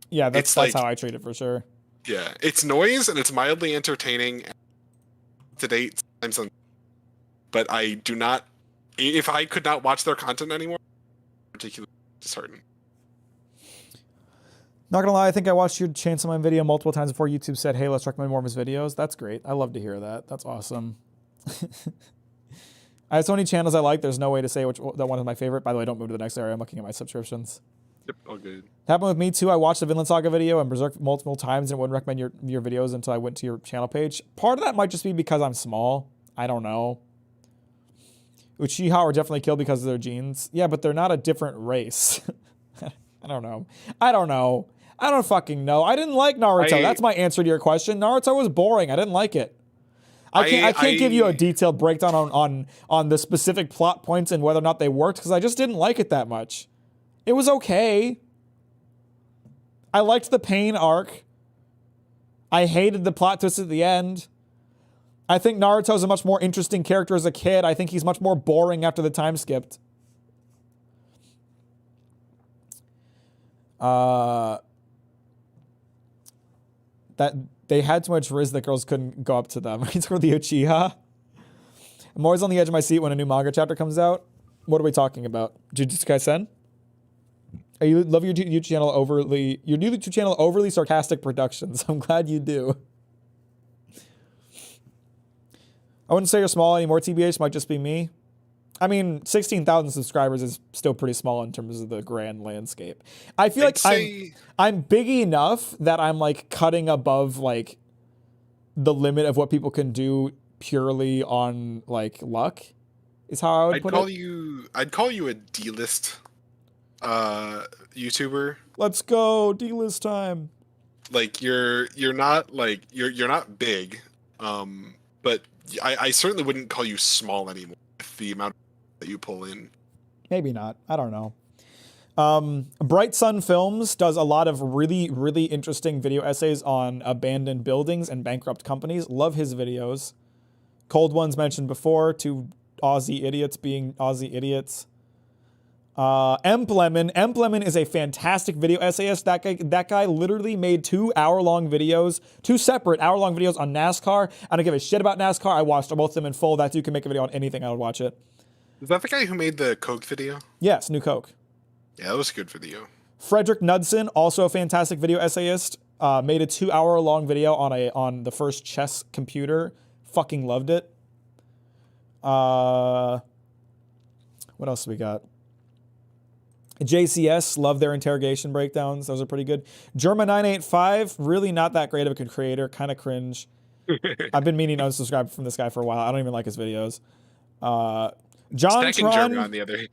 Speaker 1: Yeah, that's
Speaker 2: like,
Speaker 1: how I treat it for sure.
Speaker 2: Yeah, it's noise and it's mildly entertaining, to date. But I do not. If I could not watch their content anymore, I'm particularly disheartened.
Speaker 1: Not gonna lie, I think I watched your Chainsaw Man video multiple times before YouTube said, hey, let's recommend more of his videos. That's great. I love to hear that. That's awesome. I have so many channels I like, there's no way to say that one is my favorite. By the way, don't move to the next area. I'm looking at my subscriptions.
Speaker 2: Yep, all good.
Speaker 1: Happened with me too. I watched the Vinland Saga video and Berserk multiple times and wouldn't recommend your videos until I went to your channel page. Part of that might just be because I'm small. I don't know. Uchiha were definitely killed because of their genes. Yeah, but they're not a different race. I don't know. I don't fucking know. I didn't like Naruto. That's my answer to your question. Naruto was boring. I didn't like it. I can't give you a detailed breakdown on the specific plot points and whether or not they worked, because I just didn't like it that much. It was okay. I liked the Pain arc. I hated the plot twist at the end. I think Naruto's a much more interesting character as a kid. I think he's much more boring after the time skipped. That they had too much riz that girls couldn't go up to them. He's for the Uchiha. I'm always on the edge of my seat when a new manga chapter comes out. What are we talking about? Jujutsu Kaisen? You love your YouTube channel overly sarcastic productions. I'm glad you do. I wouldn't say you're small anymore, TBH. Might just be me. I mean, 16,000 subscribers is still pretty small in terms of the grand landscape. I feel like I'm big enough that I'm like cutting above like the limit of what people can do purely on like luck. Is how I would put it.
Speaker 2: I'd call you a D-list YouTuber.
Speaker 1: Let's go D-list time.
Speaker 2: Like you're not big, but I certainly wouldn't call you small anymore with the amount that you pull in.
Speaker 1: Maybe not. I don't know. Bright Sun Films does a lot of really, really interesting video essays on abandoned buildings and bankrupt companies. Love his videos. Cold Ones mentioned before, two Aussie idiots being Aussie idiots. Emplemon is a fantastic video essayist. That guy literally made 2 hour-long videos, 2 separate hour-long videos on NASCAR. I don't give a shit about NASCAR. I watched both of them in full. That dude can make a video on anything. I would watch it.
Speaker 2: Is that the guy who made the Coke video?
Speaker 1: Yes, New Coke.
Speaker 2: Yeah, that was a good video.
Speaker 1: Frederick Knudsen, also a fantastic video essayist, made a 2 hour-long video on the first chess computer. Fucking loved it. What else we got? JCS, love their interrogation breakdowns. Those are pretty good. Germa985, really not that great of a creator. Kind of cringe. I've been meaning to unsubscribe from this guy for a while. I don't even like his videos. John Tron,
Speaker 2: on the other hand.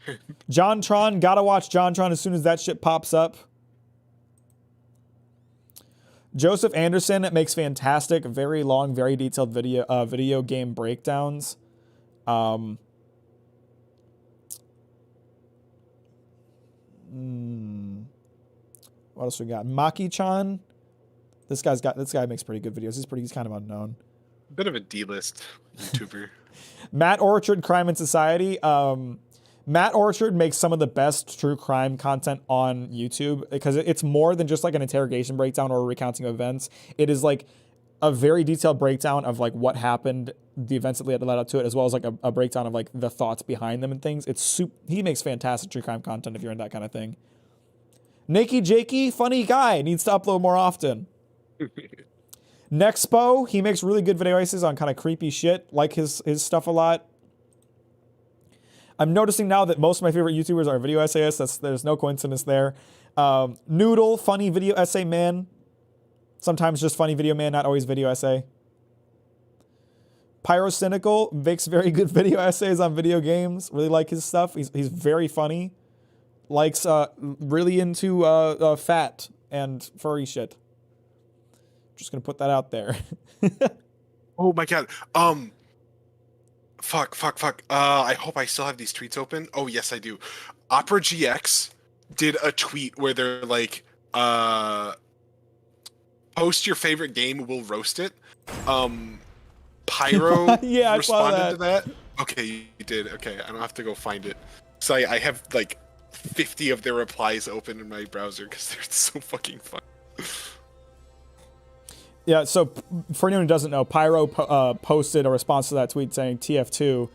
Speaker 1: John Tron, gotta watch John Tron as soon as that shit pops up. Joseph Anderson makes fantastic, very long, very detailed video game breakdowns. What else we got? Maki-chan. This guy makes pretty good videos. He's kind of unknown.
Speaker 2: Bit of a D-list YouTuber.
Speaker 1: Matt Orchard, Crime and Society. Matt Orchard makes some of the best true crime content on YouTube because it's more than just like an interrogation breakdown or a recounting of events. It is like a very detailed breakdown of like what happened, the events that led up to it, as well as like a breakdown of like the thoughts behind them and things. He makes fantastic true crime content if you're in that kind of thing. Nakey Jakey, funny guy, needs to upload more often. Nexpo, he makes really good video essays on kind of creepy shit, like his stuff a lot. I'm noticing now that most of my favorite YouTubers are video essayists. There's no coincidence there. Noodle, funny video essay man. Sometimes just funny video man, not always video essay. Pyrocynical makes very good video essays on video games. Really like his stuff. He's very funny. Likes really into fat and furry shit. Just gonna put that out there.
Speaker 2: Oh my god. Fuck. I hope I still have these tweets open. Oh yes, I do. Opera GX did a tweet where they're like, post your favorite game, we'll roast it. Pyro
Speaker 1: yeah,
Speaker 2: responded to that. Okay, you did. Okay, I don't have to go find it. So I have like 50 of their replies open in my browser because they're so fucking fun.
Speaker 1: Yeah, so for anyone who doesn't know, Pyro posted a response to that tweet saying TF2,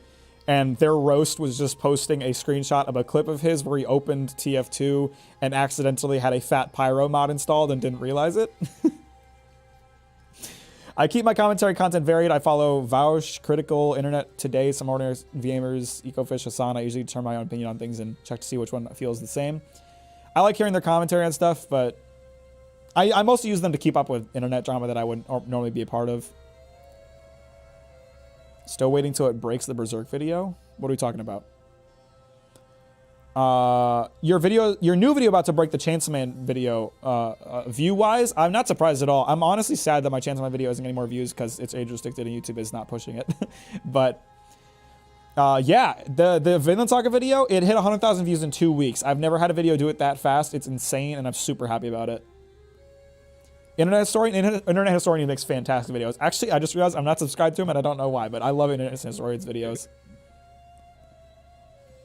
Speaker 1: and their roast was just posting a screenshot of a clip of his where he opened TF2 and accidentally had a fat Pyro mod installed and didn't realize it. I keep my commentary content varied. I follow Vaush, Critical, Internet Today, some ordinary VMers, Ecofish, Hassan. I usually determine my own opinion on things and check to see which one feels the same. I like hearing their commentary on stuff, but I mostly use them to keep up with internet drama that I wouldn't normally be a part of. Still waiting till it breaks the Berserk video? What are we talking about? Your new video about to break the Chainsaw Man video, view-wise, I'm not surprised at all. I'm honestly sad that my Chainsaw Man video isn't getting more views because it's age-restricted and YouTube is not pushing it. But, yeah, the Vinland Saga video, it hit 100,000 views in 2 weeks. I've never had a video do it that fast. It's insane, and I'm super happy about it. Internet Historian makes fantastic videos. Actually, I just realized I'm not subscribed to him, and I don't know why, but I love Internet Historian's videos.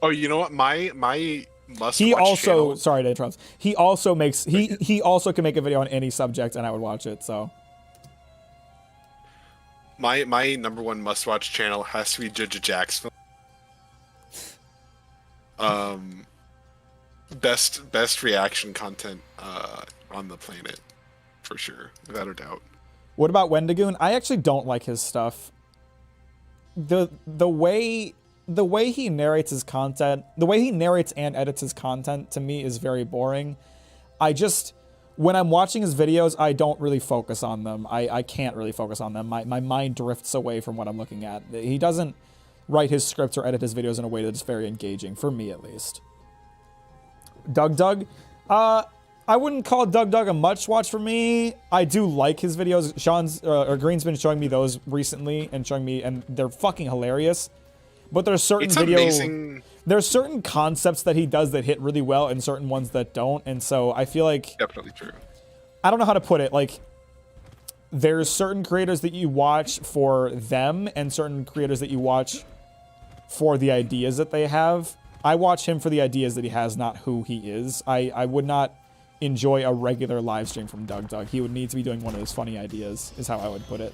Speaker 2: Oh, you know what? My must-watch
Speaker 1: He also,
Speaker 2: channel...
Speaker 1: sorry to interrupt. He also makes he also can make a video on any subject, and I would watch it. So
Speaker 2: my #1 must-watch channel has to be Judge Jack's film. Best reaction content on the planet, for sure, without a doubt.
Speaker 1: What about Wendigoon? I actually don't like his stuff. The way he narrates his content, the way he narrates and edits his content, to me is very boring. When I'm watching his videos, I don't really focus on them. I can't really focus on them. My mind drifts away from what I'm looking at. He doesn't write his scripts or edit his videos in a way that's very engaging, for me at least. Doug, I wouldn't call Doug a much watch for me. I do like his videos. Green's been showing me those recently and they're fucking hilarious. But there's certain there's certain concepts that he does that hit really well and certain ones that don't. And so I feel like...
Speaker 2: Definitely true.
Speaker 1: I don't know how to put it. Like, there's certain creators that you watch for them and certain creators that you watch for the ideas that they have. I watch him for the ideas that he has, not who he is. I would not enjoy a regular live stream from Doug. He would need to be doing one of his funny ideas, is how I would put it.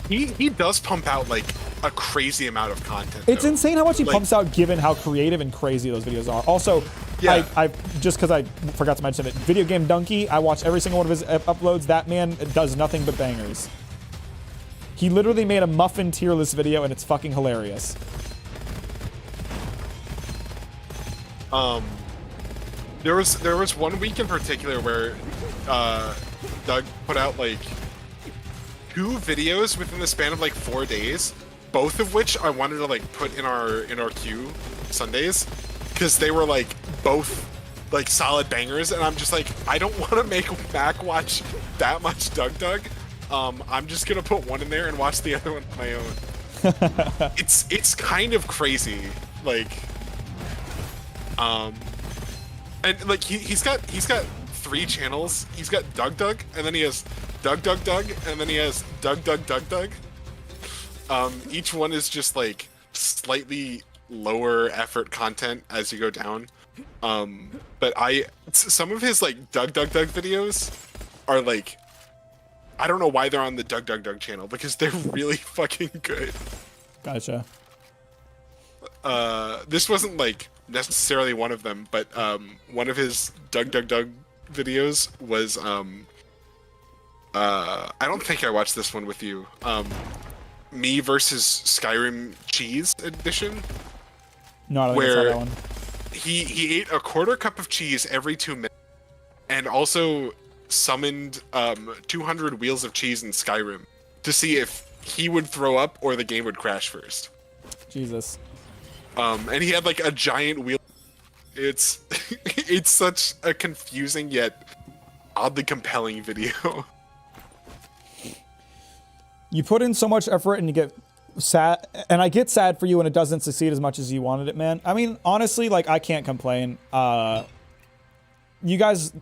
Speaker 2: He does pump out like a crazy amount of content.
Speaker 1: It's
Speaker 2: though.
Speaker 1: insane how much he pumps out given how creative and crazy those videos are. Also,
Speaker 2: yeah.
Speaker 1: I just because I forgot to mention it, Video Game Donkey, I watch every single one of his uploads. That man does nothing but bangers. He literally made a muffin tier list video and it's fucking hilarious.
Speaker 2: There was one week in particular where Doug put out like 2 videos within the span of like 4 days, both of which I wanted to like put in our queue Sundays because they were like both like solid bangers, and I'm just like, I don't want to make Mack watch that much Doug. I'm just gonna put one in there and watch the other one on my own. It's kind of crazy, like, and like he's got 3 channels. He's got Doug, and then he has Doug, and then he has Doug. Each one is just like slightly lower effort content as you go down. But some of his like Doug videos are like, I don't know why they're on the Doug channel because they're really fucking good.
Speaker 1: Gotcha.
Speaker 2: This wasn't like necessarily one of them, but one of his Doug videos was I don't think I watched this one with you. Me versus Skyrim cheese edition.
Speaker 1: No, I don't think I saw that one.
Speaker 2: He ate a quarter cup of cheese every 2 minutes, and also summoned 200 wheels of cheese in Skyrim to see if he would throw up or the game would crash first.
Speaker 1: Jesus.
Speaker 2: And he had like a giant wheel. It's it's such a confusing yet oddly compelling video.
Speaker 1: You put in so much effort and you get sad, and I get sad for you when it doesn't succeed as much as you wanted it, man. I mean, honestly, like, I can't complain. You guys,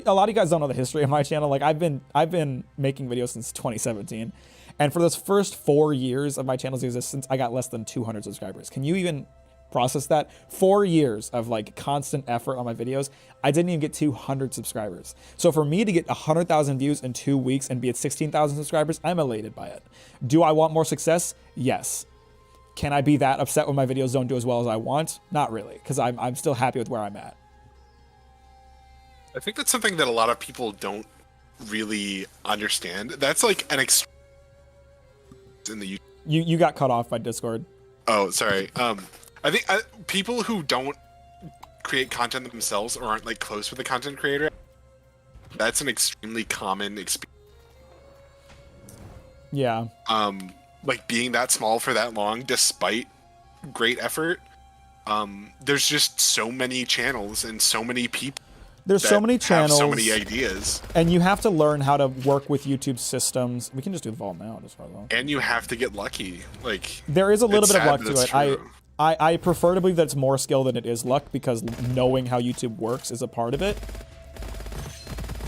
Speaker 1: a lot of you guys don't know the history of my channel. Like, I've been making videos since 2017, and for those first 4 years of my channel's existence, I got less than 200 subscribers. Can you even process that? 4 years of like constant effort on my videos, I didn't even get 200 subscribers. So for me to get 100,000 views in 2 weeks and be at 16,000 subscribers, I'm elated by it. Do I want more success? Yes. Can I be that upset when my videos don't do as well as I want? Not really, because I'm still happy with where I'm at.
Speaker 2: I think that's something that a lot of people don't really understand. That's like an in the
Speaker 1: You got cut off by Discord.
Speaker 2: Oh, sorry. I think people who don't create content themselves or aren't like close with a content creator, that's an extremely common experience.
Speaker 1: Yeah.
Speaker 2: Like being that small for that long, despite great effort. There's just so many channels and so many people.
Speaker 1: There's so many channels,
Speaker 2: so many ideas,
Speaker 1: and you have to learn how to work with YouTube systems. We can just do the vault now, just for long.
Speaker 2: And you have to get lucky. Like
Speaker 1: there is a little bit of luck to it.
Speaker 2: True.
Speaker 1: I prefer to believe that it's more skill than it is luck, because knowing how YouTube works is a part of it.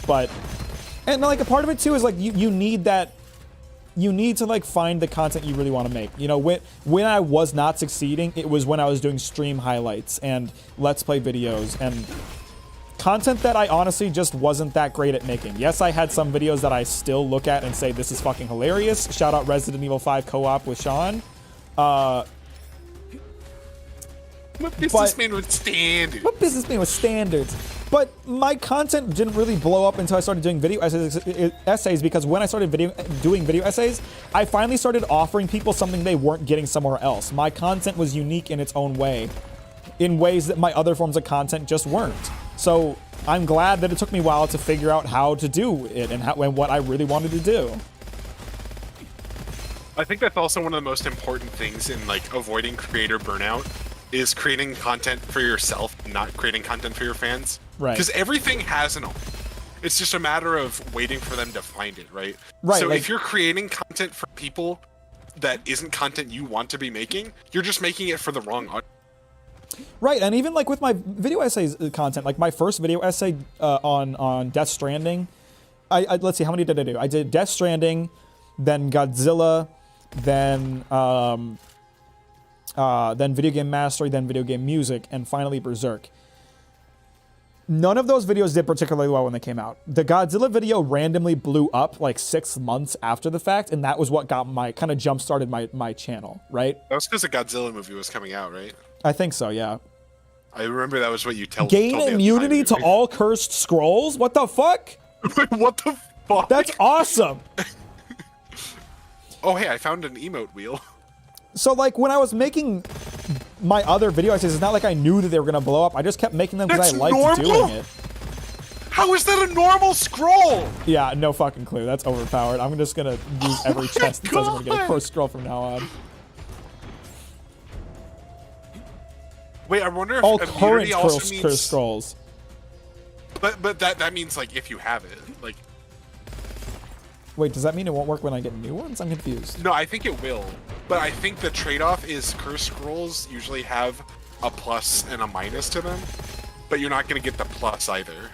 Speaker 1: But, and like a part of it too is like you need that. You need to like find the content you really want to make. You know, when I was not succeeding, it was when I was doing stream highlights and let's play videos and content that I honestly just wasn't that great at making. Yes, I had some videos that I still look at and say, this is fucking hilarious. Shout out Resident Evil 5 co-op with Sean.
Speaker 2: What businessman with standards?
Speaker 1: What businessman with standards? But my content didn't really blow up until I started doing video essays, because when I started doing video essays, I finally started offering people something they weren't getting somewhere else. My content was unique in its own way, in ways that my other forms of content just weren't. So I'm glad that it took me a while to figure out how to do it and what I really wanted to do.
Speaker 2: I think that's also one of the most important things in like avoiding creator burnout, is creating content for yourself, not creating content for your fans.
Speaker 1: Right.
Speaker 2: Because everything has an audience. It's just a matter of waiting for them to find it, right?
Speaker 1: Right.
Speaker 2: So
Speaker 1: like,
Speaker 2: if you're creating content for people that isn't content you want to be making, you're just making it for the wrong audience.
Speaker 1: right, and even like with my video essays content, like my first video essay on Death Stranding, let's see, how many did I do? I did Death Stranding, then Godzilla, then Video Game Mastery, then Video Game Music, and finally Berserk. None of those videos did particularly well when they came out. The Godzilla video randomly blew up like 6 months after the fact, and that was what got kind of jump-started my channel, right?
Speaker 2: That was because the Godzilla movie was coming out, right?
Speaker 1: I think so, yeah.
Speaker 2: I remember that was what you told
Speaker 1: Gain
Speaker 2: me
Speaker 1: immunity
Speaker 2: at the
Speaker 1: to
Speaker 2: time,
Speaker 1: all cursed scrolls? What the fuck?
Speaker 2: Wait, what the fuck?
Speaker 1: That's awesome.
Speaker 2: Oh, hey, I found an emote wheel.
Speaker 1: So, like, when I was making my other video essays, it's not like I knew that they were going to blow up. I just kept making them because I liked doing it.
Speaker 2: How is that a normal scroll?
Speaker 1: Yeah, no fucking clue. That's overpowered. I'm just going to use every chest that says I'm going to get a cursed scroll from now on.
Speaker 2: Wait, I wonder if
Speaker 1: all current
Speaker 2: also means...
Speaker 1: cursed scrolls.
Speaker 2: But that means, like, if you have it. Like,
Speaker 1: wait, does that mean it won't work when I get new ones? I'm confused.
Speaker 2: no, I think it will. But I think the trade-off is cursed scrolls usually have a plus and a minus to them, but you're not going to get the plus either.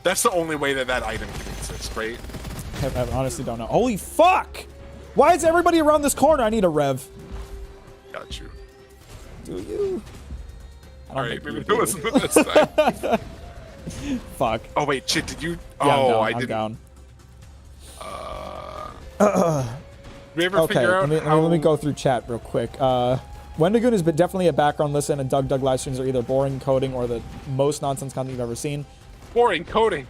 Speaker 2: That's the only way that item can exist, right?
Speaker 1: I honestly don't know. Holy fuck! Why is everybody around this corner? I need a rev.
Speaker 2: Got you.
Speaker 1: Do you?
Speaker 2: All right, maybe it wasn't the best time.
Speaker 1: Fuck.
Speaker 2: Oh wait, shit! Did you?
Speaker 1: Yeah,
Speaker 2: Oh,
Speaker 1: I'm
Speaker 2: I didn't.
Speaker 1: down.
Speaker 2: Did we ever
Speaker 1: Okay,
Speaker 2: figure out
Speaker 1: let me go through chat real quick. Wendigoon is definitely a background listen, and Doug live streams are either boring coding or the most nonsense content you've ever seen.
Speaker 2: boring coding?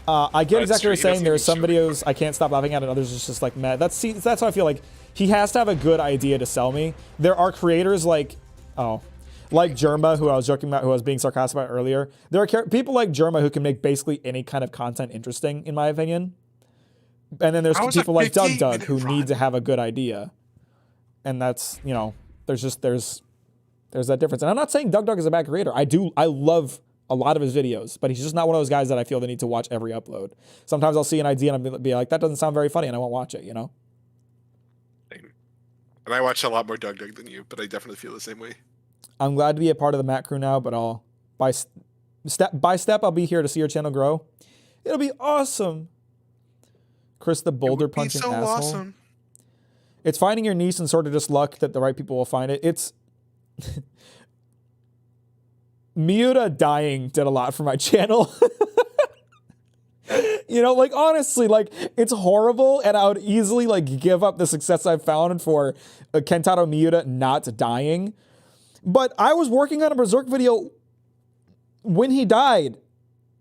Speaker 1: I get exactly what you're saying. There are some
Speaker 2: shooting.
Speaker 1: videos I can't stop laughing at, and others it's just like, man, that's how I feel like he has to have a good idea to sell me. There are creators like Germa, who I was joking about, who I was being sarcastic about earlier. There are people like Germa who can make basically any kind of content interesting, in my opinion. And then there's people like Doug who need to have a good idea. And that's, you know, there's that difference. And I'm not saying Doug is a bad creator. I love a lot of his videos, but he's just not one of those guys that I feel the need to watch every upload. Sometimes I'll see an idea and I'll be like, that doesn't sound very funny, and I won't watch it, you know?
Speaker 2: And I watch a lot more Doug than you, but I definitely feel the same way.
Speaker 1: I'm glad to be a part of the Mack crew now, but I'll step by step I'll be here to see your channel grow. It'll be awesome. Chris the boulder punching
Speaker 2: so
Speaker 1: asshole.
Speaker 2: Awesome.
Speaker 1: It's finding your niche and sort of just luck that the right people will find it. It's Miura dying did a lot for my channel. You know, like, honestly, like, it's horrible, and I would easily, like, give up the success I've found for Kentaro Miura not dying. But I was working on a Berserk video when he died,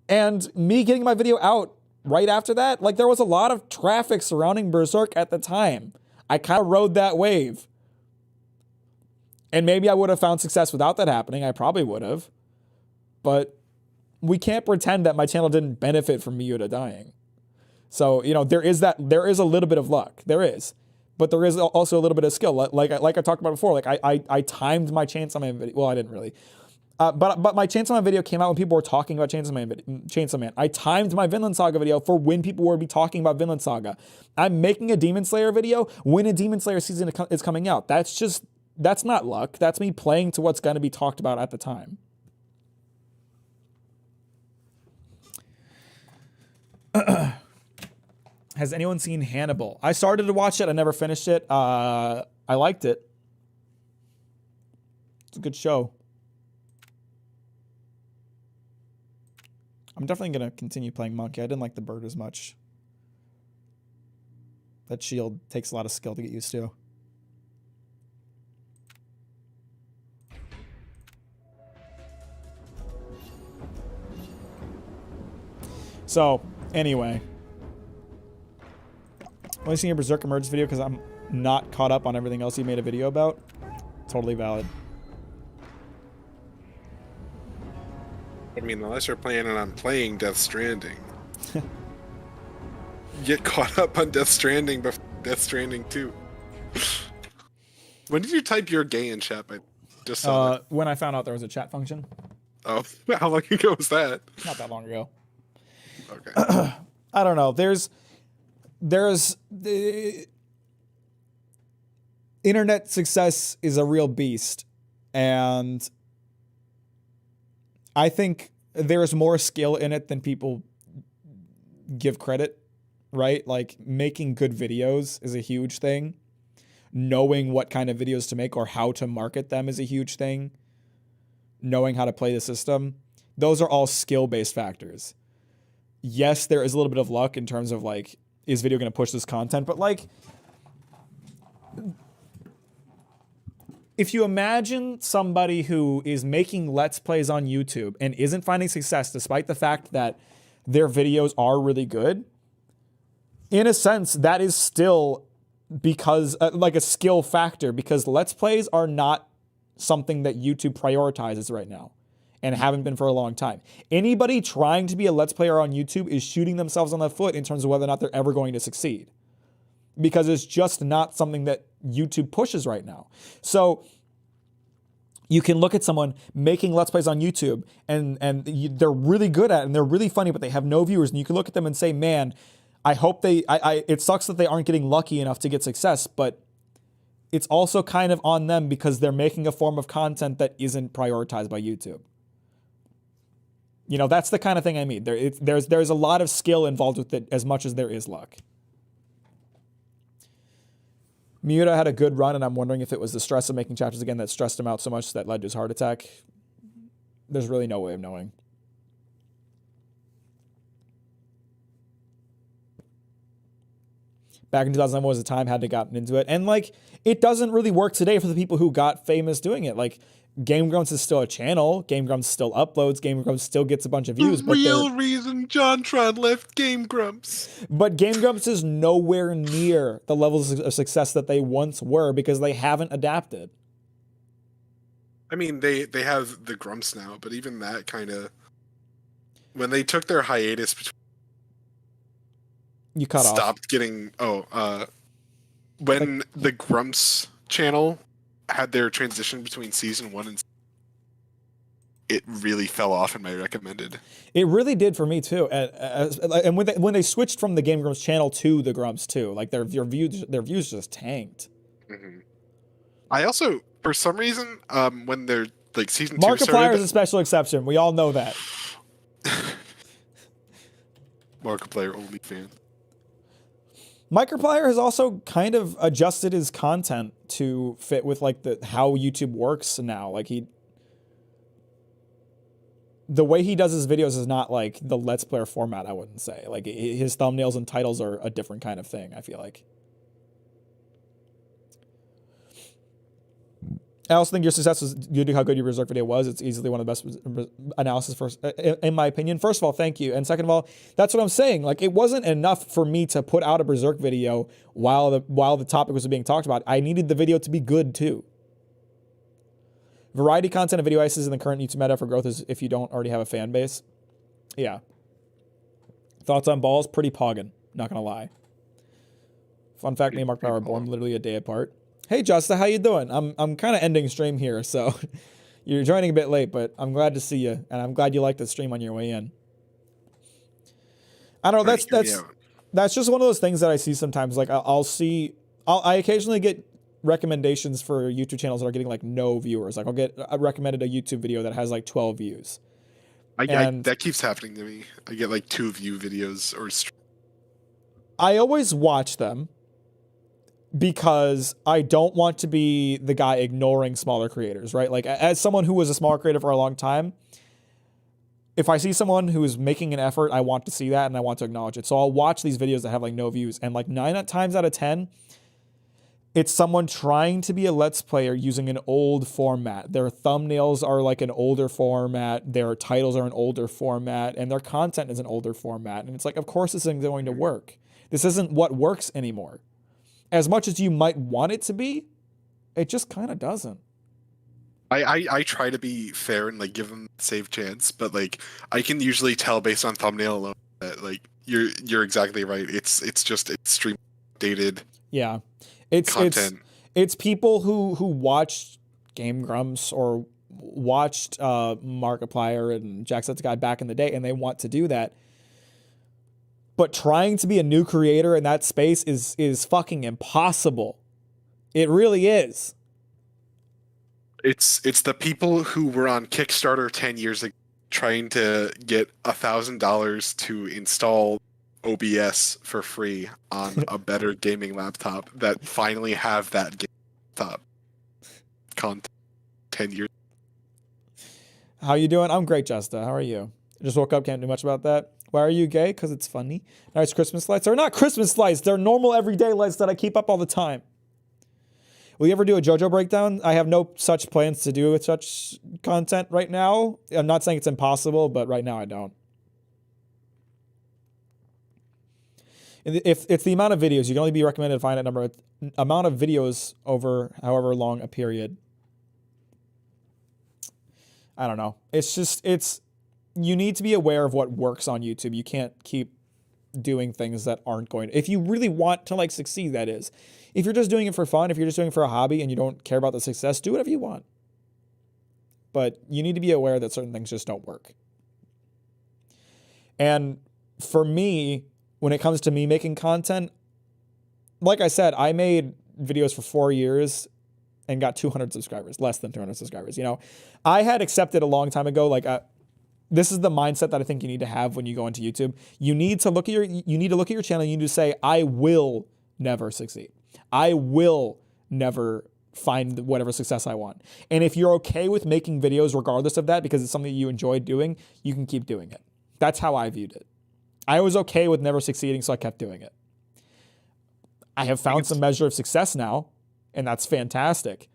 Speaker 1: and me getting my video out right after that, like, there was a lot of traffic surrounding Berserk at the time. I kind of rode that wave. And maybe I would have found success without that happening. I probably would have. But we can't pretend that my channel didn't benefit from Miura dying. So, you know, there is a little bit of luck. There is. But there is also a little bit of skill. Like I talked about before, like I timed my Chainsaw Man video. Well, I didn't really. But my Chainsaw Man video came out when people were talking about Chainsaw Man. I timed my Vinland Saga video for when people would be talking about Vinland Saga. I'm making a Demon Slayer video when a Demon Slayer season is coming out. That's not luck. That's me playing to what's going to be talked about at the time. Has anyone seen Hannibal? I started to watch it. I never finished it. I liked it. It's a good show. I'm definitely going to continue playing Monkey. I didn't like the bird as much. That shield takes a lot of skill to get used to. So, anyway. Only seen your Berserk Emerge video because I'm not caught up on everything else you made a video about. Totally valid.
Speaker 2: I mean, unless you're planning on playing Death Stranding. Get caught up on Death Stranding before Death Stranding 2. When did you type your gay in chat? I just saw that.
Speaker 1: When I found out there was a chat function.
Speaker 2: Oh, how long ago was that?
Speaker 1: Not that long ago.
Speaker 2: Okay.
Speaker 1: I don't know. There's the internet success is a real beast, and I think there's more skill in it than people give credit, right? Like, making good videos is a huge thing. Knowing what kind of videos to make or how to market them is a huge thing. Knowing how to play the system. Those are all skill-based factors. Yes, there is a little bit of luck in terms of, like, is video going to push this content? But, like, if you imagine somebody who is making Let's Plays on YouTube and isn't finding success despite the fact that their videos are really good, in a sense, that is still because, like, a skill factor, because Let's Plays are not something that YouTube prioritizes right now and haven't been for a long time. Anybody trying to be a Let's Player on YouTube is shooting themselves on the foot in terms of whether or not they're ever going to succeed, because it's just not something that YouTube pushes right now. So you can look at someone making Let's Plays on YouTube and they're really good at it and they're really funny, but they have no viewers. And you can look at them and say, man, I hope it sucks that they aren't getting lucky enough to get success, but it's also kind of on them because they're making a form of content that isn't prioritized by YouTube. You know, that's the kind of thing I mean. There's a lot of skill involved with it as much as there is luck. Miura had a good run, and I'm wondering if it was the stress of making chapters again that stressed him out so much that led to his heart attack. There's really no way of knowing. Back in 2011 was the time, had to gotten into it. And like, it doesn't really work today for the people who got famous doing it. Like, Game Grumps is still a channel. Game Grumps still uploads. Game Grumps still gets a bunch of views.
Speaker 2: The real reason JonTron left Game Grumps.
Speaker 1: But Game Grumps is nowhere near the levels of success that they once were because they haven't adapted.
Speaker 2: I mean, they have the Grumps now, but even that kind of... When they took their hiatus between...
Speaker 1: You cut off.
Speaker 2: Stopped getting... when the Grumps channel had their transition between season 1 and it really fell off in my recommended.
Speaker 1: It really did for me too. And when they switched from the Game Grumps channel to the Grumps too, like their views just tanked.
Speaker 2: Mm-hmm. I also, for some reason, when they're like season 2 started,
Speaker 1: Markiplier is a special exception. We all know that.
Speaker 2: Markiplier only fan.
Speaker 1: Markiplier has also kind of adjusted his content to fit with like how YouTube works now. Like the way he does his videos is not like the Let's Player format, I wouldn't say. Like his thumbnails and titles are a different kind of thing, I feel like. I also think your success was due to how good your Berserk video was. It's easily one of the best analysis, in my opinion. First of all, thank you. And second of all, that's what I'm saying. Like, it wasn't enough for me to put out a Berserk video while the topic was being talked about. I needed the video to be good, too. Variety content and video ices in the current YouTube meta for growth is if you don't already have a fan base. Yeah. Thoughts on balls? Pretty poggin'. Not going to lie. Fun fact, me and Mack were born literally a day apart. Hey, Justa, how you doing? I'm kind of ending stream here, so you're joining a bit late, but I'm glad to see you, and I'm glad you liked the stream on your way in. I don't know. That's just one of those things that I see sometimes. Like I occasionally get recommendations for YouTube channels that are getting like no viewers. Like I'll get recommended a YouTube video that has like 12 views.
Speaker 2: That keeps happening to me. I get like 2 view videos or.
Speaker 1: I always watch them. Because I don't want to be the guy ignoring smaller creators, right? Like, as someone who was a smaller creator for a long time, if I see someone who is making an effort, I want to see that and I want to acknowledge it. So I'll watch these videos that have like no views, and like 9 times out of 10, it's someone trying to be a Let's Player using an old format. Their thumbnails are like an older format, their titles are an older format, and their content is an older format. And it's like, of course this isn't going to work. This isn't what works anymore. As much as you might want it to be, it just kind of doesn't.
Speaker 2: I try to be fair and like give them a safe chance, but like I can usually tell based on thumbnail alone that like you're exactly right. It's just extremely dated.
Speaker 1: Yeah, it's content. It's people who watched Game Grumps or watched Markiplier and Jacksepticeye back in the day, and they want to do that. But trying to be a new creator in that space is fucking impossible. It really is.
Speaker 2: It's the people who were on Kickstarter 10 years ago trying to get $1,000 to install OBS for free on a better gaming laptop that finally have that gaming laptop content 10 years.
Speaker 1: How you doing? I'm great, Justa. How are you? Just woke up, can't do much about that. Why are you gay? Because it's funny. Nice Christmas lights. They're not Christmas lights. They're normal everyday lights that I keep up all the time. Will you ever do a JoJo breakdown? I have no such plans to do with such content right now. I'm not saying it's impossible, but right now I don't. If it's the amount of videos, you can only be recommended to find amount of videos over however long a period. I don't know. You need to be aware of what works on YouTube. You can't keep doing things that aren't going to, if you really want to like succeed, that is. If you're just doing it for fun, if you're just doing it for a hobby and you don't care about the success, do whatever you want. But you need to be aware that certain things just don't work. And for me, when it comes to me making content, like I said, I made videos for 4 years and got 200 subscribers, less than 200 subscribers. You know, I had accepted a long time ago, like this is the mindset that I think you need to have when you go into YouTube. You need to look at your channel. You need to say, I will never succeed. I will never find whatever success I want. And if you're okay with making videos regardless of that, because it's something you enjoy doing, you can keep doing it. That's how I viewed it. I was okay with never succeeding, so I kept doing it. I have found some measure of success now, and that's fantastic.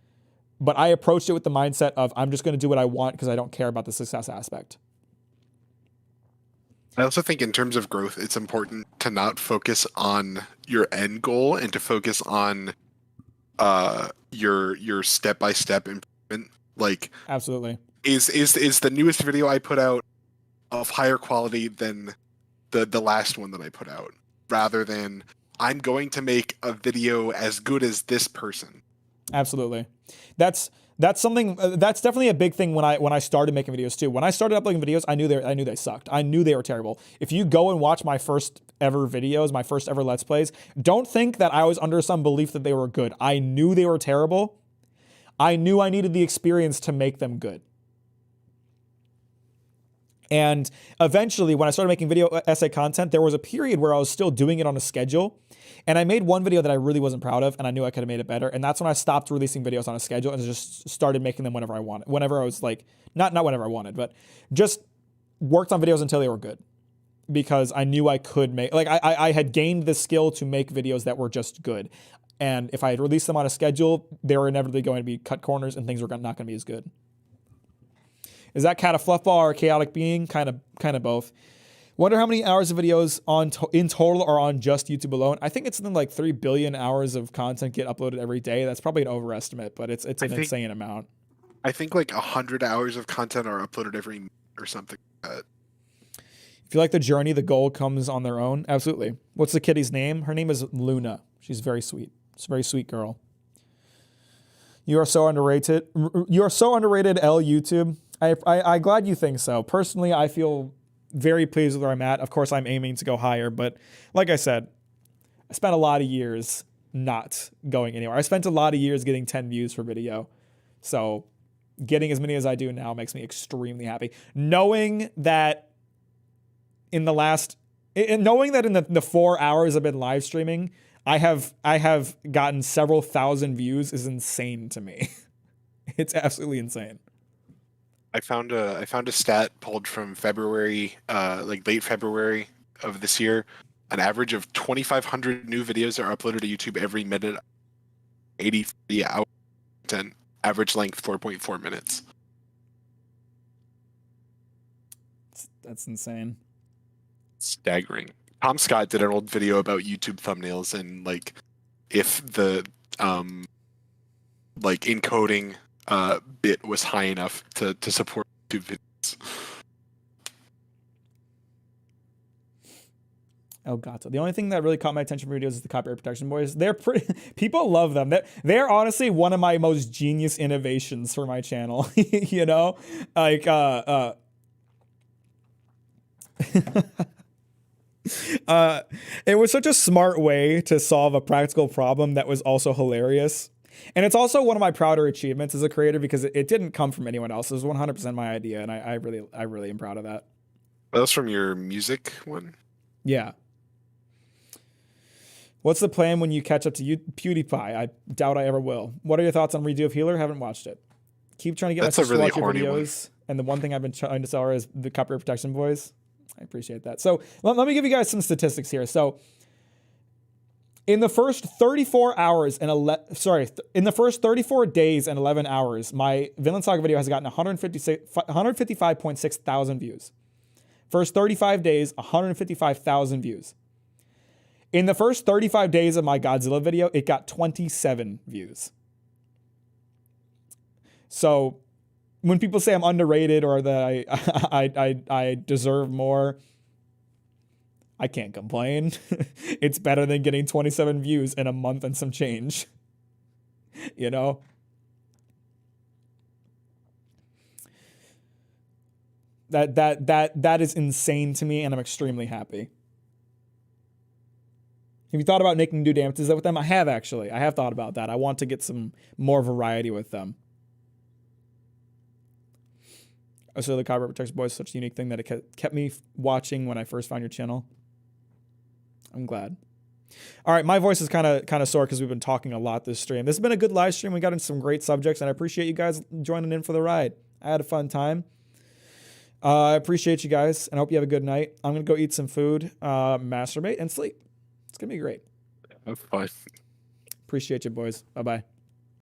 Speaker 1: But I approached it with the mindset of I'm just going to do what I want because I don't care about the success aspect.
Speaker 2: I also think in terms of growth, it's important to not focus on your end goal and to focus on your step-by-step improvement. Like,
Speaker 1: absolutely.
Speaker 2: Is the newest video I put out of higher quality than the last one that I put out, rather than I'm going to make a video as good as this person.
Speaker 1: Absolutely. That's something that's definitely a big thing when I started making videos too. When I started uploading videos, I knew they sucked. I knew they were terrible. If you go and watch my first ever videos, my first ever Let's Plays, don't think that I was under some belief that they were good. I knew they were terrible. I knew I needed the experience to make them good. And eventually, when I started making video essay content, there was a period where I was still doing it on a schedule. And I made one video that I really wasn't proud of, and I knew I could have made it better. And that's when I stopped releasing videos on a schedule and just started making them whenever I wanted. Whenever I was like, not whenever I wanted, but just worked on videos until they were good. Because I knew I could make, like, I had gained the skill to make videos that were just good. And if I had released them on a schedule, they were inevitably going to be cut corners and things were not going to be as good. Is that cat a fluffball or a chaotic being? Kind of both. Wonder how many hours of videos in total are on just YouTube alone. I think it's something like 3 billion hours of content get uploaded every day. That's probably an overestimate, but it's an insane amount.
Speaker 2: I think like 100 hours of content are uploaded every minute or something like that.
Speaker 1: If you like the journey, the goal comes on their own. Absolutely. What's the kitty's name? Her name is Luna. She's very sweet. She's a very sweet girl. You are so underrated. You are so underrated, L YouTube. I'm glad you think so. Personally, I feel very pleased with where I'm at. Of course, I'm aiming to go higher, but like I said, I spent a lot of years not going anywhere. I spent a lot of years getting 10 views per video. So getting as many as I do now makes me extremely happy. Knowing that in the 4 hours I've been live streaming, I have gotten several thousand views is insane to me. It's absolutely insane.
Speaker 2: I found a stat pulled from February, like late February of this year. An average of 2,500 new videos are uploaded to YouTube every minute. 83 hours content. Average length 4.4 minutes.
Speaker 1: That's insane.
Speaker 2: Staggering. Tom Scott did an old video about YouTube thumbnails and like if the like encoding bit was high enough to support YouTube videos.
Speaker 1: Elgato. The only thing that really caught my attention for videos is the copyright protection boys. They're pretty. People love them. They're honestly one of my most genius innovations for my channel. You know, like it was such a smart way to solve a practical problem that was also hilarious. And it's also one of my prouder achievements as a creator because it didn't come from anyone else. It was 100% my idea, and I really am proud of that.
Speaker 2: That was from your music one?
Speaker 1: Yeah. What's the plan when you catch up to PewDiePie? I doubt I ever will. What are your thoughts on Redo of Healer? Haven't watched it. Keep trying to get my sister to watch your videos. And the one thing I've been trying to sell her is the copyright protection boys. I appreciate that. So let me give you guys some statistics here. So in the first 34 hours and in the first 34 days and 11 hours, my Vinland Saga video has gotten 155.6 thousand views. First 35 days, 155,000 views. In the first 35 days of my Godzilla video, it got 27 views. So when people say I'm underrated or that I deserve more, I can't complain. It's better than getting 27 views in a month and some change. You know? That is insane to me, and I'm extremely happy. Have you thought about making new dances with them? I have, actually. I have thought about that. I want to get some more variety with them. So the copyright protection boys is such a unique thing that it kept me watching when I first found your channel. I'm glad. All right, my voice is kind of sore because we've been talking a lot this stream. This has been a good live stream. We got into some great subjects, and I appreciate you guys joining in for the ride. I had a fun time. I appreciate you guys, and I hope you have a good night. I'm going to go eat some food, masturbate, and sleep. It's going to be great.
Speaker 2: Have fun.
Speaker 1: Appreciate you, boys. Bye-bye.